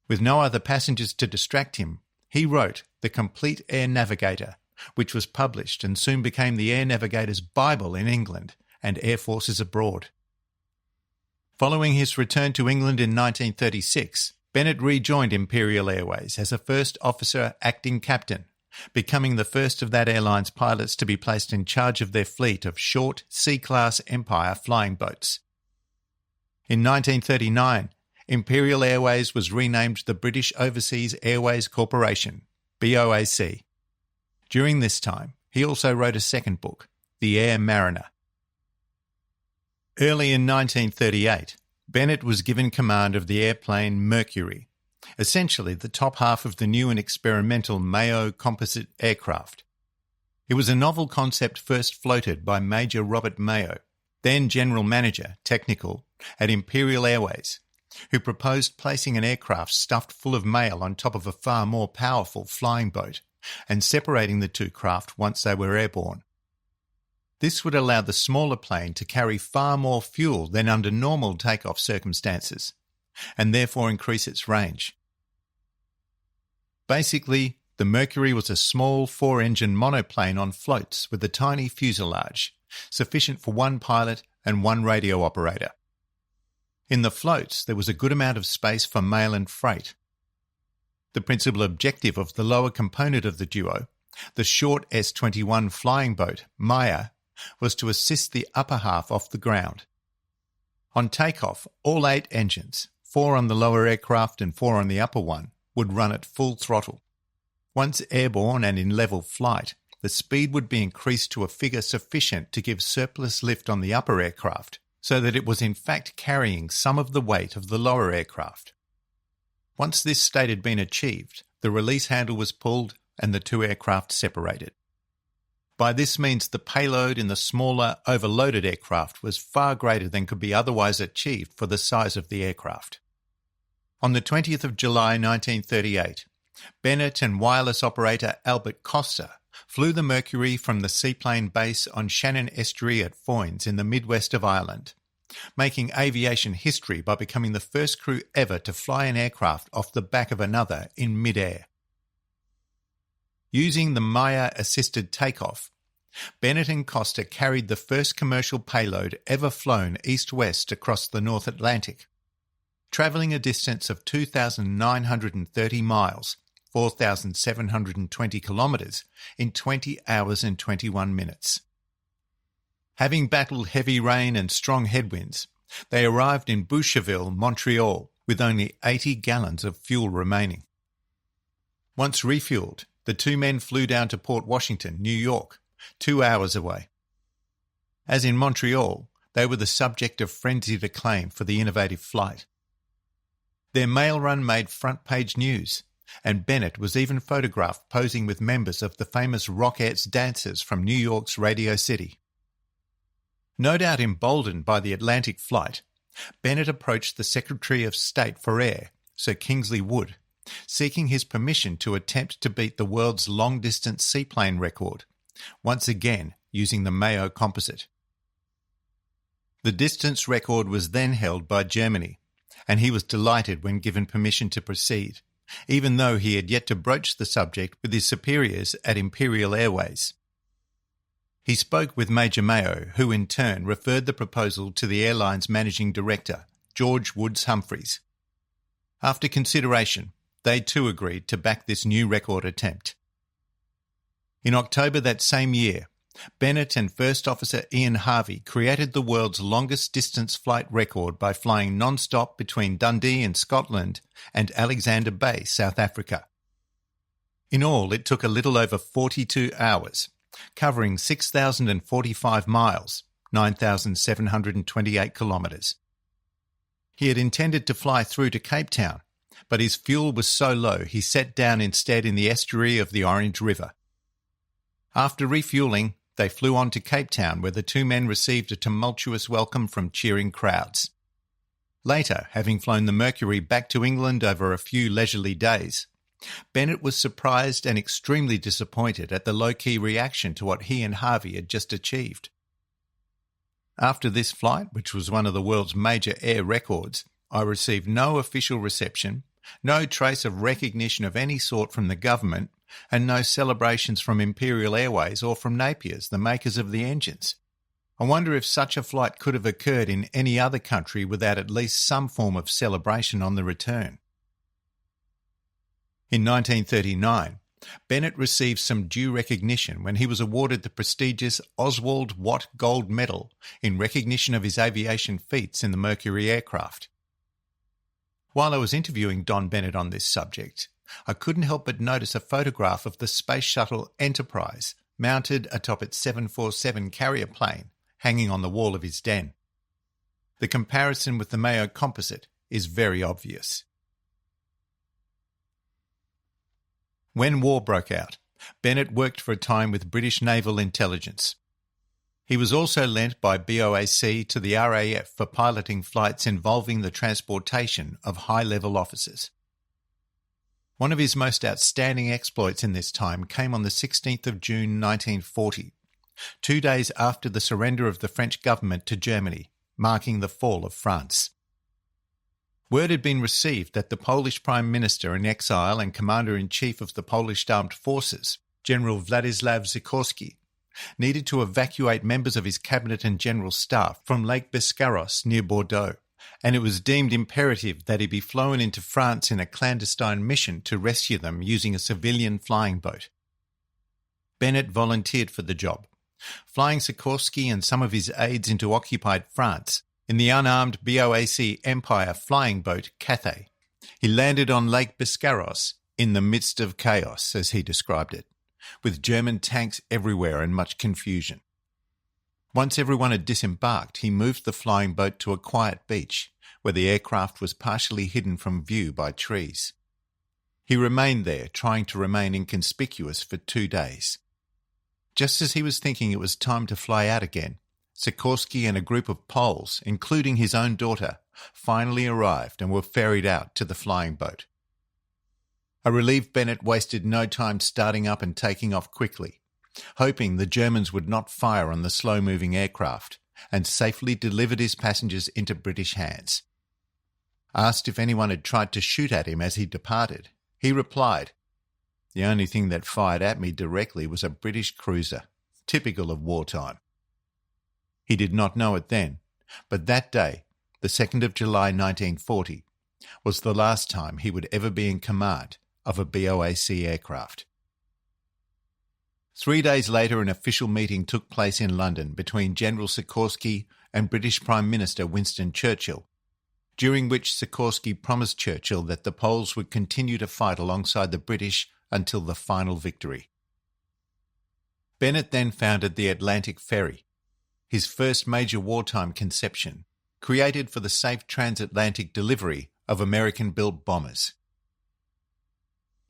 With no other passengers to distract him, he wrote The Complete Air Navigator, which was published and soon became the air navigator's Bible in England and air forces abroad. Following his return to England in 1936, Bennett rejoined Imperial Airways as a first officer acting captain, becoming the first of that airline's pilots to be placed in charge of their fleet of short C-class Empire flying boats. In 1939, Imperial Airways was renamed the British Overseas Airways Corporation, BOAC. During this time, he also wrote a second book, The Air Mariner. Early in 1938, Bennett was given command of the airplane Mercury, essentially the top half of the new and experimental Mayo composite aircraft. It was a novel concept first floated by Major Robert Mayo, then General Manager, Technical, at Imperial Airways, who proposed placing an aircraft stuffed full of mail on top of a far more powerful flying boat and separating the 2 craft once they were airborne. This would allow the smaller plane to carry far more fuel than under normal takeoff circumstances, and therefore increase its range. Basically, the Mercury was a small 4-engine monoplane on floats with a tiny fuselage, sufficient for 1 pilot and 1 radio operator. In the floats, there was a good amount of space for mail and freight. The principal objective of the lower component of the duo, the short S-21 flying boat, Maya, was to assist the upper half off the ground. On takeoff, all 8 engines, 4 on the lower aircraft and 4 on the upper one, would run at full throttle. Once airborne and in level flight, the speed would be increased to a figure sufficient to give surplus lift on the upper aircraft, so that it was in fact carrying some of the weight of the lower aircraft. Once this state had been achieved, the release handle was pulled and the two aircraft separated. By this means, the payload in the smaller, overloaded aircraft was far greater than could be otherwise achieved for the size of the aircraft. On the 20th of July 1938, Bennett and wireless operator Albert Costa flew the Mercury from the seaplane base on Shannon Estuary at Foynes in the midwest of Ireland, making aviation history by becoming the first crew ever to fly an aircraft off the back of another in mid-air. Using the Maya-assisted takeoff, Bennett and Costa carried the first commercial payload ever flown east-west across the North Atlantic, travelling a distance of 2,930 miles, 4,720 kilometres, in 20 hours and 21 minutes. Having battled heavy rain and strong headwinds, they arrived in Boucherville, Montreal, with only 80 gallons of fuel remaining. Once refuelled, the two men flew down to Port Washington, New York, 2 hours away. As in Montreal, they were the subject of frenzied acclaim for the innovative flight. Their mail run made front-page news, and Bennett was even photographed posing with members of the famous Rockettes dancers from New York's Radio City. No doubt emboldened by the Atlantic flight, Bennett approached the Secretary of State for Air, Sir Kingsley Wood, seeking his permission to attempt to beat the world's long-distance seaplane record, once again using the Mayo composite. The distance record was then held by Germany, and he was delighted when given permission to proceed, even though he had yet to broach the subject with his superiors at Imperial Airways. He spoke with Major Mayo, who in turn referred the proposal to the airline's managing director, George Woods Humphreys. After consideration, they too agreed to back this new record attempt. In October that same year, Bennett and First Officer Ian Harvey created the world's longest distance flight record by flying non-stop between Dundee in Scotland and Alexander Bay, South Africa. In all, it took a little over 42 hours, covering 6,045 miles, 9,728 kilometres. He had intended to fly through to Cape Town, but his fuel was so low he set down instead in the estuary of the Orange River. After refuelling, they flew on to Cape Town, where the two men received a tumultuous welcome from cheering crowds. Later, having flown the Mercury back to England over a few leisurely days, Bennett was surprised and extremely disappointed at the low-key reaction to what he and Harvey had just achieved. After this flight, which was one of the world's major air records, I received no official reception, no trace of recognition of any sort from the government, and no celebrations from Imperial Airways or from Napier's, the makers of the engines. I wonder if such a flight could have occurred in any other country without at least some form of celebration on the return. In 1939, Bennett received some due recognition when he was awarded the prestigious Oswald Watt Gold Medal in recognition of his aviation feats in the Mercury aircraft. While I was interviewing Don Bennett on this subject, I couldn't help but notice a photograph of the Space Shuttle Enterprise mounted atop its 747 carrier plane hanging on the wall of his den. The comparison with the Mayo composite is very obvious. When war broke out, Bennett worked for a time with British Naval Intelligence. He was also lent by BOAC to the RAF for piloting flights involving the transportation of high-level officers. One of his most outstanding exploits in this time came on the 16th of June 1940, 2 days after the surrender of the French government to Germany, marking the fall of France. Word had been received that the Polish Prime Minister in exile and Commander-in-Chief of the Polish Armed Forces, General Władysław Sikorski, needed to evacuate members of his cabinet and general staff from Lake Biscarrosse near Bordeaux, and it was deemed imperative that he be flown into France in a clandestine mission to rescue them using a civilian flying boat. Bennett volunteered for the job, flying Sikorsky and some of his aides into occupied France in the unarmed BOAC Empire flying boat Cathay. He landed on Lake Biscarrosse in the midst of chaos, as he described it, with German tanks everywhere and much confusion. Once everyone had disembarked, he moved the flying boat to a quiet beach where the aircraft was partially hidden from view by trees. He remained there, trying to remain inconspicuous for 2 days. Just as he was thinking it was time to fly out again, Sikorsky and a group of Poles, including his own daughter, finally arrived and were ferried out to the flying boat. A relieved Bennett wasted no time starting up and taking off quickly, hoping the Germans would not fire on the slow-moving aircraft, and safely delivered his passengers into British hands. Asked if anyone had tried to shoot at him as he departed, he replied, "The only thing that fired at me directly was a British cruiser, typical of wartime." He did not know it then, but that day, the 2nd of July 1940, was the last time he would ever be in command of a BOAC aircraft. 3 days later, an official meeting took place in London between General Sikorsky and British Prime Minister Winston Churchill, during which Sikorsky promised Churchill that the Poles would continue to fight alongside the British until the final victory. Bennett then founded the Atlantic Ferry, his first major wartime conception, created for the safe transatlantic delivery of American-built bombers.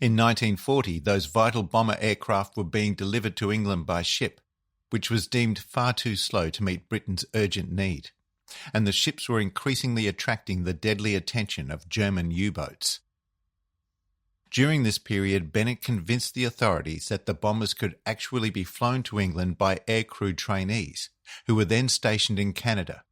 In 1940, those vital bomber aircraft were being delivered to England by ship, which was deemed far too slow to meet Britain's urgent need, and the ships were increasingly attracting the deadly attention of German U-boats. During this period, Bennett convinced the authorities that the bombers could actually be flown to England by aircrew trainees, who were then stationed in Canada.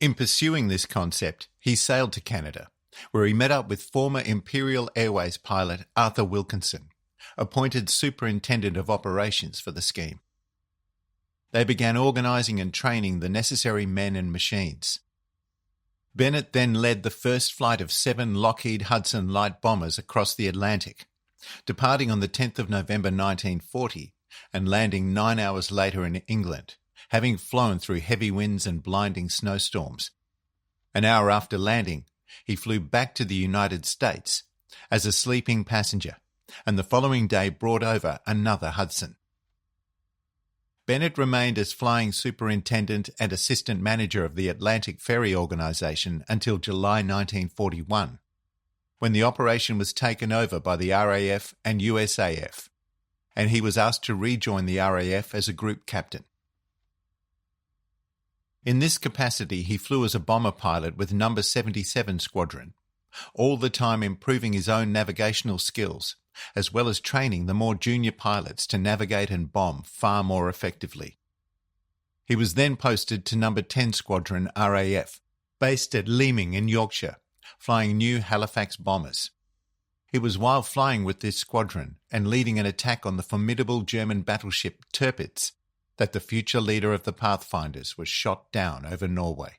In pursuing this concept, he sailed to Canada, where he met up with former Imperial Airways pilot Arthur Wilkinson, appointed Superintendent of Operations for the scheme. They began organising and training the necessary men and machines. Bennett then led the first flight of 7 Lockheed Hudson light bombers across the Atlantic, departing on the 10th of November 1940 and landing 9 hours later in England, having flown through heavy winds and blinding snowstorms. An hour after landing, he flew back to the United States as a sleeping passenger, and the following day brought over another Hudson. Bennett remained as flying superintendent and assistant manager of the Atlantic Ferry Organisation until July 1941, when the operation was taken over by the RAF and USAF, and he was asked to rejoin the RAF as a group captain. In this capacity, he flew as a bomber pilot with No. 77 Squadron, all the time improving his own navigational skills, as well as training the more junior pilots to navigate and bomb far more effectively. He was then posted to No. 10 Squadron RAF, based at Leaming in Yorkshire, flying new Halifax bombers. It was while flying with this squadron and leading an attack on the formidable German battleship Tirpitz that the future leader of the Pathfinders was shot down over Norway.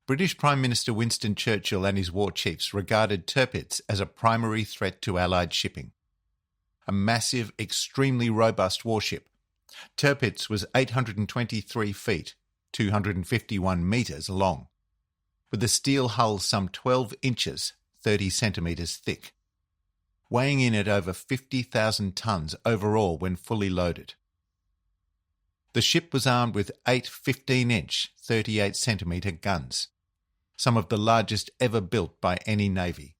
British Prime Minister Winston Churchill and his war chiefs regarded Tirpitz as a primary threat to Allied shipping. A massive, extremely robust warship, Tirpitz was 823 feet, 251 metres long, with a steel hull some 12 inches, 30 centimetres thick, weighing in at over 50,000 tonnes overall when fully loaded. The ship was armed with 8 15-inch, 38-centimetre guns, some of the largest ever built by any navy.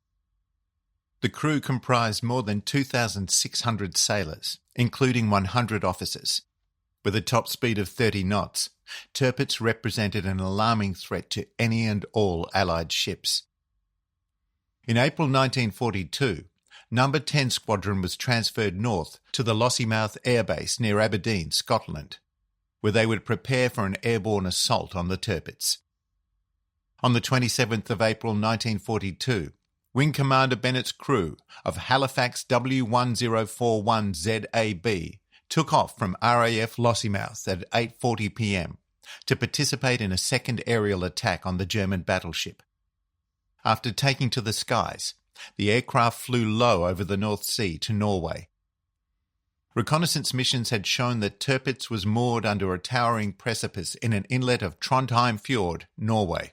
The crew comprised more than 2,600 sailors, including 100 officers. With a top speed of 30 knots, Tirpitz represented an alarming threat to any and all Allied ships. In April 1942, No. 10 Squadron was transferred north to the Lossiemouth Air Base near Aberdeen, Scotland, where they would prepare for an airborne assault on the Tirpitz. On the 27th of April 1942, Wing Commander Bennett's crew of Halifax W1041ZAB took off from RAF Lossiemouth at 8:40 p.m. to participate in a second aerial attack on the German battleship. After taking to the skies, the aircraft flew low over the North Sea to Norway. Reconnaissance missions had shown that Tirpitz was moored under a towering precipice in an inlet of Trondheim Fjord, Norway.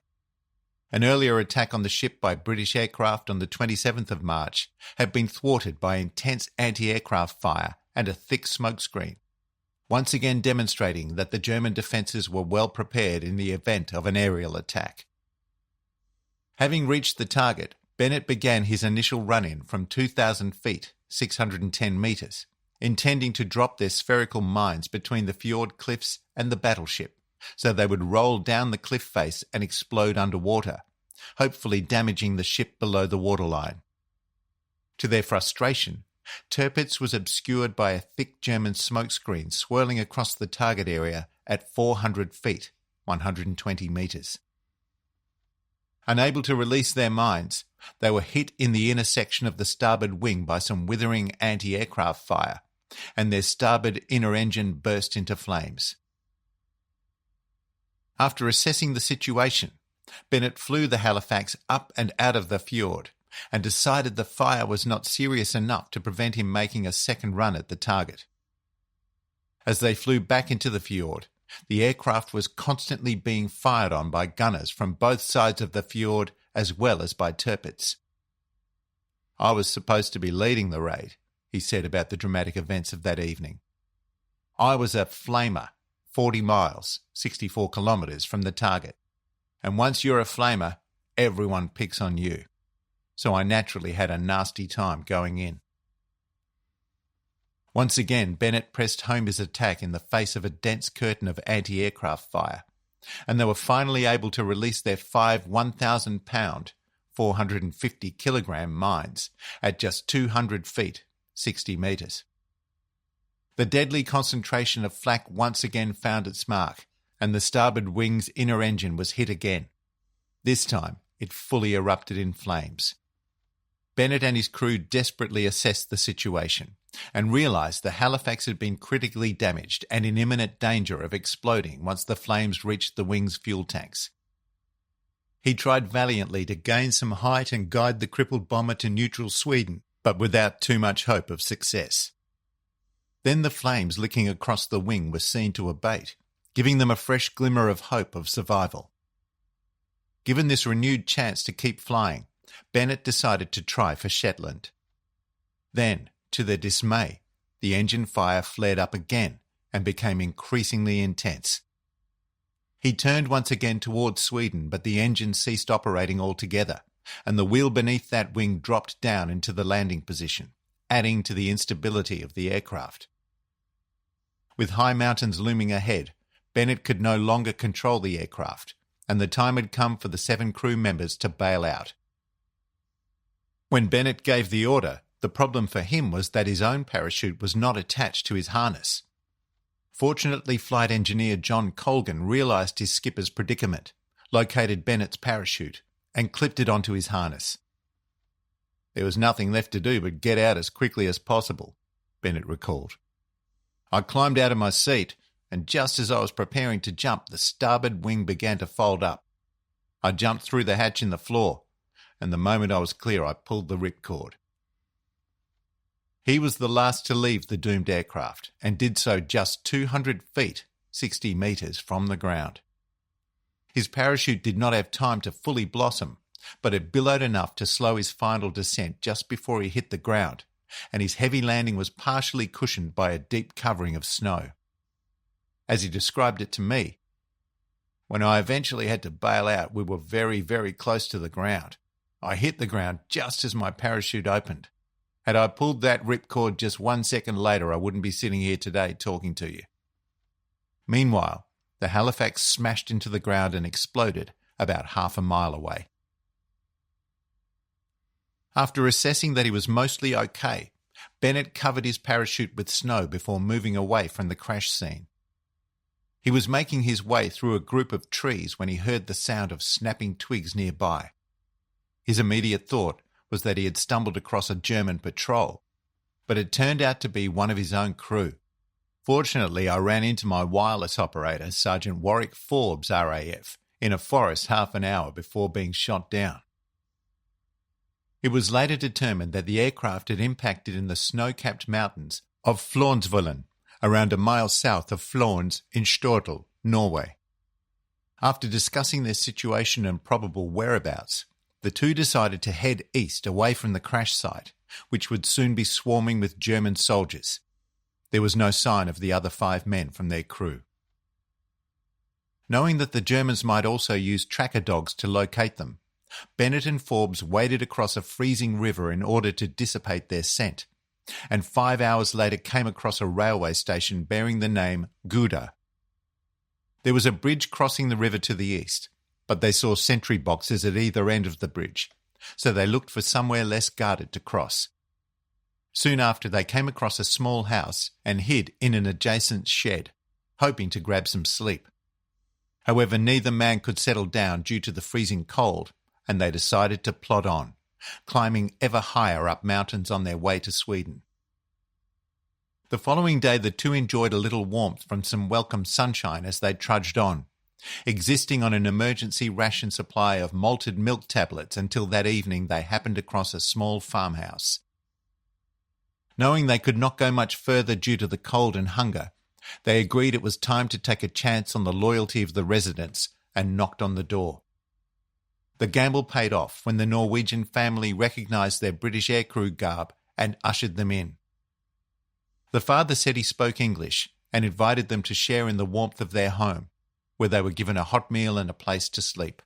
An earlier attack on the ship by British aircraft on the 27th of March had been thwarted by intense anti-aircraft fire and a thick smokescreen, once again demonstrating that the German defences were well prepared in the event of an aerial attack. Having reached the target, Bennett began his initial run-in from 2,000 feet, 610 metres, intending to drop their spherical mines between the fjord cliffs and the battleship, so they would roll down the cliff face and explode underwater, hopefully damaging the ship below the waterline. To their frustration, Tirpitz was obscured by a thick German smokescreen swirling across the target area at 400 feet, 120 metres. Unable to release their mines, they were hit in the inner section of the starboard wing by some withering anti-aircraft fire, and their starboard inner engine burst into flames. After assessing the situation, Bennett flew the Halifax up and out of the fjord and decided the fire was not serious enough to prevent him making a second run at the target. As they flew back into the fjord, the aircraft was constantly being fired on by gunners from both sides of the fjord as well as by Tirpitz. "I was supposed to be leading the raid," he said about the dramatic events of that evening. "I was a flamer, 40 miles, 64 kilometres from the target. And once you're a flamer, everyone picks on you. So I naturally had a nasty time going in." Once again, Bennett pressed home his attack in the face of a dense curtain of anti-aircraft fire, and they were finally able to release their 5 1,000-pound, 450-kilogram mines at just 200 feet, 60 metres. The deadly concentration of flak once again found its mark, and the starboard wing's inner engine was hit again. This time, it fully erupted in flames. Bennett and his crew desperately assessed the situation and realised the Halifax had been critically damaged and in imminent danger of exploding once the flames reached the wing's fuel tanks. He tried valiantly to gain some height and guide the crippled bomber to neutral Sweden, but without too much hope of success. Then the flames licking across the wing were seen to abate, giving them a fresh glimmer of hope of survival. Given this renewed chance to keep flying, Bennett decided to try for Shetland. Then, to their dismay, the engine fire flared up again and became increasingly intense. He turned once again towards Sweden, but the engine ceased operating altogether, and the wheel beneath that wing dropped down into the landing position, adding to the instability of the aircraft. With high mountains looming ahead, Bennett could no longer control the aircraft, and the time had come for the 7 crew members to bail out. When Bennett gave the order, the problem for him was that his own parachute was not attached to his harness. Fortunately, flight engineer John Colgan realised his skipper's predicament, located Bennett's parachute, and clipped it onto his harness. "There was nothing left to do but get out as quickly as possible," Bennett recalled. "I climbed out of my seat, and just as I was preparing to jump, the starboard wing began to fold up. I jumped through the hatch in the floor, and the moment I was clear, I pulled the ripcord." He was the last to leave the doomed aircraft, and did so just 200 feet, 60 metres from the ground. His parachute did not have time to fully blossom, but it billowed enough to slow his final descent just before he hit the ground, and his heavy landing was partially cushioned by a deep covering of snow. As he described it to me, "When I eventually had to bail out, we were very, very close to the ground. I hit the ground just as my parachute opened. Had I pulled that ripcord just 1 second later, I wouldn't be sitting here today talking to you." Meanwhile, the Halifax smashed into the ground and exploded about half a mile away. After assessing that he was mostly okay, Bennett covered his parachute with snow before moving away from the crash scene. He was making his way through a group of trees when he heard the sound of snapping twigs nearby. His immediate thought was that he had stumbled across a German patrol, but it turned out to be one of his own crew. Fortunately, I ran into my wireless operator, Sergeant Warwick Forbes, RAF, in a forest half an hour before being shot down. It was later determined that the aircraft had impacted in the snow-capped mountains of Flånsvollen, around a mile south of Flåns in Stortal, Norway. After discussing their situation and probable whereabouts, the two decided to head east away from the crash site, which would soon be swarming with German soldiers. There was no sign of the other 5 men from their crew. Knowing that the Germans might also use tracker dogs to locate them, Bennett and Forbes waded across a freezing river in order to dissipate their scent, and 5 hours later came across a railway station bearing the name Gouda. There was a bridge crossing the river to the east, but they saw sentry boxes at either end of the bridge, so they looked for somewhere less guarded to cross. Soon after, they came across a small house and hid in an adjacent shed, hoping to grab some sleep. However, neither man could settle down due to the freezing cold, and they decided to plod on, climbing ever higher up mountains on their way to Sweden. The following day, the two enjoyed a little warmth from some welcome sunshine as they trudged on, existing on an emergency ration supply of malted milk tablets until that evening they happened across a small farmhouse. Knowing they could not go much further due to the cold and hunger, they agreed it was time to take a chance on the loyalty of the residents and knocked on the door. The gamble paid off when the Norwegian family recognised their British aircrew garb and ushered them in. The father said he spoke English and invited them to share in the warmth of their home, where they were given a hot meal and a place to sleep.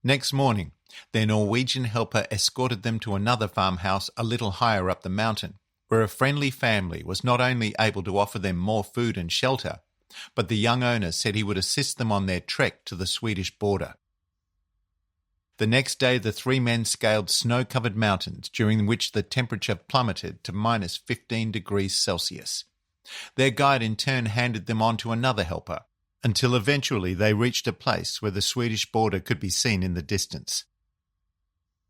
Next morning, their Norwegian helper escorted them to another farmhouse a little higher up the mountain, where a friendly family was not only able to offer them more food and shelter, but the young owner said he would assist them on their trek to the Swedish border. The next day, the three men scaled snow-covered mountains, during which the temperature plummeted to minus 15 degrees Celsius. Their guide in turn handed them on to another helper, until eventually they reached a place where the Swedish border could be seen in the distance.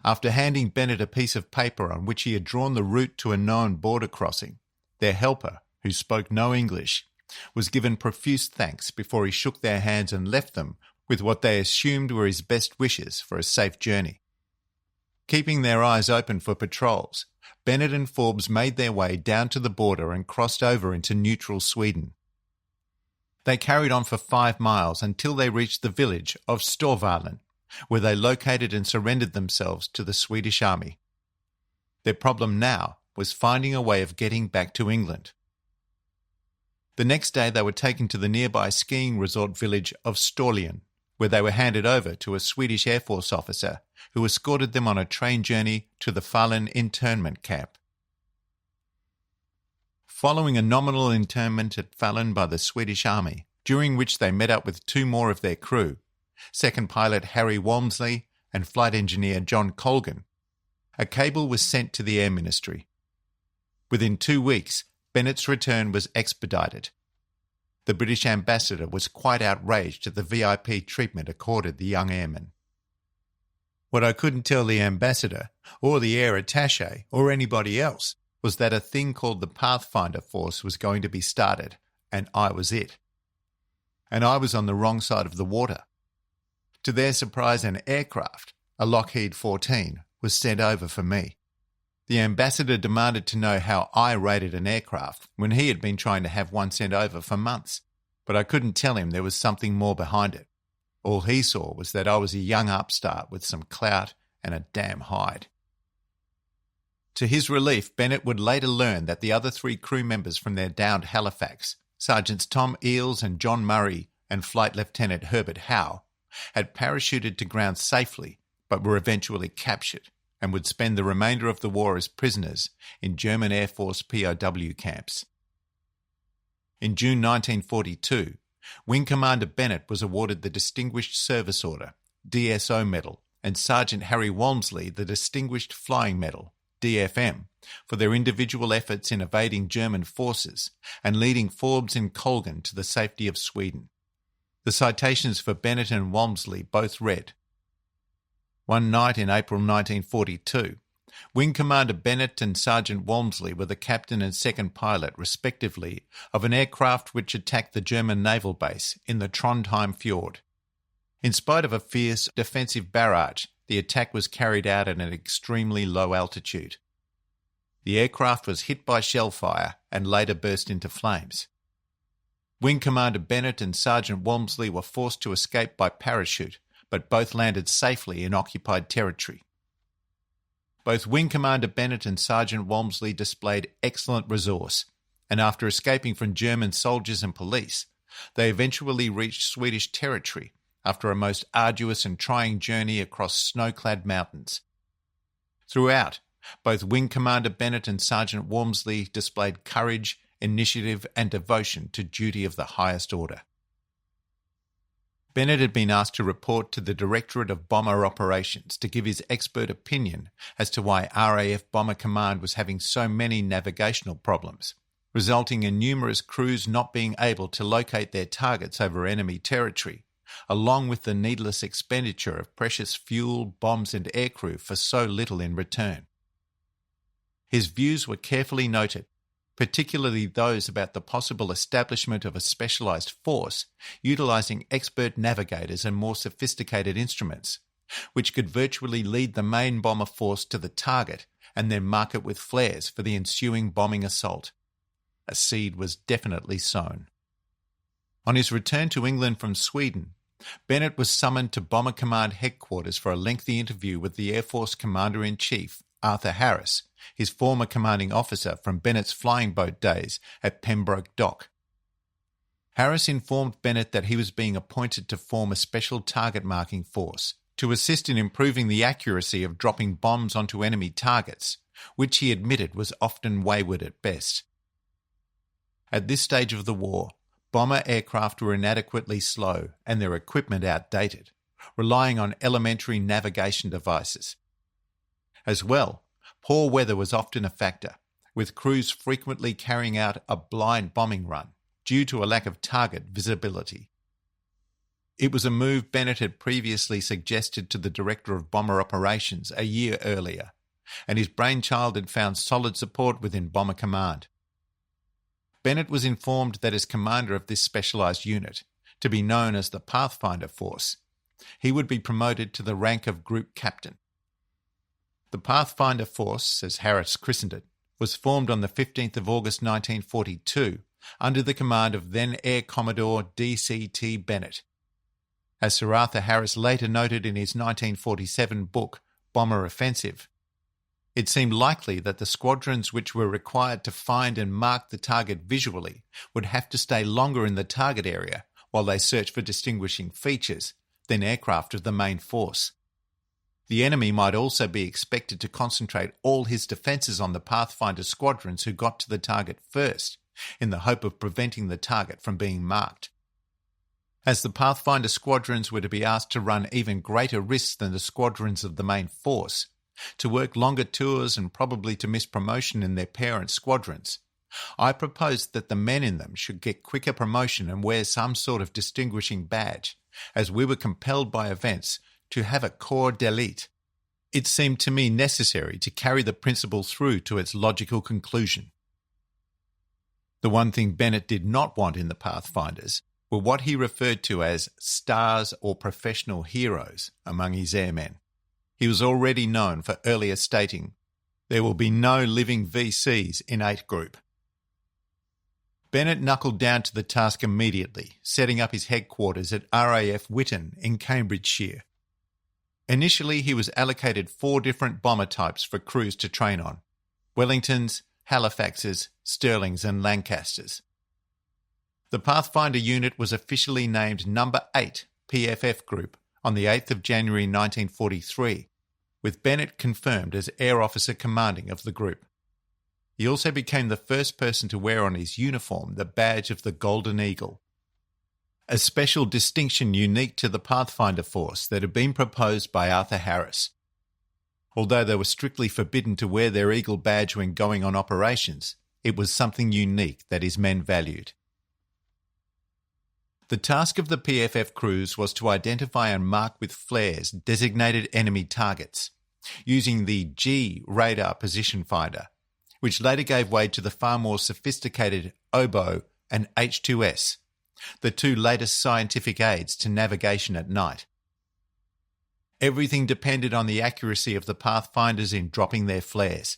After handing Bennett a piece of paper on which he had drawn the route to a known border crossing, their helper, who spoke no English, was given profuse thanks before he shook their hands and left them with what they assumed were his best wishes for a safe journey. Keeping their eyes open for patrols, Bennett and Forbes made their way down to the border and crossed over into neutral Sweden. They carried on for 5 miles until they reached the village of Storvalen, where they located and surrendered themselves to the Swedish army. Their problem now was finding a way of getting back to England. The next day they were taken to the nearby skiing resort village of Storlien, where they were handed over to a Swedish Air Force officer who escorted them on a train journey to the Falun internment camp. Following a nominal internment at Falun by the Swedish Army, during which they met up with 2 more of their crew, second pilot Harry Walmsley and flight engineer John Colgan, a cable was sent to the Air Ministry. Within 2 weeks, Bennett's return was expedited. The British ambassador was quite outraged at the VIP treatment accorded the young airmen. What I couldn't tell the ambassador, or the air attaché, or anybody else, was that a thing called the Pathfinder Force was going to be started, and I was it. And I was on the wrong side of the water. To their surprise, an aircraft, a Lockheed 14, was sent over for me. The ambassador demanded to know how I rated an aircraft when he had been trying to have one sent over for months, but I couldn't tell him there was something more behind it. All he saw was that I was a young upstart with some clout and a damn hide. To his relief, Bennett would later learn that the other 3 crew members from their downed Halifax, Sergeants Tom Eales and John Murray and Flight Lieutenant Herbert Howe, had parachuted to ground safely but were eventually captured and would spend the remainder of the war as prisoners in German Air Force POW camps. In June 1942, Wing Commander Bennett was awarded the Distinguished Service Order, DSO Medal, and Sergeant Harry Walmsley the Distinguished Flying Medal, DFM, for their individual efforts in evading German forces and leading Forbes and Colgan to the safety of Sweden. The citations for Bennett and Walmsley both read, "One night in April 1942, Wing Commander Bennett and Sergeant Walmsley were the captain and second pilot, respectively, of an aircraft which attacked the German naval base in the Trondheim Fjord. In spite of a fierce defensive barrage, the attack was carried out at an extremely low altitude. The aircraft was hit by shell fire and later burst into flames. Wing Commander Bennett and Sergeant Walmsley were forced to escape by parachute, but both landed safely in occupied territory. Both Wing Commander Bennett and Sergeant Walmsley displayed excellent resource, and after escaping from German soldiers and police, they eventually reached Swedish territory after a most arduous and trying journey across snow-clad mountains. Throughout, both Wing Commander Bennett and Sergeant Walmsley displayed courage, initiative and devotion to duty of the highest order. Bennett had been asked to report to the Directorate of Bomber Operations to give his expert opinion as to why RAF Bomber Command was having so many navigational problems, resulting in numerous crews not being able to locate their targets over enemy territory, along with the needless expenditure of precious fuel, bombs and aircrew for so little in return. His views were carefully noted, particularly those about the possible establishment of a specialised force utilising expert navigators and more sophisticated instruments, which could virtually lead the main bomber force to the target and then mark it with flares for the ensuing bombing assault. A seed was definitely sown. On his return to England from Sweden, Bennett was summoned to Bomber Command headquarters for a lengthy interview with the Air Force Commander-in-Chief, Arthur Harris, his former commanding officer from Bennett's flying boat days at Pembroke Dock. Harris informed Bennett that he was being appointed to form a special target marking force to assist in improving the accuracy of dropping bombs onto enemy targets, which he admitted was often wayward at best. At this stage of the war, bomber aircraft were inadequately slow and their equipment outdated, relying on elementary navigation devices. As well, poor weather was often a factor, with crews frequently carrying out a blind bombing run due to a lack of target visibility. It was a move Bennett had previously suggested to the Director of Bomber Operations a year earlier, and his brainchild had found solid support within Bomber Command. Bennett was informed that as commander of this specialised unit, to be known as the Pathfinder Force, he would be promoted to the rank of Group Captain. The Pathfinder Force, as Harris christened it, was formed on the 15th of August 1942 under the command of then Air Commodore D.C.T. Bennett. As Sir Arthur Harris later noted in his 1947 book, Bomber Offensive, it seemed likely that the squadrons which were required to find and mark the target visually would have to stay longer in the target area while they searched for distinguishing features than aircraft of the main force. The enemy might also be expected to concentrate all his defences on the Pathfinder squadrons who got to the target first, in the hope of preventing the target from being marked. As the Pathfinder squadrons were to be asked to run even greater risks than the squadrons of the main force, to work longer tours and probably to miss promotion in their parent squadrons, I proposed that the men in them should get quicker promotion and wear some sort of distinguishing badge, as we were compelled by events to have a corps d'élite. It seemed to me necessary to carry the principle through to its logical conclusion. The one thing Bennett did not want in the Pathfinders were what he referred to as stars or professional heroes among his airmen. He was already known for earlier stating, "There will be no living VCs in 8 Group." Bennett knuckled down to the task immediately, setting up his headquarters at RAF Witton in Cambridgeshire. Initially, he was allocated 4 different bomber types for crews to train on: Wellingtons, Halifaxes, Stirlings and Lancasters. The Pathfinder unit was officially named Number 8 PFF Group on the 8th of January 1943, with Bennett confirmed as Air Officer Commanding of the group. He also became the first person to wear on his uniform the badge of the Golden Eagle, a special distinction unique to the Pathfinder Force that had been proposed by Arthur Harris. Although they were strictly forbidden to wear their Eagle badge when going on operations, it was something unique that his men valued. The task of the PFF crews was to identify and mark with flares designated enemy targets, using the G radar position finder, which later gave way to the far more sophisticated OBO and H2S, the 2 latest scientific aids to navigation at night. Everything depended on the accuracy of the Pathfinders in dropping their flares.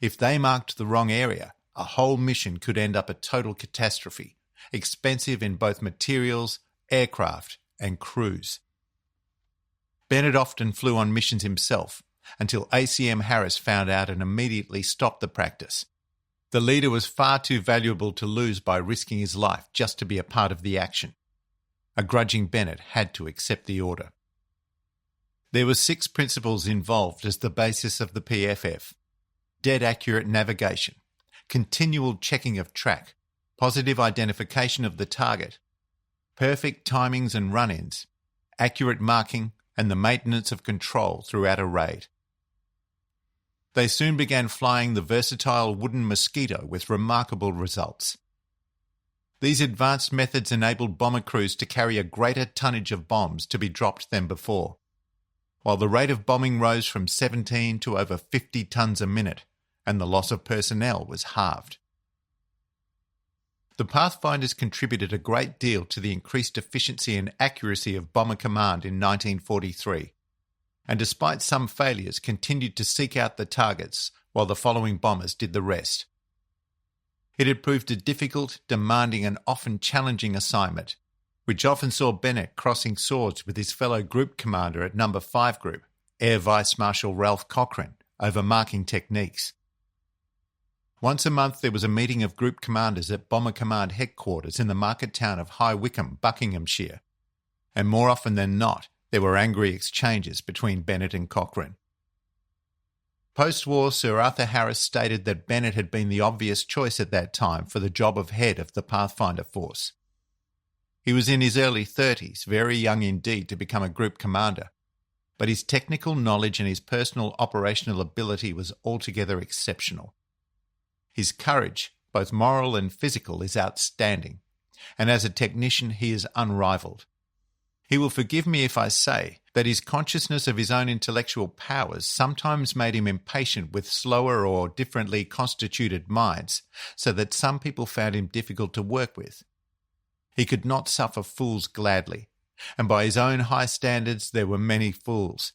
If they marked the wrong area, a whole mission could end up a total catastrophe, expensive in both materials, aircraft, and crews. Bennett often flew on missions himself, until ACM Harris found out and immediately stopped the practice. The leader was far too valuable to lose by risking his life just to be a part of the action. A grudging Bennett had to accept the order. There were 6 principles involved as the basis of the PFF: dead accurate navigation, continual checking of track, positive identification of the target, perfect timings and run-ins, accurate marking, and the maintenance of control throughout a raid. They soon began flying the versatile wooden Mosquito with remarkable results. These advanced methods enabled bomber crews to carry a greater tonnage of bombs to be dropped than before, while the rate of bombing rose from 17 to over 50 tons a minute, and the loss of personnel was halved. The Pathfinders contributed a great deal to the increased efficiency and accuracy of Bomber Command in 1943, and despite some failures continued to seek out the targets while the following bombers did the rest. It had proved a difficult, demanding and often challenging assignment, which often saw Bennett crossing swords with his fellow group commander at No. 5 Group, Air Vice Marshal Ralph Cochrane, over marking techniques. Once a month there was a meeting of group commanders at Bomber Command headquarters in the market town of High Wycombe, Buckinghamshire, and more often than not there were angry exchanges between Bennett and Cochrane. Post-war, Sir Arthur Harris stated that Bennett had been the obvious choice at that time for the job of head of the Pathfinder Force. He was in his early 30s, very young indeed to become a group commander, but his technical knowledge and his personal operational ability was altogether exceptional. His courage, both moral and physical, is outstanding, and as a technician he is unrivalled. He will forgive me if I say that his consciousness of his own intellectual powers sometimes made him impatient with slower or differently constituted minds, so that some people found him difficult to work with. He could not suffer fools gladly, and by his own high standards there were many fools.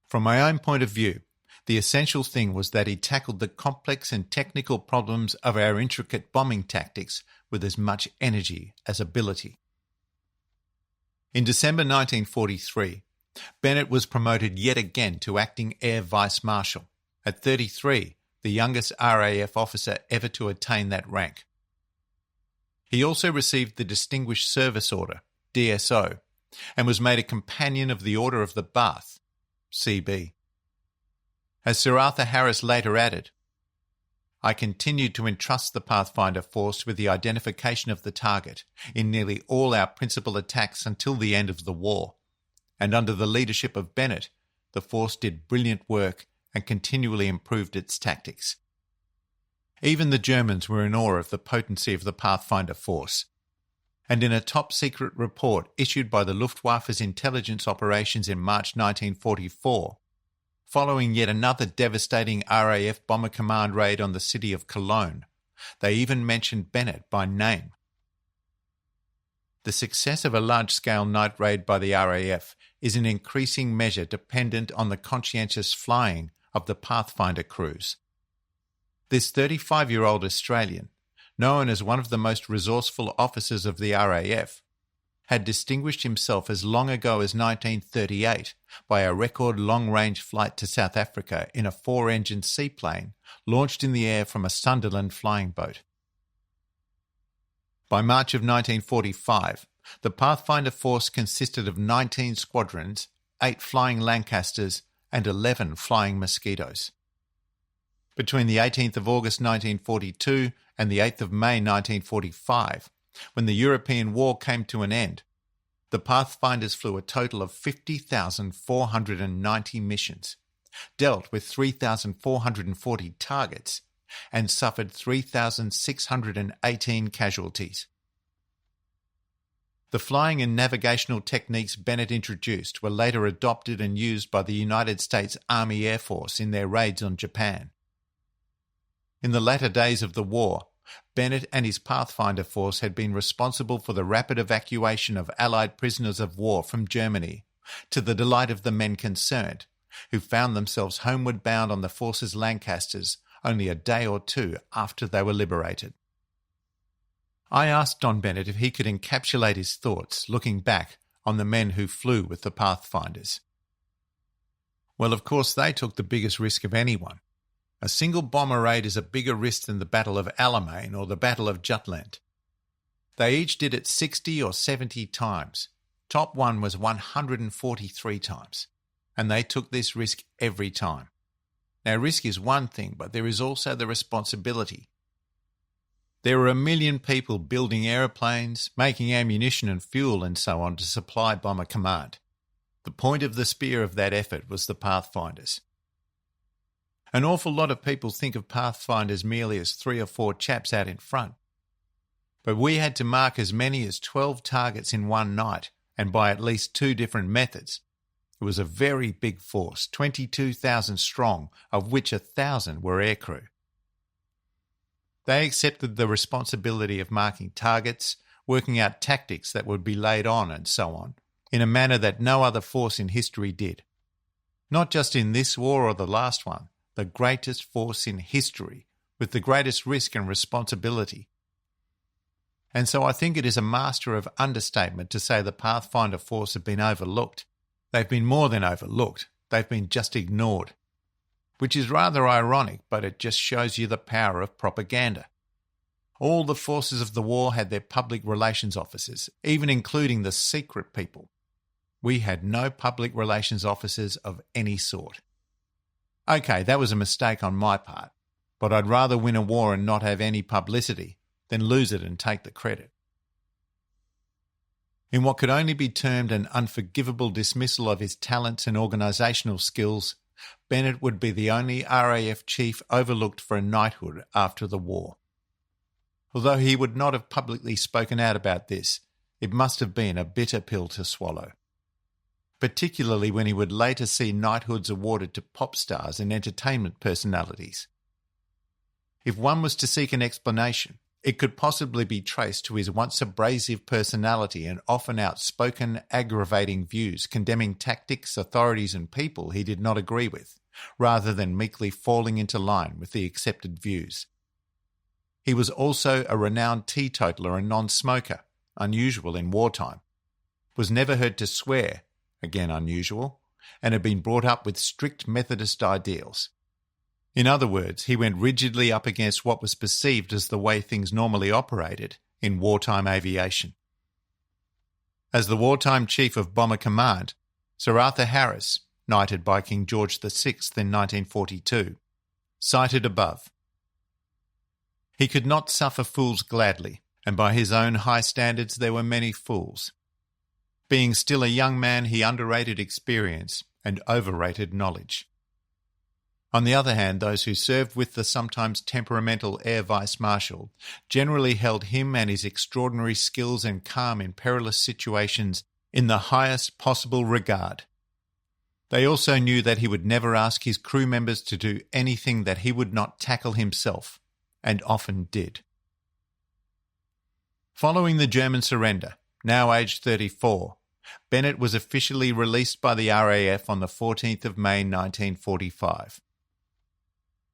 From my own point of view, the essential thing was that he tackled the complex and technical problems of our intricate bombing tactics with as much energy as ability. In December 1943, Bennett was promoted yet again to acting Air Vice Marshal, at 33, the youngest RAF officer ever to attain that rank. He also received the Distinguished Service Order, DSO, and was made a Companion of the Order of the Bath, CB. As Sir Arthur Harris later added, I continued to entrust the Pathfinder Force with the identification of the target in nearly all our principal attacks until the end of the war, and under the leadership of Bennett, the force did brilliant work and continually improved its tactics. Even the Germans were in awe of the potency of the Pathfinder Force, and in a top-secret report issued by the Luftwaffe's intelligence operations in March 1944, following yet another devastating RAF Bomber Command raid on the city of Cologne, they even mentioned Bennett by name. The success of a large-scale night raid by the RAF is in increasing measure dependent on the conscientious flying of the Pathfinder crews. This 35-year-old Australian, known as one of the most resourceful officers of the RAF, had distinguished himself as long ago as 1938 by a record long-range flight to South Africa in a 4-engine seaplane launched in the air from a Sunderland flying boat. By March of 1945, the Pathfinder Force consisted of 19 squadrons, 8 flying Lancasters and 11 flying Mosquitoes. Between the 18th of August 1942 and the 8th of May 1945, when the European War came to an end, the Pathfinders flew a total of 50,490 missions, dealt with 3,440 targets, and suffered 3,618 casualties. The flying and navigational techniques Bennett introduced were later adopted and used by the United States Army Air Force in their raids on Japan. In the latter days of the war, Bennett and his Pathfinder Force had been responsible for the rapid evacuation of Allied prisoners of war from Germany, to the delight of the men concerned, who found themselves homeward bound on the force's Lancasters only a day or two after they were liberated. I asked Don Bennett if he could encapsulate his thoughts, looking back on the men who flew with the Pathfinders. Well, of course, they took the biggest risk of anyone. A single bomber raid is a bigger risk than the Battle of Alamein or the Battle of Jutland. They each did it 60 or 70 times. Top one was 143 times. And they took this risk every time. Now, risk is one thing, but there is also the responsibility. There were 1 million people building aeroplanes, making ammunition and fuel and so on to supply Bomber Command. The point of the spear of that effort was the Pathfinders. An awful lot of people think of Pathfinders merely as 3 or 4 chaps out in front. But we had to mark as many as 12 targets in one night, and by at least 2 different methods. It was a very big force, 22,000 strong, of which 1,000 were aircrew. They accepted the responsibility of marking targets, working out tactics that would be laid on and so on, in a manner that no other force in history did. Not just in this war or the last one, the greatest force in history, with the greatest risk and responsibility. And so I think it is a master of understatement to say the Pathfinder force have been overlooked. They've been more than overlooked. They've been just ignored. Which is rather ironic, but it just shows you the power of propaganda. All the forces of the war had their public relations officers, even including the secret people. We had no public relations officers of any sort. Okay, that was a mistake on my part, but I'd rather win a war and not have any publicity than lose it and take the credit. In what could only be termed an unforgivable dismissal of his talents and organisational skills, Bennett would be the only RAF chief overlooked for a knighthood after the war. Although he would not have publicly spoken out about this, it must have been a bitter pill to swallow. Particularly when he would later see knighthoods awarded to pop stars and entertainment personalities. If one was to seek an explanation, it could possibly be traced to his once abrasive personality and often outspoken, aggravating views condemning tactics, authorities and people he did not agree with, rather than meekly falling into line with the accepted views. He was also a renowned teetotaler and non-smoker, unusual in wartime, was never heard to swear, again unusual, and had been brought up with strict Methodist ideals. In other words, he went rigidly up against what was perceived as the way things normally operated in wartime aviation. As the wartime chief of Bomber Command, Sir Arthur Harris, knighted by King George VI in 1942, cited above, "He could not suffer fools gladly, and by his own high standards there were many fools. Being still a young man, he underrated experience and overrated knowledge. On the other hand, those who served with the sometimes temperamental Air Vice Marshal generally held him and his extraordinary skills and calm in perilous situations in the highest possible regard. They also knew that he would never ask his crew members to do anything that he would not tackle himself, and often did." Following the German surrender, now aged 34, Bennett was officially released by the RAF on the 14th of May 1945.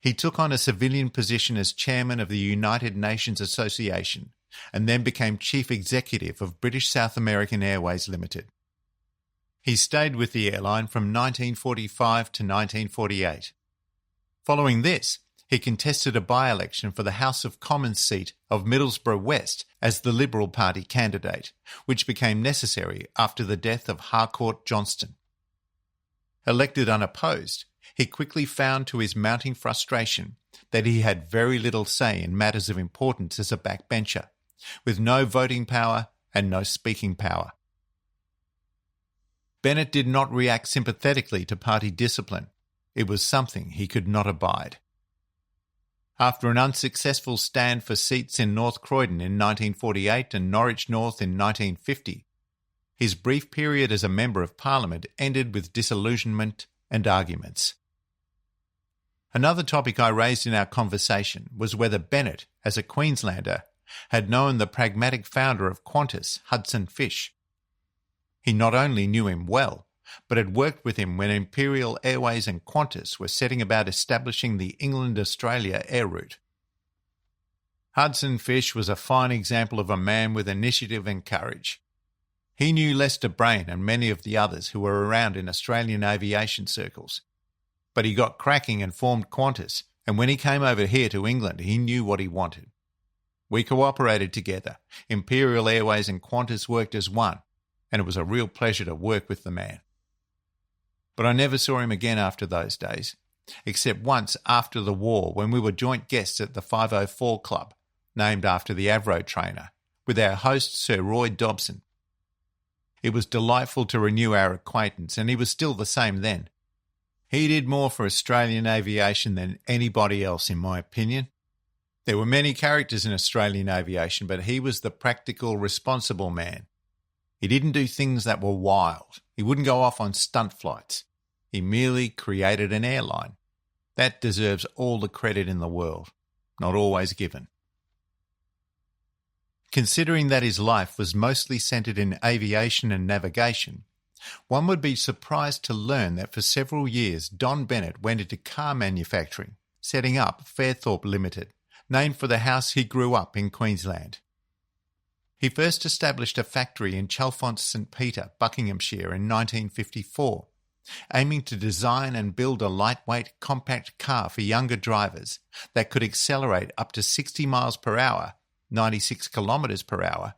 He took on a civilian position as chairman of the United Nations Association and then became chief executive of British South American Airways Limited. He stayed with the airline from 1945 to 1948. Following this, he contested a by-election for the House of Commons seat of Middlesbrough West as the Liberal Party candidate, which became necessary after the death of Harcourt Johnston. Elected unopposed, he quickly found to his mounting frustration that he had very little say in matters of importance as a backbencher, with no voting power and no speaking power. Bennett did not react sympathetically to party discipline. It was something he could not abide. After an unsuccessful stand for seats in North Croydon in 1948 and Norwich North in 1950, his brief period as a Member of Parliament ended with disillusionment and arguments. Another topic I raised in our conversation was whether Bennett, as a Queenslander, had known the pragmatic founder of Qantas, Hudson Fysh. He not only knew him well, but had worked with him when Imperial Airways and Qantas were setting about establishing the England-Australia air route. Hudson Fysh was a fine example of a man with initiative and courage. He knew Lester Brain and many of the others who were around in Australian aviation circles. But he got cracking and formed Qantas, and when he came over here to England, he knew what he wanted. We cooperated together. Imperial Airways and Qantas worked as one, and it was a real pleasure to work with the man. But I never saw him again after those days, except once after the war when we were joint guests at the 504 Club, named after the Avro trainer, with our host Sir Roy Dobson. It was delightful to renew our acquaintance, and he was still the same then. He did more for Australian aviation than anybody else, in my opinion. There were many characters in Australian aviation, but he was the practical, responsible man. He didn't do things that were wild. He wouldn't go off on stunt flights. He merely created an airline. That deserves all the credit in the world, not always given. Considering that his life was mostly centred in aviation and navigation, one would be surprised to learn that for several years Don Bennett went into car manufacturing, setting up Fairthorpe Limited, named for the house he grew up in Queensland. He first established a factory in Chalfont St Peter, Buckinghamshire in 1954, aiming to design and build a lightweight, compact car for younger drivers that could accelerate up to 60 miles per hour, 96 kilometres per hour,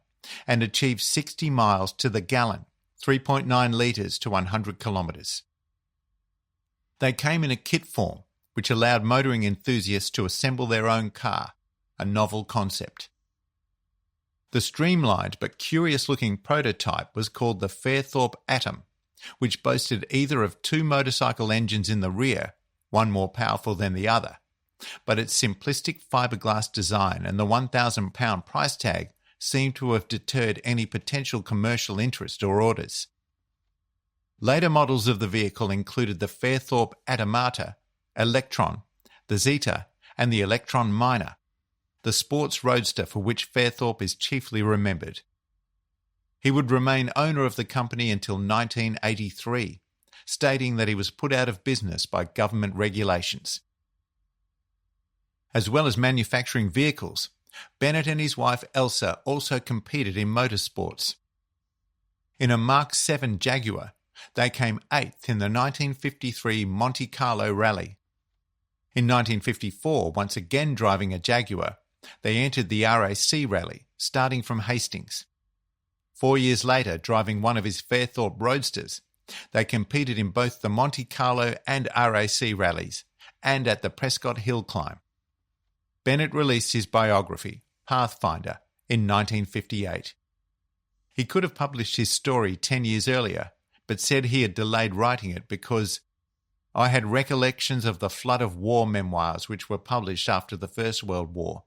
and achieve 60 miles to the gallon, 3.9 litres to 100 kilometres. They came in a kit form, which allowed motoring enthusiasts to assemble their own car, a novel concept. The streamlined but curious-looking prototype was called the Fairthorpe Atom, which boasted either of two motorcycle engines in the rear, one more powerful than the other, but its simplistic fiberglass design and the £1,000 price tag seemed to have deterred any potential commercial interest or orders. Later models of the vehicle included the Fairthorpe Atomata, Electron, the Zeta, and the Electron Minor, the sports roadster for which Fairthorpe is chiefly remembered. He would remain owner of the company until 1983, stating that he was put out of business by government regulations. As well as manufacturing vehicles, Bennett and his wife Elsa also competed in motorsports. In a Mark VII Jaguar, they came 8th in the 1953 Monte Carlo Rally. In 1954, once again driving a Jaguar, they entered the RAC Rally, starting from Hastings. 4 years later, driving one of his Fairthorpe Roadsters, they competed in both the Monte Carlo and RAC rallies, and at the Prescott Hill Climb. Bennett released his biography, Pathfinder, in 1958. He could have published his story 10 years earlier, but said he had delayed writing it because I had recollections of the flood of war memoirs which were published after the First World War,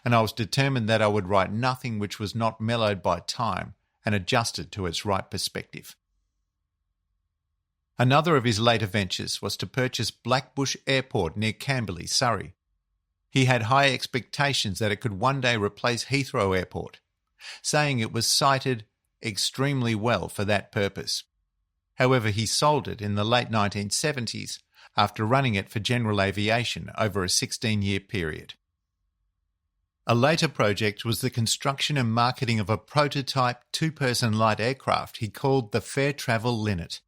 and I was determined that I would write nothing which was not mellowed by time and adjusted to its right perspective. Another of his later ventures was to purchase Blackbush Airport near Camberley, Surrey. He had high expectations that it could one day replace Heathrow Airport, saying it was sited extremely well for that purpose. However, he sold it in the late 1970s after running it for general aviation over a 16-year period. A later project was the construction and marketing of a prototype two-person light aircraft he called the Fair Travel Linnet.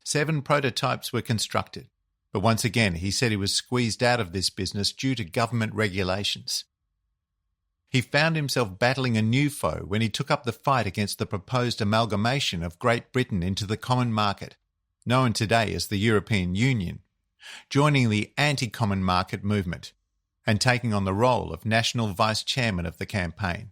7 prototypes were constructed, but once again he said he was squeezed out of this business due to government regulations. He found himself battling a new foe when he took up the fight against the proposed amalgamation of Great Britain into the common market, known today as the European Union, joining the anti-common market movement, and taking on the role of National Vice Chairman of the campaign.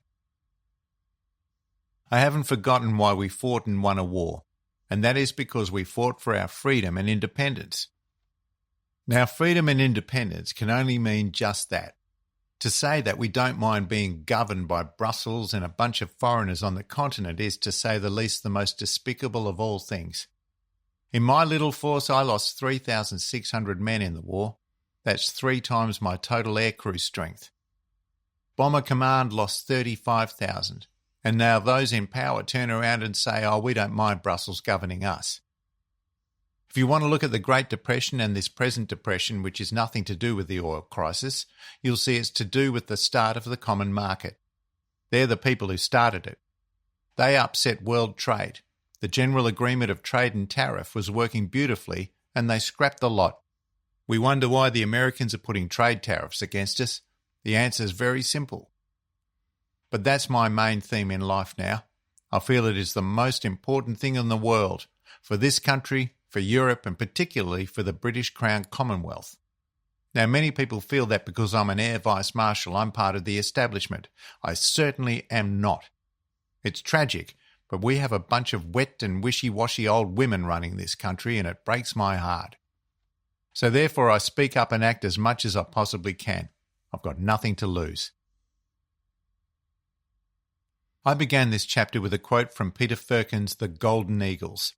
I haven't forgotten why we fought and won a war, and that is because we fought for our freedom and independence. Now, freedom and independence can only mean just that. To say that we don't mind being governed by Brussels and a bunch of foreigners on the continent is, to say the least, the most despicable of all things. In my little force, I lost 3,600 men in the war. That's 3 times my total aircrew strength. Bomber Command lost 35,000, and now those in power turn around and say, oh, we don't mind Brussels governing us. If you want to look at the Great Depression and this present depression, which is nothing to do with the oil crisis, you'll see it's to do with the start of the common market. They're the people who started it. They upset world trade. The General Agreement of Trade and Tariff was working beautifully, and they scrapped the lot. We wonder why the Americans are putting trade tariffs against us. The answer is very simple. But that's my main theme in life now. I feel it is the most important thing in the world, for this country, for Europe, and particularly for the British Crown Commonwealth. Now, many people feel that because I'm an Air Vice Marshal, I'm part of the establishment. I certainly am not. It's tragic, but we have a bunch of wet and wishy-washy old women running this country, and it breaks my heart. So therefore I speak up and act as much as I possibly can. I've got nothing to lose. I began this chapter with a quote from Peter Firkin's The Golden Eagles.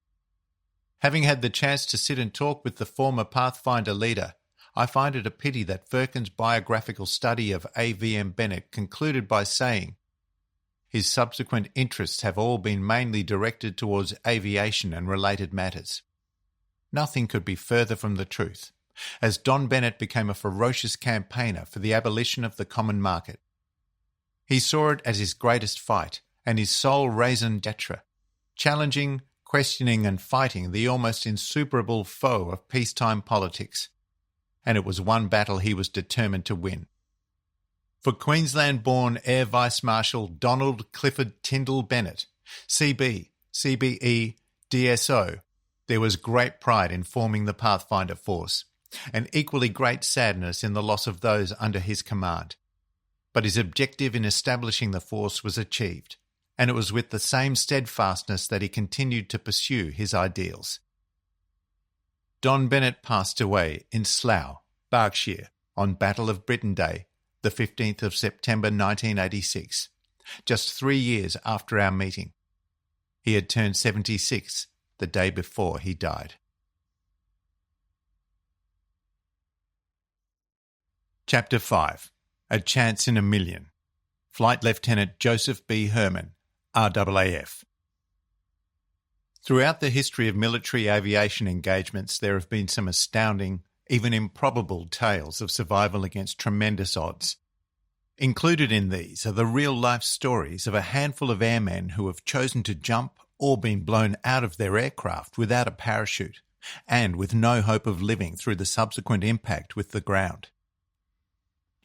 Having had the chance to sit and talk with the former Pathfinder leader, I find it a pity that Firkin's biographical study of A.V.M. Bennett concluded by saying, his subsequent interests have all been mainly directed towards aviation and related matters. Nothing could be further from the truth, as Don Bennett became a ferocious campaigner for the abolition of the common market. He saw it as his greatest fight and his sole raison d'etre, challenging, questioning and fighting the almost insuperable foe of peacetime politics. And it was one battle he was determined to win. For Queensland-born Air Vice Marshal Donald Clifford Tyndall Bennett, CB, CBE, DSO, there was great pride in forming the Pathfinder Force, and equally great sadness in the loss of those under his command. But his objective in establishing the force was achieved, and it was with the same steadfastness that he continued to pursue his ideals. Don Bennett passed away in Slough, Berkshire, on Battle of Britain Day, the 15th of September 1986, just 3 years after our meeting. He had turned 76 the day before he died. Chapter 5. A Chance in a Million. Flight Lieutenant Joseph B. Herman, RAAF. Throughout the history of military aviation engagements, there have been some astounding, even improbable tales of survival against tremendous odds. Included in these are the real-life stories of a handful of airmen who have chosen to jump or been blown out of their aircraft without a parachute, and with no hope of living through the subsequent impact with the ground.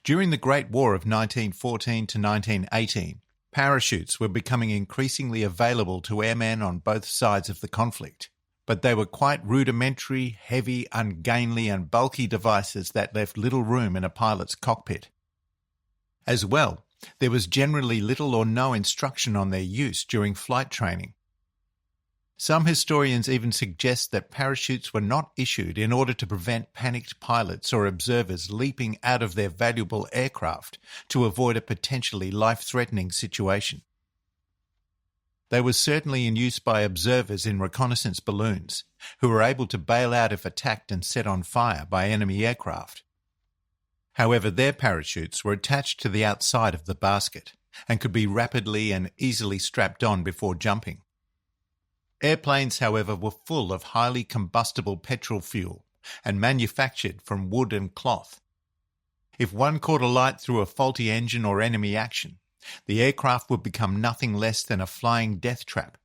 During the Great War of 1914 to 1918, parachutes were becoming increasingly available to airmen on both sides of the conflict, but they were quite rudimentary, heavy, ungainly and bulky devices that left little room in a pilot's cockpit. As well, there was generally little or no instruction on their use during flight training. Some historians even suggest that parachutes were not issued in order to prevent panicked pilots or observers leaping out of their valuable aircraft to avoid a potentially life-threatening situation. They were certainly in use by observers in reconnaissance balloons, who were able to bail out if attacked and set on fire by enemy aircraft. However, their parachutes were attached to the outside of the basket and could be rapidly and easily strapped on before jumping. Airplanes, however, were full of highly combustible petrol fuel and manufactured from wood and cloth. If one caught alight through a faulty engine or enemy action, the aircraft would become nothing less than a flying death trap,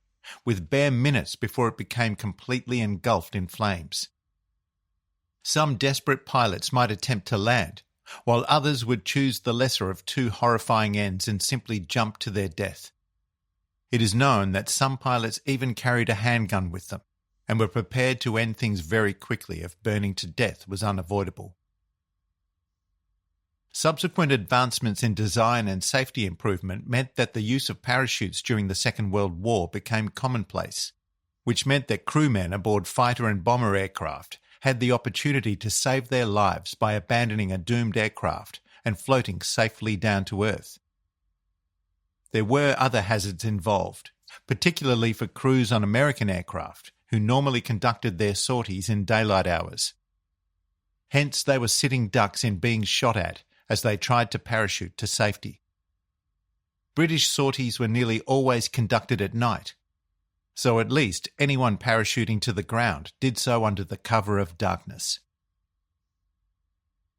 with bare minutes before it became completely engulfed in flames. Some desperate pilots might attempt to land, while others would choose the lesser of two horrifying ends and simply jump to their death. It is known that some pilots even carried a handgun with them and were prepared to end things very quickly if burning to death was unavoidable. Subsequent advancements in design and safety improvement meant that the use of parachutes during the Second World War became commonplace, which meant that crewmen aboard fighter and bomber aircraft had the opportunity to save their lives by abandoning a doomed aircraft and floating safely down to Earth. There were other hazards involved, particularly for crews on American aircraft, who normally conducted their sorties in daylight hours. Hence, they were sitting ducks in being shot at as they tried to parachute to safety. British sorties were nearly always conducted at night, so at least anyone parachuting to the ground did so under the cover of darkness.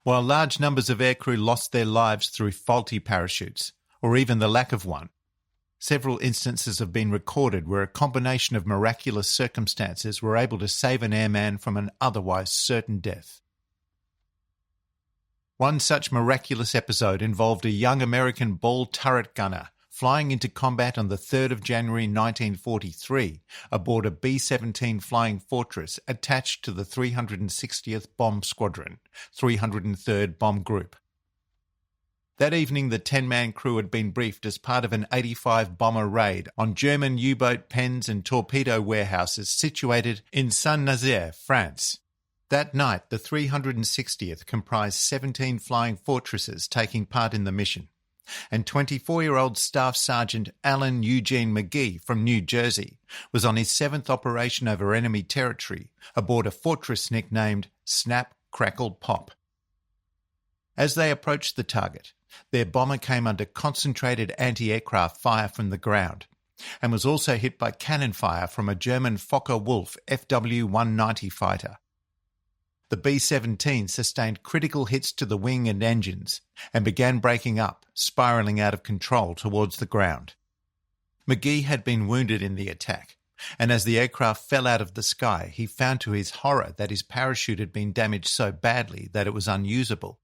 While large numbers of aircrew lost their lives through faulty parachutes, or even the lack of one, several instances have been recorded where a combination of miraculous circumstances were able to save an airman from an otherwise certain death. One such miraculous episode involved a young American ball turret gunner flying into combat on the 3rd of January 1943 aboard a B-17 Flying Fortress attached to the 360th Bomb Squadron, 303rd Bomb Group. That evening, the 10-man crew had been briefed as part of an 85-bomber raid on German U-boat pens and torpedo warehouses situated in Saint-Nazaire, France. That night, the 360th comprised 17 flying fortresses taking part in the mission, and 24-year-old Staff Sergeant Alan Eugene McGee from New Jersey was on his 7th operation over enemy territory aboard a fortress nicknamed Snap, Crackle, Pop. As they approached the target, their bomber came under concentrated anti-aircraft fire from the ground and was also hit by cannon fire from a German Fokker-Wulf FW-190 fighter. The B-17 sustained critical hits to the wing and engines and began breaking up, spiralling out of control towards the ground. McGee had been wounded in the attack, and as the aircraft fell out of the sky, he found to his horror that his parachute had been damaged so badly that it was unusable.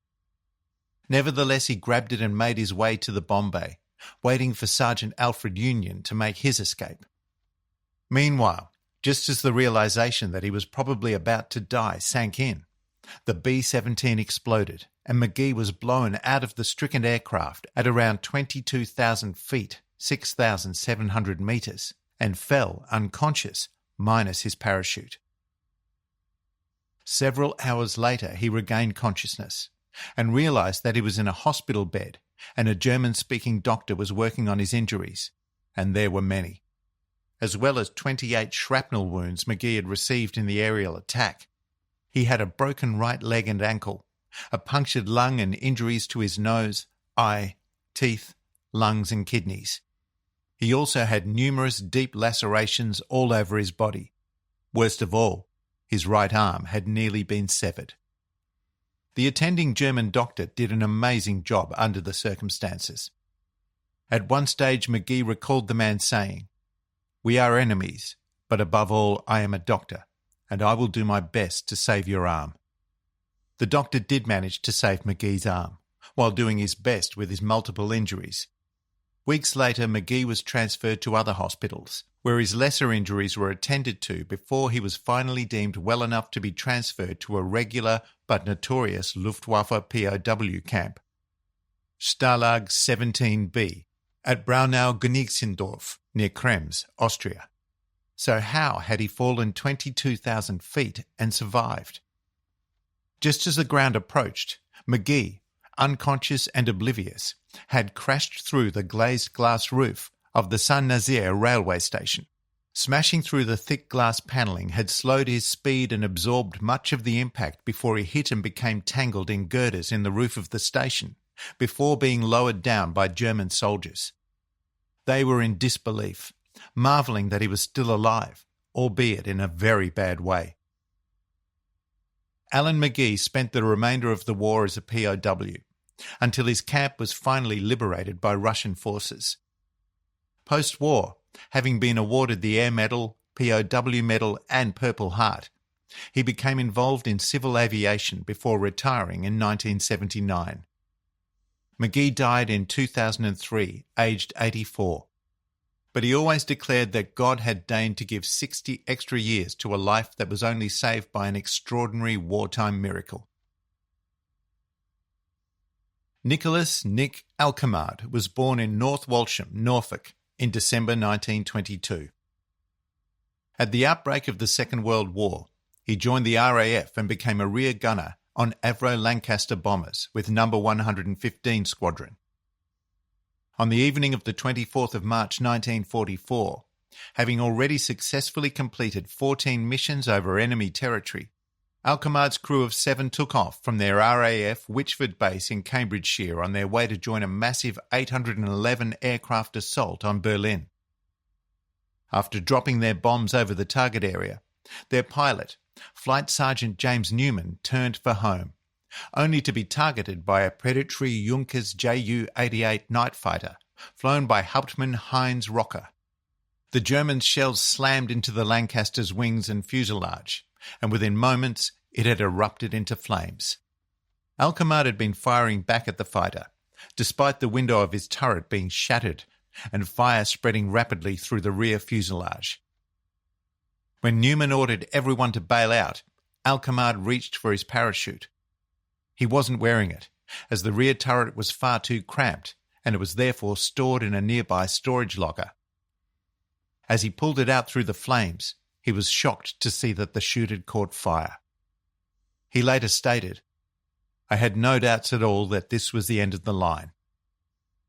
Nevertheless, he grabbed it and made his way to the bomb bay, waiting for Sergeant Alfred Union to make his escape. Meanwhile, just as the realization that he was probably about to die sank in, the B-17 exploded and McGee was blown out of the stricken aircraft at around 22,000 feet, 6,700 meters, and fell unconscious, minus his parachute. Several hours later, he regained consciousness and realized that he was in a hospital bed and a German-speaking doctor was working on his injuries, and there were many, as well as 28 shrapnel wounds McGee had received in the aerial attack. He had a broken right leg and ankle, a punctured lung and injuries to his nose, eye, teeth, lungs and kidneys. He also had numerous deep lacerations all over his body. Worst of all, his right arm had nearly been severed. The attending German doctor did an amazing job under the circumstances. At one stage, McGee recalled the man saying, "We are enemies, but above all, I am a doctor, and I will do my best to save your arm." The doctor did manage to save McGee's arm, while doing his best with his multiple injuries. Weeks later, McGee was transferred to other hospitals, where his lesser injuries were attended to before he was finally deemed well enough to be transferred to a regular but notorious Luftwaffe POW camp, Stalag 17B, at Braunau-Gönigsendorf, near Krems, Austria. So how had he fallen 22,000 feet and survived? Just as the ground approached, McGee, unconscious and oblivious, had crashed through the glazed glass roof of the Saint-Nazaire railway station. Smashing through the thick glass panelling had slowed his speed and absorbed much of the impact before he hit and became tangled in girders in the roof of the station, before being lowered down by German soldiers. They were in disbelief, marvelling that he was still alive, albeit in a very bad way. Alan McGee spent the remainder of the war as a POW, until his camp was finally liberated by Russian forces. Post-war, having been awarded the Air Medal, POW Medal and Purple Heart, he became involved in civil aviation before retiring in 1979. McGee died in 2003, aged 84. But he always declared that God had deigned to give 60 extra years to a life that was only saved by an extraordinary wartime miracle. Nicholas Nick Alkemard was born in North Walsham, Norfolk, in December 1922. At the outbreak of the Second World War, he joined the RAF and became a rear gunner on Avro Lancaster bombers with No. 115 Squadron. On the evening of the 24th of March 1944, having already successfully completed 14 missions over enemy territory, Alkemard's crew of 7 took off from their RAF Witchford base in Cambridgeshire on their way to join a massive 811 aircraft assault on Berlin. After dropping their bombs over the target area, their pilot, Flight Sergeant James Newman, turned for home, only to be targeted by a predatory Junkers Ju-88 night fighter flown by Hauptmann Heinz Rocker. The German shells slammed into the Lancaster's wings and fuselage, and within moments it had erupted into flames. Alkemard had been firing back at the fighter, despite the window of his turret being shattered and fire spreading rapidly through the rear fuselage. When Newman ordered everyone to bail out, Alcamard reached for his parachute. He wasn't wearing it, as the rear turret was far too cramped, and it was therefore stored in a nearby storage locker. As he pulled it out through the flames, he was shocked to see that the chute had caught fire. He later stated, "I had no doubts at all that this was the end of the line.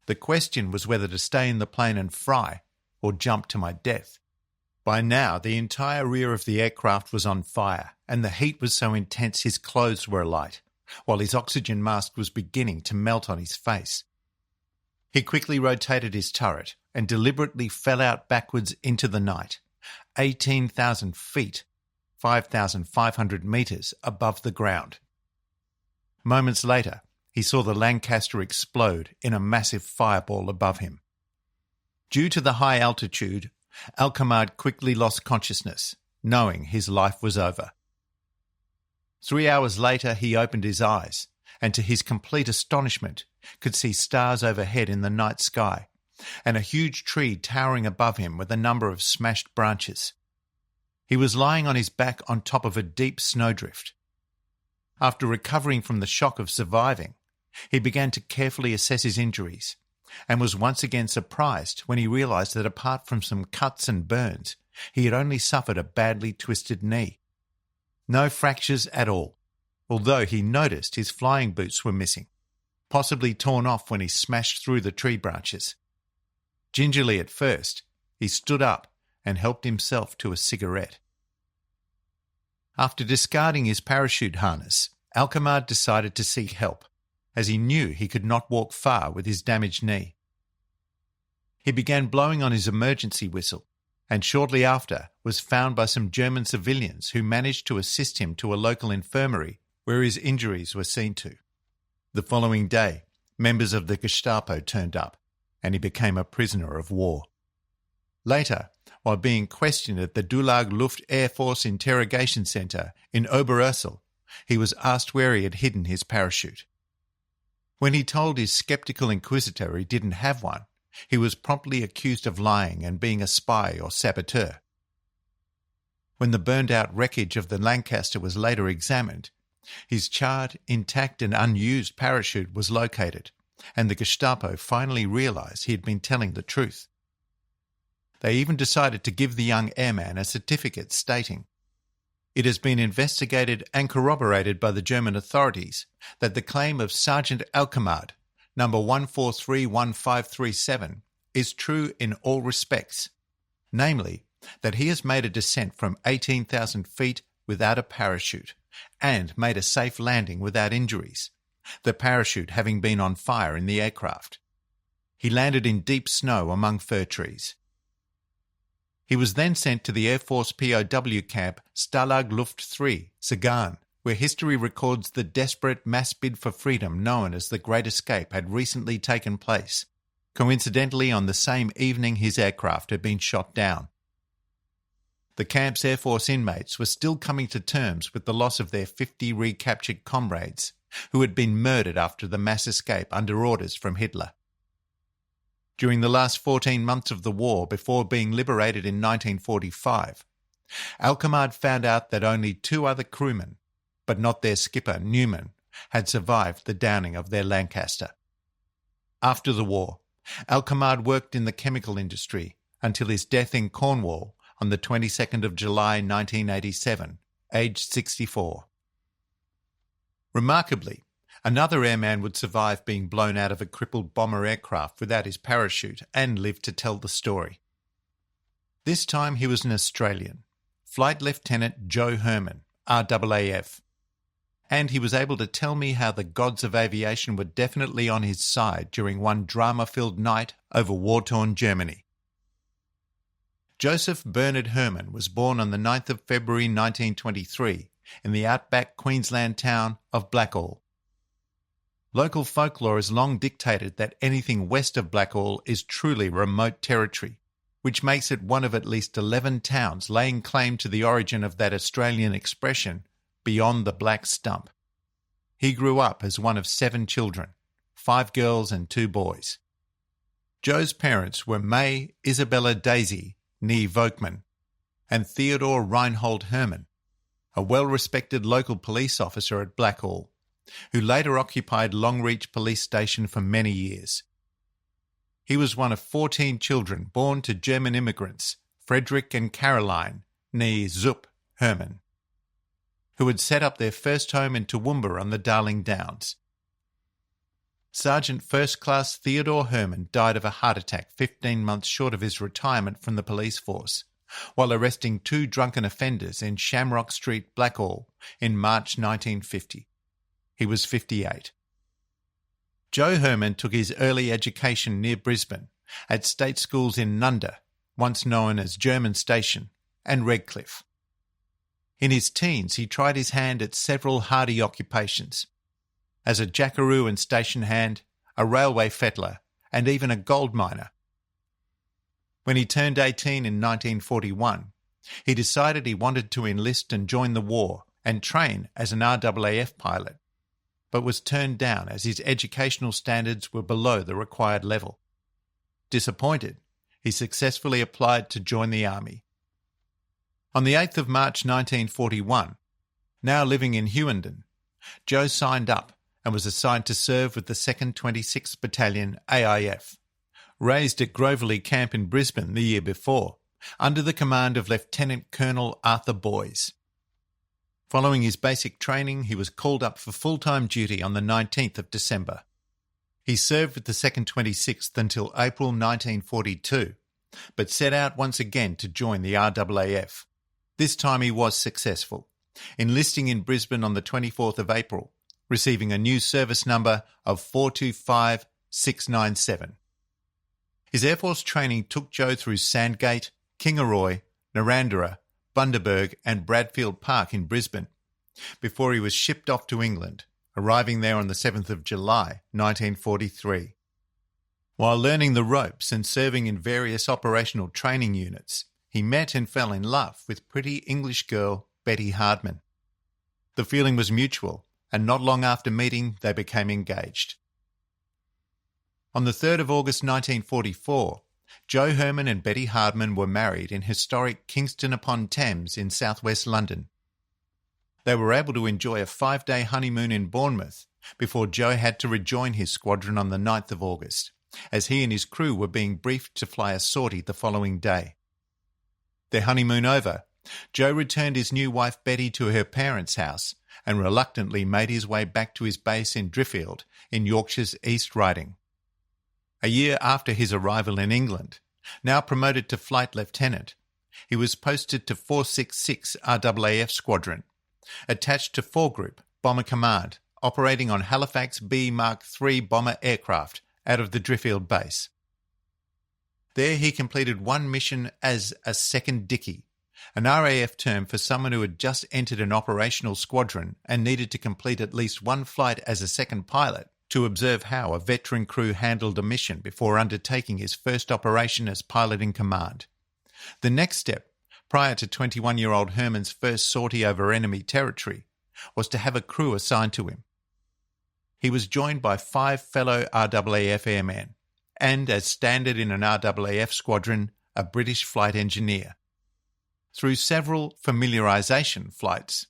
The question was whether to stay in the plane and fry, or jump to my death." By now, the entire rear of the aircraft was on fire, and the heat was so intense his clothes were alight, while his oxygen mask was beginning to melt on his face. He quickly rotated his turret and deliberately fell out backwards into the night, 18,000 feet, 5,500 metres above the ground. Moments later, he saw the Lancaster explode in a massive fireball above him. Due to the high altitude, Alcamard quickly lost consciousness, knowing his life was over. 3 hours later, he opened his eyes, and to his complete astonishment, could see stars overhead in the night sky, and a huge tree towering above him with a number of smashed branches. He was lying on his back on top of a deep snowdrift. After recovering from the shock of surviving, he began to carefully assess his injuries, and was once again surprised when he realised that apart from some cuts and burns, he had only suffered a badly twisted knee. No fractures at all, although he noticed his flying boots were missing, possibly torn off when he smashed through the tree branches. Gingerly at first, he stood up and helped himself to a cigarette. After discarding his parachute harness, Alcamard decided to seek help, as he knew he could not walk far with his damaged knee. He began blowing on his emergency whistle, and shortly after was found by some German civilians who managed to assist him to a local infirmary where his injuries were seen to. The following day, members of the Gestapo turned up, and he became a prisoner of war. Later, while being questioned at the Dulag Luft Air Force Interrogation Center in Oberursel, he was asked where he had hidden his parachute. When he told his skeptical inquisitor he didn't have one, he was promptly accused of lying and being a spy or saboteur. When the burned-out wreckage of the Lancaster was later examined, his charred, intact and unused parachute was located, and the Gestapo finally realised he had been telling the truth. They even decided to give the young airman a certificate stating, "It has been investigated and corroborated by the German authorities that the claim of Sergeant Alcamard, number 1431537, is true in all respects, namely, that he has made a descent from 18,000 feet without a parachute and made a safe landing without injuries, the parachute having been on fire in the aircraft. He landed in deep snow among fir trees." He was then sent to the Air Force POW camp Stalag Luft 3, Sagan, where history records the desperate mass bid for freedom known as the Great Escape had recently taken place, coincidentally on the same evening his aircraft had been shot down. The camp's Air Force inmates were still coming to terms with the loss of their 50 recaptured comrades, who had been murdered after the mass escape under orders from Hitler. During the last 14 months of the war before being liberated in 1945, Alcamard found out that only 2 other crewmen, but not their skipper Newman, had survived the downing of their Lancaster. After the war, Alcamard worked in the chemical industry until his death in Cornwall on the 22nd of July 1987, aged 64. Remarkably, another airman would survive being blown out of a crippled bomber aircraft without his parachute and live to tell the story. This time he was an Australian, Flight Lieutenant Joe Herman, RAAF, and he was able to tell me how the gods of aviation were definitely on his side during one drama-filled night over war-torn Germany. Joseph Bernard Herman was born on the 9th of February 1923 in the outback Queensland town of Blackall. Local folklore has long dictated that anything west of Blackall is truly remote territory, which makes it one of at least 11 towns laying claim to the origin of that Australian expression, beyond the black stump. He grew up as one of 7 children, 5 girls and 2 boys. Joe's parents were May Isabella Daisy, née Volkman, and Theodore Reinhold Herman, a well-respected local police officer at Blackall, who later occupied Longreach Police Station for many years. He was one of 14 children born to German immigrants, Frederick and Caroline, née Zupp Herman, who had set up their first home in Toowoomba on the Darling Downs. Sergeant First Class Theodore Herman died of a heart attack 15 months short of his retirement from the police force, while arresting 2 drunken offenders in Shamrock Street, Blackall, in March 1950. He was 58. Joe Herman took his early education near Brisbane, at state schools in Nunda, once known as German Station, and Redcliffe. In his teens, he tried his hand at several hardy occupations, as a jackaroo and station hand, a railway fettler, and even a gold miner. When he turned 18 in 1941, he decided he wanted to enlist and join the war and train as an RAAF pilot, but was turned down as his educational standards were below the required level. Disappointed, he successfully applied to join the army. On the 8th of March 1941, now living in Hughenden, Joe signed up and was assigned to serve with the 2nd 26th Battalion AIF, raised at Groverley Camp in Brisbane the year before, under the command of Lieutenant Colonel Arthur Boys. Following his basic training, he was called up for full-time duty on the 19th of December. He served with the 2nd 26th until April 1942, but set out once again to join the RAAF. This time he was successful, enlisting in Brisbane on the 24th of April, receiving a new service number of 425697. His Air Force training took Joe through Sandgate, Kingaroy, Narrandera, Bundaberg and Bradfield Park in Brisbane, before he was shipped off to England, arriving there on the 7th of July 1943. While learning the ropes and serving in various operational training units, he met and fell in love with pretty English girl Betty Hardman. The feeling was mutual, and not long after meeting, they became engaged. On the 3rd of August 1944, Joe Herman and Betty Hardman were married in historic Kingston-upon-Thames in southwest London. They were able to enjoy a 5-day honeymoon in Bournemouth before Joe had to rejoin his squadron on the 9th of August, as he and his crew were being briefed to fly a sortie the following day. Their honeymoon over, Joe returned his new wife Betty to her parents' house and reluctantly made his way back to his base in Driffield in Yorkshire's East Riding. A year after his arrival in England, now promoted to flight lieutenant, he was posted to 466 RAAF Squadron, attached to 4 Group Bomber Command, operating on Halifax B Mark III bomber aircraft out of the Driffield base. There he completed one mission as a second Dickie, an RAF term for someone who had just entered an operational squadron and needed to complete at least one flight as a second pilot to observe how a veteran crew handled a mission before undertaking his first operation as pilot in command. The next step, prior to 21-year-old Herman's first sortie over enemy territory, was to have a crew assigned to him. He was joined by 5 fellow RAAF airmen and, as standard in an RAAF squadron, a British flight engineer. Through several familiarisation flights,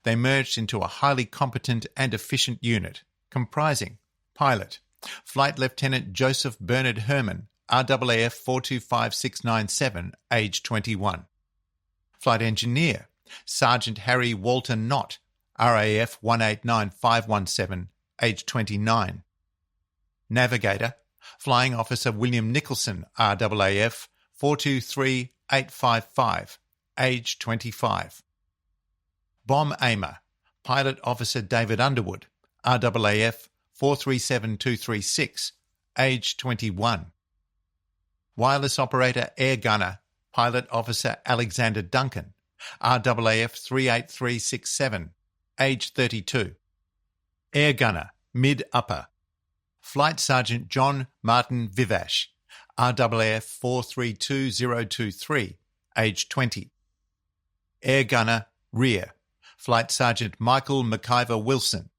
they merged into a highly competent and efficient unit, comprising pilot, Flight Lieutenant Joseph Bernard Herman, RAAF 425697, age 21. Flight Engineer, Sergeant Harry Walter Knott, RAF 189517, age 29. Navigator, Flying Officer William Nicholson, RAAF 423855, age 25. Bomb Aimer, Pilot Officer David Underwood, RAAF 437236, age 21. Wireless Operator Air Gunner, Pilot Officer Alexander Duncan, RAAF 38367, age 32. Air Gunner, Mid-Upper, Flight Sergeant John Martin Vivash, RAAF 432023, age 20. Air Gunner, Rear, Flight Sergeant Michael McIver Wilson,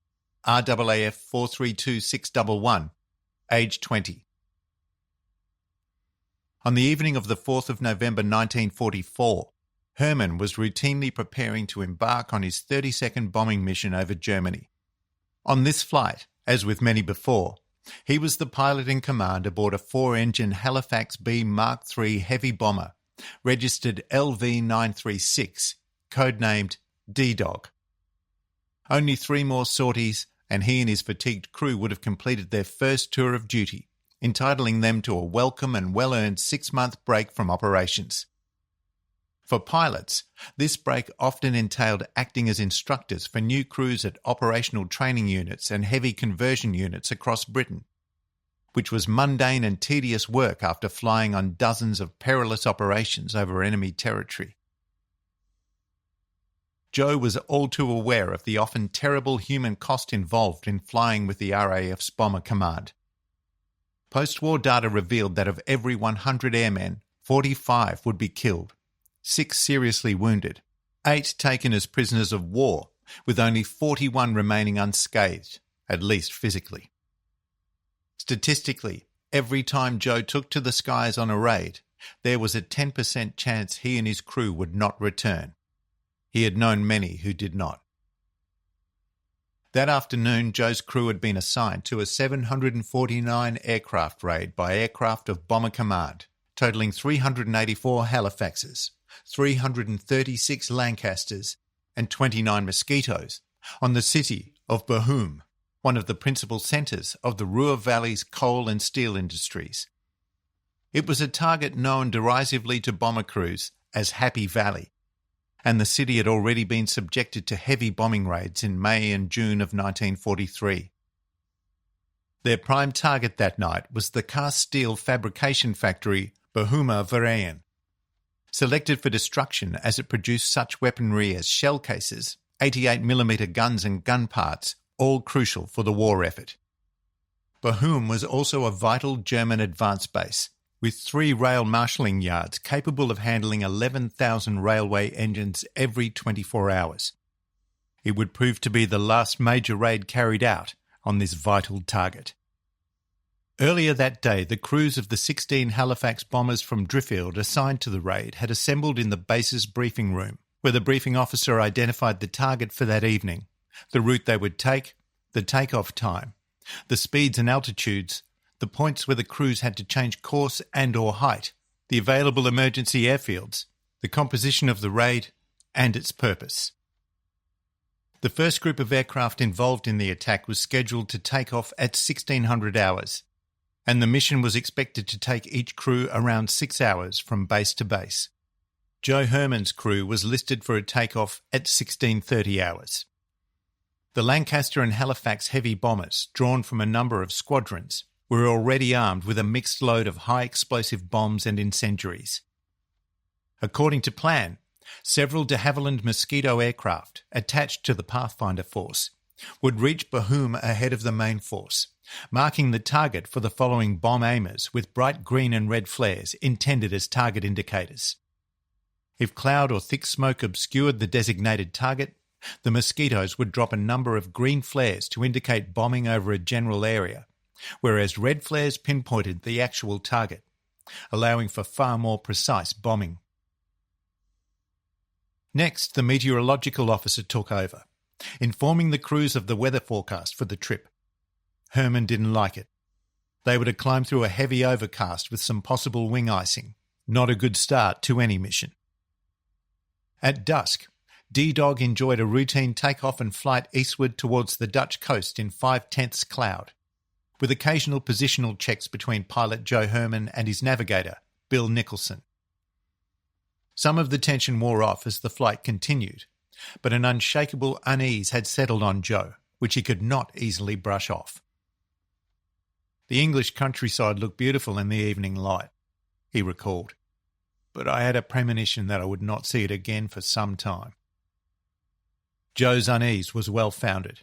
RAAF 432611, age 20. On the evening of the 4th of November 1944, Hermann was routinely preparing to embark on his 32nd bombing mission over Germany. On this flight, as with many before, he was the pilot in command aboard a 4-engine Halifax B Mark III heavy bomber, registered LV-936, codenamed D-Dog. Only 3 more sorties, and he and his fatigued crew would have completed their first tour of duty, entitling them to a welcome and well-earned 6-month break from operations. For pilots, this break often entailed acting as instructors for new crews at operational training units and heavy conversion units across Britain, which was mundane and tedious work after flying on dozens of perilous operations over enemy territory. Joe was all too aware of the often terrible human cost involved in flying with the RAF's Bomber Command. Post-war data revealed that of every 100 airmen, 45 would be killed, 6 seriously wounded, 8 taken as prisoners of war, with only 41 remaining unscathed, at least physically. Statistically, every time Joe took to the skies on a raid, there was a 10% chance he and his crew would not return. He had known many who did not. That afternoon, Joe's crew had been assigned to a 749 aircraft raid by aircraft of Bomber Command, totalling 384 Halifaxes, 336 Lancasters, and 29 Mosquitoes, on the city of Bochum, one of the principal centres of the Ruhr Valley's coal and steel industries. It was a target known derisively to bomber crews as Happy Valley, and the city had already been subjected to heavy bombing raids in May and June of 1943. Their prime target that night was the cast steel fabrication factory Bochumer Verein, selected for destruction as it produced such weaponry as shell cases, 88mm guns and gun parts, all crucial for the war effort. Bochum was also a vital German advance base, with 3 rail marshalling yards capable of handling 11,000 railway engines every 24 hours. It would prove to be the last major raid carried out on this vital target. Earlier that day, the crews of the 16 Halifax bombers from Driffield assigned to the raid had assembled in the base's briefing room, where the briefing officer identified the target for that evening, the route they would take, the takeoff time, the speeds and altitudes, the points where the crews had to change course and or height, the available emergency airfields, the composition of the raid, and its purpose. The first group of aircraft involved in the attack was scheduled to take off at 1600 hours, and the mission was expected to take each crew around 6 hours from base to base. Joe Herman's crew was listed for a takeoff at 1630 hours. The Lancaster and Halifax heavy bombers, drawn from a number of squadrons, were already armed with a mixed load of high-explosive bombs and incendiaries. According to plan, several de Havilland Mosquito aircraft, attached to the Pathfinder force, would reach Bochum ahead of the main force, marking the target for the following bomb aimers with bright green and red flares intended as target indicators. If cloud or thick smoke obscured the designated target, the Mosquitoes would drop a number of green flares to indicate bombing over a general area, whereas red flares pinpointed the actual target, allowing for far more precise bombing. Next, the meteorological officer took over, informing the crews of the weather forecast for the trip. Herman didn't like it. They were to climb through a heavy overcast with some possible wing icing, not a good start to any mission. At dusk, D-Dog enjoyed a routine takeoff and flight eastward towards the Dutch coast in 5/10 cloud, with occasional positional checks between pilot Joe Herman and his navigator, Bill Nicholson. Some of the tension wore off as the flight continued, but an unshakable unease had settled on Joe, which he could not easily brush off. The English countryside looked beautiful in the evening light, he recalled, but I had a premonition that I would not see it again for some time. Joe's unease was well-founded.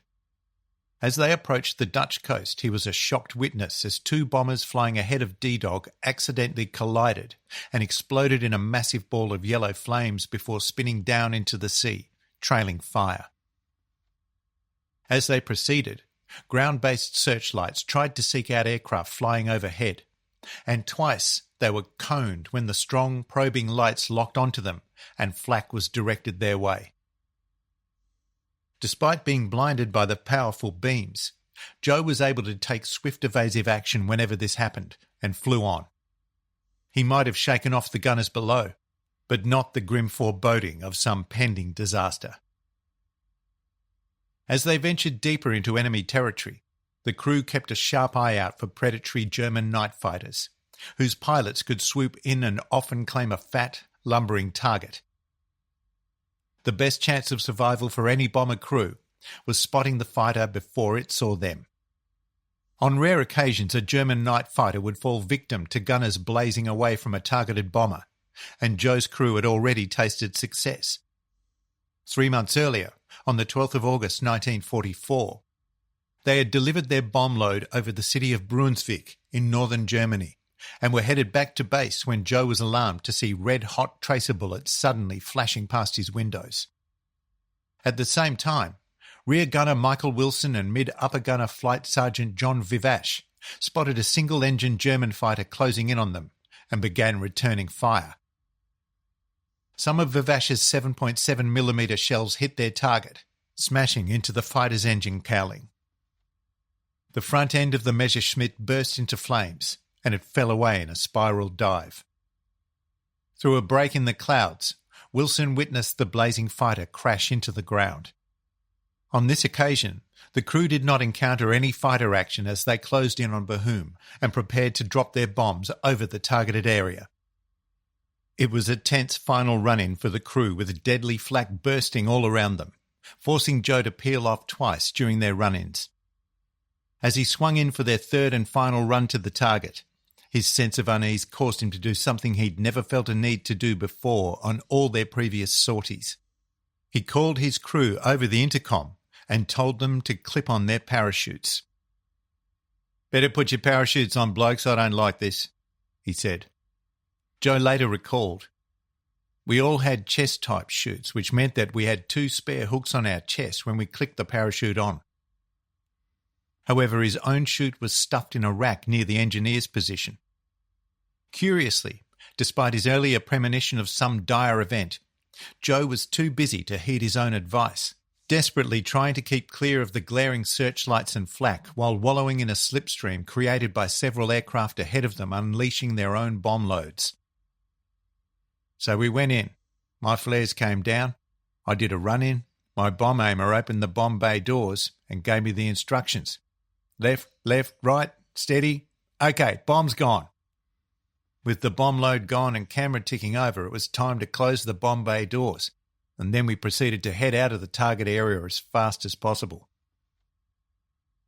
As they approached the Dutch coast, he was a shocked witness as 2 bombers flying ahead of D-Dog accidentally collided and exploded in a massive ball of yellow flames before spinning down into the sea, trailing fire. As they proceeded, ground-based searchlights tried to seek out aircraft flying overhead, and twice They were coned when the strong, probing lights locked onto them and flak was directed their way. Despite being blinded by the powerful beams, Joe was able to take swift evasive action whenever this happened and flew on. He might have shaken off the gunners below, but not the grim foreboding of some pending disaster. As they ventured deeper into enemy territory, the crew kept a sharp eye out for predatory German night fighters, whose pilots could swoop in and often claim a fat, lumbering target. The best chance of survival for any bomber crew was spotting the fighter before it saw them. On rare occasions, a German night fighter would fall victim to gunners blazing away from a targeted bomber, and Joe's crew had already tasted success. 3 months earlier, on the 12th of August 1944, they had delivered their bomb load over the city of Brunswick in northern Germany and were headed back to base when Joe was alarmed to see red-hot tracer bullets suddenly flashing past his windows. At the same time, Rear Gunner Michael Wilson and Mid-Upper Gunner Flight Sergeant John Vivash spotted a single-engine German fighter closing in on them and began returning fire. Some of Vivash's 7.7mm shells hit their target, smashing into the fighter's engine cowling. The front end of the Messerschmitt burst into flames, and it fell away in a spiral dive. Through a break in the clouds, Wilson witnessed the blazing fighter crash into the ground. On this occasion, the crew did not encounter any fighter action as they closed in on Bochum and prepared to drop their bombs over the targeted area. It was a tense final run-in for the crew with deadly flak bursting all around them, forcing Joe to peel off twice during their run-ins. As he swung in for their third and final run to the target, his sense of unease caused him to do something he'd never felt a need to do before on all their previous sorties. He called his crew over the intercom and told them to clip on their parachutes. "Better put your parachutes on, blokes, I don't like this," he said. Joe later recalled, "We all had chest-type chutes, which meant that we had 2 spare hooks on our chest when we clicked the parachute on." However, his own chute was stuffed in a rack near the engineer's position. Curiously, despite his earlier premonition of some dire event, Joe was too busy to heed his own advice, desperately trying to keep clear of the glaring searchlights and flak while wallowing in a slipstream created by several aircraft ahead of them unleashing their own bomb loads. So we went in. My flares came down. I did a run-in. My bomb aimer opened the bomb bay doors and gave me the instructions. Left, right, steady. Okay, bomb's gone. With the bomb load gone and camera ticking over, it was time to close the bomb bay doors, and then we proceeded to head out of the target area as fast as possible.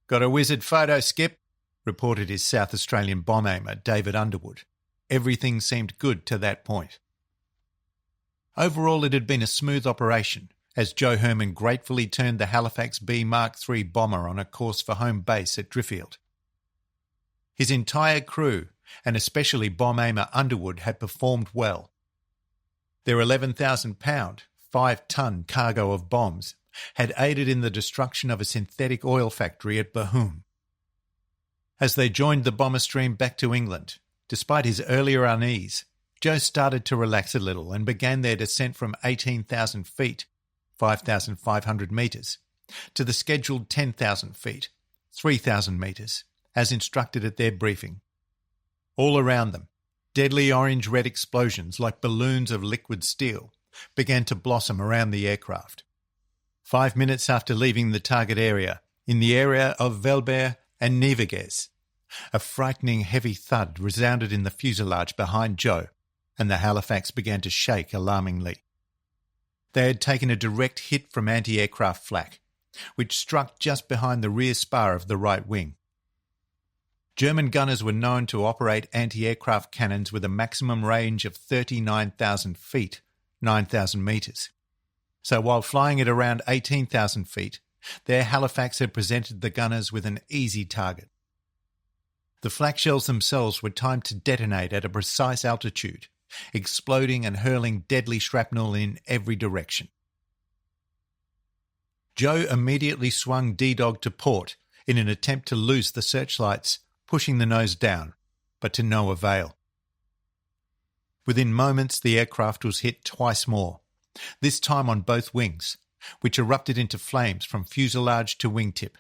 "Got a wizard photo, Skip," reported his South Australian bomb aimer, David Underwood. Everything seemed good to that point. Overall, it had been a smooth operation, as Joe Herman gratefully turned the Halifax B Mark III bomber on a course for home base at Driffield. His entire crew, and especially bomb aimer Underwood, had performed well. Their 11,000-pound, 5-ton cargo of bombs had aided in the destruction of a synthetic oil factory at Bochum. As they joined the bomber stream back to England, despite his earlier unease, Joe started to relax a little and began their descent from 18,000 feet, 5,500 metres, to the scheduled 10,000 feet, 3,000 metres, as instructed at their briefing. All around them, deadly orange-red explosions like balloons of liquid steel began to blossom around the aircraft. 5 minutes after leaving the target area, in the area of Velbert and Nievergez, a frightening heavy thud resounded in the fuselage behind Joe, and the Halifax began to shake alarmingly. They had taken a direct hit from anti-aircraft flak, which struck just behind the rear spar of the right wing. German gunners were known to operate anti-aircraft cannons with a maximum range of 39,000 feet, 9,000 metres. So while flying at around 18,000 feet, their Halifax had presented the gunners with an easy target. The flak shells themselves were timed to detonate at a precise altitude, exploding and hurling deadly shrapnel in every direction. Joe immediately swung D-Dog to port in an attempt to loose the searchlights, pushing the nose down, but to no avail. Within moments, the aircraft was hit twice more, this time on both wings, which erupted into flames from fuselage to wingtip.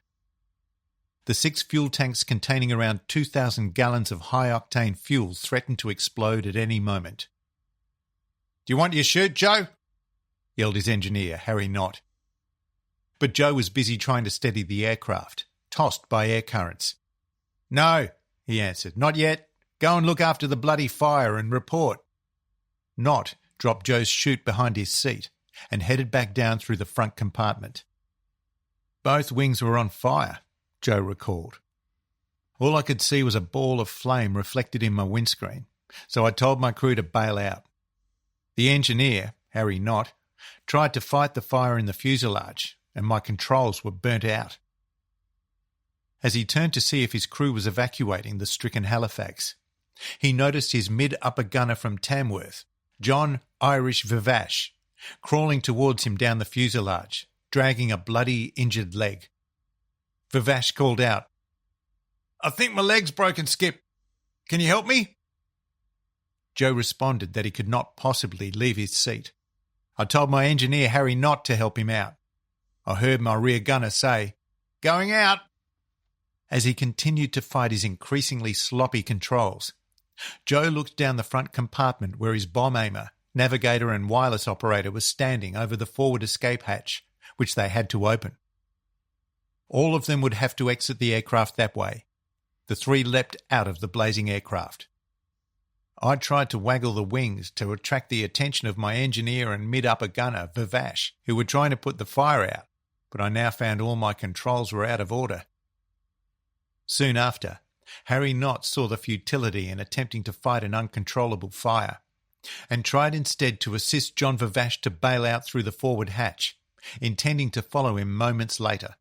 The 6 fuel tanks containing around 2,000 gallons of high-octane fuel threatened to explode at any moment. "Do you want your chute, Joe?" yelled his engineer, Harry Knott. But Joe was busy trying to steady the aircraft, tossed by air currents. "No," he answered, "not yet. Go and look after the bloody fire and report." Knott dropped Joe's chute behind his seat and headed back down through the front compartment. "Both wings were on fire," Joe recalled. "All I could see was a ball of flame reflected in my windscreen, so I told my crew to bail out. The engineer, Harry Knott, tried to fight the fire in the fuselage, and my controls were burnt out." As he turned to see if his crew was evacuating the stricken Halifax, he noticed his mid-upper gunner from Tamworth, John Irish Vivash, crawling towards him down the fuselage, dragging a bloody, injured leg. Vivash called out, "I think my leg's broken, Skip. Can you help me?" Joe responded that he could not possibly leave his seat. "I told my engineer Harry Knott to help him out. I heard my rear gunner say, 'Going out.'" As he continued to fight his increasingly sloppy controls, Joe looked down the front compartment where his bomb aimer, navigator and wireless operator was standing over the forward escape hatch, which they had to open. All of them would have to exit the aircraft that way. The 3 leapt out of the blazing aircraft. I tried to waggle the wings to attract the attention of my engineer and mid-upper gunner, Vivash, who were trying to put the fire out, but I now found all my controls were out of order. Soon after, Harry Knott saw the futility in attempting to fight an uncontrollable fire, and tried instead to assist John Vivash to bail out through the forward hatch, intending to follow him moments later.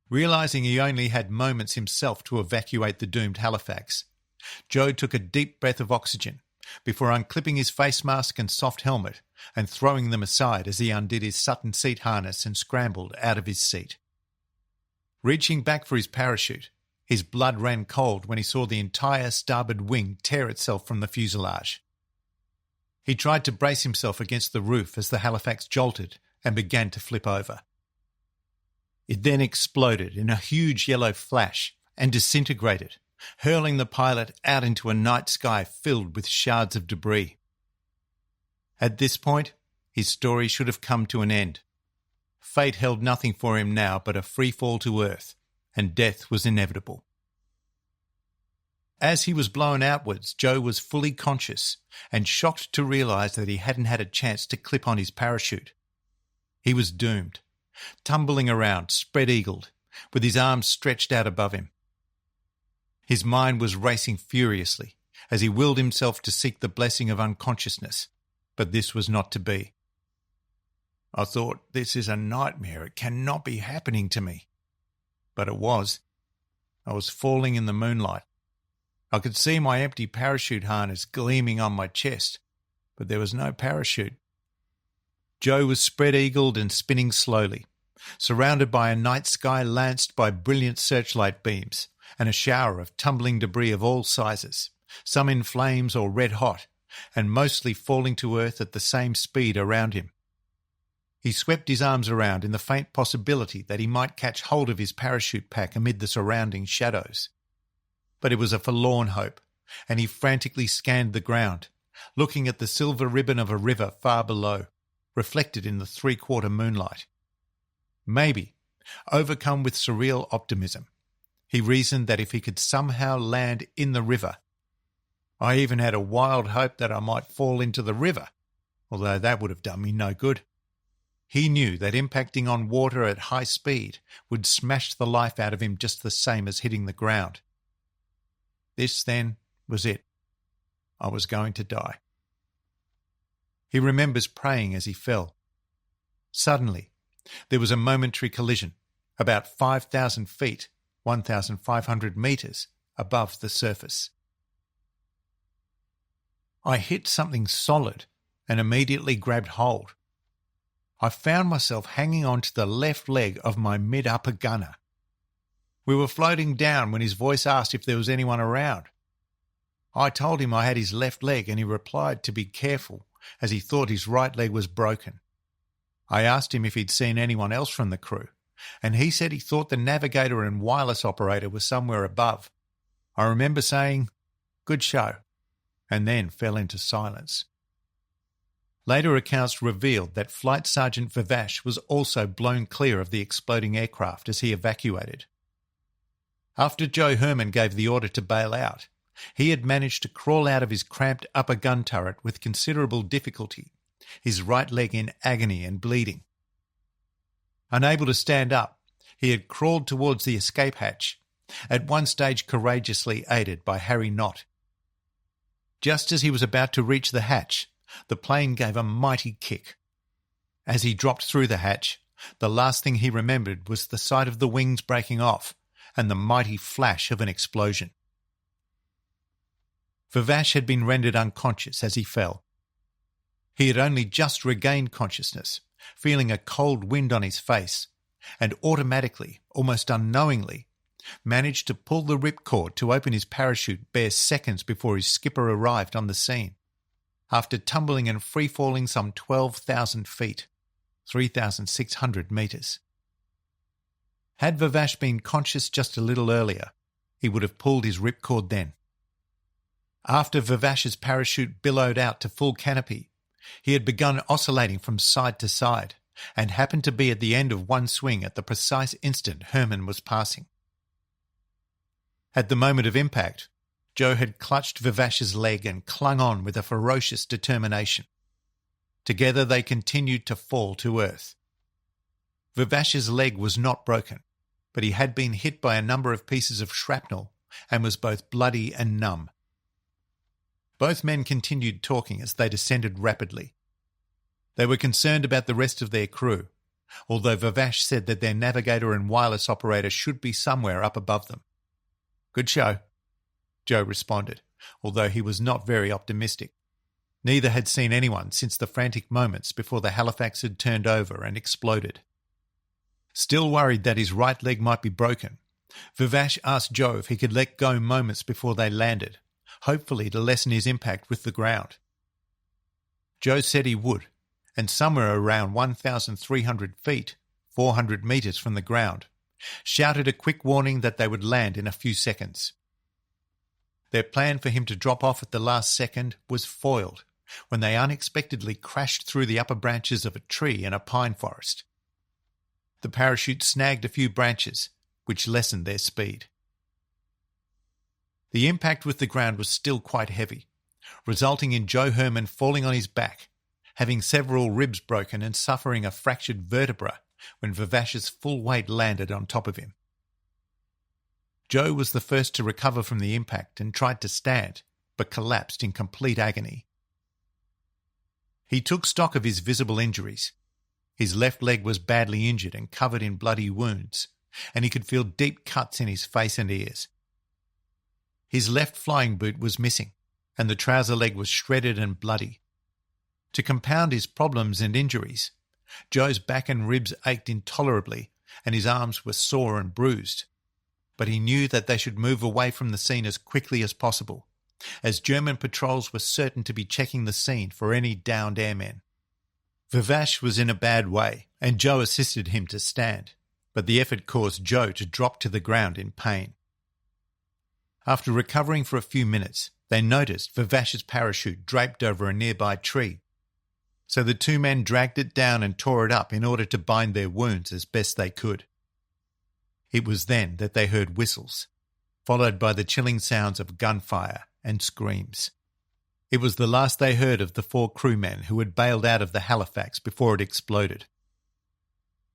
Realising he only had moments himself to evacuate the doomed Halifax, Joe took a deep breath of oxygen before unclipping his face mask and soft helmet and throwing them aside as he undid his Sutton seat harness and scrambled out of his seat. Reaching back for his parachute, his blood ran cold when he saw the entire starboard wing tear itself from the fuselage. He tried to brace himself against the roof as the Halifax jolted and began to flip over. It then exploded in a huge yellow flash and disintegrated, hurling the pilot out into a night sky filled with shards of debris. At this point, his story should have come to an end. Fate held nothing for him now but a free fall to earth, and death was inevitable. As he was blown outwards, Joe was fully conscious and shocked to realise that he hadn't had a chance to clip on his parachute. He was doomed, tumbling around, spread-eagled, with his arms stretched out above him. His mind was racing furiously as he willed himself to seek the blessing of unconsciousness, but this was not to be. "I thought, this is a nightmare. It cannot be happening to me." But it was. I was falling in the moonlight. I could see my empty parachute harness gleaming on my chest, but there was no parachute. Joe was spread-eagled and spinning slowly, surrounded by a night sky lanced by brilliant searchlight beams and a shower of tumbling debris of all sizes, some in flames or red hot, and mostly falling to earth at the same speed around him. He swept his arms around in the faint possibility that he might catch hold of his parachute pack amid the surrounding shadows. But it was a forlorn hope, and he frantically scanned the ground, looking at the silver ribbon of a river far below, reflected in the 3/4 moonlight. Maybe, overcome with surreal optimism, he reasoned that if he could somehow land in the river. I even had a wild hope that I might fall into the river, although that would have done me no good. He knew that impacting on water at high speed would smash the life out of him just the same as hitting the ground. This, then, was it. I was going to die. He remembers praying as he fell. Suddenly, there was a momentary collision, about 5,000 feet, 1,500 metres above the surface. I hit something solid and immediately grabbed hold. I found myself hanging on to the left leg of my mid-upper gunner. We were floating down when his voice asked if there was anyone around. I told him I had his left leg and he replied to be careful as he thought his right leg was broken. I asked him if he'd seen anyone else from the crew, and he said he thought the navigator and wireless operator was somewhere above. I remember saying, "Good show," and then fell into silence. Later accounts revealed that Flight Sergeant Vivash was also blown clear of the exploding aircraft as he evacuated. After Joe Herman gave the order to bail out, he had managed to crawl out of his cramped upper gun turret with considerable difficulty, his right leg in agony and bleeding. Unable to stand up, he had crawled towards the escape hatch, at one stage courageously aided by Harry Knott. Just as he was about to reach the hatch, the plane gave a mighty kick. As he dropped through the hatch, the last thing he remembered was the sight of the wings breaking off and the mighty flash of an explosion. Vivash had been rendered unconscious as he fell. He had only just regained consciousness, feeling a cold wind on his face, and automatically, almost unknowingly, managed to pull the ripcord to open his parachute bare seconds before his skipper arrived on the scene, after tumbling and free-falling some 12,000 feet, 3,600 metres. Had Vivash been conscious just a little earlier, he would have pulled his ripcord then. After Vivash's parachute billowed out to full canopy, he had begun oscillating from side to side and happened to be at the end of one swing at the precise instant Herman was passing. At the moment of impact, Joe had clutched Vivash's leg and clung on with a ferocious determination. Together they continued to fall to earth. Vivash's leg was not broken, but he had been hit by a number of pieces of shrapnel and was both bloody and numb. Both men continued talking as they descended rapidly. They were concerned about the rest of their crew, although Vivash said that their navigator and wireless operator should be somewhere up above them. "Good show," Joe responded, although he was not very optimistic. Neither had seen anyone since the frantic moments before the Halifax had turned over and exploded. Still worried that his right leg might be broken, Vivash asked Joe if he could let go moments before they landed, hopefully to lessen his impact with the ground. Joe said he would, and somewhere around 1,300 feet, 400 metres from the ground, shouted a quick warning that they would land in a few seconds. Their plan for him to drop off at the last second was foiled when they unexpectedly crashed through the upper branches of a tree in a pine forest. The parachute snagged a few branches, which lessened their speed. The impact with the ground was still quite heavy, resulting in Joe Herman falling on his back, having several ribs broken and suffering a fractured vertebra when Vivash's full weight landed on top of him. Joe was the first to recover from the impact and tried to stand, but collapsed in complete agony. He took stock of his visible injuries. His left leg was badly injured and covered in bloody wounds, and he could feel deep cuts in his face and ears. His left flying boot was missing, and the trouser leg was shredded and bloody. To compound his problems and injuries, Joe's back and ribs ached intolerably, and his arms were sore and bruised. But he knew that they should move away from the scene as quickly as possible, as German patrols were certain to be checking the scene for any downed airmen. Vivash was in a bad way, and Joe assisted him to stand, but the effort caused Joe to drop to the ground in pain. After recovering for a few minutes, they noticed Vivash's parachute draped over a nearby tree, so the two men dragged it down and tore it up in order to bind their wounds as best they could. It was then that they heard whistles, followed by the chilling sounds of gunfire and screams. It was the last they heard of the 4 crewmen who had bailed out of the Halifax before it exploded.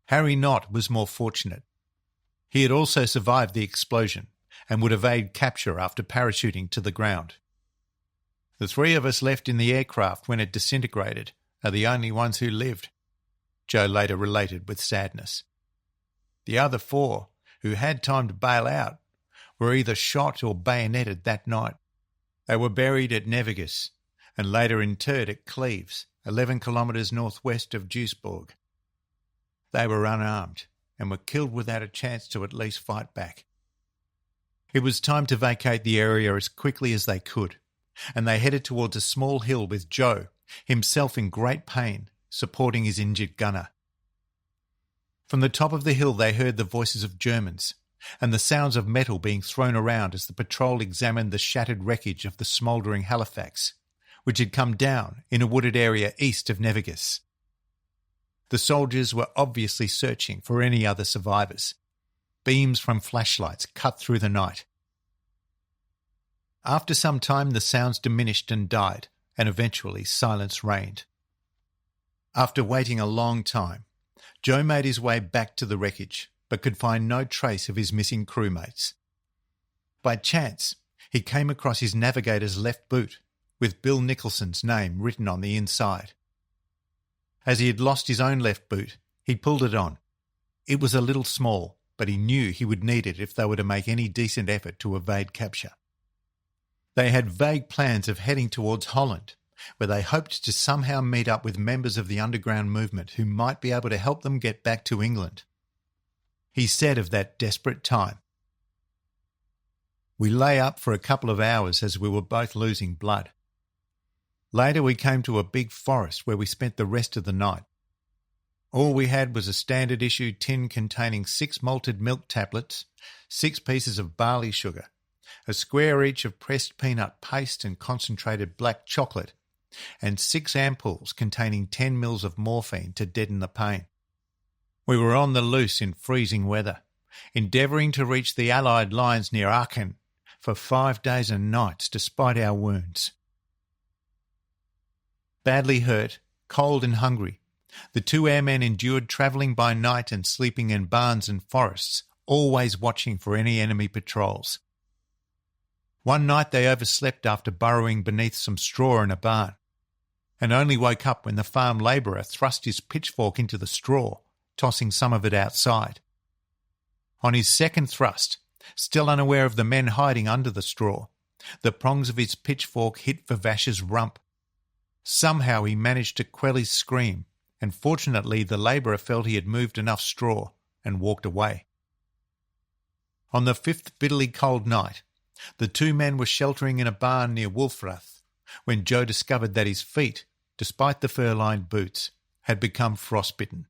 Harry Knott was more fortunate. He had also survived the explosion and would evade capture after parachuting to the ground. "The 3 of us left in the aircraft when it disintegrated are the only ones who lived," Joe later related with sadness. "The other 4, who had time to bail out, were either shot or bayoneted that night. They were buried at Nevigas and later interred at Cleves, 11 kilometres northwest of Duisburg. They were unarmed and were killed without a chance to at least fight back." It was time to vacate the area as quickly as they could, and they headed towards a small hill with Joe, himself in great pain, supporting his injured gunner. From the top of the hill they heard the voices of Germans and the sounds of metal being thrown around as the patrol examined the shattered wreckage of the smouldering Halifax, which had come down in a wooded area east of Nevigas. The soldiers were obviously searching for any other survivors. Beams from flashlights cut through the night. After some time the sounds diminished and died, and eventually silence reigned. After waiting a long time, Joe made his way back to the wreckage, but could find no trace of his missing crewmates. By chance, he came across his navigator's left boot, with Bill Nicholson's name written on the inside. As he had lost his own left boot, he pulled it on. It was a little small, but he knew he would need it if they were to make any decent effort to evade capture. They had vague plans of heading towards Holland, where they hoped to somehow meet up with members of the underground movement who might be able to help them get back to England. He said of that desperate time, "We lay up for a couple of hours as we were both losing blood. Later we came to a big forest where we spent the rest of the night. All we had was a standard issue tin containing 6 malted milk tablets, 6 pieces of barley sugar, a square each of pressed peanut paste and concentrated black chocolate, and 6 ampoules containing 10 mils of morphine to deaden the pain. We were on the loose in freezing weather, endeavouring to reach the Allied lines near Aachen for 5 days and nights despite our wounds." Badly hurt, cold and hungry, the 2 airmen endured travelling by night and sleeping in barns and forests, always watching for any enemy patrols. One night they overslept after burrowing beneath some straw in a barn, and only woke up when the farm labourer thrust his pitchfork into the straw, tossing some of it outside. On his second thrust, still unaware of the men hiding under the straw, the prongs of his pitchfork hit Vivash's rump. Somehow he managed to quell his scream, and fortunately the labourer felt he had moved enough straw and walked away. On the 5th bitterly cold night, the 2 men were sheltering in a barn near Wolfrath when Joe discovered that his feet, despite the fur-lined boots, had become frostbitten.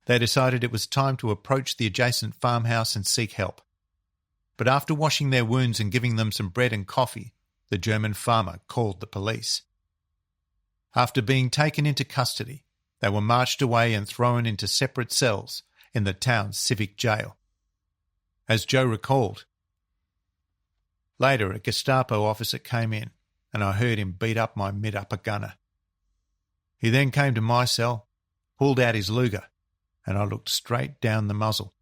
They decided it was time to approach the adjacent farmhouse and seek help. But after washing their wounds and giving them some bread and coffee, the German farmer called the police. After being taken into custody, they were marched away and thrown into separate cells in the town's civic jail. As Joe recalled, later a Gestapo officer came in and I heard him beat up my mid-upper gunner. He then came to my cell, pulled out his Luger, and I looked straight down the muzzle.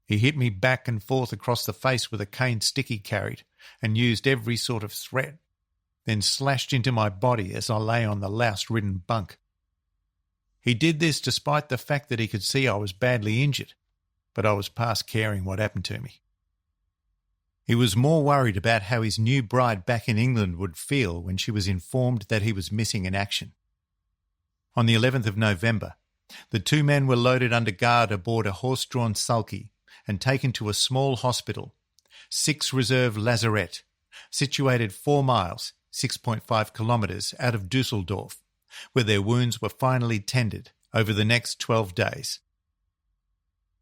He hit me back and forth across the face with a cane stick he carried and used every sort of threat, then slashed into my body as I lay on the louse-ridden bunk. He did this despite the fact that he could see I was badly injured, but I was past caring what happened to me. He was more worried about how his new bride back in England would feel when she was informed that he was missing in action. On the 11th of November, the 2 men were loaded under guard aboard a horse-drawn sulky and taken to a small hospital, 6 Reserve Lazarette, situated 4 miles, 6.5 kilometres out of Dusseldorf, where their wounds were finally tended over the next 12 days.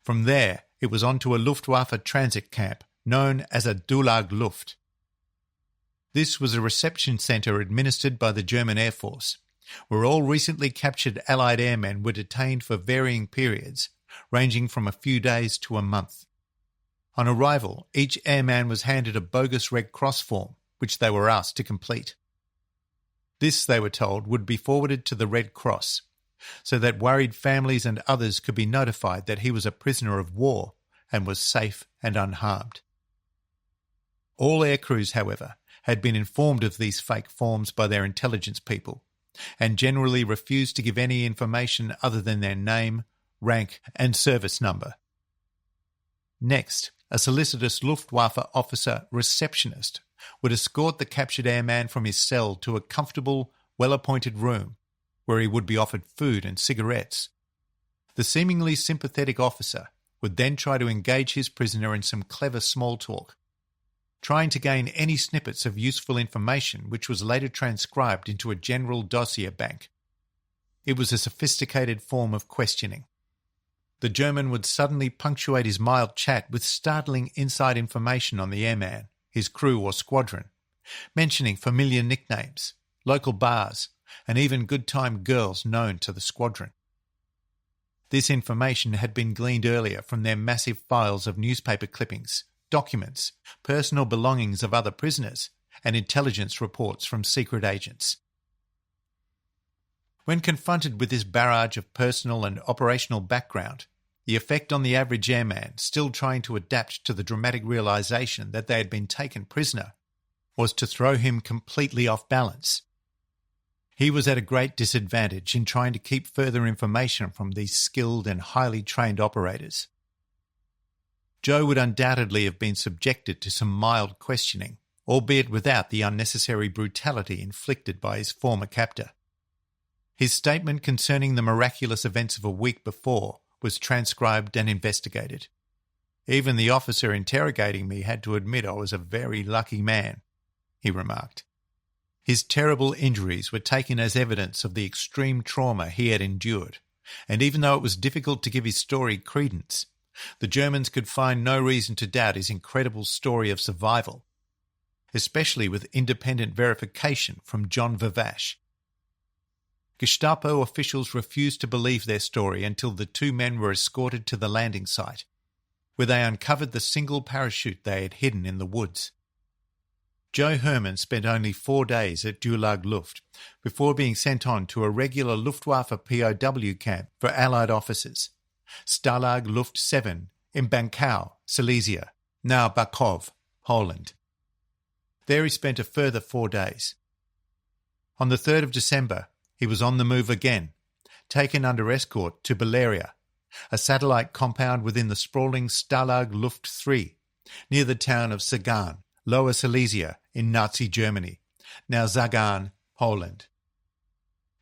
From there, it was on to a Luftwaffe transit camp known as a Dulag Luft. This was a reception centre administered by the German Air Force, where all recently captured Allied airmen were detained for varying periods, ranging from a few days to a month. On arrival, each airman was handed a bogus Red Cross form, which they were asked to complete. This, they were told, would be forwarded to the Red Cross, so that worried families and others could be notified that he was a prisoner of war and was safe and unharmed. All air crews, however, had been informed of these fake forms by their intelligence people, and generally refused to give any information other than their name, rank and service number. Next, a solicitous Luftwaffe officer receptionist would escort the captured airman from his cell to a comfortable, well-appointed room where he would be offered food and cigarettes. The seemingly sympathetic officer would then try to engage his prisoner in some clever small talk. trying to gain any snippets of useful information which was later transcribed into a general dossier bank. It was a sophisticated form of questioning. The German would suddenly punctuate his mild chat with startling inside information on the airman, his crew or squadron, mentioning familiar nicknames, local bars, and even good-time girls known to the squadron. This information had been gleaned earlier from their massive files of newspaper clippings, documents, personal belongings of other prisoners, and intelligence reports from secret agents. When confronted with this barrage of personal and operational background, the effect on the average airman, still trying to adapt to the dramatic realization that they had been taken prisoner, was to throw him completely off balance. He was at a great disadvantage in trying to keep further information from these skilled and highly trained operators. Joe would undoubtedly have been subjected to some mild questioning, albeit without the unnecessary brutality inflicted by his former captor. His statement concerning the miraculous events of a week before was transcribed and investigated. Even the officer interrogating me had to admit I was a very lucky man, he remarked. His terrible injuries were taken as evidence of the extreme trauma he had endured, and even though it was difficult to give his story credence, the Germans could find no reason to doubt his incredible story of survival, especially with independent verification from John Vavash. Gestapo officials refused to believe their story until the two men were escorted to the landing site, where they uncovered the single parachute they had hidden in the woods. Joe Herman spent only 4 days at Dulag Luft before being sent on to a regular Luftwaffe POW camp for Allied officers, Stalag Luft 7 in Bankau, Silesia, now Bakov, Poland. There he spent a further 4 days. On the 3rd of December, he was on the move again, taken under escort to Beleria, a satellite compound within the sprawling Stalag Luft 3, near the town of Sagan, Lower Silesia in Nazi Germany, now Sagan, Poland.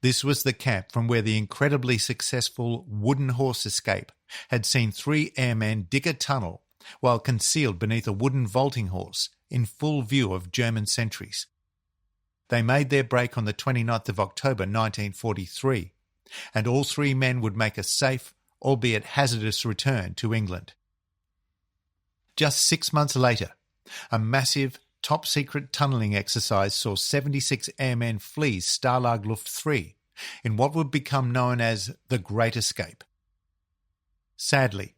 This was the camp from where the incredibly successful wooden horse escape had seen 3 airmen dig a tunnel while concealed beneath a wooden vaulting horse in full view of German sentries. They made their break on the 29th of October 1943, and all 3 men would make a safe, albeit hazardous, return to England. Just 6 months later, a massive, top-secret tunnelling exercise saw 76 airmen flee Stalag Luft 3 in what would become known as the Great Escape. Sadly,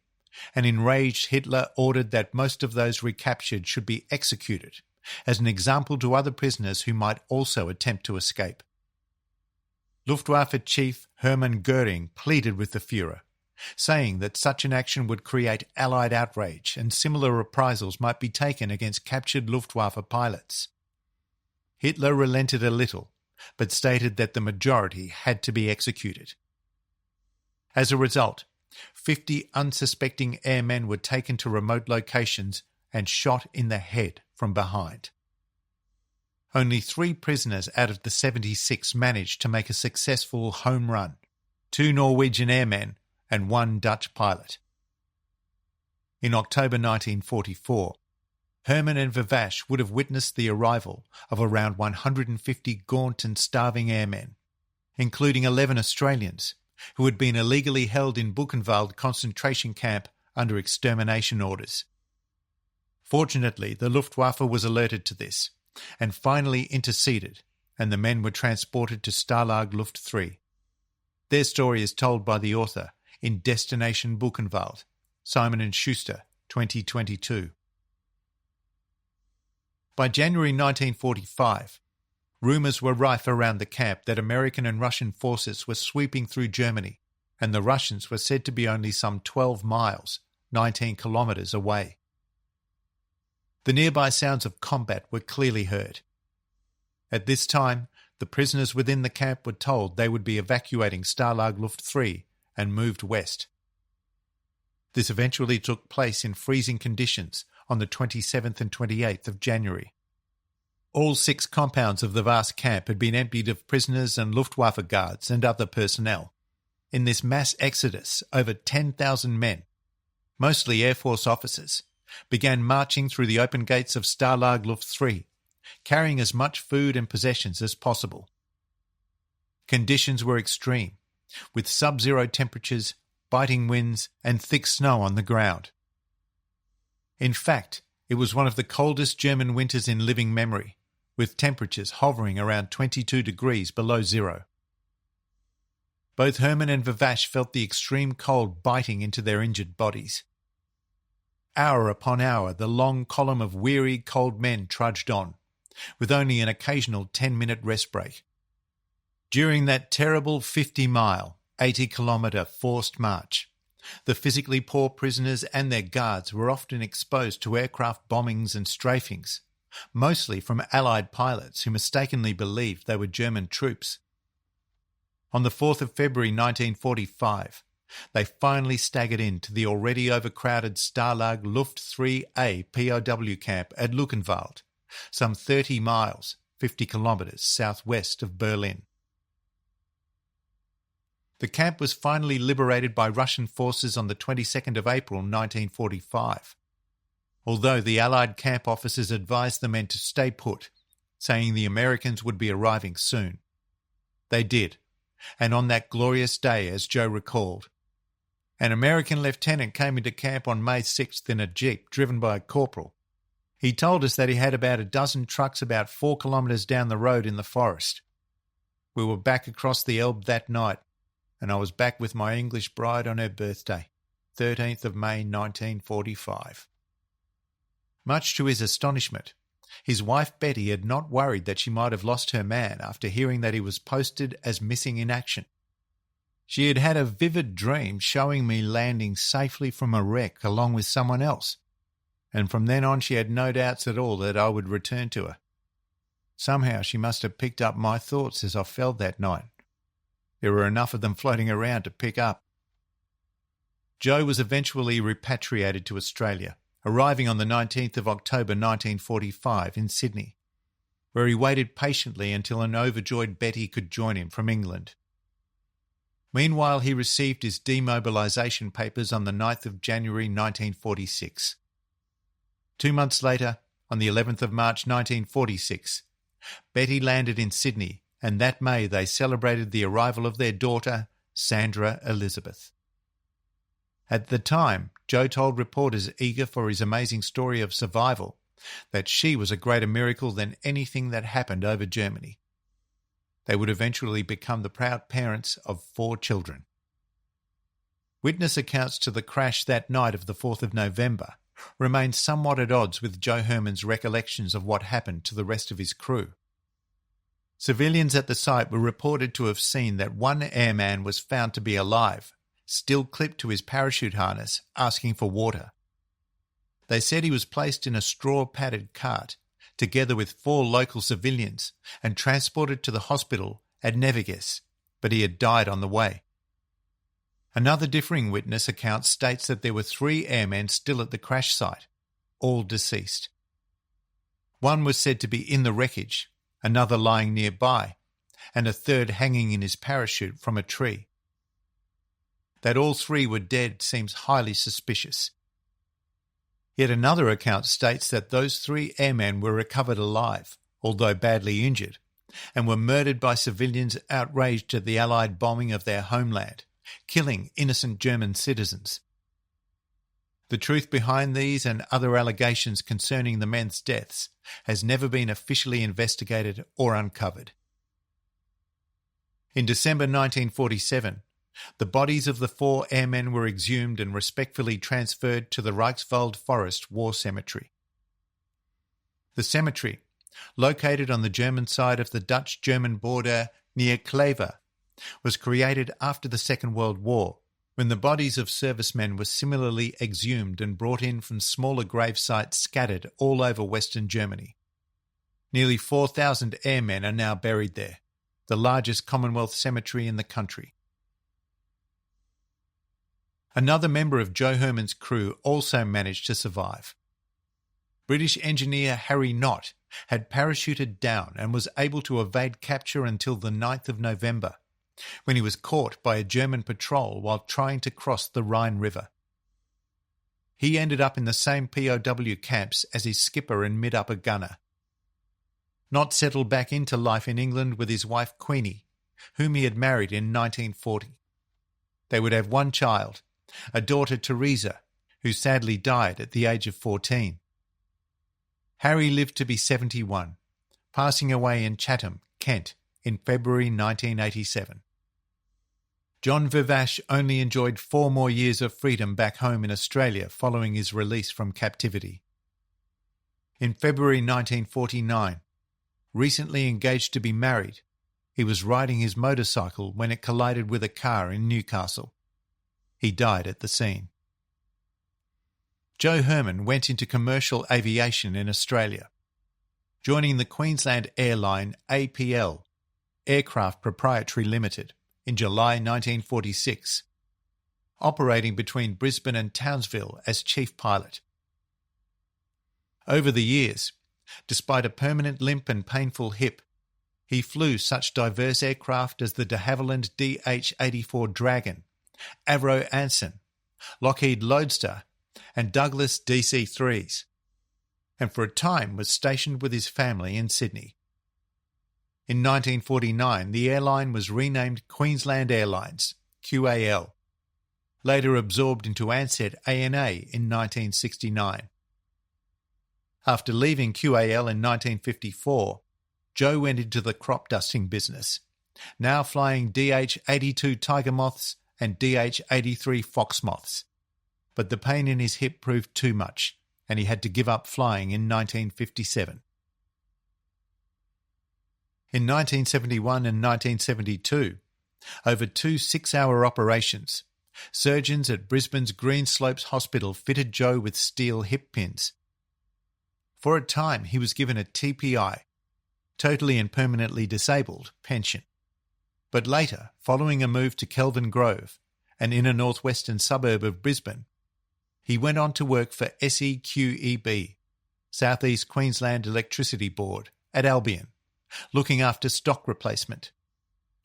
an enraged Hitler ordered that most of those recaptured should be executed, as an example to other prisoners who might also attempt to escape. Luftwaffe Chief Hermann Göring pleaded with the Führer, saying that such an action would create Allied outrage and similar reprisals might be taken against captured Luftwaffe pilots. Hitler relented a little, but stated that the majority had to be executed. As a result, 50 unsuspecting airmen were taken to remote locations and shot in the head from behind. Only 3 prisoners out of the 76 managed to make a successful home run, 2 Norwegian airmen and 1 Dutch pilot. In October 1944, Herman and Vavash would have witnessed the arrival of around 150 gaunt and starving airmen, including 11 Australians, who had been illegally held in Buchenwald concentration camp under extermination orders. Fortunately, the Luftwaffe was alerted to this and finally interceded, and the men were transported to Stalag Luft 3. Their story is told by the author in Destination Buchenwald, Simon & Schuster, 2022. By January 1945, rumours were rife around the camp that American and Russian forces were sweeping through Germany, and the Russians were said to be only some 12 miles, 19 kilometres away. The nearby sounds of combat were clearly heard. At this time, the prisoners within the camp were told they would be evacuating Stalag Luft 3 and moved west. This eventually took place in freezing conditions on the 27th and 28th of January. All 6 compounds of the vast camp had been emptied of prisoners and Luftwaffe guards and other personnel. In this mass exodus, over 10,000 men, mostly Air Force officers, began marching through the open gates of Stalag Luft 3, carrying as much food and possessions as possible. Conditions were extreme, with sub-zero temperatures, biting winds, and thick snow on the ground. In fact, it was one of the coldest German winters in living memory, with temperatures hovering around 22 degrees below zero. Both Hermann and Vivace felt the extreme cold biting into their injured bodies. Hour upon hour, the long column of weary, cold men trudged on, with only an occasional 10-minute rest break. During that terrible 50-mile, 80-kilometre forced march, the physically poor prisoners and their guards were often exposed to aircraft bombings and strafings, mostly from Allied pilots who mistakenly believed they were German troops. On the 4th of February 1945, they finally staggered into the already overcrowded Stalag Luft 3A POW camp at Luckenwald, some 30 miles, 50 kilometres southwest of Berlin. The camp was finally liberated by Russian forces on the 22nd of April 1945, although the Allied camp officers advised the men to stay put, saying the Americans would be arriving soon. They did, and on that glorious day, as Joe recalled, an American lieutenant came into camp on May 6th in a jeep driven by a corporal. He told us that he had about a dozen trucks about 4 kilometres down the road in the forest. We were back across the Elbe that night, and I was back with my English bride on her birthday, 13th of May 1945. Much to his astonishment, his wife Betty had not worried that she might have lost her man after hearing that he was posted as missing in action. She had had a vivid dream showing me landing safely from a wreck along with someone else, and from then on she had no doubts at all that I would return to her. Somehow she must have picked up my thoughts as I fell that night. There were enough of them floating around to pick up. Joe was eventually repatriated to Australia, arriving on the 19th of October 1945 in Sydney, where he waited patiently until an overjoyed Betty could join him from England. Meanwhile, he received his demobilisation papers on the 9th of January 1946. 2 months later, on the 11th of March 1946, Betty landed in Sydney, and that May they celebrated the arrival of their daughter, Sandra Elizabeth. At the time, Joe told reporters eager for his amazing story of survival that she was a greater miracle than anything that happened over Germany. They would eventually become the proud parents of 4 children. Witness accounts to the crash that night of the 4th of November remain somewhat at odds with Joe Hermann's recollections of what happened to the rest of his crew. Civilians at the site were reported to have seen that one airman was found to be alive, still clipped to his parachute harness, asking for water. They said he was placed in a straw-padded cart, together with 4 local civilians, and transported to the hospital at Neviges, but he had died on the way. Another differing witness account states that there were 3 airmen still at the crash site, all deceased. One was said to be in the wreckage, another lying nearby, and a third hanging in his parachute from a tree. That all 3 were dead seems highly suspicious. Yet another account states that those 3 airmen were recovered alive, although badly injured, and were murdered by civilians outraged at the Allied bombing of their homeland, killing innocent German citizens. The truth behind these and other allegations concerning the men's deaths has never been officially investigated or uncovered. In December 1947, the bodies of the 4 airmen were exhumed and respectfully transferred to the Reichswald Forest War Cemetery. The cemetery, located on the German side of the Dutch-German border near Kleve, was created after the Second World War, when the bodies of servicemen were similarly exhumed and brought in from smaller grave sites scattered all over Western Germany. Nearly 4,000 airmen are now buried there, the largest Commonwealth cemetery in the country. Another member of Joe Hermann's crew also managed to survive. British engineer Harry Knott had parachuted down and was able to evade capture until the 9th of November, when he was caught by a German patrol while trying to cross the Rhine River. He ended up in the same POW camps as his skipper and mid-upper gunner. Not settled back into life in England with his wife Queenie, whom he had married in 1940. They would have one child, a daughter Teresa, who sadly died at the age of 14. Harry lived to be 71, passing away in Chatham, Kent, in February 1987. John Vivace only enjoyed 4 more years of freedom back home in Australia following his release from captivity. In February 1949, recently engaged to be married, he was riding his motorcycle when it collided with a car in Newcastle. He died at the scene. Joe Herman went into commercial aviation in Australia, joining the Queensland airline APL, Aircraft Proprietary Limited, in July 1946, operating between Brisbane and Townsville as chief pilot. Over the years, despite a permanent limp and painful hip, he flew such diverse aircraft as the de Havilland DH-84 Dragon, Avro Anson, Lockheed Lodestar, and Douglas DC-3s, and for a time was stationed with his family in Sydney. In 1949, the airline was renamed Queensland Airlines, QAL, later absorbed into Ansett ANA in 1969. After leaving QAL in 1954, Joe went into the crop dusting business, now flying DH-82 Tiger Moths and DH-83 Fox Moths, but the pain in his hip proved too much, and he had to give up flying in 1957. In 1971 and 1972, over 2 6-hour operations, surgeons at Brisbane's Greenslopes Hospital fitted Joe with steel hip pins. For a time, he was given a TPI, totally and permanently disabled, pension. But later, following a move to Kelvin Grove, an inner northwestern suburb of Brisbane, he went on to work for SEQEB, South East Queensland Electricity Board, at Albion, looking after stock replacement.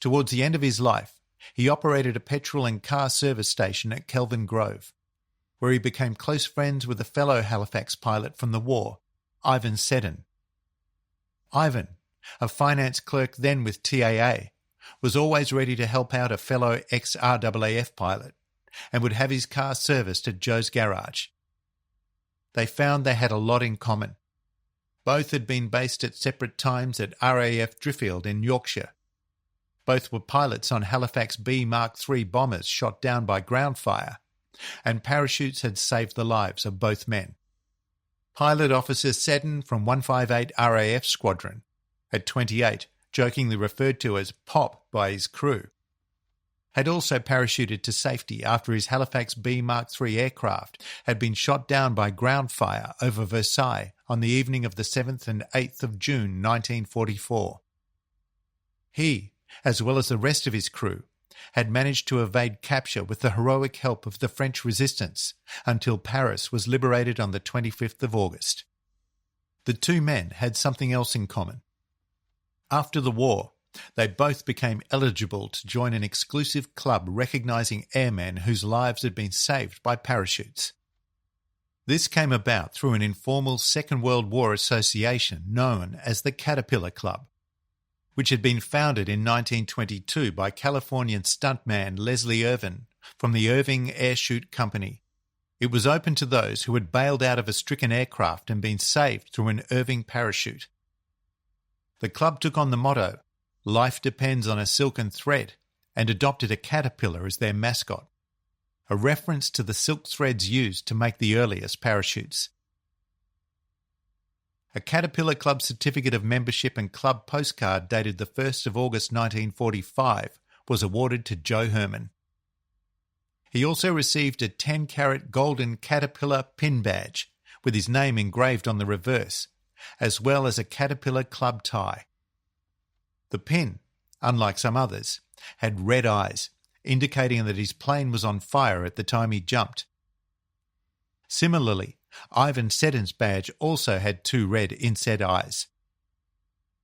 Towards the end of his life, he operated a petrol and car service station at Kelvin Grove, where he became close friends with a fellow Halifax pilot from the war, Ivan Seddon. Ivan, a finance clerk then with TAA, was always ready to help out a fellow ex-RAAF pilot and would have his car serviced at Joe's garage. They found they had a lot in common. Both had been based at separate times at RAF Driffield in Yorkshire. Both were pilots on Halifax B Mark III bombers shot down by ground fire, and parachutes had saved the lives of both men. Pilot Officer Seddon from 158 RAF Squadron, at 28, jokingly referred to as Pop by his crew, had also parachuted to safety after his Halifax B Mark III aircraft had been shot down by ground fire over Versailles on the evening of the 7th and 8th of June 1944. He, as well as the rest of his crew, had managed to evade capture with the heroic help of the French resistance until Paris was liberated on the 25th of August. The two men had something else in common. After the war, they both became eligible to join an exclusive club recognising airmen whose lives had been saved by parachutes. This came about through an informal Second World War association known as the Caterpillar Club, which had been founded in 1922 by Californian stuntman Leslie Irvin from the Irving Air Shoot Company. It was open to those who had bailed out of a stricken aircraft and been saved through an Irving parachute. The club took on the motto, "Life depends on a silken thread," and adopted a caterpillar as their mascot, a reference to the silk threads used to make the earliest parachutes. A Caterpillar Club certificate of membership and club postcard dated the 1st of August 1945 was awarded to Joe Herman. He also received a 10-carat golden Caterpillar pin badge with his name engraved on the reverse, as well as a Caterpillar Club tie. The pin, unlike some others, had red eyes, indicating that his plane was on fire at the time he jumped. Similarly, Ivan Seddon's badge also had 2 red inset eyes.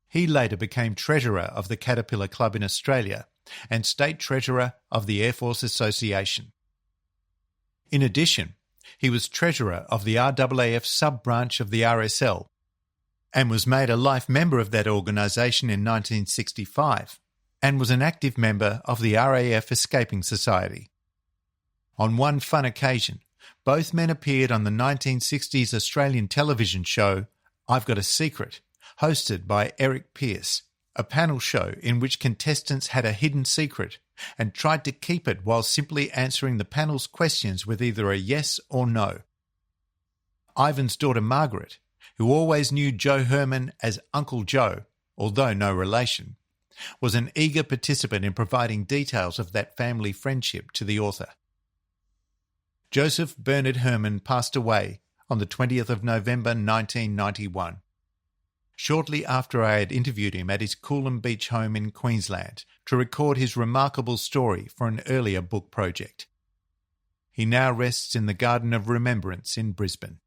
He later became treasurer of the Caterpillar Club in Australia and state treasurer of the Air Force Association. In addition, He was treasurer of the RAAF sub-branch of the RSL and was made a life member of that organisation in 1965 and was an active member of the RAF Escaping Society. On one fun occasion, both men appeared on the 1960s Australian television show I've Got a Secret, hosted by Eric Pearce, a panel show in which contestants had a hidden secret and tried to keep it while simply answering the panel's questions with either a yes or no. Ivan's daughter Margaret, who always knew Joe Herman as Uncle Joe, although no relation, was an eager participant in providing details of that family friendship to the author. Joseph Bernard Herman passed away on the 20th of November 1991. Shortly after I had interviewed him at his Coolum Beach home in Queensland to record his remarkable story for an earlier book project. He now rests in the Garden of Remembrance in Brisbane.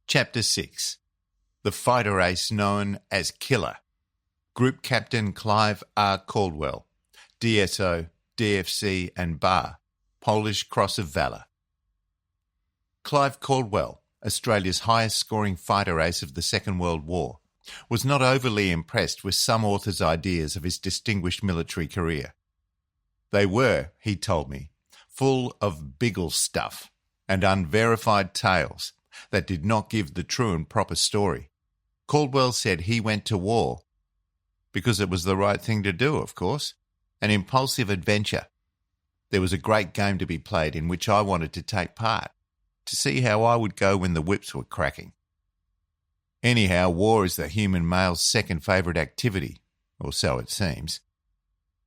Chapter 6. The fighter ace known as Killer. Group Captain Clive R. Caldwell, DSO, DFC and BAR, Polish Cross of Valour. Clive Caldwell, Australia's highest-scoring fighter ace of the Second World War, was not overly impressed with some authors' ideas of his distinguished military career. They were, he told me, full of biggle stuff and unverified tales that did not give the true and proper story. Caldwell said he went to war because it was the right thing to do, of course, an impulsive adventure. There was a great game to be played in which I wanted to take part, to see how I would go when the whips were cracking. Anyhow, war is the human male's second favourite activity, or so it seems.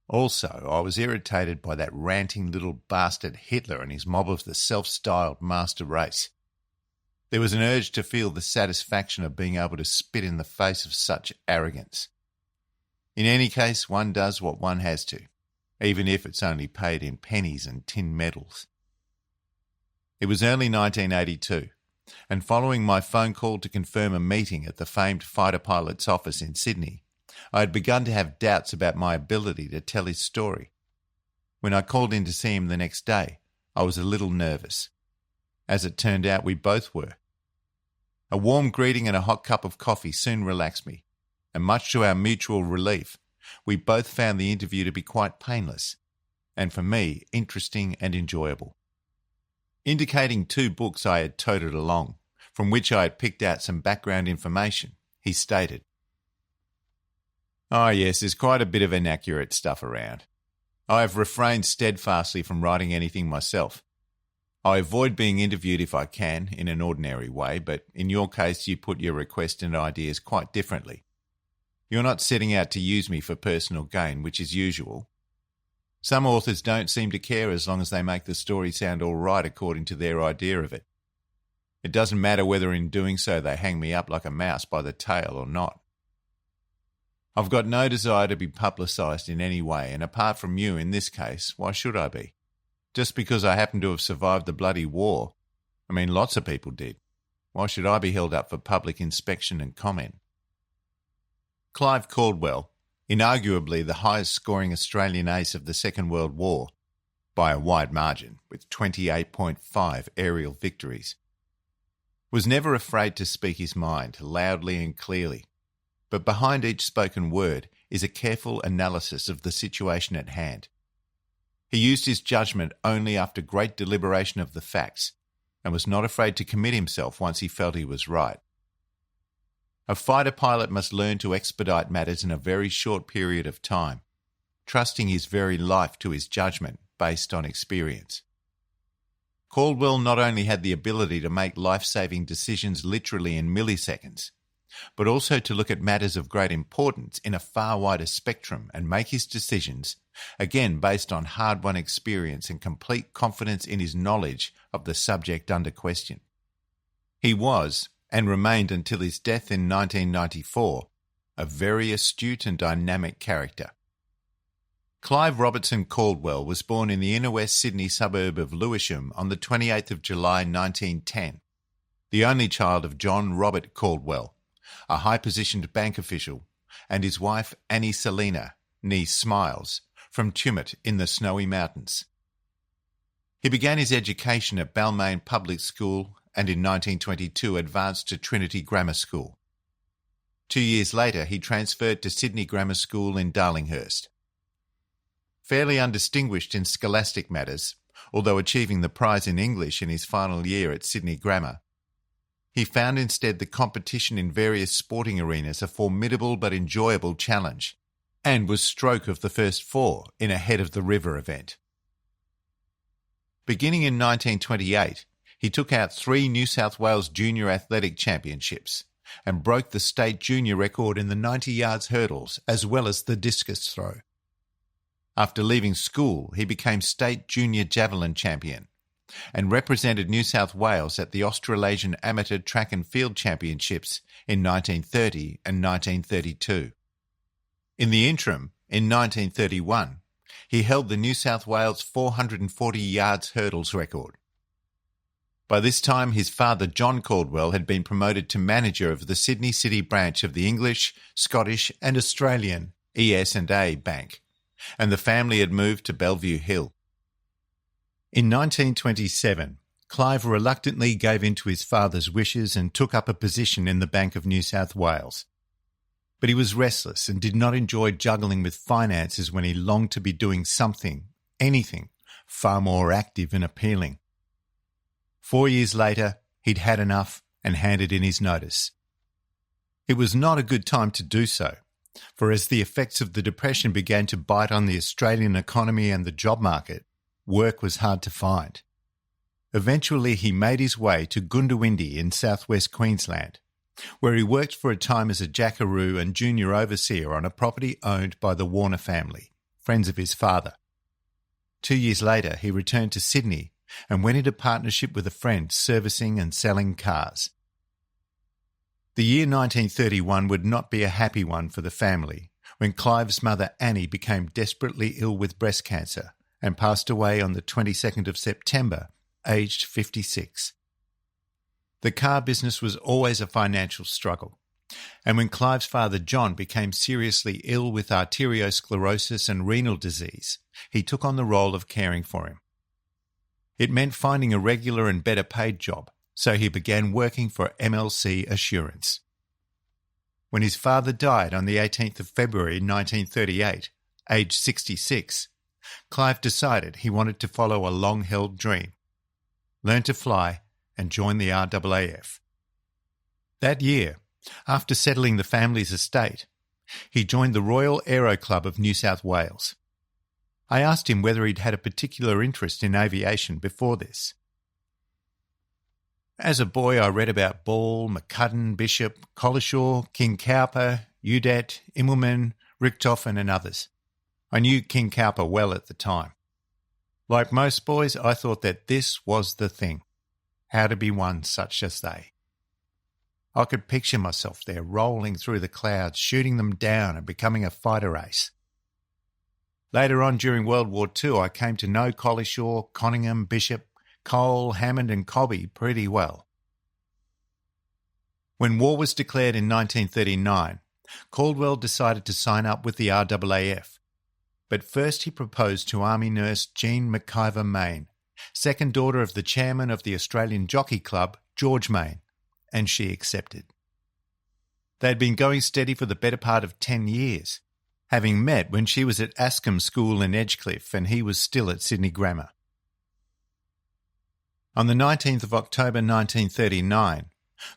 Also, I was irritated by that ranting little bastard Hitler and his mob of the self-styled master race. There was an urge to feel the satisfaction of being able to spit in the face of such arrogance. In any case, one does what one has to, even if it's only paid in pennies and tin medals. It was early 1982, and following my phone call to confirm a meeting at the famed fighter pilot's office in Sydney, I had begun to have doubts about my ability to tell his story. When I called in to see him the next day, I was a little nervous. As it turned out, we both were. A warm greeting and a hot cup of coffee soon relaxed me, and much to our mutual relief, we both found the interview to be quite painless, and for me, interesting and enjoyable. Indicating 2 books I had toted along, from which I had picked out some background information, he stated, "Oh yes, there's quite a bit of inaccurate stuff around. I have refrained steadfastly from writing anything myself. I avoid being interviewed if I can, in an ordinary way, but in your case you put your request and ideas quite differently. You're not setting out to use me for personal gain, which is usual. Some authors don't seem to care as long as they make the story sound all right according to their idea of it. It doesn't matter whether in doing so they hang me up like a mouse by the tail or not. I've got no desire to be publicised in any way, and apart from you in this case, why should I be? Just because I happen to have survived the bloody war. I mean, lots of people did. Why should I be held up for public inspection and comment?" Clive Caldwell, inarguably the highest-scoring Australian ace of the Second World War, by a wide margin, with 28.5 aerial victories, was never afraid to speak his mind loudly and clearly, but behind each spoken word is a careful analysis of the situation at hand. He used his judgment only after great deliberation of the facts, and was not afraid to commit himself once he felt he was right. A fighter pilot must learn to expedite matters in a very short period of time, trusting his very life to his judgment based on experience. Caldwell not only had the ability to make life-saving decisions literally in milliseconds, but also to look at matters of great importance in a far wider spectrum and make his decisions, again based on hard-won experience and complete confidence in his knowledge of the subject under question. He was, and remained until his death in 1994, a very astute and dynamic character. Clive Robertson Caldwell was born in the inner west Sydney suburb of Lewisham on the 28th of July 1910, the only child of John Robert Caldwell, a high-positioned bank official, and his wife Annie Selina, née Smiles, from Tumut in the Snowy Mountains. He began his education at Balmain Public School and in 1922 advanced to Trinity Grammar School. 2 years later, he transferred to Sydney Grammar School in Darlinghurst. Fairly undistinguished in scholastic matters, although achieving the prize in English in his final year at Sydney Grammar, he found instead the competition in various sporting arenas a formidable but enjoyable challenge, and was stroke of the first four in a Head of the River event. Beginning in 1928, he took out 3 New South Wales Junior Athletic Championships and broke the state junior record in the 90 yards hurdles as well as the discus throw. After leaving school, he became state junior javelin champion and represented New South Wales at the Australasian Amateur Track and Field Championships in 1930 and 1932. In the interim, in 1931, he held the New South Wales 440 yards hurdles record. By this time, his father, John Caldwell, had been promoted to manager of the Sydney City branch of the English, Scottish and Australian ES&A Bank, and the family had moved to Bellevue Hill. In 1927, Clive reluctantly gave in to his father's wishes and took up a position in the Bank of New South Wales. But he was restless and did not enjoy juggling with finances when he longed to be doing something, anything, far more active and appealing. 4 years later, he'd had enough and handed in his notice. It was not a good time to do so, for as the effects of the Depression began to bite on the Australian economy and the job market, work was hard to find. Eventually, he made his way to Goondiwindi in southwest Queensland, where he worked for a time as a jackaroo and junior overseer on a property owned by the Warner family, friends of his father. 2 years later, he returned to Sydney and went into partnership with a friend servicing and selling cars. The year 1931 would not be a happy one for the family when Clive's mother Annie became desperately ill with breast cancer and passed away on the 22nd of September, aged 56. The car business was always a financial struggle, and when Clive's father John became seriously ill with arteriosclerosis and renal disease, he took on the role of caring for him. It meant finding a regular and better paid job, so he began working for MLC Assurance. When his father died on the 18th of February 1938, aged 66, Clive decided he wanted to follow a long-held dream, learn to fly and join the RAAF. That year, after settling the family's estate, he joined the Royal Aero Club of New South Wales. I asked him whether he'd had a particular interest in aviation before this. As a boy, I read about Ball, McCudden, Bishop, Collishaw, King Cowper, Udet, Immelman, Richtofen and others. I knew King Cowper well at the time. Like most boys, I thought that this was the thing, how to be one such as they. I could picture myself there rolling through the clouds, shooting them down and becoming a fighter ace. Later on during World War II, I came to know Collishaw, Conyngham, Bishop, Cole, Hammond and Cobby pretty well. When war was declared in 1939, Caldwell decided to sign up with the RAAF. But first he proposed to Army nurse Jean McIver Mayne, second daughter of the chairman of the Australian Jockey Club, George Mayne, and she accepted. They had been going steady for the better part of 10 years, having met when she was at Ascombe School in Edgecliff and he was still at Sydney Grammar. On the 19th of October 1939,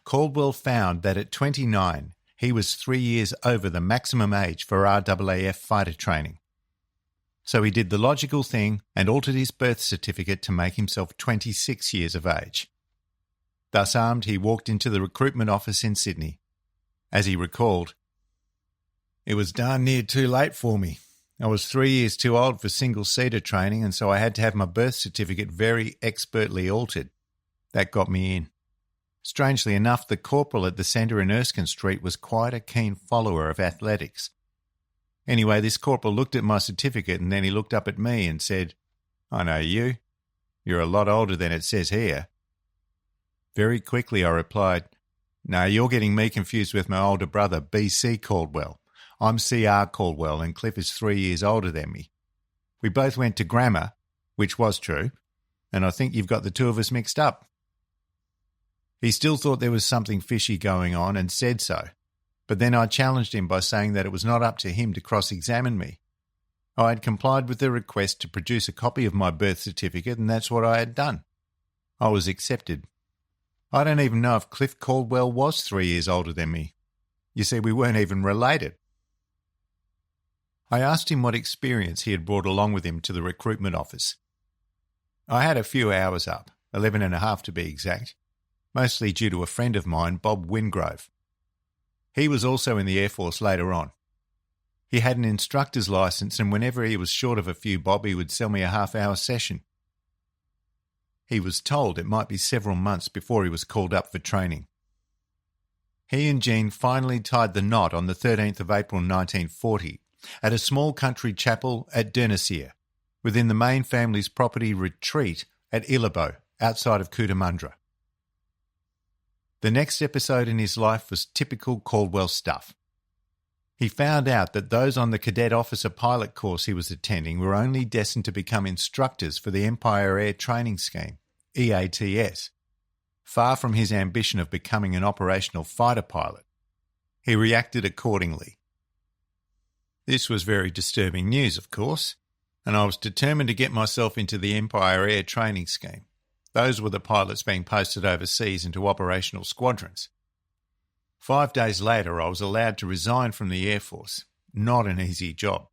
Caldwell found that at 29 he was 3 years over the maximum age for RAAF fighter training. So he did the logical thing and altered his birth certificate to make himself 26 years of age. Thus armed, he walked into the recruitment office in Sydney. As he recalled, "It was darn near too late for me. I was 3 years too old for single-seater training, and so I had to have my birth certificate very expertly altered. That got me in." Strangely enough, the corporal at the centre in Erskine Street was quite a keen follower of athletics. Anyway, this corporal looked at my certificate and then he looked up at me and said, "I know you. You're a lot older than it says here." Very quickly I replied, "No, you're getting me confused with my older brother, B.C. Caldwell. I'm C.R. Caldwell and Cliff is 3 years older than me." We both went to grammar, which was true, and I think you've got the two of us mixed up." He still thought there was something fishy going on and said so, but then I challenged him by saying that it was not up to him to cross-examine me. I had complied with the request to produce a copy of my birth certificate, and that's what I had done. I was accepted. I don't even know if Cliff Caldwell was 3 years older than me. You see, we weren't even related. I asked him what experience he had brought along with him to the recruitment office. I had a few hours up, 11 and a half to be exact, mostly due to a friend of mine, Bob Wingrove. He was also in the Air Force later on. He had an instructor's license, and whenever he was short of a few bob, he would sell me a half-hour session. He was told it might be several months before he was called up for training. He and Jean finally tied the knot on the 13th of April 1940 at a small country chapel at Dernaseer, within the main family's property retreat at Illabo, outside of Cootamundra. The next episode in his life was typical Caldwell stuff. He found out that those on the cadet officer pilot course he was attending were only destined to become instructors for the Empire Air Training Scheme, EATS, far from his ambition of becoming an operational fighter pilot. He reacted accordingly. This was very disturbing news, of course, and I was determined to get myself into the Empire Air Training Scheme. Those were the pilots being posted overseas into operational squadrons. 5 days later, I was allowed to resign from the Air Force. Not an easy job.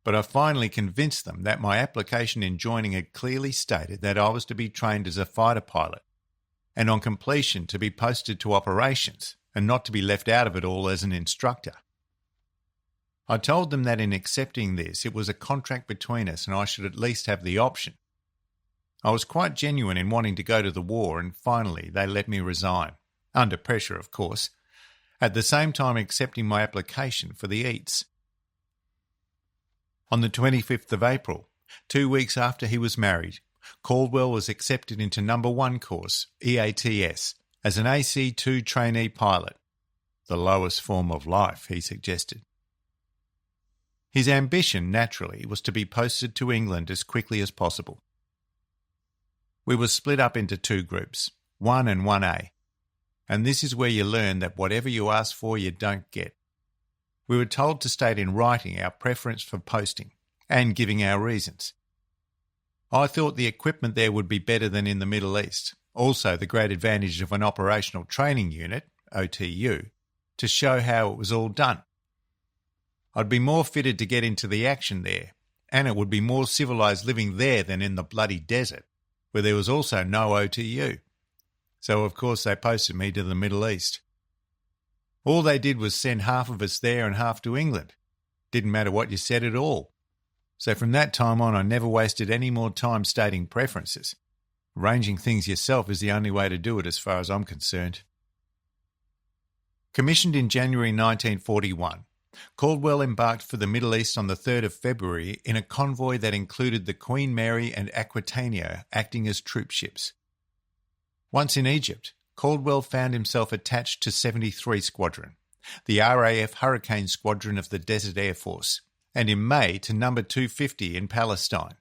But I finally convinced them that my application in joining had clearly stated that I was to be trained as a fighter pilot, and on completion to be posted to operations, and not to be left out of it all as an instructor. I told them that in accepting this, it was a contract between us and I should at least have the option. I was quite genuine in wanting to go to the war, and finally they let me resign, under pressure of course, at the same time accepting my application for the EATS. On the 25th of April, 2 weeks after he was married, Caldwell was accepted into No. 1 course, EATS, as an AC-2 trainee pilot. The lowest form of life, he suggested. His ambition, naturally, was to be posted to England as quickly as possible. We were split up into 2 groups, 1 and 1A. And this is where you learn that whatever you ask for, you don't get. We were told to state in writing our preference for posting and giving our reasons. I thought the equipment there would be better than in the Middle East. Also, the great advantage of an operational training unit, OTU, to show how it was all done. I'd be more fitted to get into the action there, and it would be more civilised living there than in the bloody desert, where there was also no OTU. So, of course, they posted me to the Middle East. All they did was send half of us there and half to England. Didn't matter what you said at all. So from that time on, I never wasted any more time stating preferences. Arranging things yourself is the only way to do it as far as I'm concerned. Commissioned in January 1941, Caldwell embarked for the Middle East on the 3rd of February in a convoy that included the Queen Mary and Aquitania acting as troop ships. Once in Egypt, Caldwell found himself attached to 73 Squadron, the RAF Hurricane Squadron of the Desert Air Force, and in May to No. 250 in Palestine,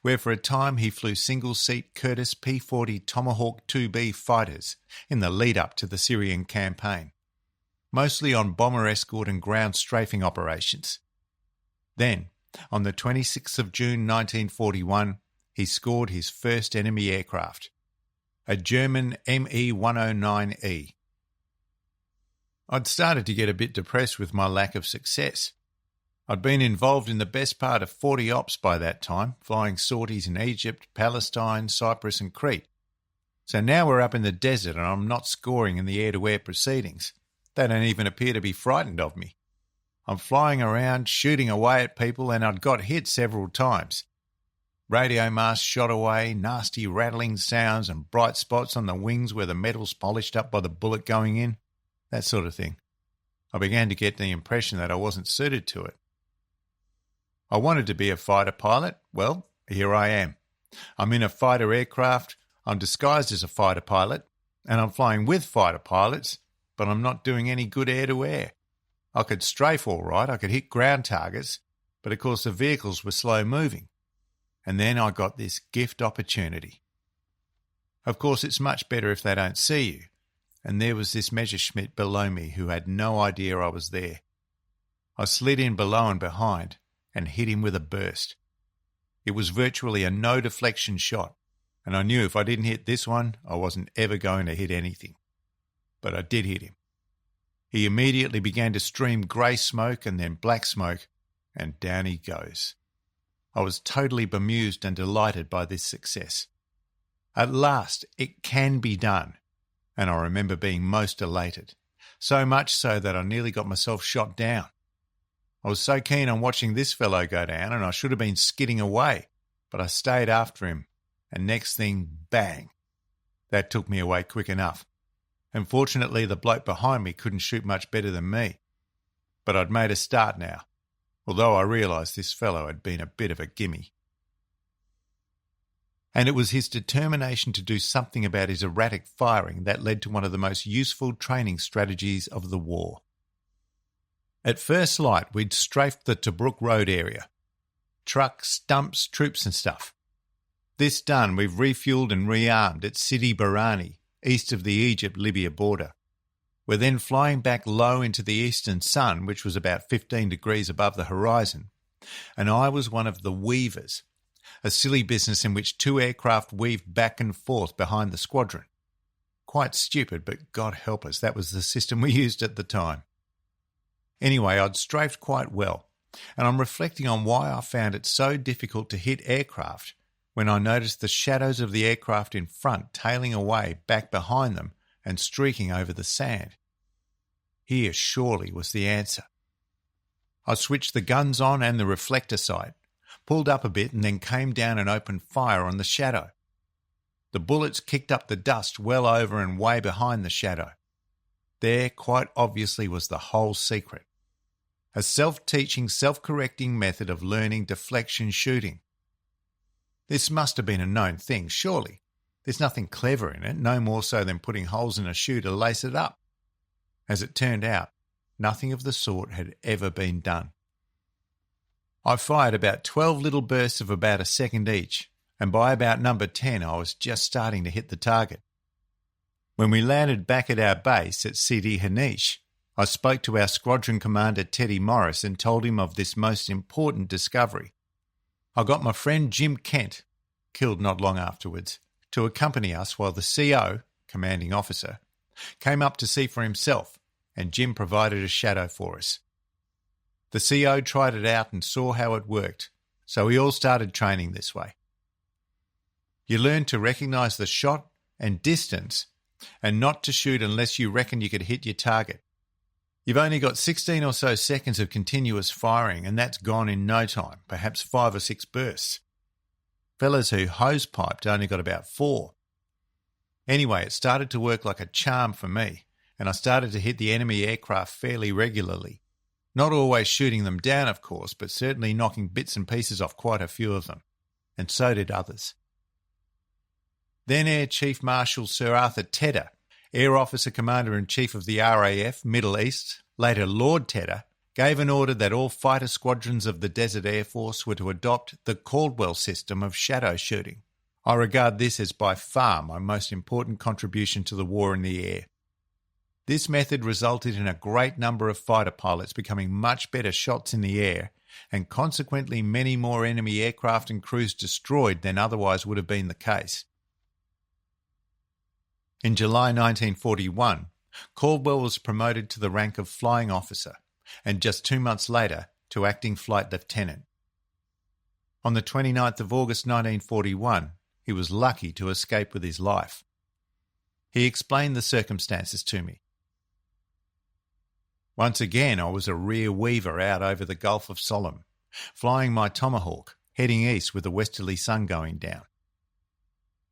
where for a time he flew single-seat Curtiss P-40 Tomahawk 2B fighters in the lead-up to the Syrian campaign, mostly on bomber escort and ground strafing operations. Then, on the 26th of June 1941, he scored his first enemy aircraft, a German Me-109E. I'd started to get a bit depressed with my lack of success. I'd been involved in the best part of 40 ops by that time, flying sorties in Egypt, Palestine, Cyprus and Crete. So now we're up in the desert and I'm not scoring in the air-to-air proceedings. They don't even appear to be frightened of me. I'm flying around, shooting away at people, and I'd got hit several times. Radio masts shot away, nasty rattling sounds and bright spots on the wings where the metal's polished up by the bullet going in, that sort of thing. I began to get the impression that I wasn't suited to it. I wanted to be a fighter pilot. Well, here I am. I'm in a fighter aircraft, I'm disguised as a fighter pilot, and I'm flying with fighter pilots, but I'm not doing any good air-to-air. I could strafe all right, I could hit ground targets, but of course the vehicles were slow-moving. And then I got this gift opportunity. Of course, it's much better if they don't see you, and there was this Messerschmitt below me who had no idea I was there. I slid in below and behind and hit him with a burst. It was virtually a no-deflection shot, and I knew if I didn't hit this one, I wasn't ever going to hit anything. But I did hit him. He immediately began to stream grey smoke and then black smoke, and down he goes. I was totally bemused and delighted by this success. At last, it can be done, and I remember being most elated, so much so that I nearly got myself shot down. I was so keen on watching this fellow go down, and I should have been skidding away, but I stayed after him, and next thing, bang. That took me away quick enough. And fortunately, the bloke behind me couldn't shoot much better than me. But I'd made a start now, although I realised this fellow had been a bit of a gimme. And it was his determination to do something about his erratic firing that led to one of the most useful training strategies of the war. At first light, we'd strafed the Tobruk Road area. Trucks, stumps, troops and stuff. This done, we've refuelled and rearmed at Sidi Barrani, east of the Egypt-Libya border. We're then flying back low into the eastern sun, which was about 15 degrees above the horizon, and I was one of the weavers, a silly business in which 2 aircraft weaved back and forth behind the squadron. Quite stupid, but God help us, that was the system we used at the time. Anyway, I'd strafed quite well, and I'm reflecting on why I found it so difficult to hit aircraft when I noticed the shadows of the aircraft in front tailing away back behind them and streaking over the sand. Here surely was the answer. I switched the guns on and the reflector sight, pulled up a bit and then came down and opened fire on the shadow. The bullets kicked up the dust well over and way behind the shadow. There, quite obviously, was the whole secret. A self-teaching, self-correcting method of learning deflection shooting. This must have been a known thing, surely. There's nothing clever in it, no more so than putting holes in a shoe to lace it up. As it turned out, nothing of the sort had ever been done. I fired about 12 little bursts of about a second each, and by about number 10 I was just starting to hit the target. When we landed back at our base at Sidi Hanish, I spoke to our squadron commander Teddy Morris and told him of this most important discovery. I got my friend Jim Kent, killed not long afterwards, to accompany us while the CO, commanding officer, came up to see for himself, and Jim provided a shadow for us. The CO tried it out and saw how it worked, so we all started training this way. You learn to recognise the shot and distance, and not to shoot unless you reckon you could hit your target. You've only got 16 or so seconds of continuous firing, and that's gone in no time, perhaps 5 or 6 bursts. Fellas who hose-piped only got about 4. Anyway, it started to work like a charm for me, and I started to hit the enemy aircraft fairly regularly. Not always shooting them down, of course, but certainly knocking bits and pieces off quite a few of them, and so did others. Then Air Chief Marshal Sir Arthur Tedder, Air Officer Commander-in-Chief of the RAF Middle East, later Lord Tedder, gave an order that all fighter squadrons of the Desert Air Force were to adopt the Caldwell system of shadow shooting. I regard this as by far my most important contribution to the war in the air. This method resulted in a great number of fighter pilots becoming much better shots in the air, and consequently many more enemy aircraft and crews destroyed than otherwise would have been the case. In July 1941, Caldwell was promoted to the rank of flying officer, and just 2 months later to acting flight lieutenant. On the 29th of August 1941, he was lucky to escape with his life. He explained the circumstances to me. Once again, I was a rear weaver out over the Gulf of Sollum, flying my Tomahawk, heading east with the westerly sun going down.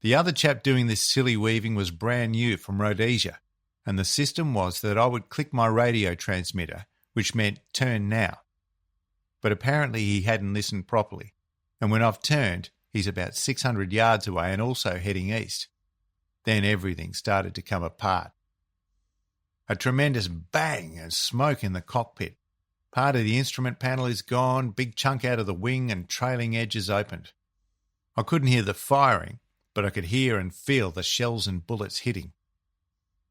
The other chap doing this silly weaving was brand new from Rhodesia, and the system was that I would click my radio transmitter, which meant turn now. But apparently he hadn't listened properly, and when I've turned, he's about 600 yards away and also heading east. Then everything started to come apart. A tremendous bang and smoke in the cockpit. Part of the instrument panel is gone, big chunk out of the wing and trailing edges opened. I couldn't hear the firing, but I could hear and feel the shells and bullets hitting.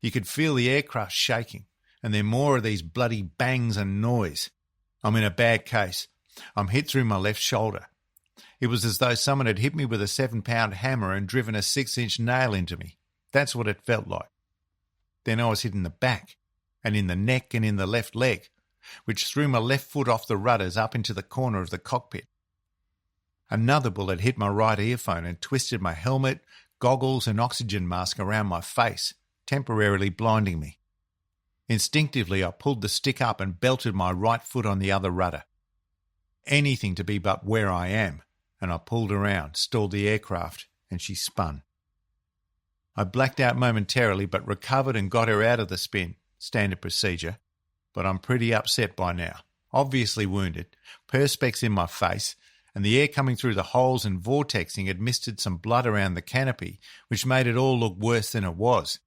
You could feel the aircraft shaking, and then more of these bloody bangs and noise. I'm in a bad case. I'm hit through my left shoulder. It was as though someone had hit me with a 7-pound hammer and driven a 6-inch nail into me. That's what it felt like. Then I was hit in the back, and in the neck and in the left leg, which threw my left foot off the rudders up into the corner of the cockpit. Another bullet hit my right earphone and twisted my helmet, goggles and oxygen mask around my face, temporarily blinding me. Instinctively, I pulled the stick up and belted my right foot on the other rudder. Anything to be but where I am, and I pulled around, stalled the aircraft, and she spun. I blacked out momentarily but recovered and got her out of the spin, standard procedure, but I'm pretty upset by now, obviously wounded, perspex in my face, and the air coming through the holes and vortexing had misted some blood around the canopy, which made it all look worse than it was.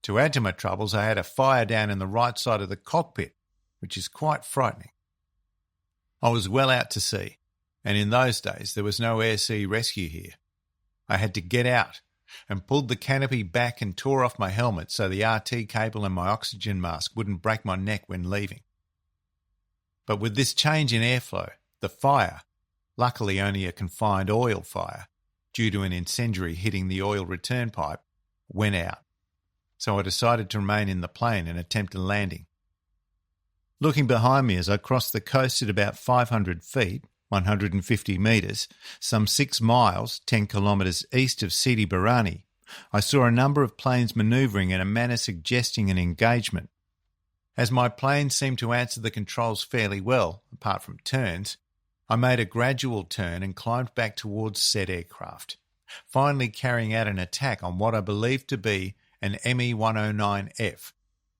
To add to my troubles, I had a fire down in the right side of the cockpit, which is quite frightening. I was well out to sea, and in those days there was no air-sea rescue here. I had to get out, and pulled the canopy back and tore off my helmet so the RT cable and my oxygen mask wouldn't break my neck when leaving. But with this change in airflow, the fire, luckily only a confined oil fire, due to an incendiary hitting the oil return pipe, went out. So I decided to remain in the plane and attempt a landing. Looking behind me as I crossed the coast at about 500 feet, 150 metres, some 6 miles, 10 kilometres east of Sidi Barrani, I saw a number of planes manoeuvring in a manner suggesting an engagement. As my plane seemed to answer the controls fairly well, apart from turns, I made a gradual turn and climbed back towards said aircraft, finally carrying out an attack on what I believed to be an ME-109F,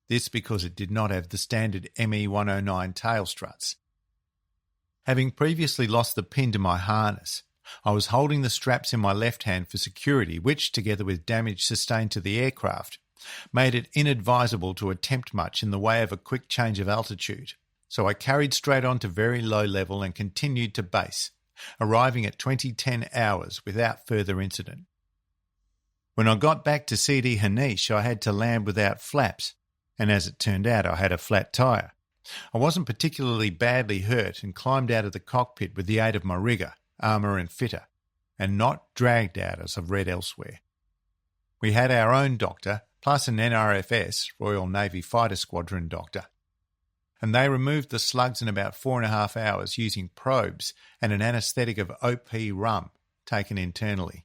this because it did not have the standard ME-109 tail struts. Having previously lost the pin to my harness, I was holding the straps in my left hand for security, which, together with damage sustained to the aircraft, made it inadvisable to attempt much in the way of a quick change of altitude. So I carried straight on to very low level and continued to base, arriving at 2010 hours without further incident. When I got back to Sidi Hanish, I had to land without flaps, and as it turned out, I had a flat tyre. I wasn't particularly badly hurt and climbed out of the cockpit with the aid of my rigger, armour and fitter, and not dragged out as I've read elsewhere. We had our own doctor, plus an NRFS, Royal Navy Fighter Squadron doctor, and they removed the slugs in about 4.5 hours using probes and an anaesthetic of OP rum taken internally.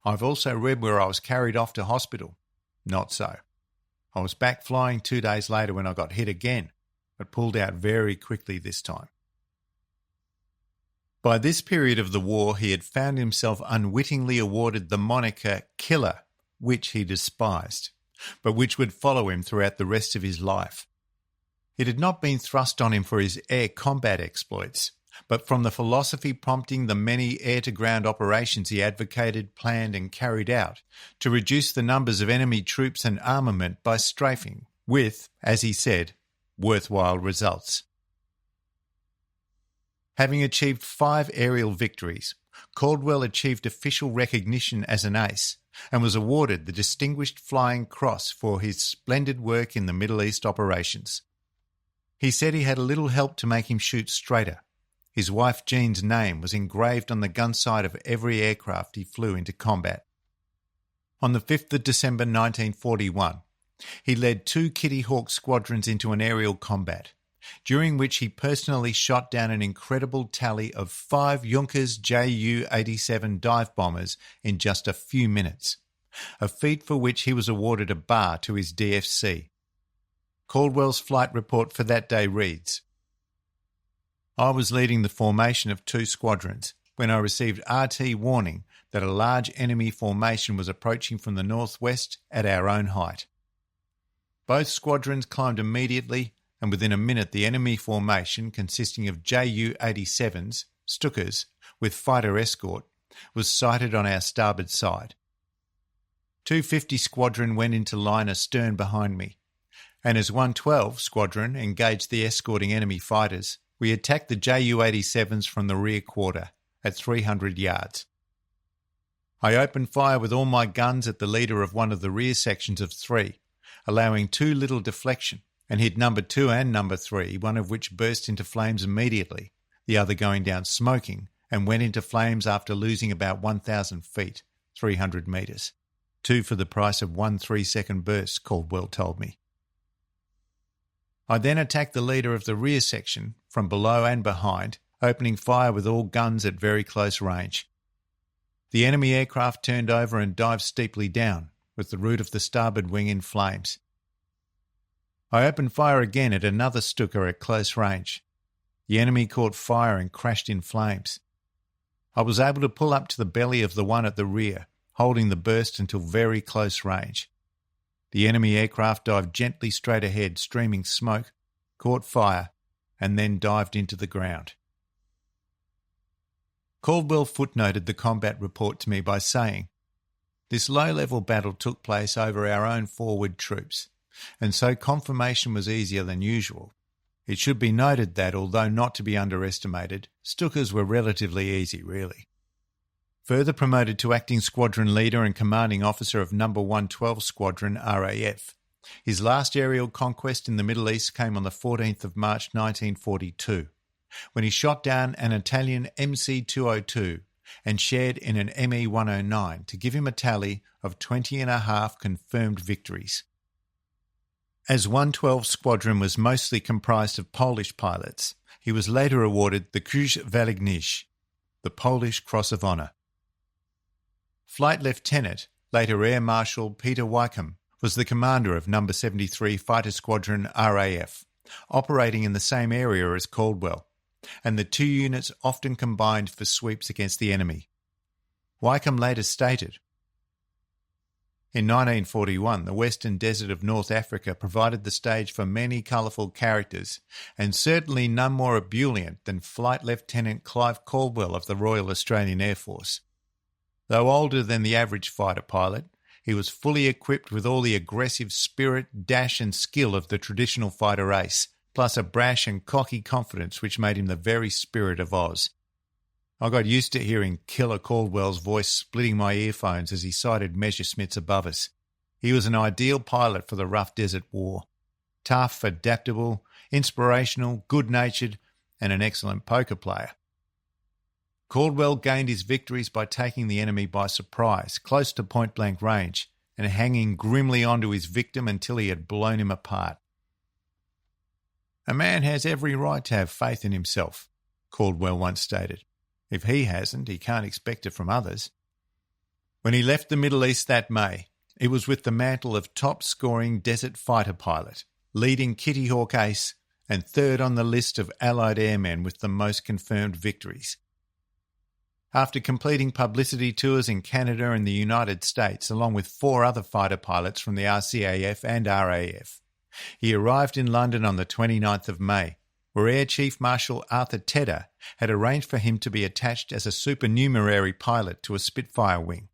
I've also read where I was carried off to hospital. Not so. I was back flying 2 days later when I got hit again, but pulled out very quickly this time. By this period of the war, he had found himself unwittingly awarded the moniker Killer, which he despised, but which would follow him throughout the rest of his life. It had not been thrust on him for his air combat exploits, but from the philosophy prompting the many air-to-ground operations he advocated, planned and carried out to reduce the numbers of enemy troops and armament by strafing, with, as he said, worthwhile results. Having achieved 5 aerial victories, Caldwell achieved official recognition as an ace and was awarded the Distinguished Flying Cross for his splendid work in the Middle East operations. He said he had a little help to make him shoot straighter. His wife Jean's name was engraved on the gun sight of every aircraft he flew into combat. On the 5th of December 1941, he led 2 Kitty Hawk squadrons into an aerial combat, during which he personally shot down an incredible tally of 5 Junkers Ju-87 dive bombers in just a few minutes, a feat for which he was awarded a bar to his DFC. Caldwell's flight report for that day reads, "I was leading the formation of 2 squadrons when I received RT warning that a large enemy formation was approaching from the northwest at our own height. Both squadrons climbed immediately, and within a minute the enemy formation, consisting of Ju-87s, Stukas, with fighter escort, was sighted on our starboard side. 250 Squadron went into line astern behind me, and as 112 Squadron engaged the escorting enemy fighters, we attacked the Ju-87s from the rear quarter, at 300 yards. I opened fire with all my guns at the leader of one of the rear sections of 3, allowing too little deflection, and hit number 2 and number 3, one of which burst into flames immediately, the other going down smoking, and went into flames after losing about 1,000 feet, 300 metres. 2 for the price of 1 3-second burst, Caldwell told me. I then attacked the leader of the rear section from below and behind, opening fire with all guns at very close range. The enemy aircraft turned over and dived steeply down, with the root of the starboard wing in flames. I opened fire again at another Stuka at close range. The enemy caught fire and crashed in flames. I was able to pull up to the belly of the one at the rear, holding the burst until very close range. The enemy aircraft dived gently straight ahead, streaming smoke, caught fire, and then dived into the ground. Caldwell footnoted the combat report to me by saying, "This low-level battle took place over our own forward troops, and so confirmation was easier than usual. It should be noted that, although not to be underestimated, Stukas were relatively easy, really." Further promoted to acting squadron leader and commanding officer of No. 112 Squadron RAF, his last aerial conquest in the Middle East came on the 14th of March 1942, when he shot down an Italian MC-202 and shared in an ME-109 to give him a tally of 20.5 confirmed victories. As 112 Squadron was mostly comprised of Polish pilots, he was later awarded the Krzyż Waligniczy, the Polish Cross of Honour. Flight Lieutenant, later Air Marshal Peter Wykeham, was the commander of No. 73 Fighter Squadron RAF, operating in the same area as Caldwell, and the two units often combined for sweeps against the enemy. Wykeham later stated, "In 1941, the western desert of North Africa provided the stage for many colourful characters, and certainly none more ebullient than Flight Lieutenant Clive Caldwell of the Royal Australian Air Force. Though older than the average fighter pilot, he was fully equipped with all the aggressive spirit, dash and skill of the traditional fighter ace, plus a brash and cocky confidence which made him the very spirit of Oz. I got used to hearing Killer Caldwell's voice splitting my earphones as he sighted Messerschmitts above us. He was an ideal pilot for the rough desert war. Tough, adaptable, inspirational, good-natured, and an excellent poker player. Caldwell gained his victories by taking the enemy by surprise, close to point-blank range, and hanging grimly onto his victim until he had blown him apart. A man has every right to have faith in himself," Caldwell once stated. "If he hasn't, he can't expect it from others." When he left the Middle East that May, it was with the mantle of top-scoring desert fighter pilot, leading Kitty Hawk ace, and third on the list of Allied airmen with the most confirmed victories. After completing publicity tours in Canada and the United States, along with 4 other fighter pilots from the RCAF and RAF, he arrived in London on the 29th of May, where Air Chief Marshal Arthur Tedder had arranged for him to be attached as a supernumerary pilot to a Spitfire wing.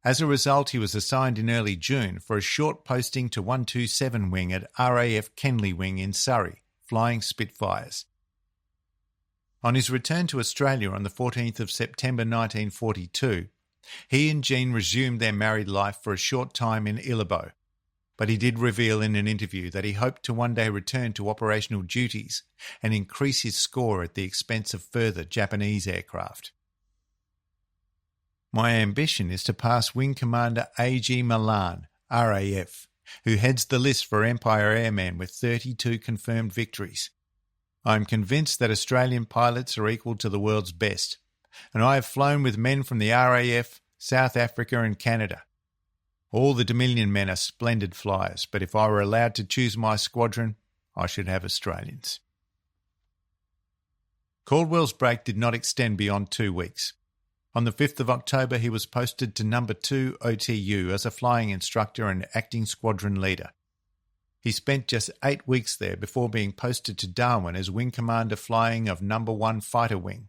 As a result, he was assigned in early June for a short posting to 127 Wing at RAF Kenley Wing in Surrey, flying Spitfires. On his return to Australia on the 14th of September 1942, he and Jean resumed their married life for a short time in Illabo, but he did reveal in an interview that he hoped to one day return to operational duties and increase his score at the expense of further Japanese aircraft. "My ambition is to pass Wing Commander A.G. Milan, RAF, who heads the list for Empire Airmen with 32 confirmed victories. I am convinced that Australian pilots are equal to the world's best, and I have flown with men from the RAF, South Africa and Canada. All the Dominion men are splendid flyers, but if I were allowed to choose my squadron, I should have Australians." Caldwell's break did not extend beyond 2 weeks. On the 5th of October, he was posted to No. 2 OTU as a flying instructor and acting squadron leader. He spent just 8 weeks there before being posted to Darwin as wing commander flying of No. 1 Fighter Wing,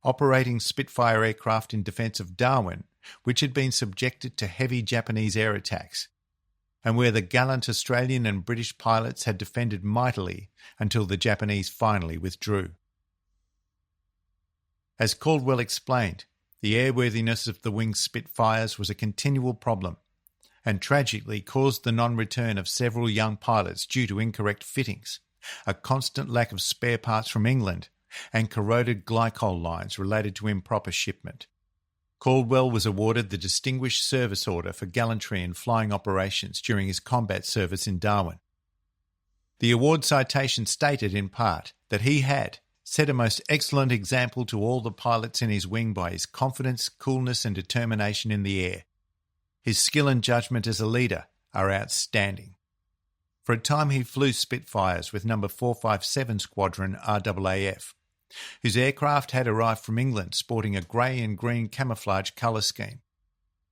operating Spitfire aircraft in defence of Darwin, which had been subjected to heavy Japanese air attacks, and where the gallant Australian and British pilots had defended mightily until the Japanese finally withdrew. As Caldwell explained, the airworthiness of the winged Spitfires was a continual problem, and tragically caused the non-return of several young pilots due to incorrect fittings, a constant lack of spare parts from England, and corroded glycol lines related to improper shipment. Caldwell was awarded the Distinguished Service Order for gallantry in flying operations during his combat service in Darwin. The award citation stated in part that he had set a most excellent example to all the pilots in his wing by his confidence, coolness and determination in the air. His skill and judgment as a leader are outstanding. For a time he flew Spitfires with No. 457 Squadron RAAF, whose aircraft had arrived from England sporting a grey and green camouflage colour scheme,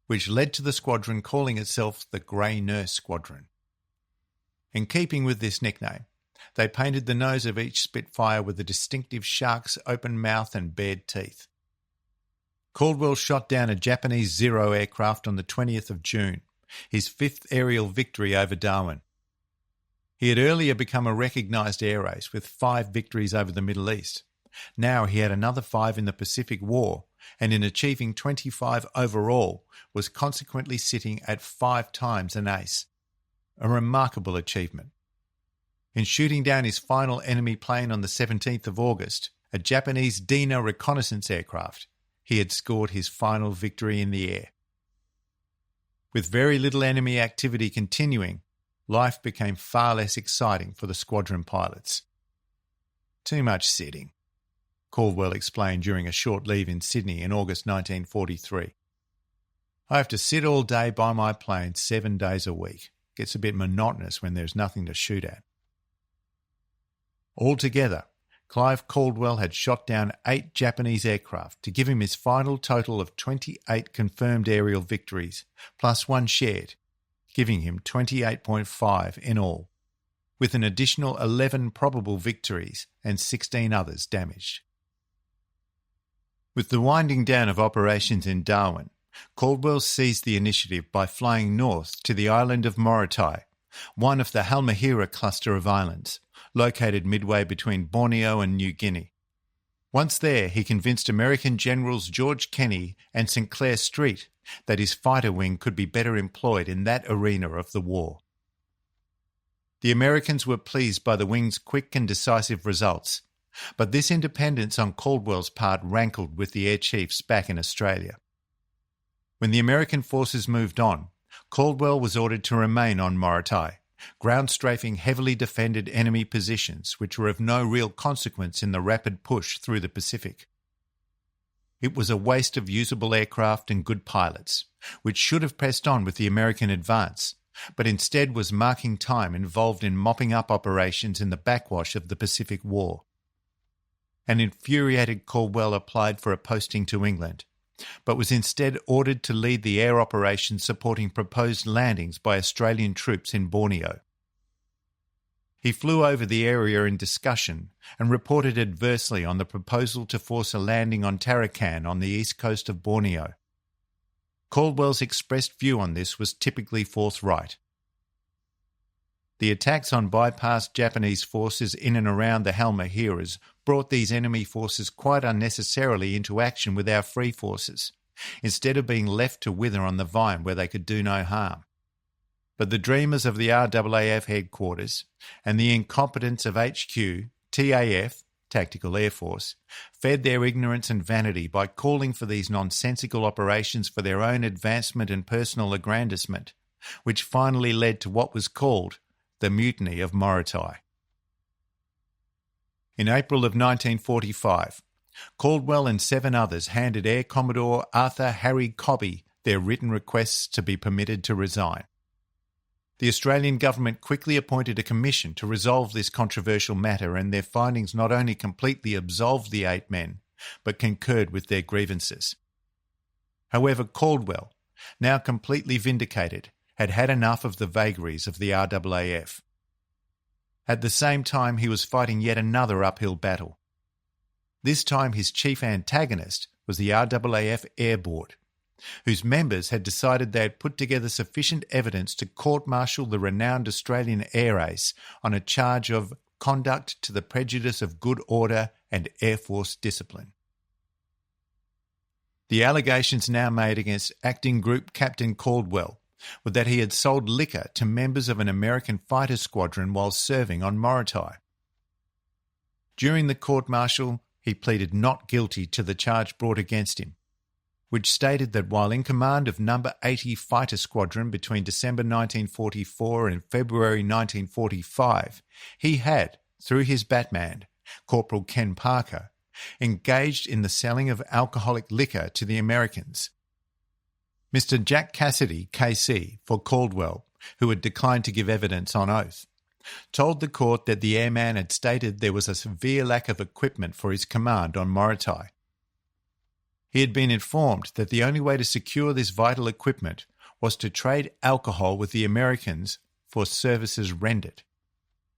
which led to the squadron calling itself the Grey Nurse Squadron. In keeping with this nickname, they painted the nose of each Spitfire with a distinctive shark's open mouth and bared teeth. Caldwell shot down a Japanese Zero aircraft on the 20th of June, his fifth aerial victory over Darwin. He had earlier become a recognised air ace with 5 victories over the Middle East. Now he had another 5 in the Pacific War, and in achieving 25 overall, was consequently sitting at 5 times an ace. A remarkable achievement. In shooting down his final enemy plane on the 17th of August, a Japanese Dina reconnaissance aircraft, he had scored his final victory in the air. With very little enemy activity continuing, life became far less exciting for the squadron pilots. Too much sitting, Caldwell explained during a short leave in Sydney in August 1943. I have to sit all day by my plane 7 days a week. Gets a bit monotonous when there's nothing to shoot at. Altogether, Clive Caldwell had shot down 8 Japanese aircraft to give him his final total of 28 confirmed aerial victories, plus 1 shared, giving him 28.5 in all, with an additional 11 probable victories and 16 others damaged. With the winding down of operations in Darwin, Caldwell seized the initiative by flying north to the island of Morotai, one of the Halmahera cluster of islands, located midway between Borneo and New Guinea. Once there, he convinced American Generals George Kenney and St. Clair Street that his fighter wing could be better employed in that arena of the war. The Americans were pleased by the wing's quick and decisive results, but this independence on Caldwell's part rankled with the air chiefs back in Australia. When the American forces moved on, Caldwell was ordered to remain on Morotai, ground-strafing heavily defended enemy positions which were of no real consequence in the rapid push through the Pacific. It was a waste of usable aircraft and good pilots, which should have pressed on with the American advance, but instead was marking time involved in mopping up operations in the backwash of the Pacific War. An infuriated Caldwell applied for a posting to England, but was instead ordered to lead the air operations supporting proposed landings by Australian troops in Borneo. He flew over the area in discussion and reported adversely on the proposal to force a landing on Tarakan on the east coast of Borneo. Caldwell's expressed view on this was typically forthright. The attacks on bypassed Japanese forces in and around the Halmaheras brought these enemy forces quite unnecessarily into action with our free forces, instead of being left to wither on the vine where they could do no harm. But the dreamers of the RAAF headquarters and the incompetence of HQ, TAF, Tactical Air Force, fed their ignorance and vanity by calling for these nonsensical operations for their own advancement and personal aggrandisement, which finally led to what was called the Mutiny of Morotai. In April of 1945, Caldwell and 7 others handed Air Commodore Arthur Harry Cobby their written requests to be permitted to resign. The Australian government quickly appointed a commission to resolve this controversial matter, and their findings not only completely absolved the 8 men, but concurred with their grievances. However, Caldwell, now completely vindicated, had had enough of the vagaries of the RAAF. At the same time, he was fighting yet another uphill battle. This time his chief antagonist was the RAAF Air Board, whose members had decided they had put together sufficient evidence to court-martial the renowned Australian air ace on a charge of conduct to the prejudice of good order and Air Force discipline. The allegations now made against Acting Group Captain Caldwell were that he had sold liquor to members of an American fighter squadron while serving on Morotai. During the court-martial, he pleaded not guilty to the charge brought against him, which stated that while in command of No. 80 Fighter Squadron between December 1944 and February 1945, he had, through his Batman, Corporal Ken Parker, engaged in the selling of alcoholic liquor to the Americans. Mr. Jack Cassidy, KC, for Caldwell, who had declined to give evidence on oath, told the court that the airman had stated there was a severe lack of equipment for his command on Morotai. He had been informed that the only way to secure this vital equipment was to trade alcohol with the Americans for services rendered,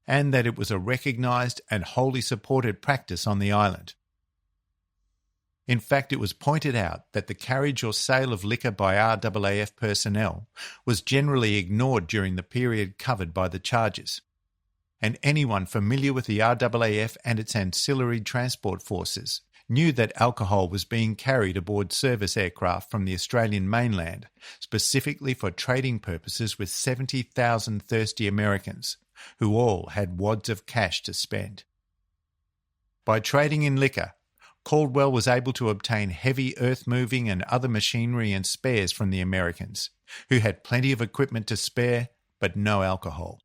and that it was a recognised and wholly supported practice on the island. In fact, it was pointed out that the carriage or sale of liquor by RAAF personnel was generally ignored during the period covered by the charges, and anyone familiar with the RAAF and its ancillary transport forces knew that alcohol was being carried aboard service aircraft from the Australian mainland, specifically for trading purposes with 70,000 thirsty Americans, who all had wads of cash to spend. By trading in liquor, Caldwell was able to obtain heavy earth-moving and other machinery and spares from the Americans, who had plenty of equipment to spare but no alcohol.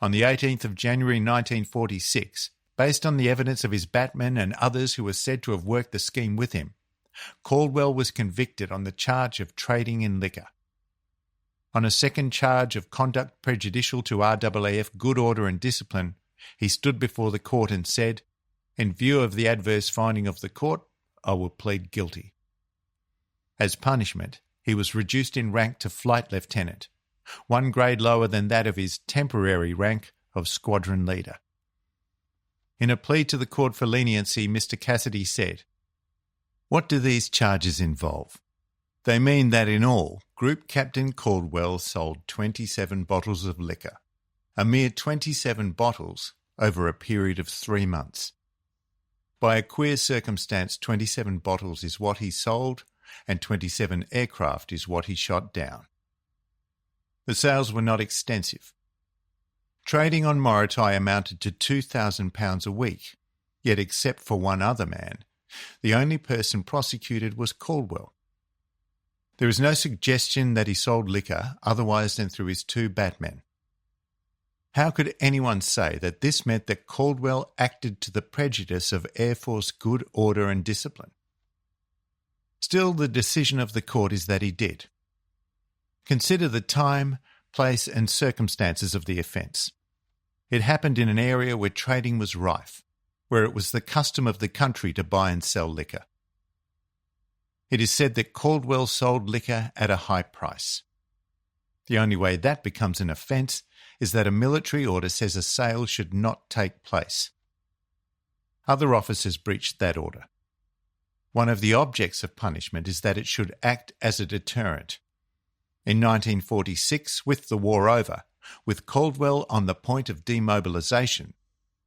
On the 18th of January 1946, based on the evidence of his Batman and others who were said to have worked the scheme with him, Caldwell was convicted on the charge of trading in liquor. On a second charge of conduct prejudicial to RAAF good order and discipline, he stood before the court and said, "In view of the adverse finding of the court, I will plead guilty." As punishment, he was reduced in rank to flight lieutenant, one grade lower than that of his temporary rank of squadron leader. In a plea to the court for leniency, Mr. Cassidy said, "What do these charges involve? They mean that in all, Group Captain Caldwell sold 27 bottles of liquor, a mere 27 bottles over a period of 3 months. By a queer circumstance, 27 bottles is what he sold, and 27 aircraft is what he shot down. The sales were not extensive. Trading on Morotai amounted to £2,000 a week, yet except for one other man, the only person prosecuted was Caldwell. There is no suggestion that he sold liquor otherwise than through his 2 Batmen. How could anyone say that this meant that Caldwell acted to the prejudice of Air Force good order and discipline? Still, the decision of the court is that he did. Consider the time, place and circumstances of the offence. It happened in an area where trading was rife, where it was the custom of the country to buy and sell liquor. It is said that Caldwell sold liquor at a high price. The only way that becomes an offence is that a military order says a sale should not take place. Other officers breached that order. One of the objects of punishment is that it should act as a deterrent. In 1946, with the war over, with Caldwell on the point of demobilisation,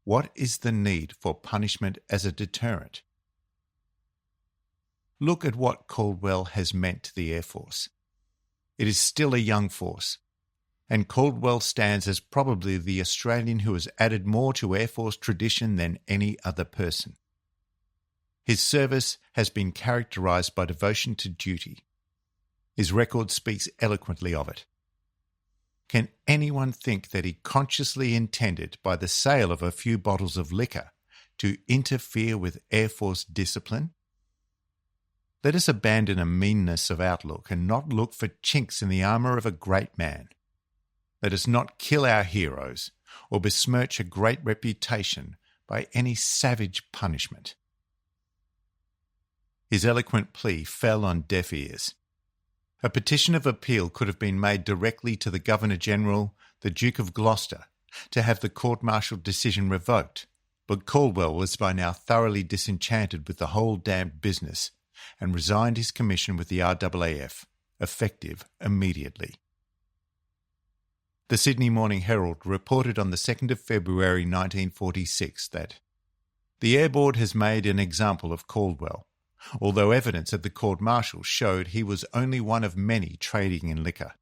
what is the need for punishment as a deterrent? Look at what Caldwell has meant to the Air Force. It is still a young force, and Caldwell stands as probably the Australian who has added more to Air Force tradition than any other person. His service has been characterised by devotion to duty. His record speaks eloquently of it. Can anyone think that he consciously intended, by the sale of a few bottles of liquor, to interfere with Air Force discipline? Let us abandon a meanness of outlook and not look for chinks in the armour of a great man. Let us not kill our heroes or besmirch a great reputation by any savage punishment. His eloquent plea fell on deaf ears. A petition of appeal could have been made directly to the Governor-General, the Duke of Gloucester, to have the court-martial decision revoked, but Caldwell was by now thoroughly disenchanted with the whole damned business and resigned his commission with the RAAF, effective immediately. The Sydney Morning Herald reported on the 2nd of February 1946 that the Air Board has made an example of Caldwell, although evidence at the court-martial showed he was only one of many trading in liquor.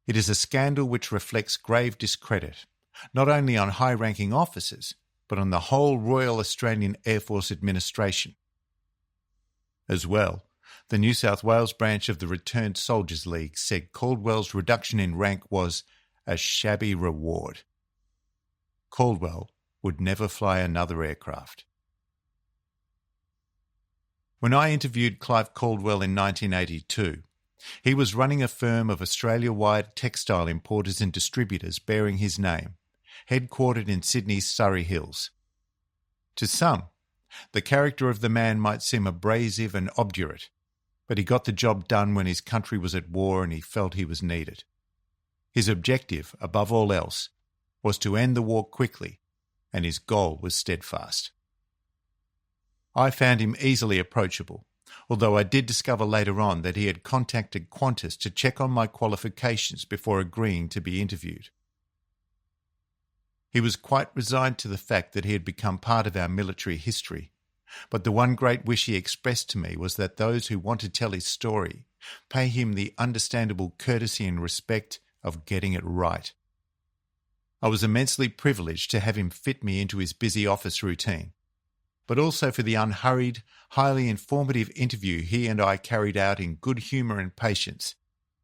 It is a scandal which reflects grave discredit, not only on high-ranking officers, but on the whole Royal Australian Air Force administration. As well, the New South Wales branch of the Returned Soldiers League said Caldwell's reduction in rank was a shabby reward. Caldwell would never fly another aircraft. When I interviewed Clive Caldwell in 1982, he was running a firm of Australia-wide textile importers and distributors bearing his name, headquartered in Sydney's Surrey Hills. To some, the character of the man might seem abrasive and obdurate, but he got the job done when his country was at war and he felt he was needed. His objective, above all else, was to end the war quickly, and his goal was steadfast. I found him easily approachable, although I did discover later on that he had contacted Qantas to check on my qualifications before agreeing to be interviewed. He was quite resigned to the fact that he had become part of our military history, but the one great wish he expressed to me was that those who want to tell his story pay him the understandable courtesy and respect of getting it right. I was immensely privileged to have him fit me into his busy office routine, but also for the unhurried, highly informative interview he and I carried out in good humour and patience,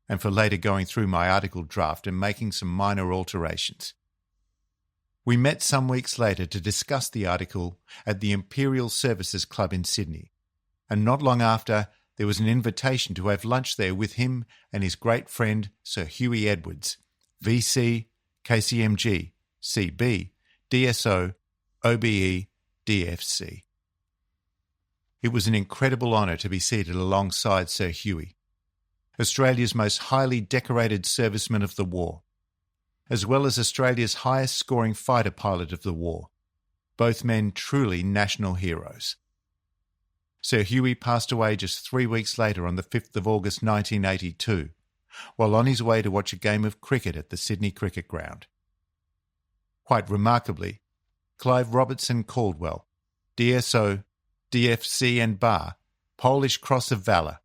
and for later going through my article draft and making some minor alterations. We met some weeks later to discuss the article at the Imperial Services Club in Sydney, and not long after there was an invitation to have lunch there with him and his great friend Sir Huey Edwards, VC, KCMG, CB, DSO, OBE, DFC. It was an incredible honour to be seated alongside Sir Huey, Australia's most highly decorated serviceman of the war, as well as Australia's highest scoring fighter pilot of the war, both men truly national heroes. Sir Huey passed away just 3 weeks later on the 5th of August 1982, while on his way to watch a game of cricket at the Sydney Cricket Ground. Quite remarkably, Clive Robertson Caldwell, DSO, DFC and Bar, Polish Cross of Valour,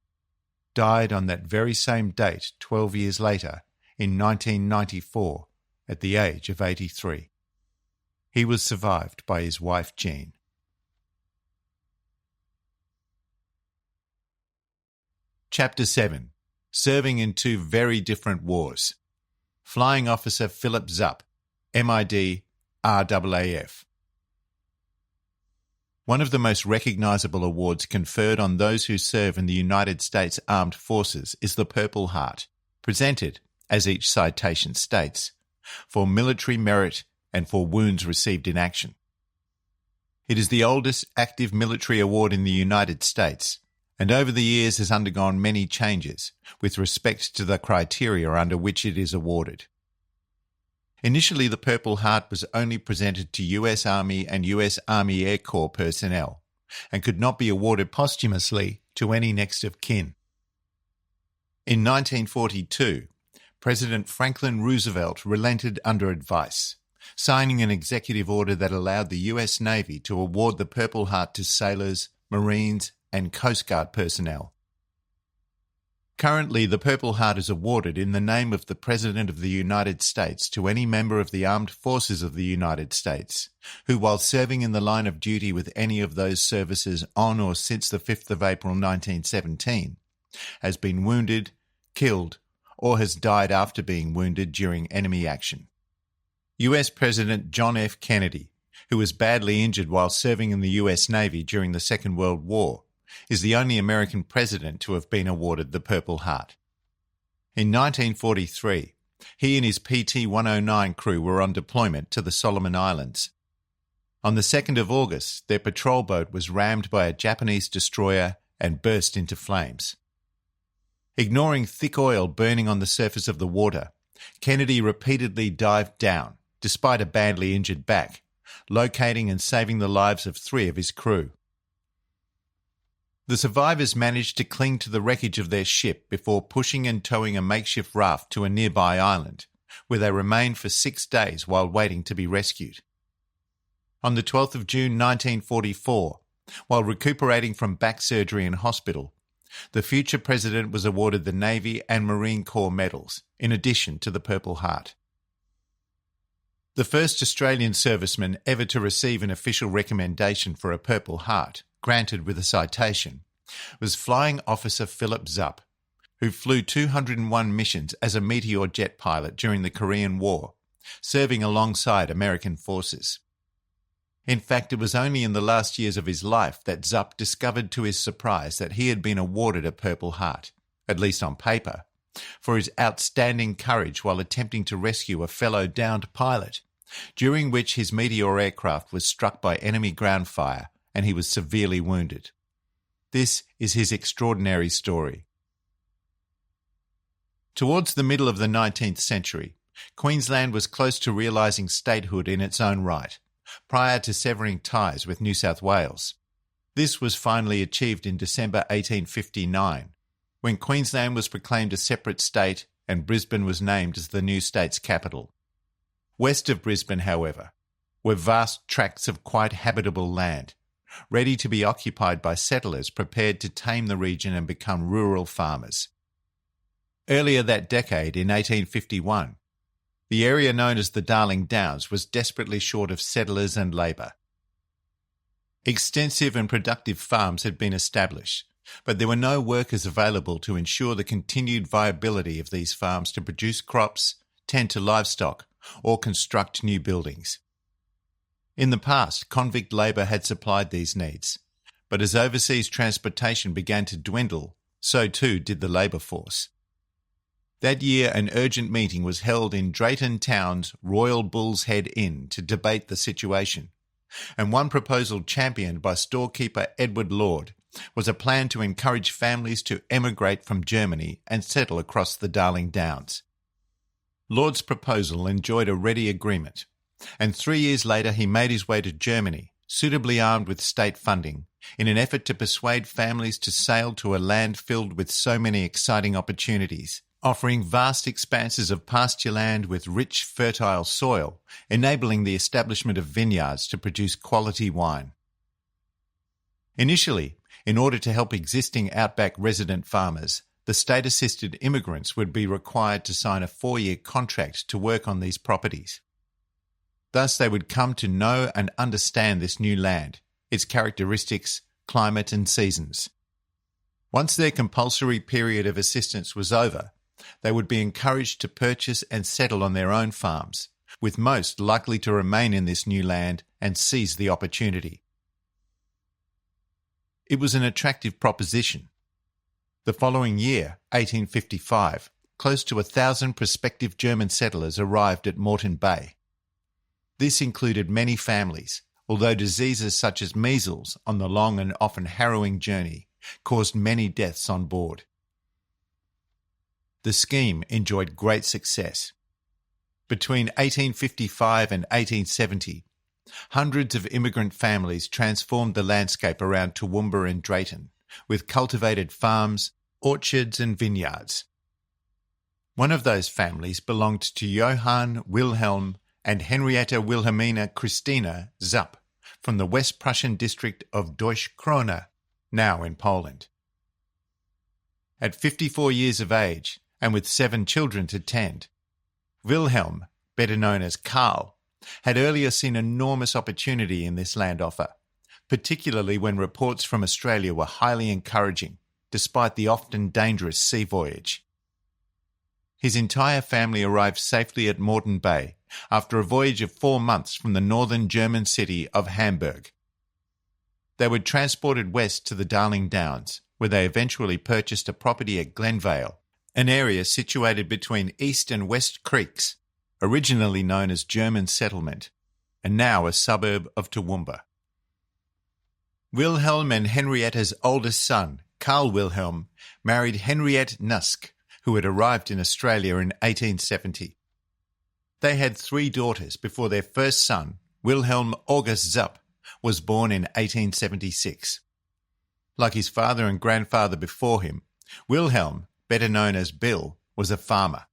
died on that very same date 12 years later, in 1994, at the age of 83. He was survived by his wife Jean. Chapter 7. Serving in two very different wars. Flying Officer Philip Zupp, MID, RAAF. One of the most recognisable awards conferred on those who serve in the United States Armed Forces is the Purple Heart, presented, as each citation states, for military merit and for wounds received in action. It is the oldest active military award in the United States, and over the years has undergone many changes with respect to the criteria under which it is awarded. Initially, the Purple Heart was only presented to US Army and US Army Air Corps personnel, and could not be awarded posthumously to any next of kin. In 1942, President Franklin Roosevelt relented under advice, signing an executive order that allowed the US Navy to award the Purple Heart to sailors, Marines, and Coast Guard personnel. Currently, the Purple Heart is awarded in the name of the President of the United States to any member of the Armed Forces of the United States who, while serving in the line of duty with any of those services on or since the 5th of April 1917, has been wounded, killed, or has died after being wounded during enemy action. US President John F. Kennedy, who was badly injured while serving in the US Navy during the Second World War, is the only American president to have been awarded the Purple Heart. In 1943, he and his PT-109 crew were on deployment to the Solomon Islands. On the 2nd of August, their patrol boat was rammed by a Japanese destroyer and burst into flames. Ignoring thick oil burning on the surface of the water, Kennedy repeatedly dived down, despite a badly injured back, locating and saving the lives of 3 of his crew. The survivors managed to cling to the wreckage of their ship before pushing and towing a makeshift raft to a nearby island, where they remained for 6 days while waiting to be rescued. On the 12th of June 1944, While recuperating from back surgery in hospital, the future president was awarded the Navy and Marine Corps medals, in addition to the Purple Heart. The first Australian serviceman ever to receive an official recommendation for a Purple Heart, granted with a citation, was Flying Officer Philip Zupp, who flew 201 missions as a Meteor jet pilot during the Korean War, serving alongside American forces. In fact, it was only in the last years of his life that Zupp discovered to his surprise that he had been awarded a Purple Heart, at least on paper, for his outstanding courage while attempting to rescue a fellow downed pilot, during which his Meteor aircraft was struck by enemy ground fire and he was severely wounded. This is his extraordinary story. Towards the middle of the 19th century, Queensland was close to realising statehood in its own right, prior to severing ties with New South Wales. This was finally achieved in December 1859, when Queensland was proclaimed a separate state and Brisbane was named as the new state's capital. West of Brisbane, however, were vast tracts of quite habitable land, ready to be occupied by settlers prepared to tame the region and become rural farmers. Earlier that decade, in 1851, the area known as the Darling Downs was desperately short of settlers and labour. Extensive and productive farms had been established, but there were no workers available to ensure the continued viability of these farms to produce crops, tend to livestock, or construct new buildings. In the past, convict labour had supplied these needs, but as overseas transportation began to dwindle, so too did the labour force. That year, an urgent meeting was held in Drayton Town's Royal Bull's Head Inn to debate the situation, and one proposal championed by storekeeper Edward Lord was a plan to encourage families to emigrate from Germany and settle across the Darling Downs. Lord's proposal enjoyed a ready agreement, and 3 years later he made his way to Germany, suitably armed with state funding, in an effort to persuade families to sail to a land filled with so many exciting opportunities, offering vast expanses of pasture land with rich, fertile soil, enabling the establishment of vineyards to produce quality wine. Initially, in order to help existing outback resident farmers, the state-assisted immigrants would be required to sign a 4-year contract to work on these properties. Thus, they would come to know and understand this new land, its characteristics, climate and seasons. Once their compulsory period of assistance was over, they would be encouraged to purchase and settle on their own farms, with most likely to remain in this new land and seize the opportunity. It was an attractive proposition. The following year, 1855, close to 1,000 prospective German settlers arrived at Moreton Bay. This included many families, although diseases such as measles on the long and often harrowing journey caused many deaths on board. The scheme enjoyed great success. Between 1855 and 1870, hundreds of immigrant families transformed the landscape around Toowoomba and Drayton, with cultivated farms, orchards and vineyards. One of those families belonged to Johann Wilhelm and Henrietta Wilhelmina Christina Zupp from the West Prussian district of Deutsche Krone, now in Poland. At 54 years of age, and with 7 children to tend, Wilhelm, better known as Karl, had earlier seen enormous opportunity in this land offer, particularly when reports from Australia were highly encouraging, despite the often dangerous sea voyage. His entire family arrived safely at Moreton Bay after a voyage of 4 months from the northern German city of Hamburg. They were transported west to the Darling Downs, where they eventually purchased a property at Glenvale, an area situated between East and West Creeks, originally known as German Settlement, and now a suburb of Toowoomba. Wilhelm and Henrietta's oldest son, Karl Wilhelm, married Henriette Nusk, who had arrived in Australia in 1870. They had 3 daughters before their first son, Wilhelm August Zupp, was born in 1876. Like his father and grandfather before him, Wilhelm, better known as Bill, was a farmer.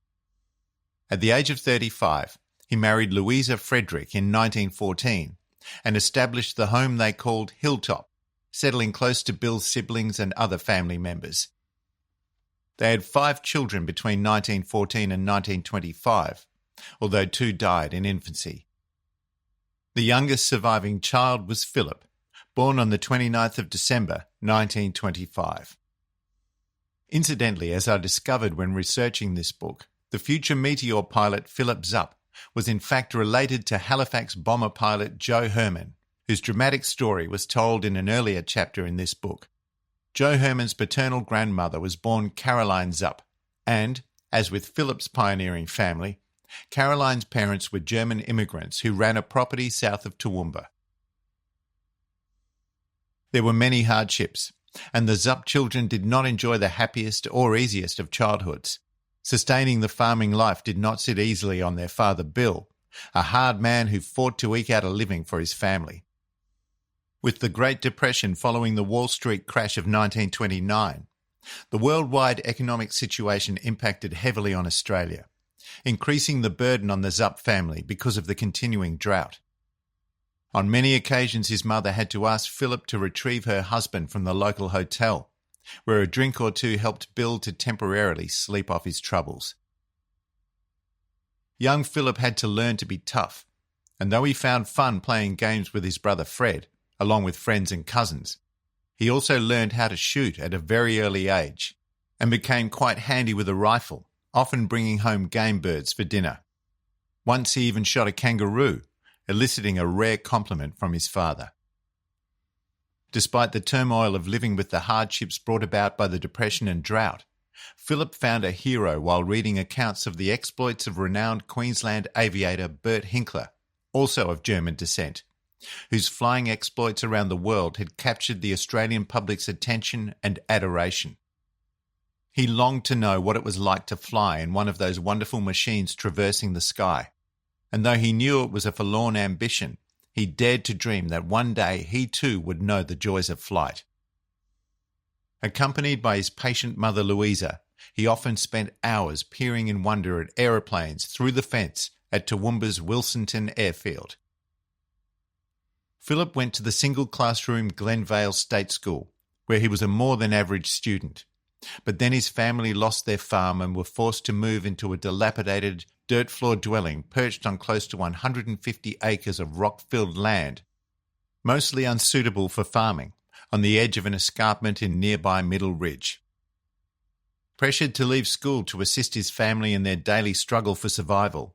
At the age of 35, he married Louisa Frederick in 1914 and established the home they called Hilltop, settling close to Bill's siblings and other family members. They had 5 children between 1914 and 1925, although 2 died in infancy. The youngest surviving child was Philip, born on the 29th of December 1925. Incidentally, as I discovered when researching this book, the future Meteor pilot Philip Zupp was in fact related to Halifax bomber pilot Joe Herman, whose dramatic story was told in an earlier chapter in this book. Joe Herman's paternal grandmother was born Caroline Zupp, and, as with Philip's pioneering family, Caroline's parents were German immigrants who ran a property south of Toowoomba. There were many hardships, and the Zupp children did not enjoy the happiest or easiest of childhoods. Sustaining the farming life did not sit easily on their father Bill, a hard man who fought to eke out a living for his family. With the Great Depression following the Wall Street crash of 1929, the worldwide economic situation impacted heavily on Australia, increasing the burden on the Zupp family because of the continuing drought. On many occasions his mother had to ask Philip to retrieve her husband from the local hotel, where a drink or two helped Bill to temporarily sleep off his troubles. Young Philip had to learn to be tough, and though he found fun playing games with his brother Fred, along with friends and cousins, he also learned how to shoot at a very early age and became quite handy with a rifle, often bringing home game birds for dinner. Once he even shot a kangaroo, eliciting a rare compliment from his father. Despite the turmoil of living with the hardships brought about by the Depression and drought, Philip found a hero while reading accounts of the exploits of renowned Queensland aviator Bert Hinkler, also of German descent, whose flying exploits around the world had captured the Australian public's attention and adoration. He longed to know what it was like to fly in one of those wonderful machines traversing the sky, and though he knew it was a forlorn ambition, he dared to dream that one day he too would know the joys of flight. Accompanied by his patient mother Louisa, he often spent hours peering in wonder at aeroplanes through the fence at Toowoomba's Wilsonton Airfield. Philip went to the single-classroom Glenvale State School, where he was a more than average student, but then his family lost their farm and were forced to move into a dilapidated, dirt-floor dwelling perched on close to 150 acres of rock-filled land, mostly unsuitable for farming, on the edge of an escarpment in nearby Middle Ridge. Pressured to leave school to assist his family in their daily struggle for survival,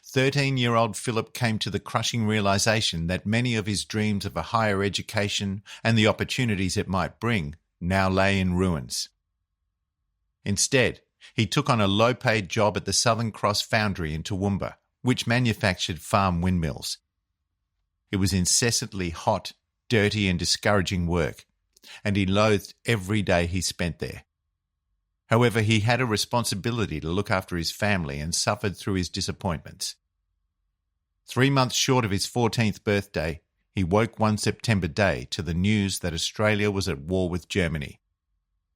13-year-old Philip came to the crushing realization that many of his dreams of a higher education and the opportunities it might bring now lay in ruins. Instead, he took on a low-paid job at the Southern Cross Foundry in Toowoomba, which manufactured farm windmills. It was incessantly hot, dirty and discouraging work, and he loathed every day he spent there. However, he had a responsibility to look after his family and suffered through his disappointments. 3 months short of his 14th birthday, he woke one September day to the news that Australia was at war with Germany.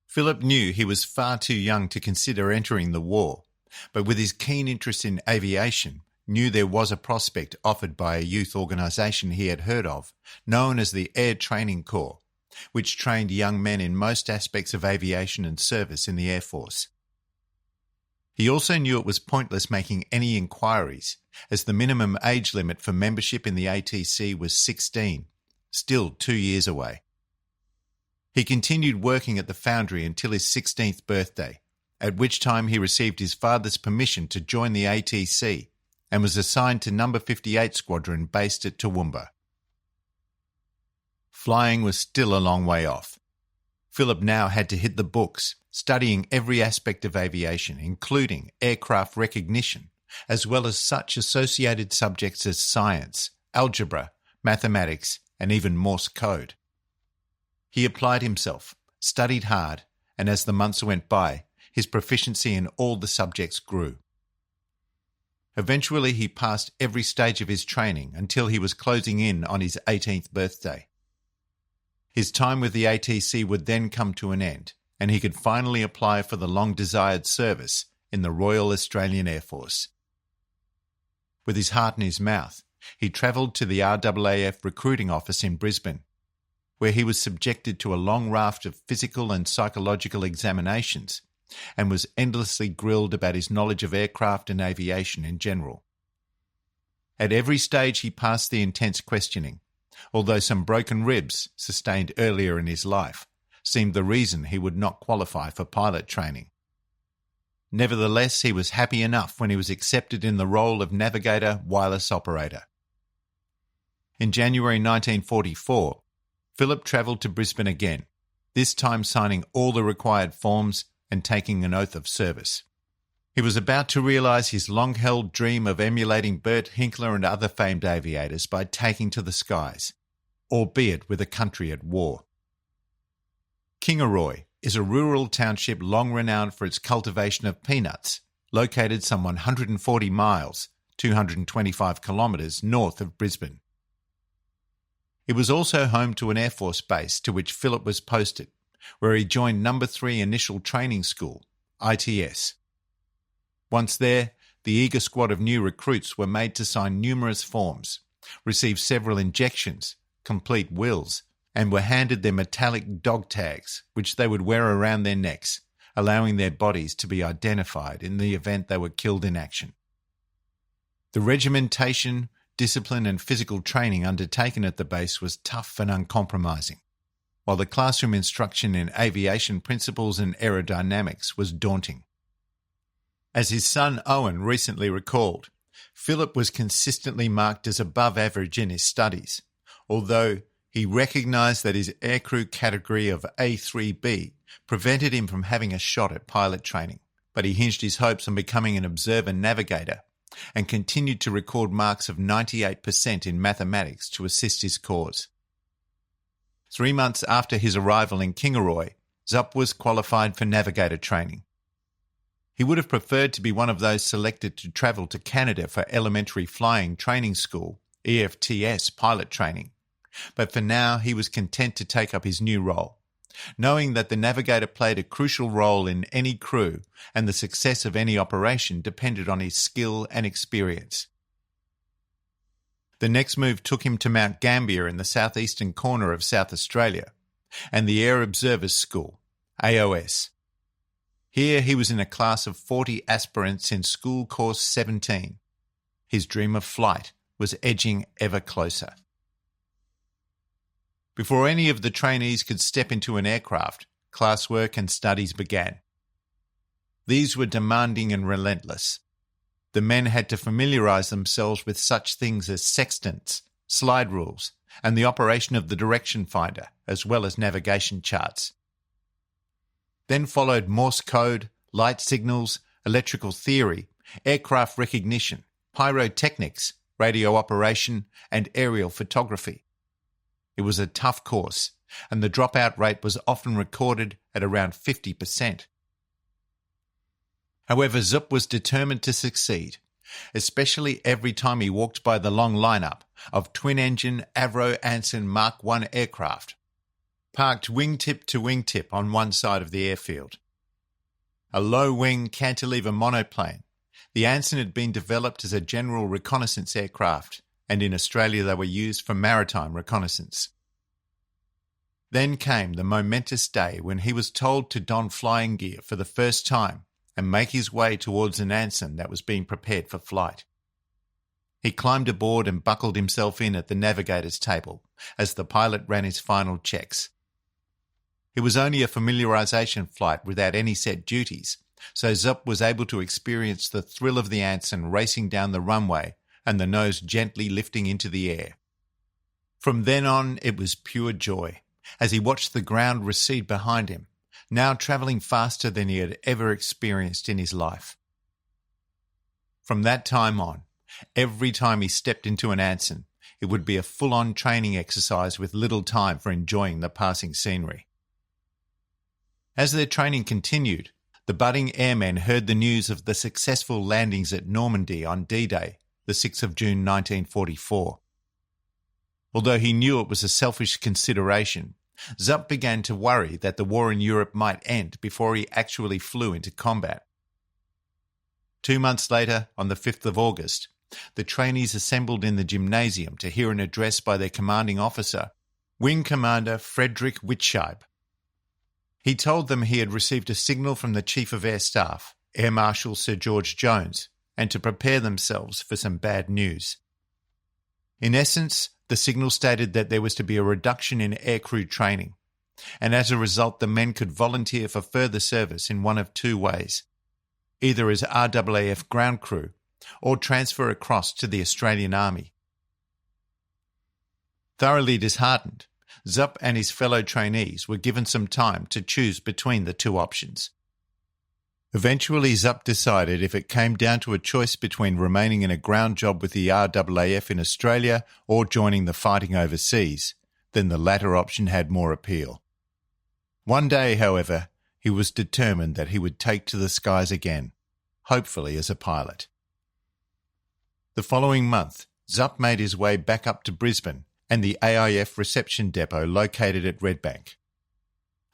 Philip knew he was far too young to consider entering the war, but with his keen interest in aviation, knew there was a prospect offered by a youth organisation he had heard of, known as the Air Training Corps, which trained young men in most aspects of aviation and service in the Air Force. He also knew it was pointless making any inquiries, as the minimum age limit for membership in the ATC was 16, still 2 years away. He continued working at the foundry until his 16th birthday, at which time he received his father's permission to join the ATC and was assigned to No. 58 Squadron based at Toowoomba. Flying was still a long way off. Philip now had to hit the books, studying every aspect of aviation, including aircraft recognition, as well as such associated subjects as science, algebra, mathematics, and even Morse code. He applied himself, studied hard, and as the months went by, his proficiency in all the subjects grew. Eventually, he passed every stage of his training until he was closing in on his 18th birthday. His time with the ATC would then come to an end, and he could finally apply for the long-desired service in the Royal Australian Air Force. With his heart in his mouth, he travelled to the RAAF recruiting office in Brisbane, where he was subjected to a long raft of physical and psychological examinations and was endlessly grilled about his knowledge of aircraft and aviation in general. At every stage he passed the intense questioning, although some broken ribs, sustained earlier in his life, seemed the reason he would not qualify for pilot training. Nevertheless, he was happy enough when he was accepted in the role of navigator wireless operator. In January 1944, Philip travelled to Brisbane again, this time signing all the required forms and taking an oath of service. He was about to realise his long-held dream of emulating Bert Hinkler and other famed aviators by taking to the skies, albeit with a country at war. Kingaroy is a rural township long renowned for its cultivation of peanuts, located some 140 miles, 225 kilometres north of Brisbane. It was also home to an Air Force base to which Philip was posted, where he joined No. 3 Initial Training School, ITS. Once there, the eager squad of new recruits were made to sign numerous forms, receive several injections, complete wills, and were handed their metallic dog tags, which they would wear around their necks, allowing their bodies to be identified in the event they were killed in action. The regimentation, discipline and physical training undertaken at the base was tough and uncompromising, while the classroom instruction in aviation principles and aerodynamics was daunting. As his son Owen recently recalled, Philip was consistently marked as above average in his studies, although he recognised that his aircrew category of A3B prevented him from having a shot at pilot training, but he hinged his hopes on becoming an observer navigator and continued to record marks of 98% in mathematics to assist his cause. 3 months after his arrival in Kingaroy, Zupp was qualified for navigator training. He would have preferred to be one of those selected to travel to Canada for Elementary Flying Training School, EFTS pilot training, but for now he was content to take up his new role, knowing that the navigator played a crucial role in any crew and the success of any operation depended on his skill and experience. The next move took him to Mount Gambier in the southeastern corner of South Australia and the Air Observers School, AOS. Here he was in a class of 40 aspirants in School Course 17. His dream of flight was edging ever closer. Before any of the trainees could step into an aircraft, classwork and studies began. These were demanding and relentless. The men had to familiarise themselves with such things as sextants, slide rules, and the operation of the direction finder, as well as navigation charts. Then followed Morse code, light signals, electrical theory, aircraft recognition, pyrotechnics, radio operation, and aerial photography. It was a tough course, and the dropout rate was often recorded at around 50%. However, Zupp was determined to succeed, especially every time he walked by the long lineup of twin-engine Avro Anson Mark I aircraft, parked wingtip to wingtip on one side of the airfield. A low-wing cantilever monoplane, the Anson had been developed as a general reconnaissance aircraft, and in Australia they were used for maritime reconnaissance. Then came the momentous day when he was told to don flying gear for the first time and make his way towards an Anson that was being prepared for flight. He climbed aboard and buckled himself in at the navigator's table as the pilot ran his final checks. It was only a familiarisation flight without any set duties, so Zupp was able to experience the thrill of the Anson racing down the runway and the nose gently lifting into the air. From then on, it was pure joy, as he watched the ground recede behind him, now travelling faster than he had ever experienced in his life. From that time on, every time he stepped into an Anson, it would be a full-on training exercise with little time for enjoying the passing scenery. As their training continued, the budding airmen heard the news of the successful landings at Normandy on D-Day, the 6th of June 1944. Although he knew it was a selfish consideration, Zupp began to worry that the war in Europe might end before he actually flew into combat. 2 months later, on the 5th of August, the trainees assembled in the gymnasium to hear an address by their commanding officer Wing Commander Frederick Whitscheib. He told them he had received a signal from the Chief of Air Staff, Air Marshal Sir George Jones, and to prepare themselves for some bad news. In essence, the signal stated that there was to be a reduction in aircrew training, and as a result the men could volunteer for further service in one of two ways, either as RAAF ground crew or transfer across to the Australian Army. Thoroughly disheartened, Zupp and his fellow trainees were given some time to choose between the two options. Eventually, Zupp decided if it came down to a choice between remaining in a ground job with the RAAF in Australia or joining the fighting overseas, then the latter option had more appeal. One day, however, he was determined that he would take to the skies again, hopefully as a pilot. The following month, Zupp made his way back up to Brisbane and the AIF reception depot located at Redbank.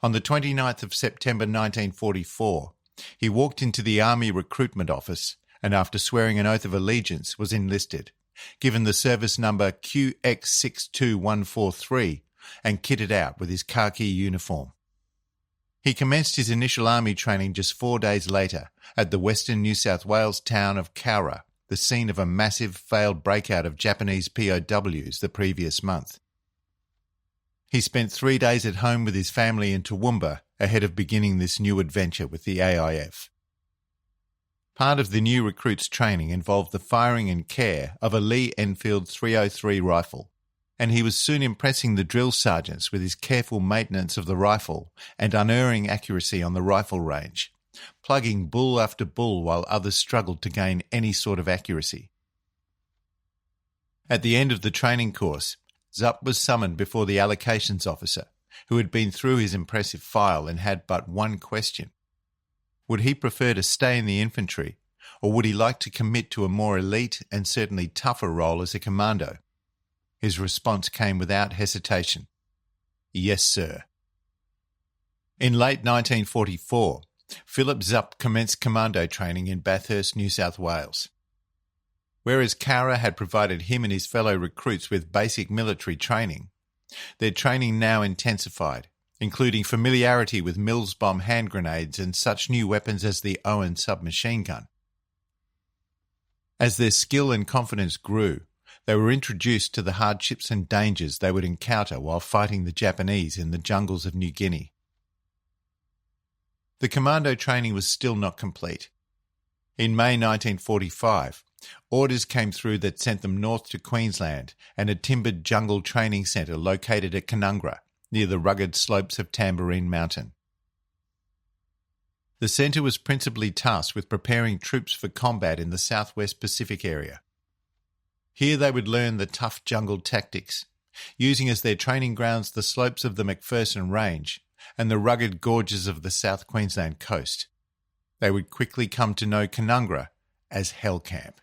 On the 29th of September 1944, he walked into the Army Recruitment Office and after swearing an oath of allegiance was enlisted, given the service number QX62143 and kitted out with his khaki uniform. He commenced his initial army training just 4 days later at the western New South Wales town of Cowra, the scene of a massive failed breakout of Japanese POWs the previous month. He spent 3 days at home with his family in Toowoomba ahead of beginning this new adventure with the AIF. Part of the new recruits' training involved the firing and care of a Lee Enfield 303 rifle, and he was soon impressing the drill sergeants with his careful maintenance of the rifle and unerring accuracy on the rifle range, plugging bull after bull while others struggled to gain any sort of accuracy. At the end of the training course, Zupp was summoned before the allocations officer, who had been through his impressive file and had but one question. Would he prefer to stay in the infantry, or would he like to commit to a more elite and certainly tougher role as a commando? His response came without hesitation. Yes, sir. In late 1944, Philip Zupp commenced commando training in Bathurst, New South Wales. Whereas Cowra had provided him and his fellow recruits with basic military training, their training now intensified, including familiarity with Mills bomb hand grenades and such new weapons as the Owen submachine gun. As their skill and confidence grew, they were introduced to the hardships and dangers they would encounter while fighting the Japanese in the jungles of New Guinea. The commando training was still not complete. In May 1945, orders came through that sent them north to Queensland and a timbered jungle training centre located at Canungra, near the rugged slopes of Tamborine Mountain. The centre was principally tasked with preparing troops for combat in the southwest Pacific area. Here they would learn the tough jungle tactics, using as their training grounds the slopes of the McPherson Range and the rugged gorges of the South Queensland coast. They would quickly come to know Canungra as Hell Camp.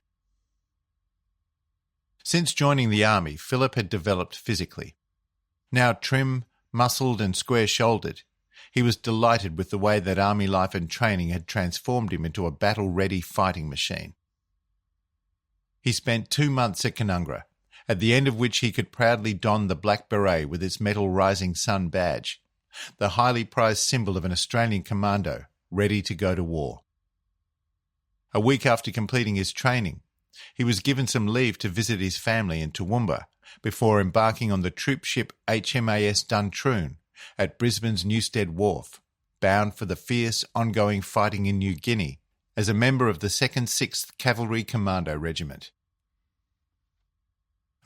Since joining the army, Philip had developed physically. Now trim, muscled and square-shouldered, he was delighted with the way that army life and training had transformed him into a battle-ready fighting machine. He spent 2 months at Canungra, at the end of which he could proudly don the black beret with its metal rising sun badge, the highly prized symbol of an Australian commando ready to go to war. A week after completing his training, he was given some leave to visit his family in Toowoomba before embarking on the troop ship HMAS Duntroon at Brisbane's Newstead Wharf, bound for the fierce, ongoing fighting in New Guinea as a member of the 2nd 6th Cavalry Commando Regiment.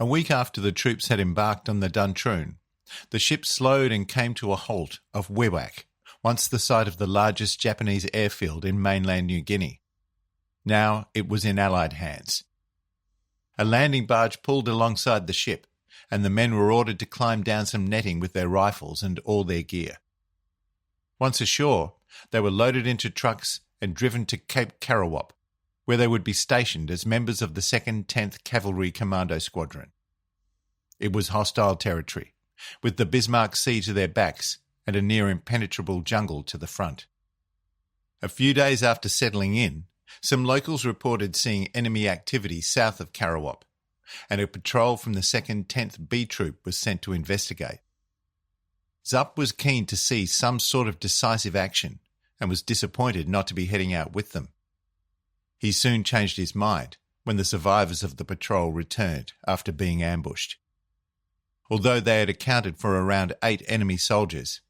A week after the troops had embarked on the Duntroon, the ship slowed and came to a halt off Wewak, once the site of the largest Japanese airfield in mainland New Guinea. Now it was in Allied hands. A landing barge pulled alongside the ship, and the men were ordered to climb down some netting with their rifles and all their gear. Once ashore, they were loaded into trucks and driven to Cape Karawap, where they would be stationed as members of the 2nd 10th Cavalry Commando Squadron. It was hostile territory, with the Bismarck Sea to their backs and a near impenetrable jungle to the front. A few days after settling in, some locals reported seeing enemy activity south of Karawap, and a patrol from the 2nd 10th B Troop was sent to investigate. Zup was keen to see some sort of decisive action and was disappointed not to be heading out with them. He soon changed his mind when the survivors of the patrol returned after being ambushed. Although they had accounted for around 8 enemy soldiers,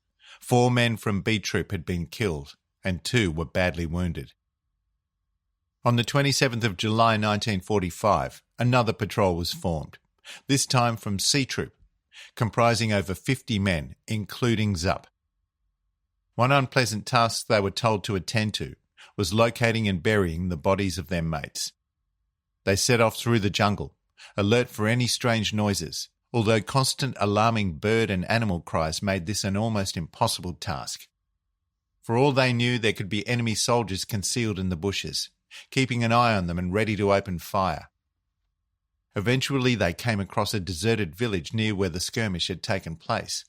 4 men from B Troop had been killed and 2 were badly wounded. On the 27th of July 1945, another patrol was formed, this time from C Troop, comprising over 50 men, including Zup. One unpleasant task they were told to attend to was locating and burying the bodies of their mates. They set off through the jungle, alert for any strange noises, although constant alarming bird and animal cries made this an almost impossible task. For all they knew, there could be enemy soldiers concealed in the bushes, keeping an eye on them and ready to open fire. Eventually they came across a deserted village near where the skirmish had taken place,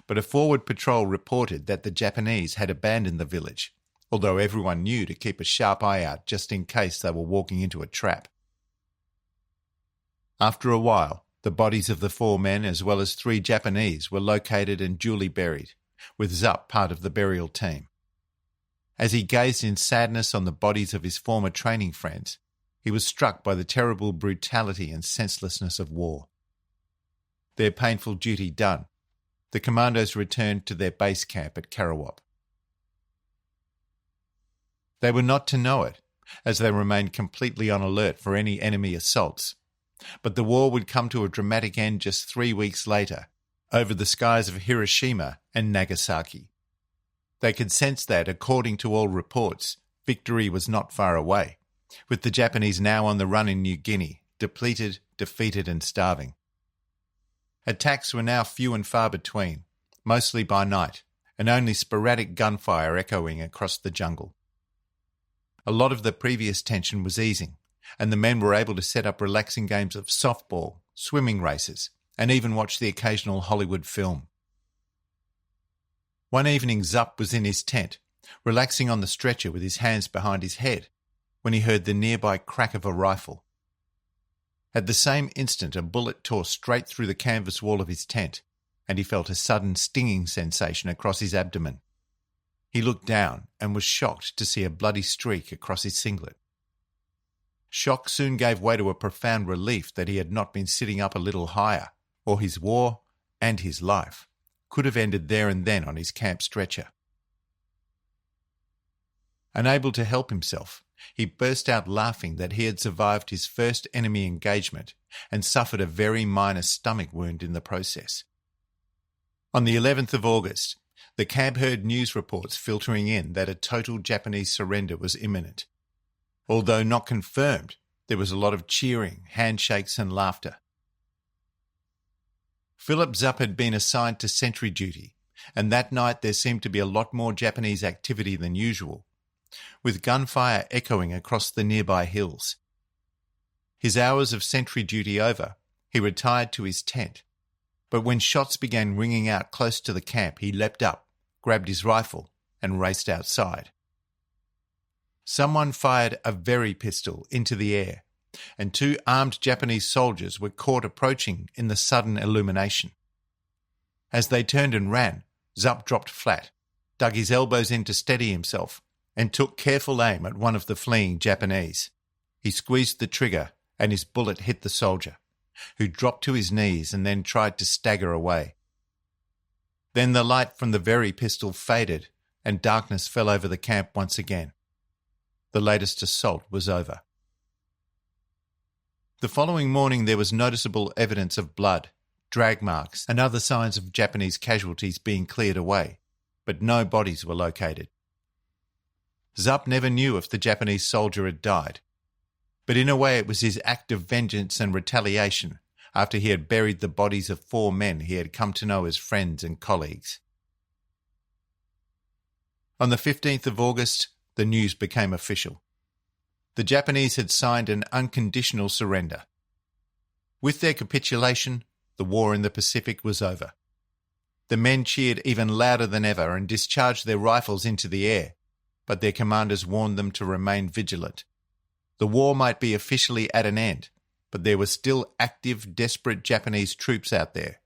but a forward patrol reported that the Japanese had abandoned the village, although everyone knew to keep a sharp eye out just in case they were walking into a trap. After a while, the bodies of the 4 men as well as 3 Japanese were located and duly buried, with Zup part of the burial team. As he gazed in sadness on the bodies of his former training friends, he was struck by the terrible brutality and senselessness of war. Their painful duty done, the commandos returned to their base camp at Karawap. They were not to know it, as they remained completely on alert for any enemy assaults, but the war would come to a dramatic end just 3 weeks later, over the skies of Hiroshima and Nagasaki. They could sense that, according to all reports, victory was not far away, with the Japanese now on the run in New Guinea, depleted, defeated and starving. Attacks were now few and far between, mostly by night, and only sporadic gunfire echoing across the jungle. A lot of the previous tension was easing, and the men were able to set up relaxing games of softball, swimming races, and even watch the occasional Hollywood film. One evening Zup was in his tent, relaxing on the stretcher with his hands behind his head, when he heard the nearby crack of a rifle. At the same instant, a bullet tore straight through the canvas wall of his tent, and he felt a sudden stinging sensation across his abdomen. He looked down and was shocked to see a bloody streak across his singlet. Shock soon gave way to a profound relief that he had not been sitting up a little higher, or his war, and his life, could have ended there and then on his camp stretcher. Unable to help himself, he burst out laughing that he had survived his first enemy engagement and suffered a very minor stomach wound in the process. On the 11th of August, the camp heard news reports filtering in that a total Japanese surrender was imminent. Although not confirmed, there was a lot of cheering, handshakes and laughter. Philip Zup had been assigned to sentry duty, and that night there seemed to be a lot more Japanese activity than usual, with gunfire echoing across the nearby hills. His hours of sentry duty over, he retired to his tent, but when shots began ringing out close to the camp, he leapt up, grabbed his rifle, and raced outside. Someone fired a very pistol into the air, and 2 armed Japanese soldiers were caught approaching in the sudden illumination. As they turned and ran, Zup dropped flat, dug his elbows in to steady himself, and took careful aim at one of the fleeing Japanese. He squeezed the trigger, and his bullet hit the soldier, who dropped to his knees and then tried to stagger away. Then the light from the very pistol faded, and darkness fell over the camp once again. The latest assault was over. The following morning there was noticeable evidence of blood, drag marks, and other signs of Japanese casualties being cleared away, but no bodies were located. Zup never knew if the Japanese soldier had died, but in a way it was his act of vengeance and retaliation after he had buried the bodies of 4 men he had come to know as friends and colleagues. On the 15th of August, the news became official. The Japanese had signed an unconditional surrender. With their capitulation, the war in the Pacific was over. The men cheered even louder than ever and discharged their rifles into the air, but their commanders warned them to remain vigilant. The war might be officially at an end, but there were still active, desperate Japanese troops out there,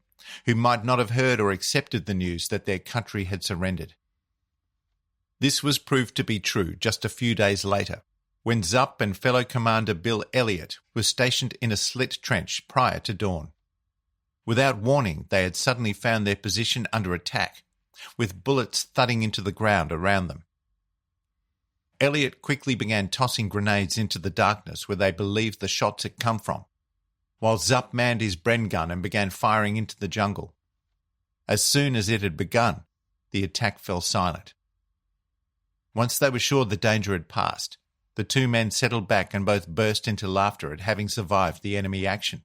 who might not have heard or accepted the news that their country had surrendered. This was proved to be true just a few days later, when Zupp and fellow commander Bill Elliott were stationed in a slit trench prior to dawn. Without warning, they had suddenly found their position under attack, with bullets thudding into the ground around them. Elliott quickly began tossing grenades into the darkness where they believed the shots had come from, while Zupp manned his Bren gun and began firing into the jungle. As soon as it had begun, the attack fell silent. Once they were sure the danger had passed, the two men settled back and both burst into laughter at having survived the enemy action.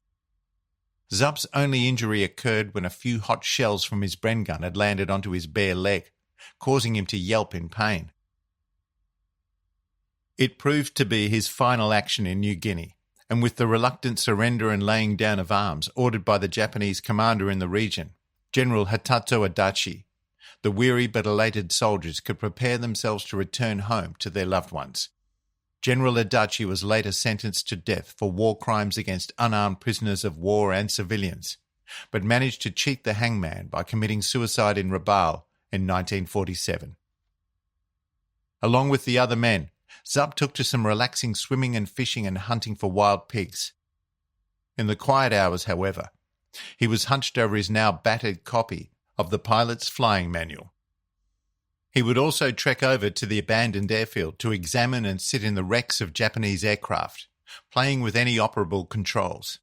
Zupp's only injury occurred when a few hot shells from his Bren gun had landed onto his bare leg, causing him to yelp in pain. It proved to be his final action in New Guinea, and with the reluctant surrender and laying down of arms ordered by the Japanese commander in the region, General Hatato Adachi, the weary but elated soldiers could prepare themselves to return home to their loved ones. General Adachi was later sentenced to death for war crimes against unarmed prisoners of war and civilians, but managed to cheat the hangman by committing suicide in Rabaul in 1947. Along with the other men, Zupp took to some relaxing swimming and fishing and hunting for wild pigs. In the quiet hours, however, he was hunched over his now battered copy of the pilot's flying manual. He would also trek over to the abandoned airfield to examine and sit in the wrecks of Japanese aircraft, playing with any operable controls.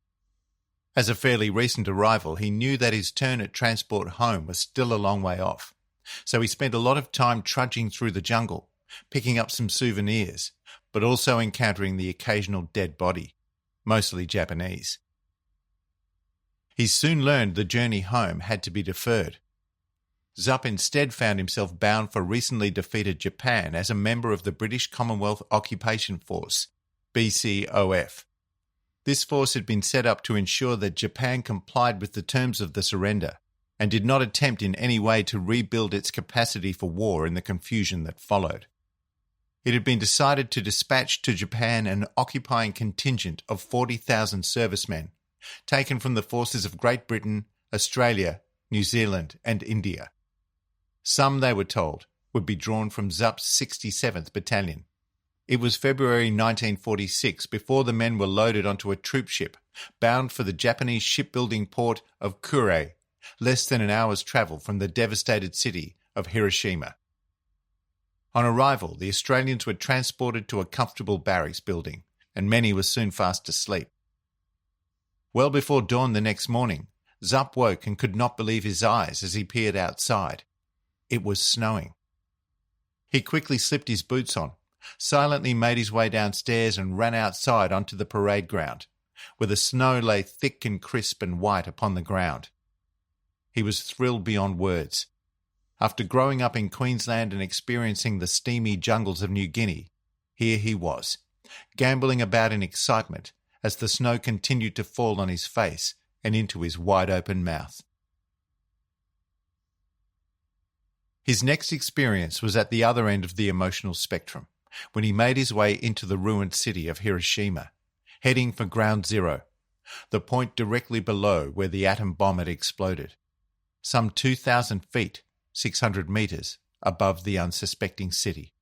As a fairly recent arrival, he knew that his turn at transport home was still a long way off, so he spent a lot of time trudging through the jungle, picking up some souvenirs, but also encountering the occasional dead body, mostly Japanese. He soon learned the journey home had to be deferred. Zupp instead found himself bound for recently defeated Japan as a member of the British Commonwealth Occupation Force, BCOF. This force had been set up to ensure that Japan complied with the terms of the surrender and did not attempt in any way to rebuild its capacity for war in the confusion that followed. It had been decided to dispatch to Japan an occupying contingent of 40,000 servicemen, taken from the forces of Great Britain, Australia, New Zealand and India. Some, they were told, would be drawn from Zupp's 67th Battalion. It was February 1946 before the men were loaded onto a troop ship bound for the Japanese shipbuilding port of Kure, less than an hour's travel from the devastated city of Hiroshima. On arrival, the Australians were transported to a comfortable barracks building, and many were soon fast asleep. Well before dawn the next morning, Zupp woke and could not believe his eyes as he peered outside. It was snowing. He quickly slipped his boots on, silently made his way downstairs and ran outside onto the parade ground, where the snow lay thick and crisp and white upon the ground. He was thrilled beyond words. After growing up in Queensland and experiencing the steamy jungles of New Guinea, here he was, gambolling about in excitement as the snow continued to fall on his face and into his wide-open mouth. His next experience was at the other end of the emotional spectrum, when he made his way into the ruined city of Hiroshima, heading for Ground Zero, the point directly below where the atom bomb had exploded, some 2,000 feet, 600 metres, above the unsuspecting city.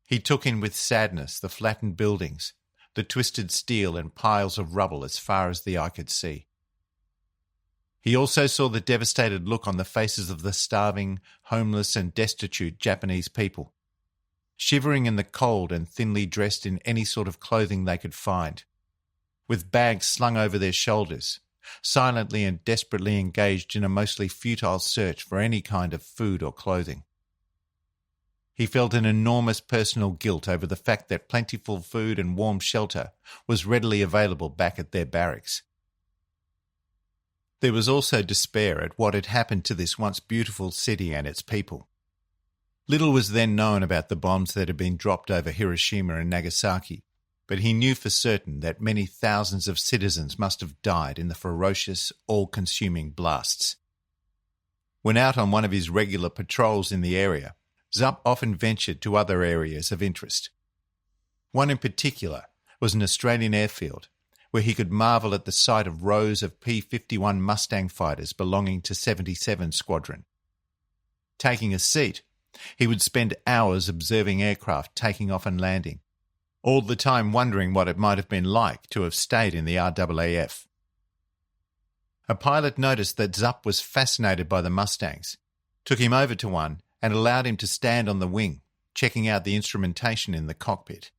He took in with sadness the flattened buildings, the twisted steel and piles of rubble as far as the eye could see. He also saw the devastated look on the faces of the starving, homeless and destitute Japanese people, shivering in the cold and thinly dressed in any sort of clothing they could find, with bags slung over their shoulders, silently and desperately engaged in a mostly futile search for any kind of food or clothing. He felt an enormous personal guilt over the fact that plentiful food and warm shelter was readily available back at their barracks. There was also despair at what had happened to this once beautiful city and its people. Little was then known about the bombs that had been dropped over Hiroshima and Nagasaki, but he knew for certain that many thousands of citizens must have died in the ferocious, all-consuming blasts. When out on one of his regular patrols in the area, Zupp often ventured to other areas of interest. One in particular was an Australian airfield, where he could marvel at the sight of rows of P-51 Mustang fighters belonging to 77 Squadron. Taking a seat, he would spend hours observing aircraft taking off and landing, all the time wondering what it might have been like to have stayed in the RAAF. A pilot noticed that Zupp was fascinated by the Mustangs, took him over to one and allowed him to stand on the wing, checking out the instrumentation in the cockpit.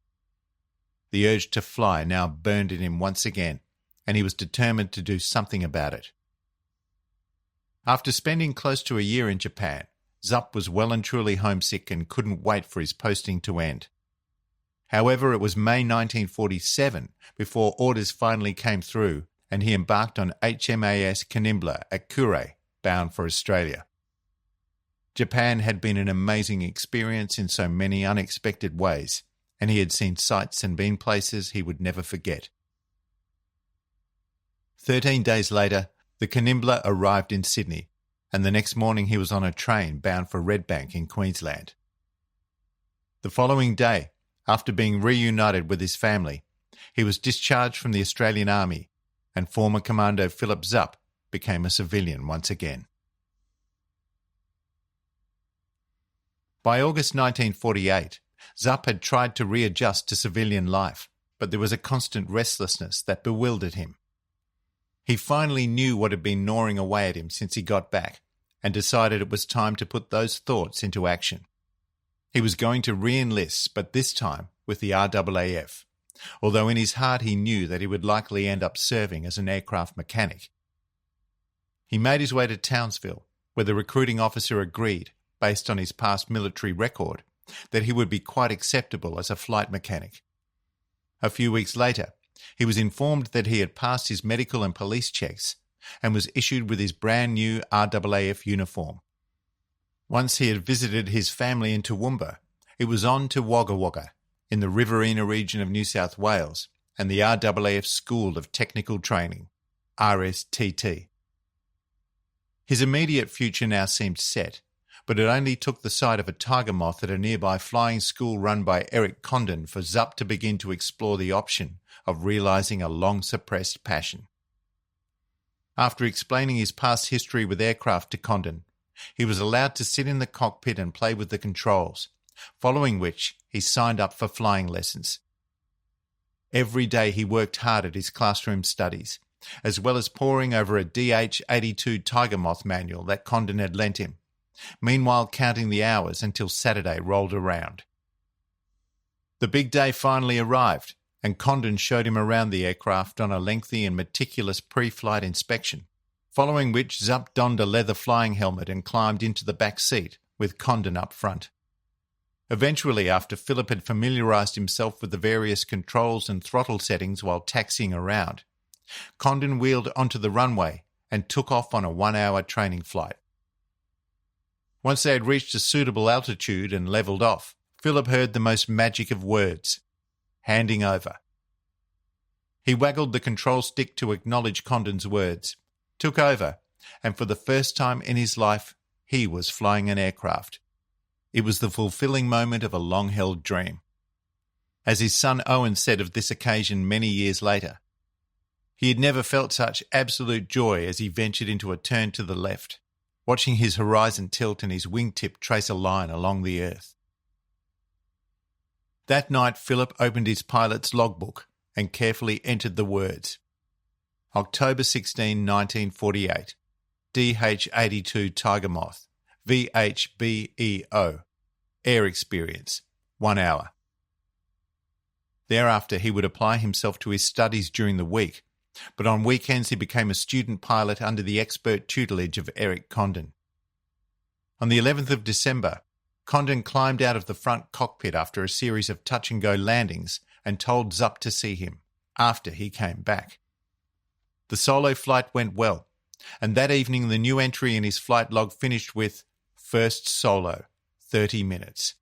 The urge to fly now burned in him once again, and he was determined to do something about it. After spending close to a year in Japan, Zupp was well and truly homesick and couldn't wait for his posting to end. However, it was May 1947 before orders finally came through and he embarked on HMAS Canimbla at Kure, bound for Australia. Japan had been an amazing experience in so many unexpected ways, and he had seen sights and been places he would never forget. 13 days later, the Canimbla arrived in Sydney, and the next morning he was on a train bound for Redbank in Queensland. The following day, after being reunited with his family, he was discharged from the Australian Army, and former Commando Philip Zupp became a civilian once again. By August 1948, Zupp had tried to readjust to civilian life, but there was a constant restlessness that bewildered him. He finally knew what had been gnawing away at him since he got back, and decided it was time to put those thoughts into action. He was going to re-enlist, but this time with the RAAF, although in his heart he knew that he would likely end up serving as an aircraft mechanic. He made his way to Townsville, where the recruiting officer agreed, based on his past military record, that he would be quite acceptable as a flight mechanic. A few weeks later, he was informed that he had passed his medical and police checks and was issued with his brand new RAAF uniform. Once he had visited his family in Toowoomba, it was on to Wagga Wagga, in the Riverina region of New South Wales, and the RAAF School of Technical Training, RSTT. His immediate future now seemed set, but it only took the sight of a tiger moth at a nearby flying school run by Eric Condon for Zupp to begin to explore the option of realising a long-suppressed passion. After explaining his past history with aircraft to Condon, he was allowed to sit in the cockpit and play with the controls, following which he signed up for flying lessons. Every day he worked hard at his classroom studies, as well as poring over a DH-82 Tiger Moth manual that Condon had lent him, meanwhile counting the hours until Saturday rolled around. The big day finally arrived, and Condon showed him around the aircraft on a lengthy and meticulous pre-flight inspection, following which Zupp donned a leather flying helmet and climbed into the back seat, with Condon up front. Eventually, after Philip had familiarised himself with the various controls and throttle settings while taxiing around, Condon wheeled onto the runway and took off on a 1-hour training flight. Once they had reached a suitable altitude and levelled off, Philip heard the most magic of words: handing over. He waggled the control stick to acknowledge Condon's words, took over, and for the first time in his life, he was flying an aircraft. It was the fulfilling moment of a long-held dream. As his son Owen said of this occasion many years later, he had never felt such absolute joy as he ventured into a turn to the left, watching his horizon tilt and his wingtip trace a line along the earth. That night, Philip opened his pilot's logbook and carefully entered the words: October 16, 1948, DH-82 Tiger Moth, VHBEO, air experience, 1 hour. Thereafter, he would apply himself to his studies during the week, but on weekends he became a student pilot under the expert tutelage of Eric Condon. On the 11th of December, Condon climbed out of the front cockpit after a series of touch-and-go landings and told Zupp to see him after he came back. The solo flight went well, and that evening the new entry in his flight log finished with first solo, 30 minutes.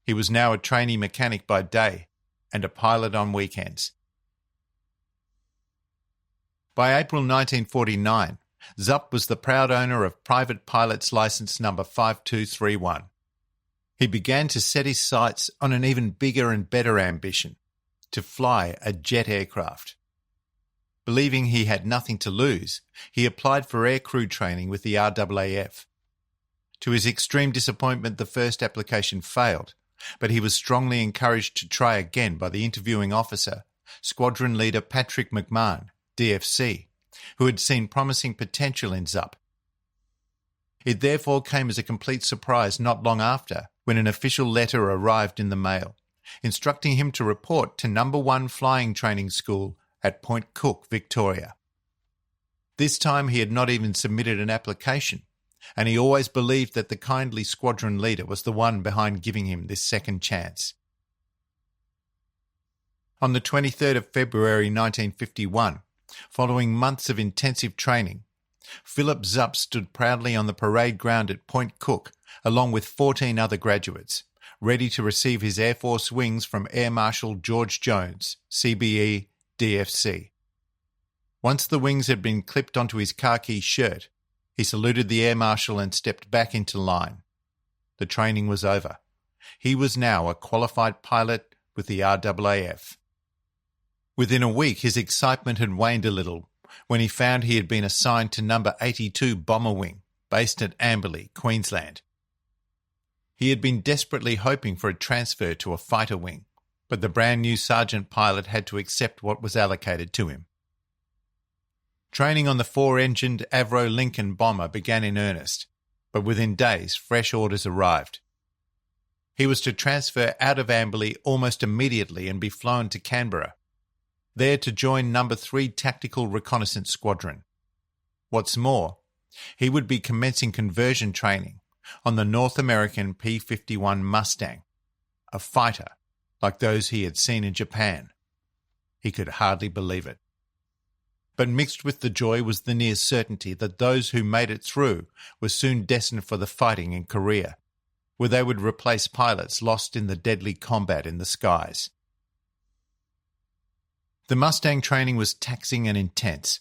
He was now a trainee mechanic by day and a pilot on weekends. By April 1949, Zupp was the proud owner of Private Pilot's Licence number 5231. He began to set his sights on an even bigger and better ambition: to fly a jet aircraft. Believing he had nothing to lose, he applied for aircrew training with the RAAF. To his extreme disappointment, the first application failed, but he was strongly encouraged to try again by the interviewing officer, Squadron Leader Patrick McMahon, DFC, who had seen promising potential in Zup. It therefore came as a complete surprise not long after when an official letter arrived in the mail, instructing him to report to No. 1 Flying Training School at Point Cook, Victoria. This time he had not even submitted an application, and he always believed that the kindly squadron leader was the one behind giving him this second chance. On the 23rd of February 1951, following months of intensive training, Philip Zup stood proudly on the parade ground at Point Cook along with 14 other graduates, ready to receive his Air Force wings from Air Marshal George Jones, CBE, DFC. Once the wings had been clipped onto his khaki shirt, he saluted the Air Marshal and stepped back into line. The training was over. He was now a qualified pilot with the RAAF. Within a week, his excitement had waned a little when he found he had been assigned to No. 82 Bomber Wing, based at Amberley, Queensland. He had been desperately hoping for a transfer to a fighter wing, but the brand new sergeant pilot had to accept what was allocated to him. Training on the four-engined Avro Lincoln bomber began in earnest, but within days fresh orders arrived. He was to transfer out of Amberley almost immediately and be flown to Canberra, there to join No. 3 Tactical Reconnaissance Squadron. What's more, he would be commencing conversion training on the North American P-51 Mustang, a fighter like those he had seen in Japan. He could hardly believe it. But mixed with the joy was the near certainty that those who made it through were soon destined for the fighting in Korea, where they would replace pilots lost in the deadly combat in the skies. The Mustang training was taxing and intense,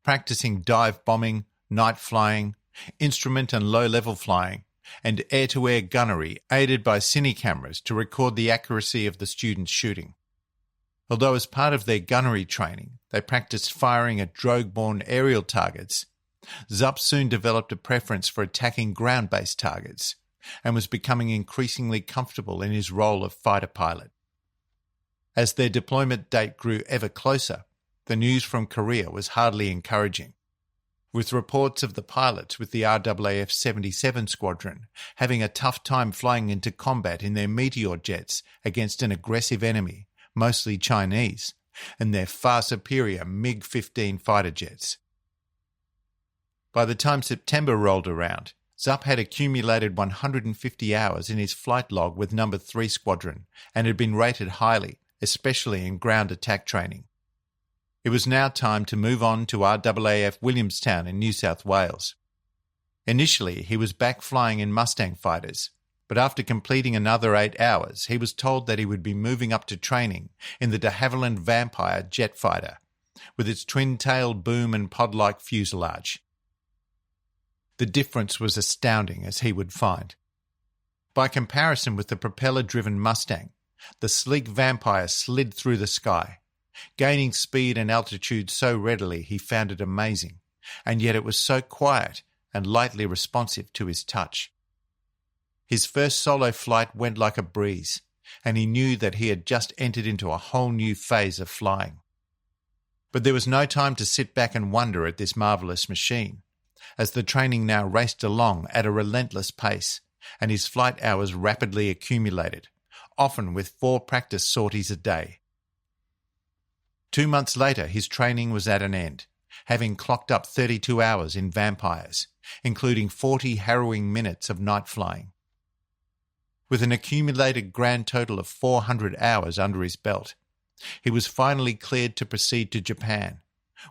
practicing dive bombing, night flying, instrument and low-level flying, and air-to-air gunnery aided by cine cameras to record the accuracy of the students' shooting. Although as part of their gunnery training, they practiced firing at drogue-borne aerial targets, Zup soon developed a preference for attacking ground-based targets and was becoming increasingly comfortable in his role of fighter pilot. As their deployment date grew ever closer, the news from Korea was hardly encouraging, with reports of the pilots with the RAAF 77 Squadron having a tough time flying into combat in their Meteor jets against an aggressive enemy, mostly Chinese, and their far superior MiG-15 fighter jets. By the time September rolled around, Zup had accumulated 150 hours in his flight log with No. 3 Squadron and had been rated highly, especially in ground attack training. It was now time to move on to RAAF Williamstown in New South Wales. Initially, he was back flying in Mustang fighters, but after completing another 8 hours, he was told that he would be moving up to training in the de Havilland Vampire jet fighter, with its twin-tailed boom and pod-like fuselage. The difference was astounding, as he would find. By comparison with the propeller-driven Mustang, the sleek Vampire slid through the sky, gaining speed and altitude so readily he found it amazing, and yet it was so quiet and lightly responsive to his touch. His first solo flight went like a breeze, and he knew that he had just entered into a whole new phase of flying. But there was no time to sit back and wonder at this marvellous machine, as the training now raced along at a relentless pace, and his flight hours rapidly accumulated, often with 4 practice sorties a day. 2 months later, his training was at an end, having clocked up 32 hours in Vampires, including 40 harrowing minutes of night flying. With an accumulated grand total of 400 hours under his belt, he was finally cleared to proceed to Japan,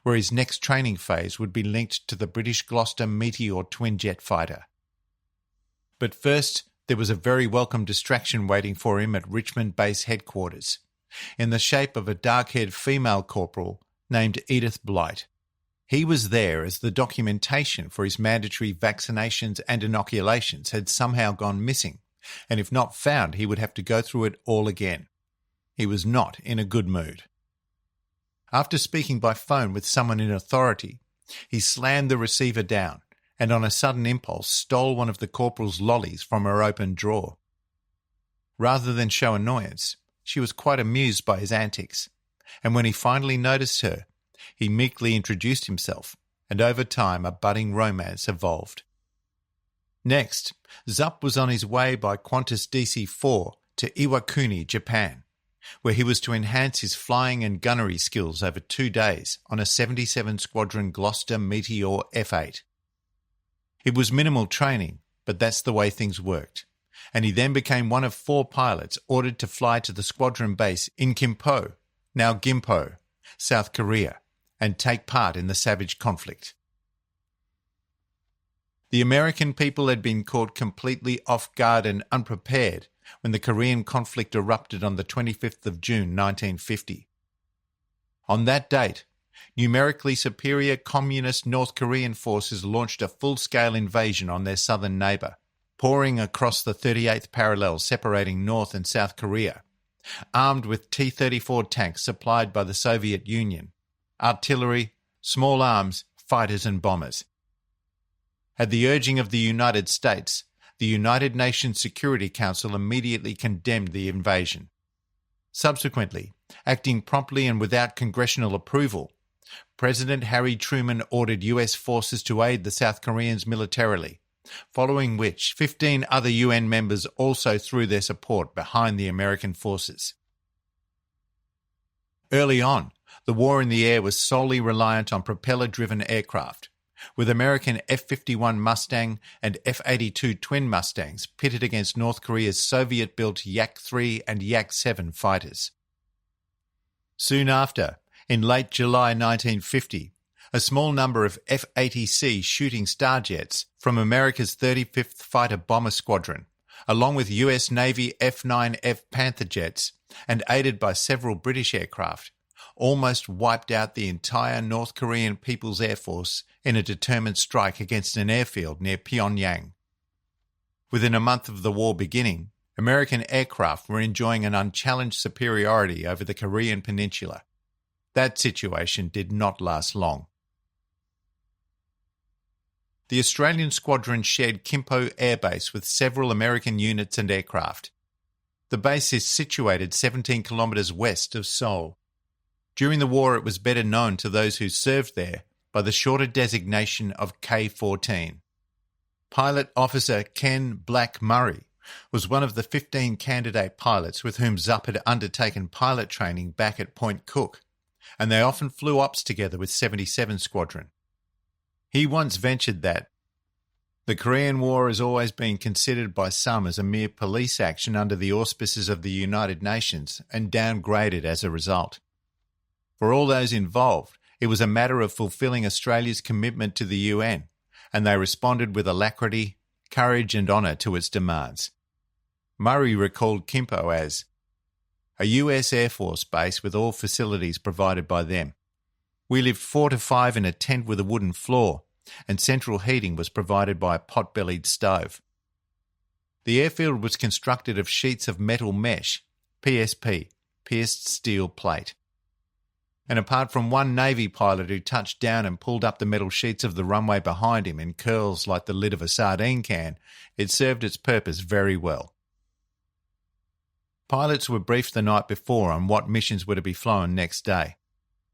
where his next training phase would be linked to the British Gloucester Meteor twin-jet fighter. But first, there was a very welcome distraction waiting for him at Richmond Base headquarters, in the shape of a dark-haired female corporal named Edith Blight. He was there as the documentation for his mandatory vaccinations and inoculations had somehow gone missing, and if not found, he would have to go through it all again. He was not in a good mood. After speaking by phone with someone in authority, he slammed the receiver down and on a sudden impulse stole one of the corporal's lollies from her open drawer. Rather than show annoyance, she was quite amused by his antics, and when he finally noticed her, he meekly introduced himself, and over time a budding romance evolved. Next, Zup was on his way by Qantas DC-4 to Iwakuni, Japan, where he was to enhance his flying and gunnery skills over 2 days on a 77 Squadron Gloucester Meteor F-8. It was minimal training, but that's the way things worked, and he then became one of 4 pilots ordered to fly to the squadron base in Gimpo, now Gimpo, South Korea, and take part in the savage conflict. The American people had been caught completely off guard and unprepared when the Korean conflict erupted on the 25th of June 1950. On that date, numerically superior communist North Korean forces launched a full-scale invasion on their southern neighbour, pouring across the 38th parallel separating North and South Korea, armed with T-34 tanks supplied by the Soviet Union, artillery, small arms, fighters and bombers. At the urging of the United States, the United Nations Security Council immediately condemned the invasion. Subsequently, acting promptly and without congressional approval, President Harry Truman ordered US forces to aid the South Koreans militarily, following which 15 other UN members also threw their support behind the American forces. Early on, the war in the air was solely reliant on propeller-driven aircraft, with American F-51 Mustang and F-82 twin Mustangs pitted against North Korea's Soviet-built Yak-3 and Yak-7 fighters. Soon after, in late July 1950, a small number of F-80C Shooting Star jets from America's 35th Fighter Bomber Squadron, along with US Navy F-9F Panther jets, and aided by several British aircraft, almost wiped out the entire North Korean People's Air Force in a determined strike against an airfield near Pyongyang. Within a month of the war beginning, American aircraft were enjoying an unchallenged superiority over the Korean peninsula. That situation did not last long. The Australian squadron shared Gimpo Air Base with several American units and aircraft. The base is situated 17 kilometres west of Seoul. During the war, it was better known to those who served there by the shorter designation of K-14. Pilot Officer Ken Black Murray was one of the 15 candidate pilots with whom Zup had undertaken pilot training back at Point Cook, and they often flew ops together with 77 Squadron. He once ventured that the Korean War has always been considered by some as a mere police action under the auspices of the United Nations and downgraded as a result. For all those involved, it was a matter of fulfilling Australia's commitment to the UN, and they responded with alacrity, courage and honour to its demands. Murray recalled Gimpo as a US Air Force base with all facilities provided by them. We lived 4 to 5 in a tent with a wooden floor, and central heating was provided by a pot-bellied stove. The airfield was constructed of sheets of metal mesh, PSP, pierced steel plate. And apart from one Navy pilot who touched down and pulled up the metal sheets of the runway behind him in curls like the lid of a sardine can, it served its purpose very well. Pilots were briefed the night before on what missions were to be flown next day.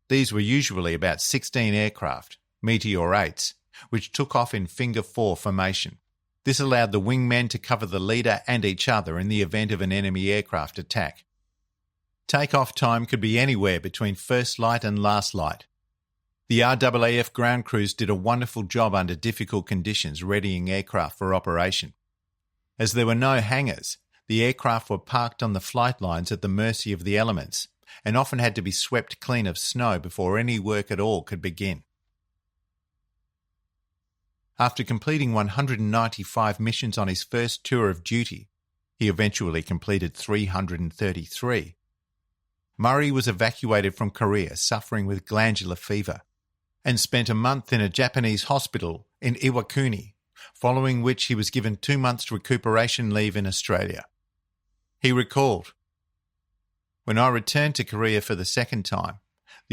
These were usually about 16 aircraft, Meteor 8s, which took off in Finger 4 formation. This allowed the wingmen to cover the leader and each other in the event of an enemy aircraft attack. Take-off time could be anywhere between first light and last light. The RAAF ground crews did a wonderful job under difficult conditions readying aircraft for operation. As there were no hangars, the aircraft were parked on the flight lines at the mercy of the elements and often had to be swept clean of snow before any work at all could begin. After completing 195 missions on his first tour of duty, he eventually completed 333. Murray was evacuated from Korea suffering with glandular fever and spent a month in a Japanese hospital in Iwakuni, following which he was given 2 months recuperation leave in Australia. He recalled, "When I returned to Korea for the second time,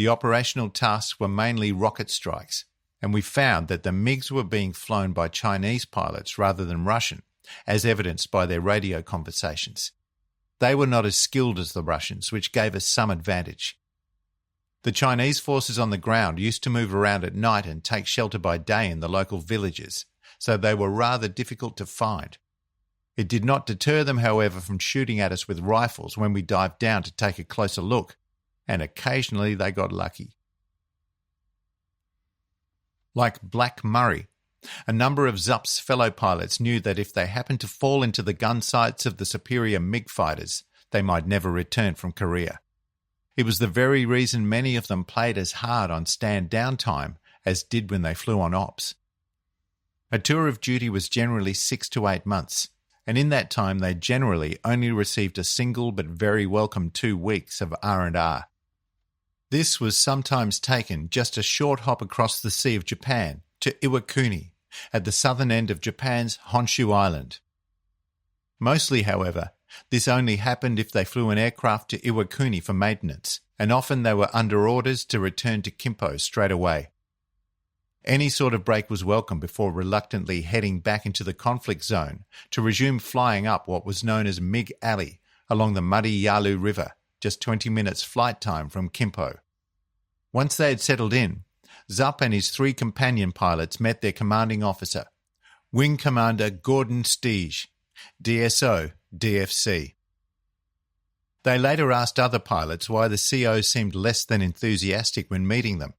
the operational tasks were mainly rocket strikes, and we found that the MiGs were being flown by Chinese pilots rather than Russian, as evidenced by their radio conversations. They were not as skilled as the Russians, which gave us some advantage. The Chinese forces on the ground used to move around at night and take shelter by day in the local villages, so they were rather difficult to find. It did not deter them, however, from shooting at us with rifles when we dived down to take a closer look, and occasionally they got lucky. Like Black Murray, a number of Zup's fellow pilots knew that if they happened to fall into the gun sights of the superior MiG fighters, they might never return from Korea. It was the very reason many of them played as hard on stand-down time as did when they flew on ops. A tour of duty was generally 6 to 8 months, and in that time they generally only received a single but very welcome 2 weeks of R&R. This was sometimes taken just a short hop across the Sea of Japan to Iwakuni, at the southern end of Japan's Honshu Island. Mostly, however, this only happened if they flew an aircraft to Iwakuni for maintenance, and often they were under orders to return to Kimpo straight away. Any sort of break was welcome before reluctantly heading back into the conflict zone to resume flying up what was known as MiG Alley along the muddy Yalu River, just 20 minutes flight time from Kimpo. Once they had settled in, Zup and his 3 companion pilots met their commanding officer, Wing Commander Gordon Steege, DSO, DFC. They later asked other pilots why the CO seemed less than enthusiastic when meeting them,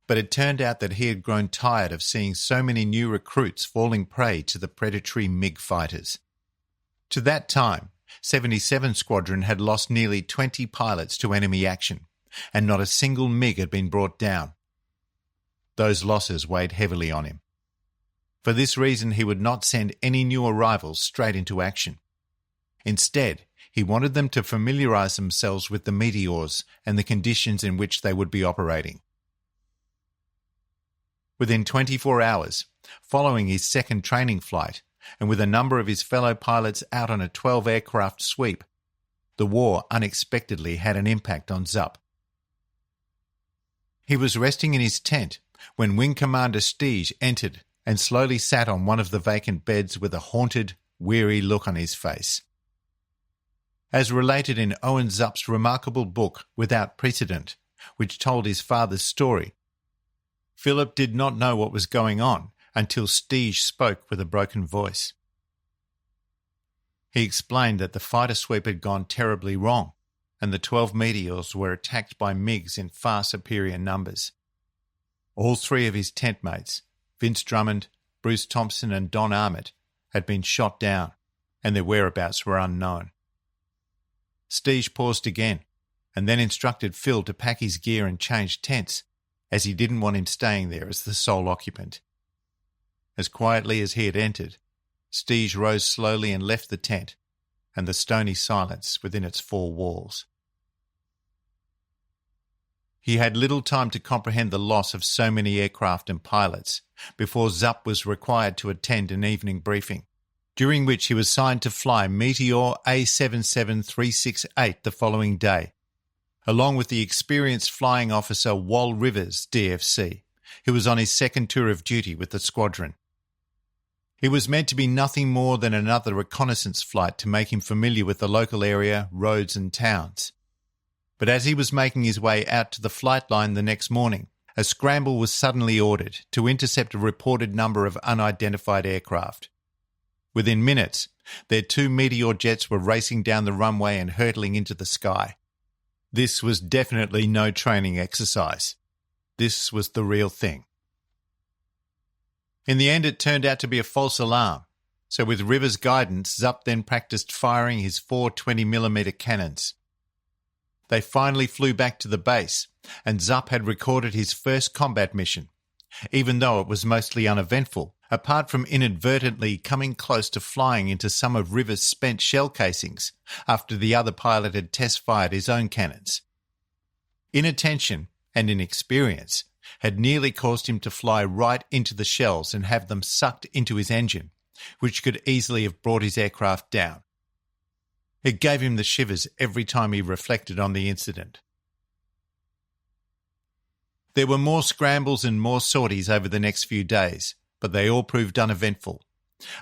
but it turned out that he had grown tired of seeing so many new recruits falling prey to the predatory MiG fighters. To that time, 77 Squadron had lost nearly 20 pilots to enemy action, and not a single MiG had been brought down. Those losses weighed heavily on him. For this reason, he would not send any new arrivals straight into action. Instead, he wanted them to familiarise themselves with the meteors and the conditions in which they would be operating. Within 24 hours, following his second training flight, and with a number of his fellow pilots out on a 12-aircraft sweep, the war unexpectedly had an impact on Zup. He was resting in his tent when Wing Commander Steege entered and slowly sat on one of the vacant beds with a haunted, weary look on his face. As related in Owen Zup's remarkable book Without Precedent, which told his father's story, Philip did not know what was going on until Steege spoke with a broken voice. He explained that the fighter sweep had gone terribly wrong, and the 12 meteors were attacked by MiGs in far superior numbers. All 3 of his tent mates, Vince Drummond, Bruce Thompson and Don Armit, had been shot down, and their whereabouts were unknown. Steege paused again, and then instructed Phil to pack his gear and change tents, as he didn't want him staying there as the sole occupant. As quietly as he had entered, Steege rose slowly and left the tent, and the stony silence within its 4 walls. He had little time to comprehend the loss of so many aircraft and pilots before Zup was required to attend an evening briefing, during which he was signed to fly Meteor A77368 the following day, along with the experienced flying officer Wal Rivers, DFC, who was on his second tour of duty with the squadron. It was meant to be nothing more than another reconnaissance flight to make him familiar with the local area, roads and towns. But as he was making his way out to the flight line the next morning, a scramble was suddenly ordered to intercept a reported number of unidentified aircraft. Within minutes, their 2 Meteor jets were racing down the runway and hurtling into the sky. This was definitely no training exercise. This was the real thing. In the end, it turned out to be a false alarm, so with Rivers' guidance, Zup then practiced firing his 4 20mm cannons. They finally flew back to the base, and Zup had recorded his first combat mission, even though it was mostly uneventful, apart from inadvertently coming close to flying into some of Rivers' spent shell casings after the other pilot had test-fired his own cannons. Inattention and inexperience had nearly caused him to fly right into the shells and have them sucked into his engine, which could easily have brought his aircraft down. It gave him the shivers every time he reflected on the incident. There were more scrambles and more sorties over the next few days, but they all proved uneventful,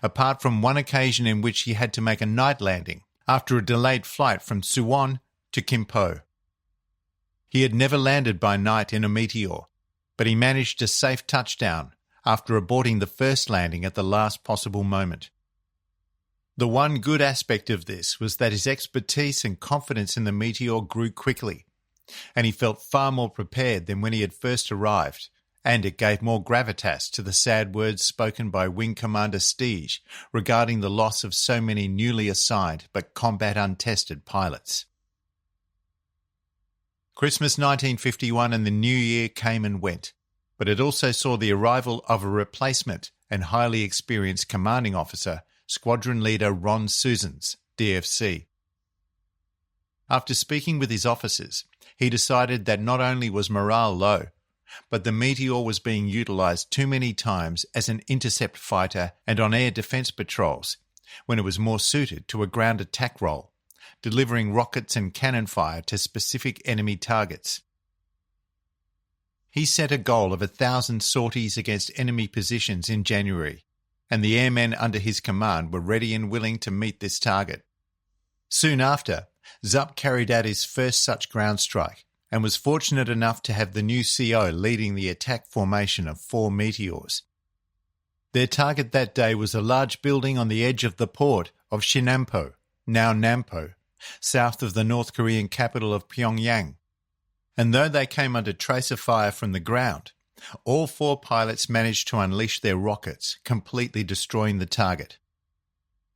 apart from one occasion in which he had to make a night landing after a delayed flight from Suwon to Kimpo. He had never landed by night in a meteor, but he managed a safe touchdown after aborting the first landing at the last possible moment. The one good aspect of this was that his expertise and confidence in the meteor grew quickly, and he felt far more prepared than when he had first arrived, and it gave more gravitas to the sad words spoken by Wing Commander Stige regarding the loss of so many newly assigned but combat-untested pilots. Christmas 1951 and the New Year came and went, but it also saw the arrival of a replacement and highly experienced commanding officer, Squadron Leader Ron Susans, DFC. After speaking with his officers, he decided that not only was morale low, but the Meteor was being utilised too many times as an intercept fighter and on air defence patrols, when it was more suited to a ground attack role, delivering rockets and cannon fire to specific enemy targets. He set a goal of 1,000 sorties against enemy positions in January, and the airmen under his command were ready and willing to meet this target. Soon after, Zup carried out his first such ground strike and was fortunate enough to have the new CO leading the attack formation of 4 Meteors. Their target that day was a large building on the edge of the port of Shinampo, now Nampo, south of the North Korean capital of Pyongyang. And though they came under tracer fire from the ground, all 4 pilots managed to unleash their rockets, completely destroying the target.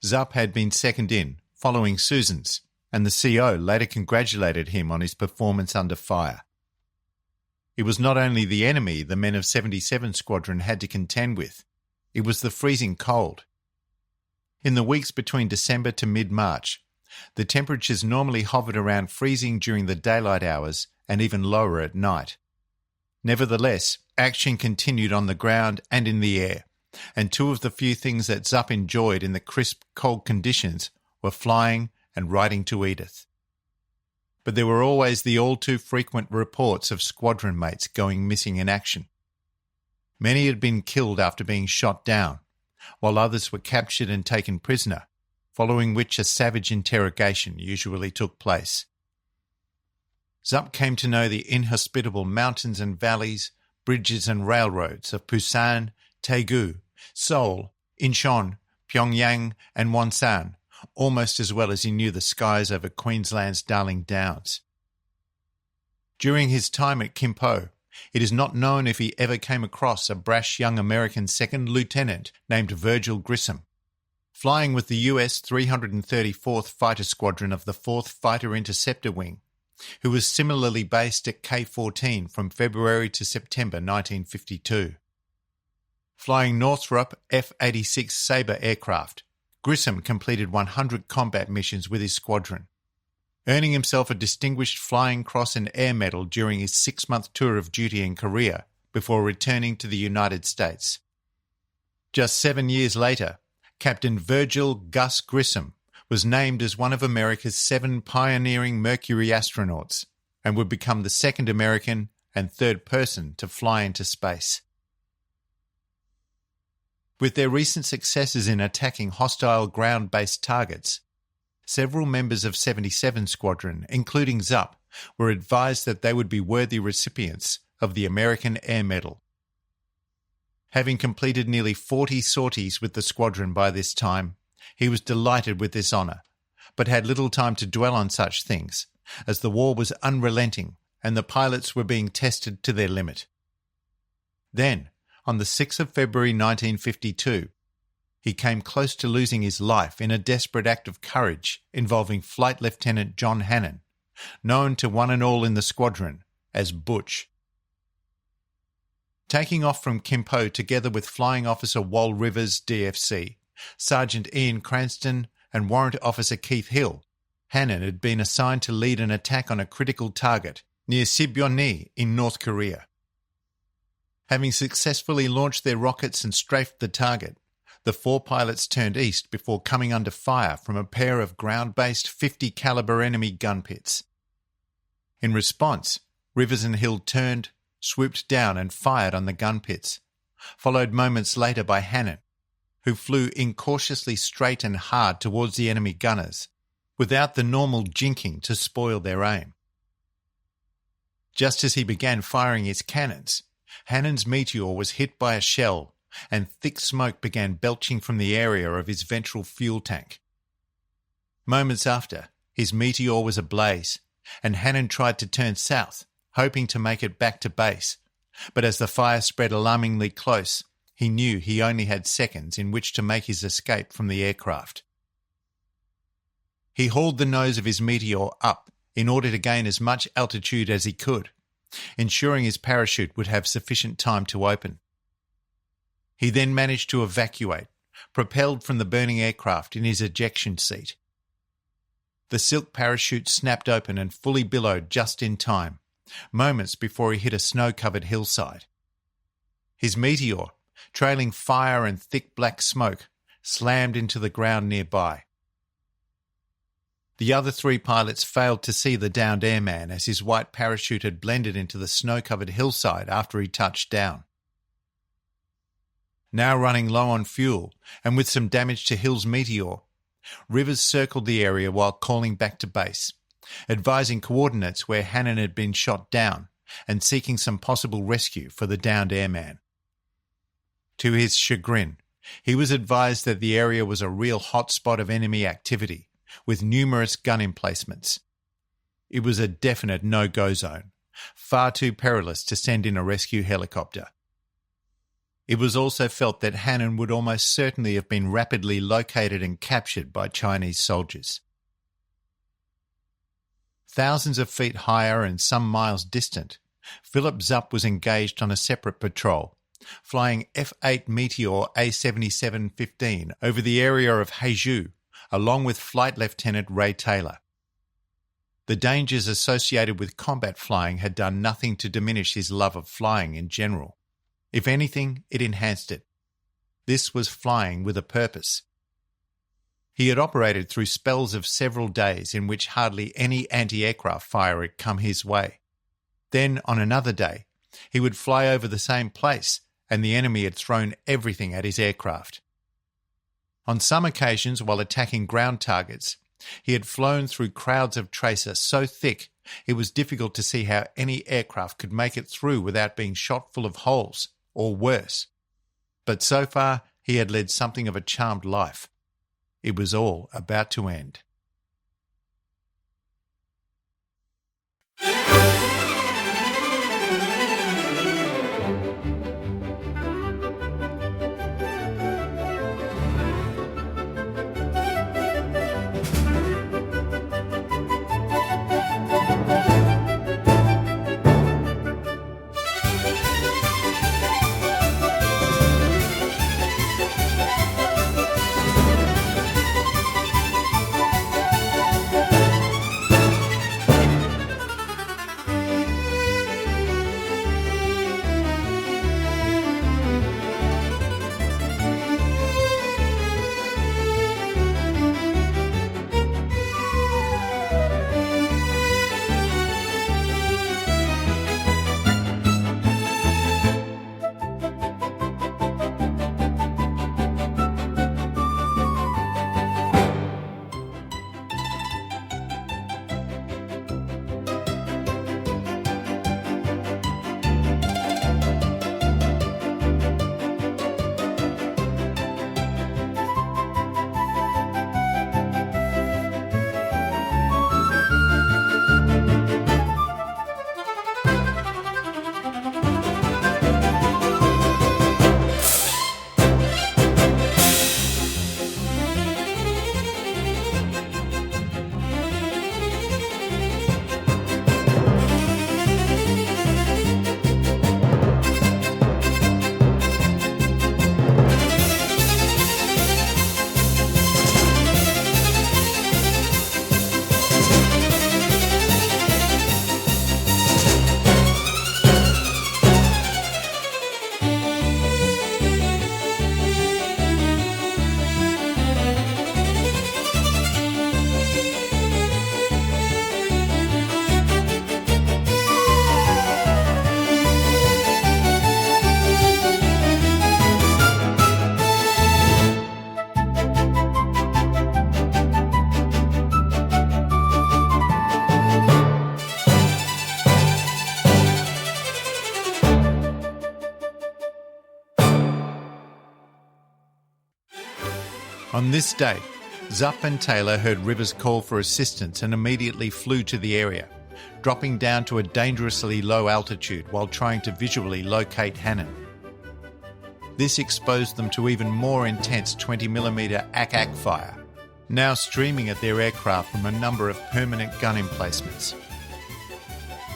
Zup had been second in, following Susans, and the CO later congratulated him on his performance under fire. It was not only the enemy the men of 77 Squadron had to contend with, it was the freezing cold. In the weeks between December to mid-March, the temperatures normally hovered around freezing during the daylight hours and even lower at night. Nevertheless, action continued on the ground and in the air, and 2 of the few things that Zup enjoyed in the crisp, cold conditions were flying and writing to Edith. But there were always the all-too-frequent reports of squadron mates going missing in action. Many had been killed after being shot down, while others were captured and taken prisoner, following which a savage interrogation usually took place. Zup came to know the inhospitable mountains and valleys, bridges and railroads of Busan, Daegu, Seoul, Incheon, Pyongyang and Wonsan, almost as well as he knew the skies over Queensland's Darling Downs. During his time at Kimpo, it is not known if he ever came across a brash young American second lieutenant named Virgil Grissom, flying with the US 334th Fighter Squadron of the 4th Fighter Interceptor Wing, who was similarly based at K-14 from February to September 1952. Flying Northrop F-86 Sabre aircraft, Grissom completed 100 combat missions with his squadron, earning himself a Distinguished Flying Cross and Air Medal during his 6-month tour of duty in Korea before returning to the United States. Just 7 years later, Captain Virgil Gus Grissom was named as one of America's 7 pioneering Mercury astronauts and would become the second American and 3rd person to fly into space. With their recent successes in attacking hostile ground-based targets, several members of 77 Squadron, including Zup, were advised that they would be worthy recipients of the American Air Medal. Having completed nearly 40 sorties with the squadron by this time, he was delighted with this honour, but had little time to dwell on such things, as the war was unrelenting and the pilots were being tested to their limit. Then, on the 6th of February 1952, he came close to losing his life in a desperate act of courage involving Flight Lieutenant John Hannon, known to one and all in the squadron as Butch. Taking off from Kimpo together with Flying Officer Wal Rivers, DFC, Sergeant Ian Cranston and Warrant Officer Keith Hill, Hannon had been assigned to lead an attack on a critical target near Sibyeonni in North Korea. Having successfully launched their rockets and strafed the target, the 4 pilots turned east before coming under fire from a pair of ground-based 50 caliber enemy gun pits. In response, Rivers and Hill turned, swooped down and fired on the gun pits, followed moments later by Hannon, who flew incautiously straight and hard towards the enemy gunners, without the normal jinking to spoil their aim. Just as he began firing his cannons, Hannon's Meteor was hit by a shell, and thick smoke began belching from the area of his ventral fuel tank. Moments after, his Meteor was ablaze, and Hannon tried to turn south, hoping to make it back to base. But as the fire spread alarmingly close, he knew he only had seconds in which to make his escape from the aircraft. He hauled the nose of his Meteor up in order to gain as much altitude as he could, ensuring his parachute would have sufficient time to open. He then managed to evacuate, propelled from the burning aircraft in his ejection seat. The silk parachute snapped open and fully billowed just in time, moments before he hit a snow-covered hillside. His Meteor, trailing fire and thick black smoke, slammed into the ground nearby. The other 3 pilots failed to see the downed airman as his white parachute had blended into the snow-covered hillside after he touched down. Now running low on fuel and with some damage to Hill's Meteor, Rivers circled the area while calling back to base, advising coordinates where Hannon had been shot down and seeking some possible rescue for the downed airman. To his chagrin, he was advised that the area was a real hotspot of enemy activity, with numerous gun emplacements. It was a definite no-go zone, far too perilous to send in a rescue helicopter. It was also felt that Hannon would almost certainly have been rapidly located and captured by Chinese soldiers. Thousands of feet higher and some miles distant, Philip Zupp was engaged on a separate patrol, flying F-8 Meteor A7715 over the area of Haizhou, along with Flight Lieutenant Ray Taylor. The dangers associated with combat flying had done nothing to diminish his love of flying in general. If anything, it enhanced it. This was flying with a purpose. He had operated through spells of several days in which hardly any anti-aircraft fire had come his way. Then, on another day, he would fly over the same place and the enemy had thrown everything at his aircraft. On some occasions, while attacking ground targets, he had flown through crowds of tracer so thick it was difficult to see how any aircraft could make it through without being shot full of holes, or worse. But so far, he had led something of a charmed life. It was all about to end. On this day, Zupp and Taylor heard Rivers call for assistance and immediately flew to the area, dropping down to a dangerously low altitude while trying to visually locate Hannon. This exposed them to even more intense 20mm ACAC fire, now streaming at their aircraft from a number of permanent gun emplacements.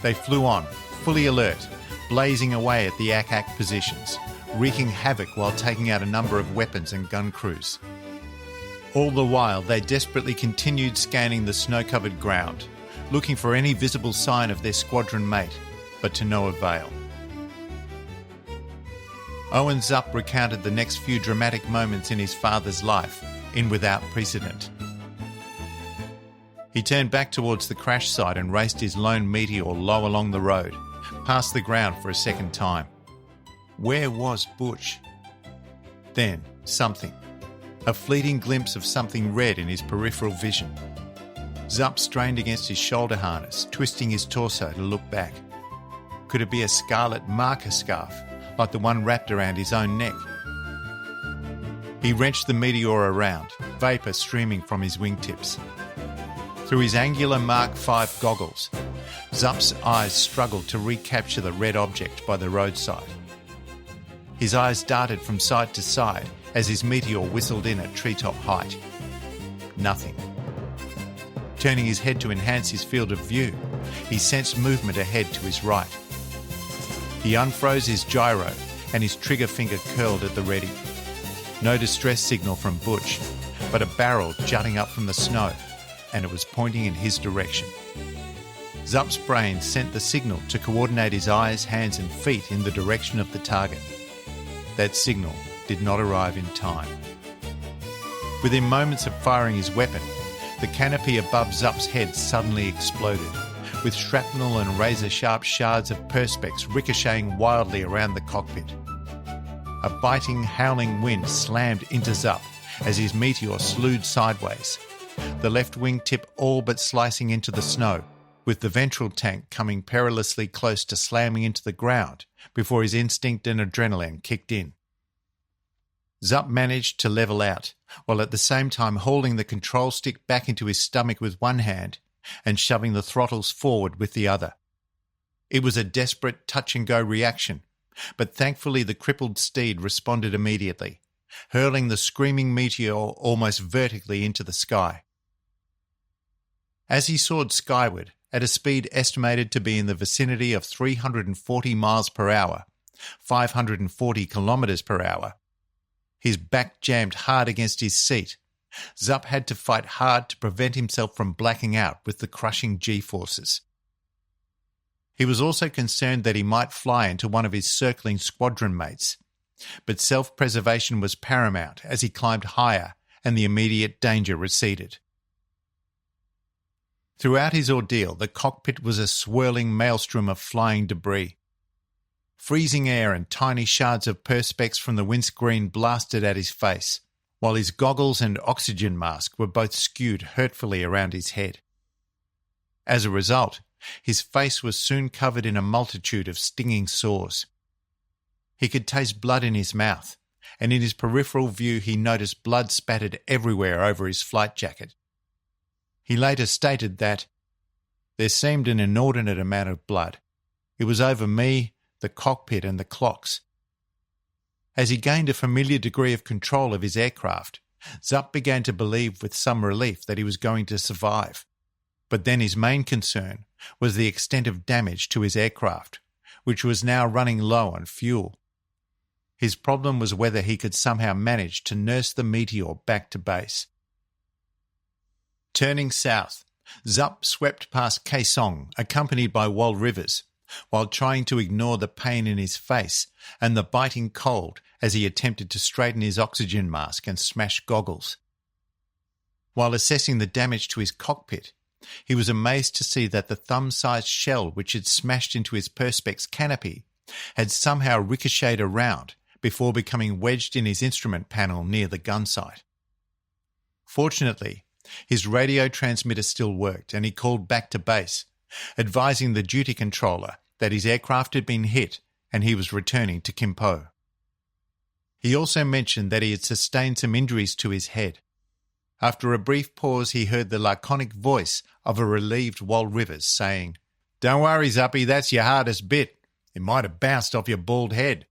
They flew on, fully alert, blazing away at the ACAC positions, wreaking havoc while taking out a number of weapons and gun crews. All the while, they desperately continued scanning the snow-covered ground, looking for any visible sign of their squadron mate, but to no avail. Owen Zupp recounted the next few dramatic moments in his father's life in Without Precedent. He turned back towards the crash site and raced his lone Meteor low along the road, past the ground for a second time. Where was Butch? Then, something. A fleeting glimpse of something red in his peripheral vision. Zupp strained against his shoulder harness, twisting his torso to look back. Could it be a scarlet marker scarf, like the one wrapped around his own neck? He wrenched the Meteor around, vapour streaming from his wingtips. Through his angular Mark V goggles, Zupp's eyes struggled to recapture the red object by the roadside. His eyes darted from side to side as his Meteor whistled in at treetop height. Nothing. Turning his head to enhance his field of view, he sensed movement ahead to his right. He unfroze his gyro and his trigger finger curled at the ready. No distress signal from Butch, but a barrel jutting up from the snow, and it was pointing in his direction. Zupp's brain sent the signal to coordinate his eyes, hands and feet in the direction of the target. That signal did not arrive in time. Within moments of firing his weapon, the canopy above Zupp's head suddenly exploded, with shrapnel and razor-sharp shards of perspex ricocheting wildly around the cockpit. A biting, howling wind slammed into Zupp as his Meteor slewed sideways, the left wing tip all but slicing into the snow, with the ventral tank coming perilously close to slamming into the ground before his instinct and adrenaline kicked in. Zupp managed to level out, while at the same time holding the control stick back into his stomach with one hand and shoving the throttles forward with the other. It was a desperate touch-and-go reaction, but thankfully the crippled steed responded immediately, hurling the screaming Meteor almost vertically into the sky. As he soared skyward, at a speed estimated to be in the vicinity of 340 miles per hour, 540 kilometres per hour, his back jammed hard against his seat, Zupp had to fight hard to prevent himself from blacking out with the crushing G-forces. He was also concerned that he might fly into one of his circling squadron mates, but self-preservation was paramount as he climbed higher and the immediate danger receded. Throughout his ordeal, the cockpit was a swirling maelstrom of flying debris. Freezing air and tiny shards of perspex from the windscreen blasted at his face, while his goggles and oxygen mask were both skewed hurtfully around his head. As a result, his face was soon covered in a multitude of stinging sores. He could taste blood in his mouth, and in his peripheral view he noticed blood spattered everywhere over his flight jacket. He later stated that there seemed an inordinate amount of blood. It was over me, the cockpit and the clocks. As he gained a familiar degree of control of his aircraft, Zupp began to believe with some relief that he was going to survive. But then his main concern was the extent of damage to his aircraft, which was now running low on fuel. His problem was whether he could somehow manage to nurse the Meteor back to base. Turning south, Zupp swept past Kaesong, accompanied by Wal Rivers, while trying to ignore the pain in his face and the biting cold as he attempted to straighten his oxygen mask and smash goggles. While assessing the damage to his cockpit, he was amazed to see that the thumb-sized shell which had smashed into his perspex canopy had somehow ricocheted around before becoming wedged in his instrument panel near the gun sight. Fortunately, his radio transmitter still worked and he called back to base, advising the duty controller that his aircraft had been hit and he was returning to Kimpo. He also mentioned that he had sustained some injuries to his head, After a brief pause, he heard the laconic voice of a relieved Wal Rivers saying, "Don't worry, Zuppy, that's your hardest bit. It might have bounced off your bald head."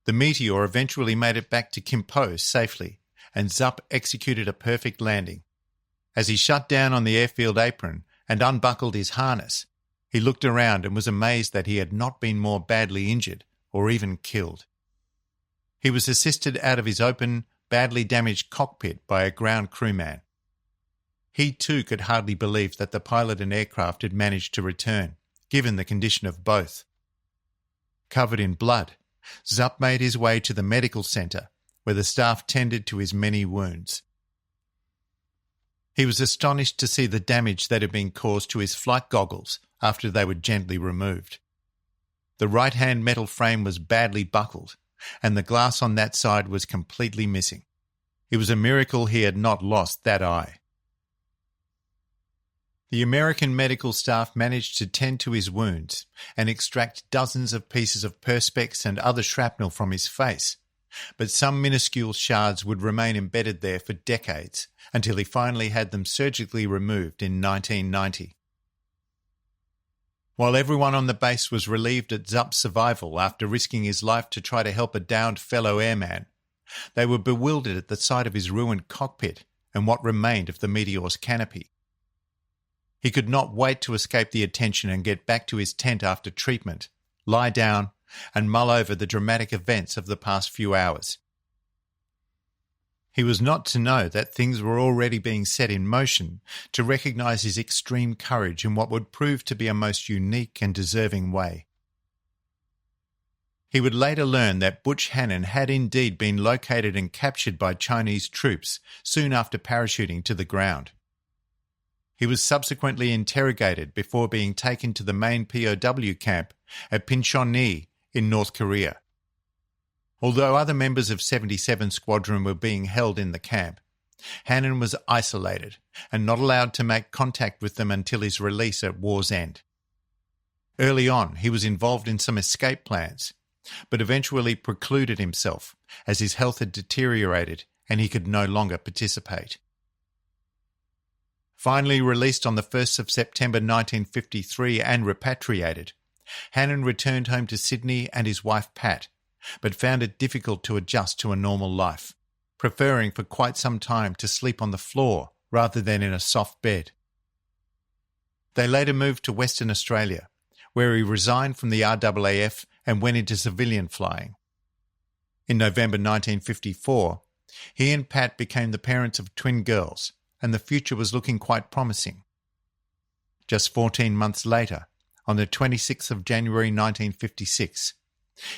The Meteor eventually made it back to Kimpo safely, and Zupp executed a perfect landing. As he shut down on the airfield apron and unbuckled his harness, he looked around and was amazed that he had not been more badly injured or even killed. He was assisted out of his open, badly damaged cockpit by a ground crewman. He too could hardly believe that the pilot and aircraft had managed to return, given the condition of both. Covered in blood, Zupp made his way to the medical centre, where the staff tended to his many wounds. He was astonished to see the damage that had been caused to his flight goggles after they were gently removed. The right-hand metal frame was badly buckled, and the glass on that side was completely missing. It was a miracle he had not lost that eye. The American medical staff managed to tend to his wounds and extract dozens of pieces of perspex and other shrapnel from his face, but some minuscule shards would remain embedded there for decades until he finally had them surgically removed in 1990. While everyone on the base was relieved at Zupp's survival after risking his life to try to help a downed fellow airman, they were bewildered at the sight of his ruined cockpit and what remained of the Meteor's canopy. He could not wait to escape the attention and get back to his tent after treatment, lie down, and mull over the dramatic events of the past few hours. He was not to know that things were already being set in motion to recognise his extreme courage in what would prove to be a most unique and deserving way. He would later learn that Butch Hannon had indeed been located and captured by Chinese troops soon after parachuting to the ground. He was subsequently interrogated before being taken to the main POW camp at Pincheon-ni in North Korea. Although other members of 77 Squadron were being held in the camp, Hannon was isolated and not allowed to make contact with them until his release at war's end. Early on, he was involved in some escape plans, but eventually precluded himself as his health had deteriorated and he could no longer participate. Finally released on the 1st of September 1953 and repatriated, Hannon returned home to Sydney and his wife Pat, but found it difficult to adjust to a normal life, preferring for quite some time to sleep on the floor rather than in a soft bed. They later moved to Western Australia, where he resigned from the RAAF and went into civilian flying. In November 1954, he and Pat became the parents of twin girls, and the future was looking quite promising. Just 14 months later, on the 26th of January 1956,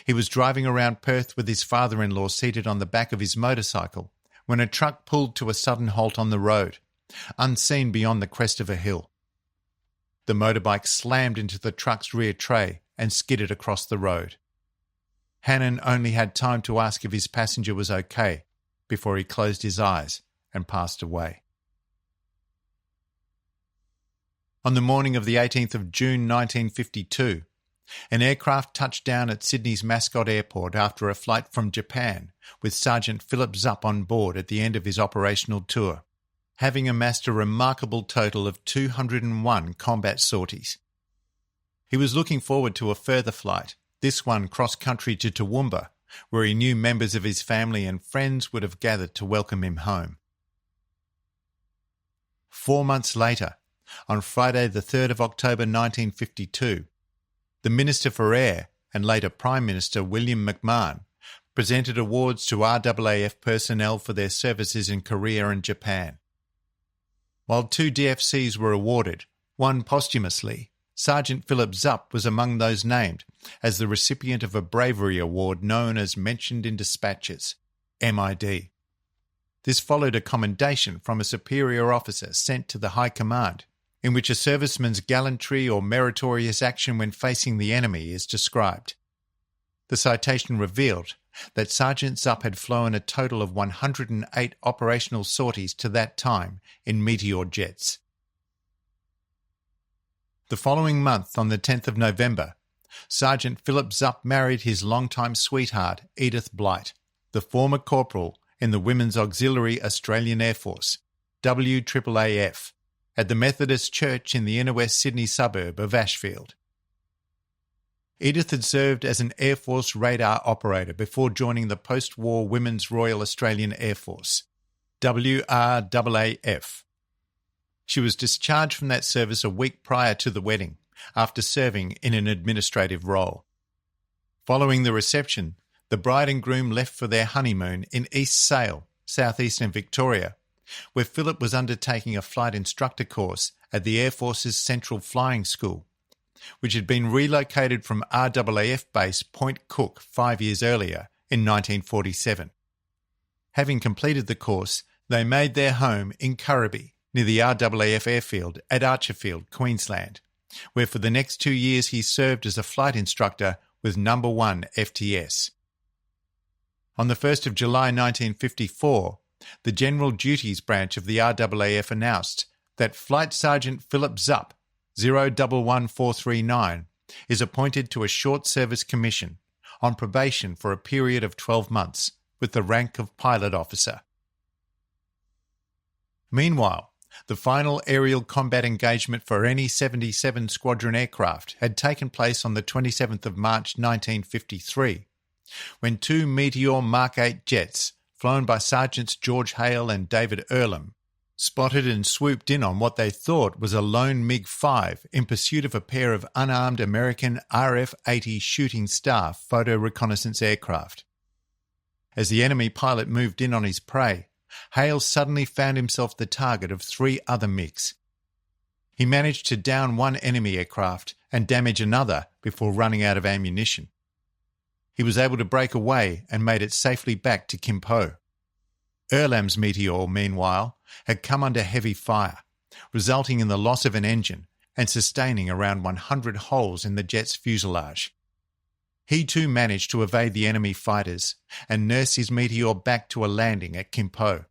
he was driving around Perth with his father-in-law seated on the back of his motorcycle when a truck pulled to a sudden halt on the road, unseen beyond the crest of a hill. The motorbike slammed into the truck's rear tray and skidded across the road. Hannon only had time to ask if his passenger was okay before he closed his eyes and passed away. On the morning of the 18th of June 1952, an aircraft touched down at Sydney's Mascot Airport after a flight from Japan with Sergeant Philip Zupp on board at the end of his operational tour, having amassed a remarkable total of 201 combat sorties. He was looking forward to a further flight, this one cross-country to Toowoomba, where he knew members of his family and friends would have gathered to welcome him home. 4 months later, on Friday the 3rd of October 1952, the Minister for Air and later Prime Minister William McMahon presented awards to RAAF personnel for their services in Korea and Japan. While 2 DFCs were awarded, one posthumously, Sergeant Philip Zupp was among those named as the recipient of a bravery award known as Mentioned in Dispatches, MID. This followed a commendation from a superior officer sent to the High Command, in which a serviceman's gallantry or meritorious action when facing the enemy is described. The citation revealed that Sergeant Zupp had flown a total of 108 operational sorties to that time in Meteor jets. The following month, on the 10th of November, Sergeant Philip Zupp married his longtime sweetheart, Edith Blight, the former corporal in the Women's Auxiliary Australian Air Force, WAAF, at the Methodist Church in the inner West Sydney suburb of Ashfield. Edith had served as an Air Force radar operator before joining the post-war Women's Royal Australian Air Force, WRAAF. She was discharged from that service a week prior to the wedding, after serving in an administrative role. Following the reception, the bride and groom left for their honeymoon in East Sale, southeastern Victoria, where Philip was undertaking a flight instructor course at the Air Force's Central Flying School, which had been relocated from RAAF base Point Cook 5 years earlier in 1947. Having completed the course, they made their home in Currabee, near the RAAF airfield at Archerfield, Queensland, where for the next 2 years he served as a flight instructor with No. 1 FTS. On the 1st of July 1954, the General Duties Branch of the RAAF announced that Flight Sergeant Philip Zupp, 011439, is appointed to a short service commission on probation for a period of 12 months with the rank of pilot officer. Meanwhile, the final aerial combat engagement for any 77 Squadron aircraft had taken place on the 27th of March 1953, when two Meteor Mark 8 jets, flown by Sergeants George Hale and David Earlham, spotted and swooped in on what they thought was a lone MiG-5 in pursuit of a pair of unarmed American RF-80 Shooting Star photo reconnaissance aircraft. As the enemy pilot moved in on his prey, Hale suddenly found himself the target of 3 other MiGs. He managed to down one enemy aircraft and damage another before running out of ammunition. He was able to break away and made it safely back to Kimpo. Earlham's Meteor, meanwhile, had come under heavy fire, resulting in the loss of an engine and sustaining around 100 holes in the jet's fuselage. He too managed to evade the enemy fighters and nurse his Meteor back to a landing at Kimpo.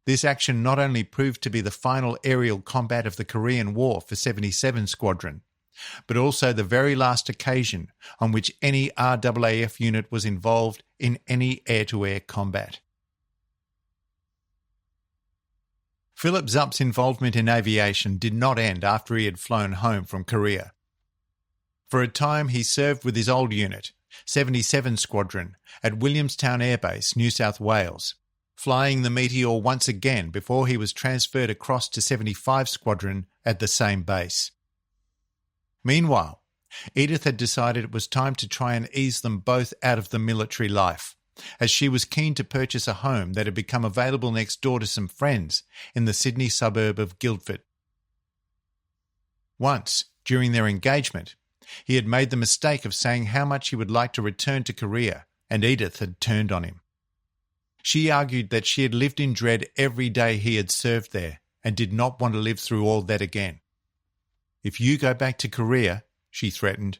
This action not only proved to be the final aerial combat of the Korean War for 77 Squadron, but also the very last occasion on which any RAAF unit was involved in any air-to-air combat. Philip Zupp's involvement in aviation did not end after he had flown home from Korea. For a time he served with his old unit, 77 Squadron, at Williamstown Air Base, New South Wales, flying the Meteor once again before he was transferred across to 75 Squadron at the same base. Meanwhile, Edith had decided it was time to try and ease them both out of the military life, as she was keen to purchase a home that had become available next door to some friends in the Sydney suburb of Guildford. Once, during their engagement, he had made the mistake of saying how much he would like to return to Korea, and Edith had turned on him. She argued that she had lived in dread every day he had served there and did not want to live through all that again. "If you go back to Korea," she threatened,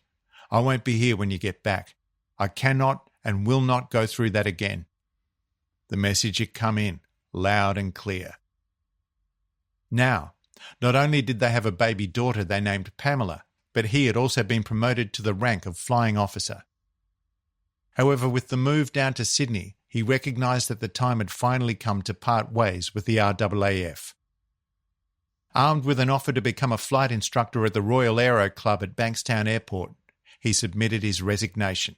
"I won't be here when you get back. I cannot and will not go through that again." The message had come in, loud and clear. Now, not only did they have a baby daughter they named Pamela, but he had also been promoted to the rank of flying officer. However, with the move down to Sydney, he recognised that the time had finally come to part ways with the RAAF. Armed with an offer to become a flight instructor at the Royal Aero Club at Bankstown Airport, he submitted his resignation.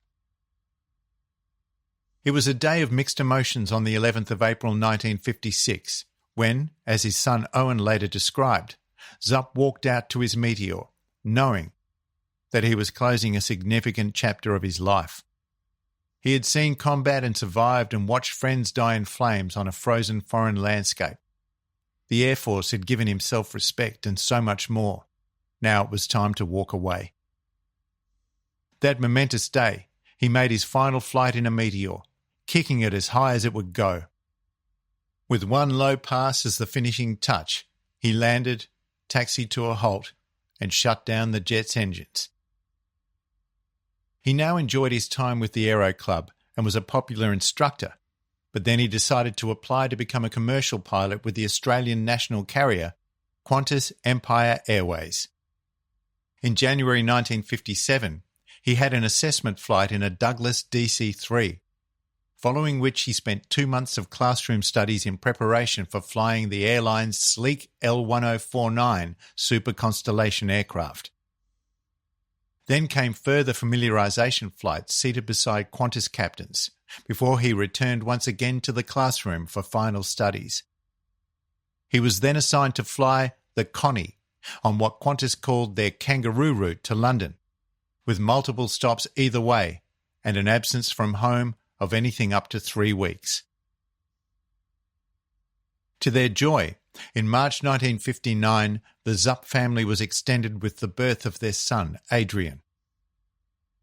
It was a day of mixed emotions on the 11th of April 1956, when, as his son Owen later described, Zupp walked out to his Meteor, knowing that he was closing a significant chapter of his life. He had seen combat and survived and watched friends die in flames on a frozen foreign landscape. The Air Force had given him self-respect and so much more. Now it was time to walk away. That momentous day, he made his final flight in a Meteor, kicking it as high as it would go. With one low pass as the finishing touch, he landed, taxied to a halt, and shut down the jet's engines. He now enjoyed his time with the Aero Club and was a popular instructor, but then he decided to apply to become a commercial pilot with the Australian national carrier, Qantas Empire Airways. In January 1957, he had an assessment flight in a Douglas DC-3. following which he spent 2 months of classroom studies in preparation for flying the airline's sleek L1049 Super Constellation aircraft. Then came further familiarisation flights seated beside Qantas captains, before he returned once again to the classroom for final studies. He was then assigned to fly the Connie on what Qantas called their kangaroo route to London, with multiple stops either way and an absence from home of anything up to 3 weeks. To their joy, in March 1959, the Zupp family was extended with the birth of their son, Adrian.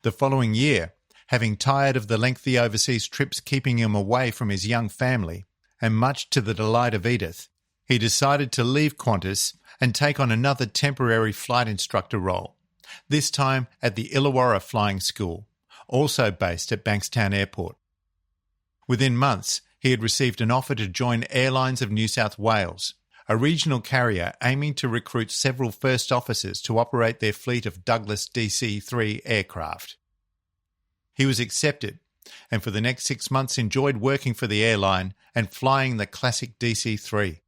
The following year, having tired of the lengthy overseas trips keeping him away from his young family, and much to the delight of Edith, he decided to leave Qantas and take on another temporary flight instructor role, this time at the Illawarra Flying School, also based at Bankstown Airport. Within months, he had received an offer to join Airlines of New South Wales, a regional carrier aiming to recruit several first officers to operate their fleet of Douglas DC-3 aircraft. He was accepted, and for the next 6 months enjoyed working for the airline and flying the classic DC-3.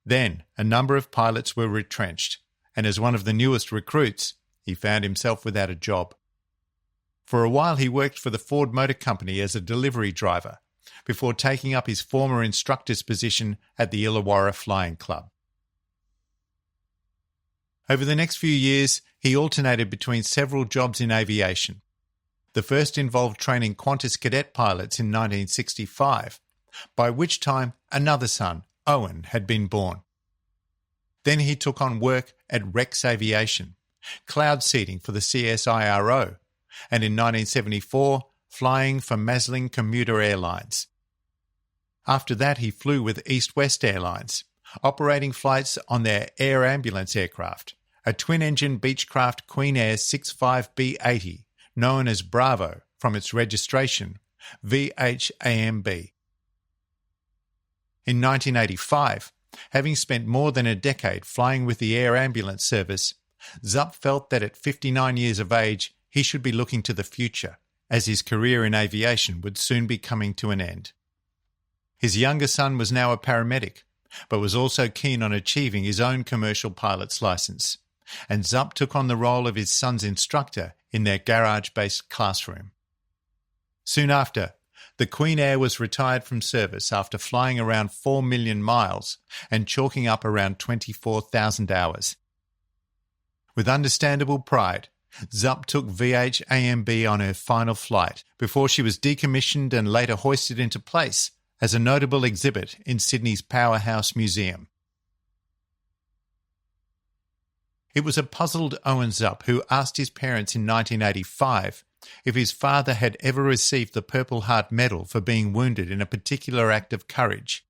Then, a number of pilots were retrenched, and as one of the newest recruits, he found himself without a job. For a while he worked for the Ford Motor Company as a delivery driver, before taking up his former instructor's position at the Illawarra Flying Club. Over the next few years, he alternated between several jobs in aviation. The first involved training Qantas cadet pilots in 1965, by which time another son, Owen, had been born. Then he took on work at Rex Aviation, cloud seating for the CSIRO, and in 1974, flying for Masling Commuter Airlines. After that, he flew with East West Airlines, operating flights on their air ambulance aircraft, a twin-engine Beechcraft Queen Air 65B80, known as Bravo from its registration, VHAMB. In 1985, having spent more than a decade flying with the air ambulance service, Zupp felt that at 59 years of age, he should be looking to the future, as his career in aviation would soon be coming to an end. His younger son was now a paramedic, but was also keen on achieving his own commercial pilot's licence, and Zupp took on the role of his son's instructor in their garage-based classroom. Soon after, the Queen Air was retired from service after flying around 4 million miles and chalking up around 24,000 hours. With understandable pride, Zupp took VHAMB on her final flight before she was decommissioned and later hoisted into place as a notable exhibit in Sydney's Powerhouse Museum. It was a puzzled Owen Zupp who asked his parents in 1985 if his father had ever received the Purple Heart Medal for being wounded in a particular act of courage.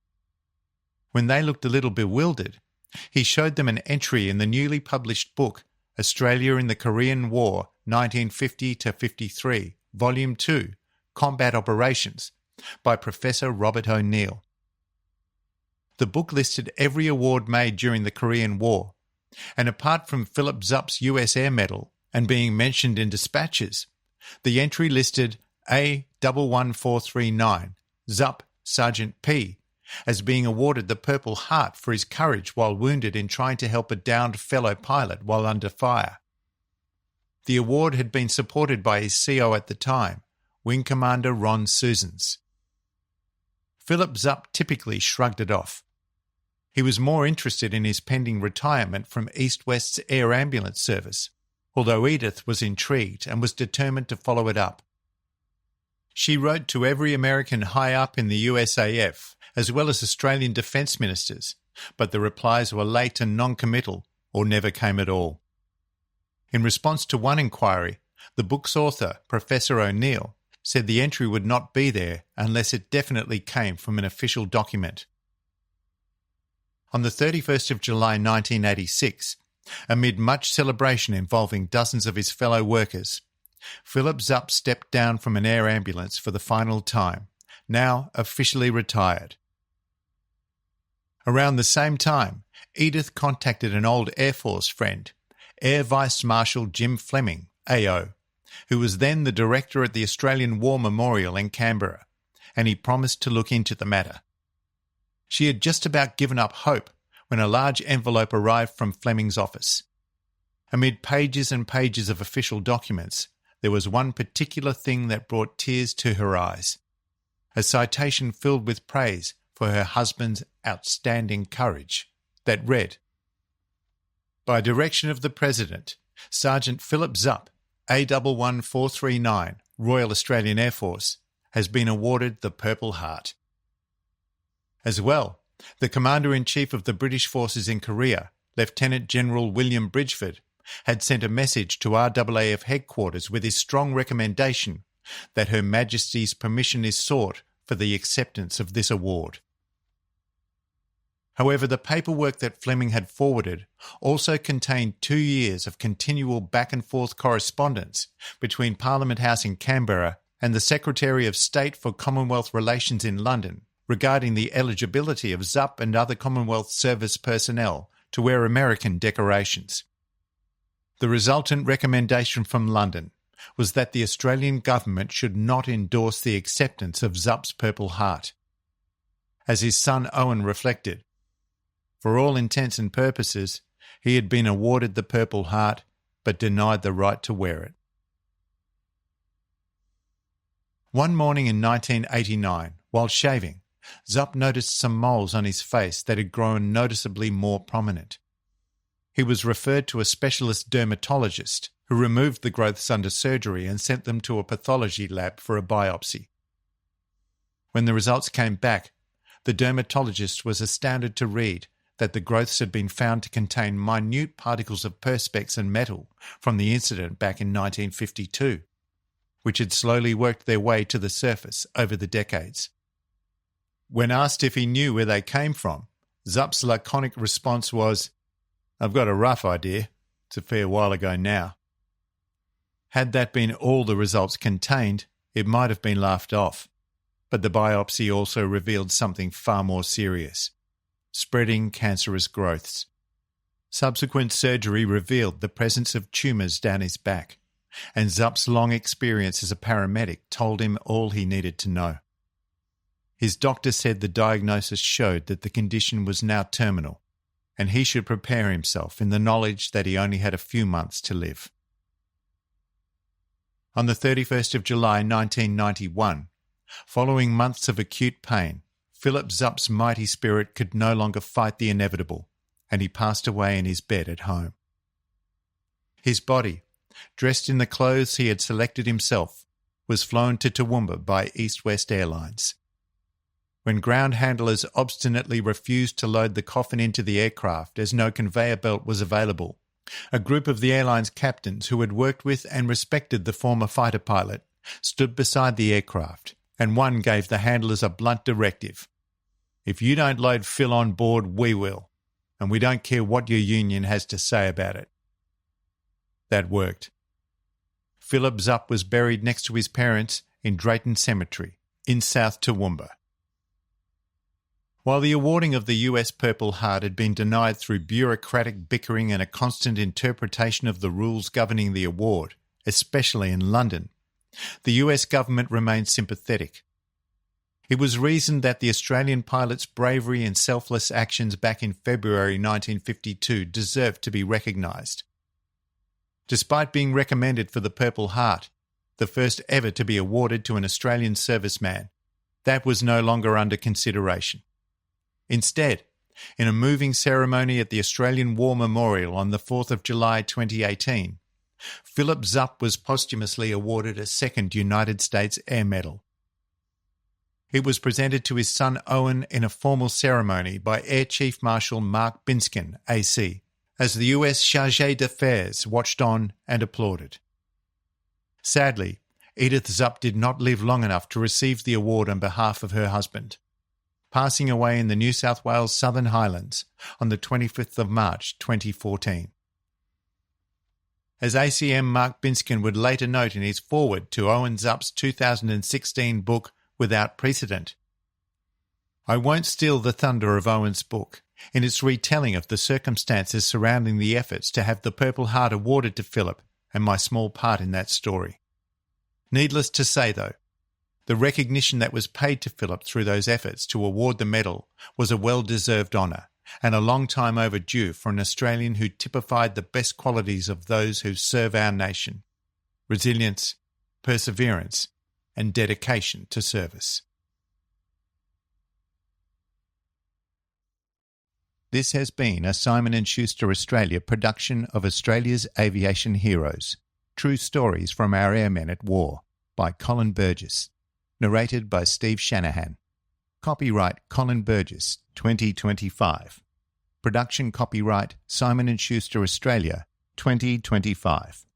When they looked a little bewildered, he showed them an entry in the newly published book Australia in the Korean War, 1950-53, Volume 2, Combat Operations, by Professor Robert O'Neill. The book listed every award made during the Korean War, and apart from Philip Zupp's US Air Medal and being mentioned in dispatches, the entry listed A11439, Zupp, Sergeant P, as being awarded the Purple Heart for his courage while wounded in trying to help a downed fellow pilot while under fire. The award had been supported by his CO at the time, Wing Commander Ron Susans. Philip Zupp typically shrugged it off. He was more interested in his pending retirement from East West's air ambulance service, although Edith was intrigued and was determined to follow it up. She wrote to every American high-up in the USAF, as well as Australian defence ministers, but the replies were late and non-committal, or never came at all. In response to one inquiry, the book's author, Professor O'Neill, said the entry would not be there unless it definitely came from an official document. On the 31st of July 1986, amid much celebration involving dozens of his fellow workers, Philip Zupp stepped down from an air ambulance for the final time, now officially retired. Around the same time, Edith contacted an old Air Force friend, Air Vice Marshal Jim Fleming, AO, who was then the director at the Australian War Memorial in Canberra, and he promised to look into the matter. She had just about given up hope when a large envelope arrived from Fleming's office. Amid pages and pages of official documents, there was one particular thing that brought tears to her eyes. A citation filled with praise for her husband's outstanding courage that read, "By direction of the President, Sergeant Philip Zupp, A11439, Royal Australian Air Force, has been awarded the Purple Heart." As well, the Commander-in-Chief of the British Forces in Korea, Lieutenant General William Bridgeford, had sent a message to RAAF headquarters with his strong recommendation that Her Majesty's permission is sought for the acceptance of this award. However, the paperwork that Fleming had forwarded also contained 2 years of continual back-and-forth correspondence between Parliament House in Canberra and the Secretary of State for Commonwealth Relations in London regarding the eligibility of Zupp and other Commonwealth service personnel to wear American decorations. The resultant recommendation from London was that the Australian government should not endorse the acceptance of Zupp's Purple Heart. As his son Owen reflected, for all intents and purposes, he had been awarded the Purple Heart but denied the right to wear it. One morning in 1989, while shaving, Zupp noticed some moles on his face that had grown noticeably more prominent. He was referred to a specialist dermatologist who removed the growths under surgery and sent them to a pathology lab for a biopsy. When the results came back, the dermatologist was astounded to read that the growths had been found to contain minute particles of perspex and metal from the incident back in 1952, which had slowly worked their way to the surface over the decades. When asked if he knew where they came from, Zupp's laconic response was, "I've got a rough idea. It's a fair while ago now." Had that been all the results contained, it might have been laughed off. But the biopsy also revealed something far more serious: spreading cancerous growths. Subsequent surgery revealed the presence of tumours down his back, and Zupp's long experience as a paramedic told him all he needed to know. His doctor said the diagnosis showed that the condition was now terminal, and he should prepare himself in the knowledge that he only had a few months to live. On the 31st of July 1991, following months of acute pain, Philip Zupp's mighty spirit could no longer fight the inevitable, and he passed away in his bed at home. His body, dressed in the clothes he had selected himself, was flown to Toowoomba by East West Airlines. When ground handlers obstinately refused to load the coffin into the aircraft as no conveyor belt was available, a group of the airline's captains who had worked with and respected the former fighter pilot stood beside the aircraft, and one gave the handlers a blunt directive: "If you don't load Phil on board, we will, and we don't care what your union has to say about it." That worked. Philip Zupp was buried next to his parents in Drayton Cemetery in South Toowoomba. While the awarding of the US Purple Heart had been denied through bureaucratic bickering and a constant interpretation of the rules governing the award, especially in London, the US government remained sympathetic. It was reasoned that the Australian pilot's bravery and selfless actions back in February 1952 deserved to be recognised. Despite being recommended for the Purple Heart, the first ever to be awarded to an Australian serviceman, that was no longer under consideration. Instead, in a moving ceremony at the Australian War Memorial on the 4th of July 2018, Philip Zupp was posthumously awarded a second United States Air Medal. It was presented to his son Owen in a formal ceremony by Air Chief Marshal Mark Binskin, AC, as the US Chargé d'Affaires watched on and applauded. Sadly, Edith Zupp did not live long enough to receive the award on behalf of her husband, passing away in the New South Wales Southern Highlands on the 25th of March 2014. As ACM Mark Binskin would later note in his foreword to Owen Zupp's 2016 book Without Precedent, "I won't steal the thunder of Owen's book in its retelling of the circumstances surrounding the efforts to have the Purple Heart awarded to Philip and my small part in that story. Needless to say, though, The recognition that was paid to Philip through those efforts to award the medal was a well-deserved honour, and a long time overdue for an Australian who typified the best qualities of those who serve our nation: resilience, perseverance, and dedication to service. This has been a Simon & Schuster Australia production of Australia's Aviation Heroes, True Stories from Our Airmen at War, by Colin Burgess. Narrated by Steve Shanahan. Copyright Colin Burgess, 2025. Production copyright Simon & Schuster Australia, 2025.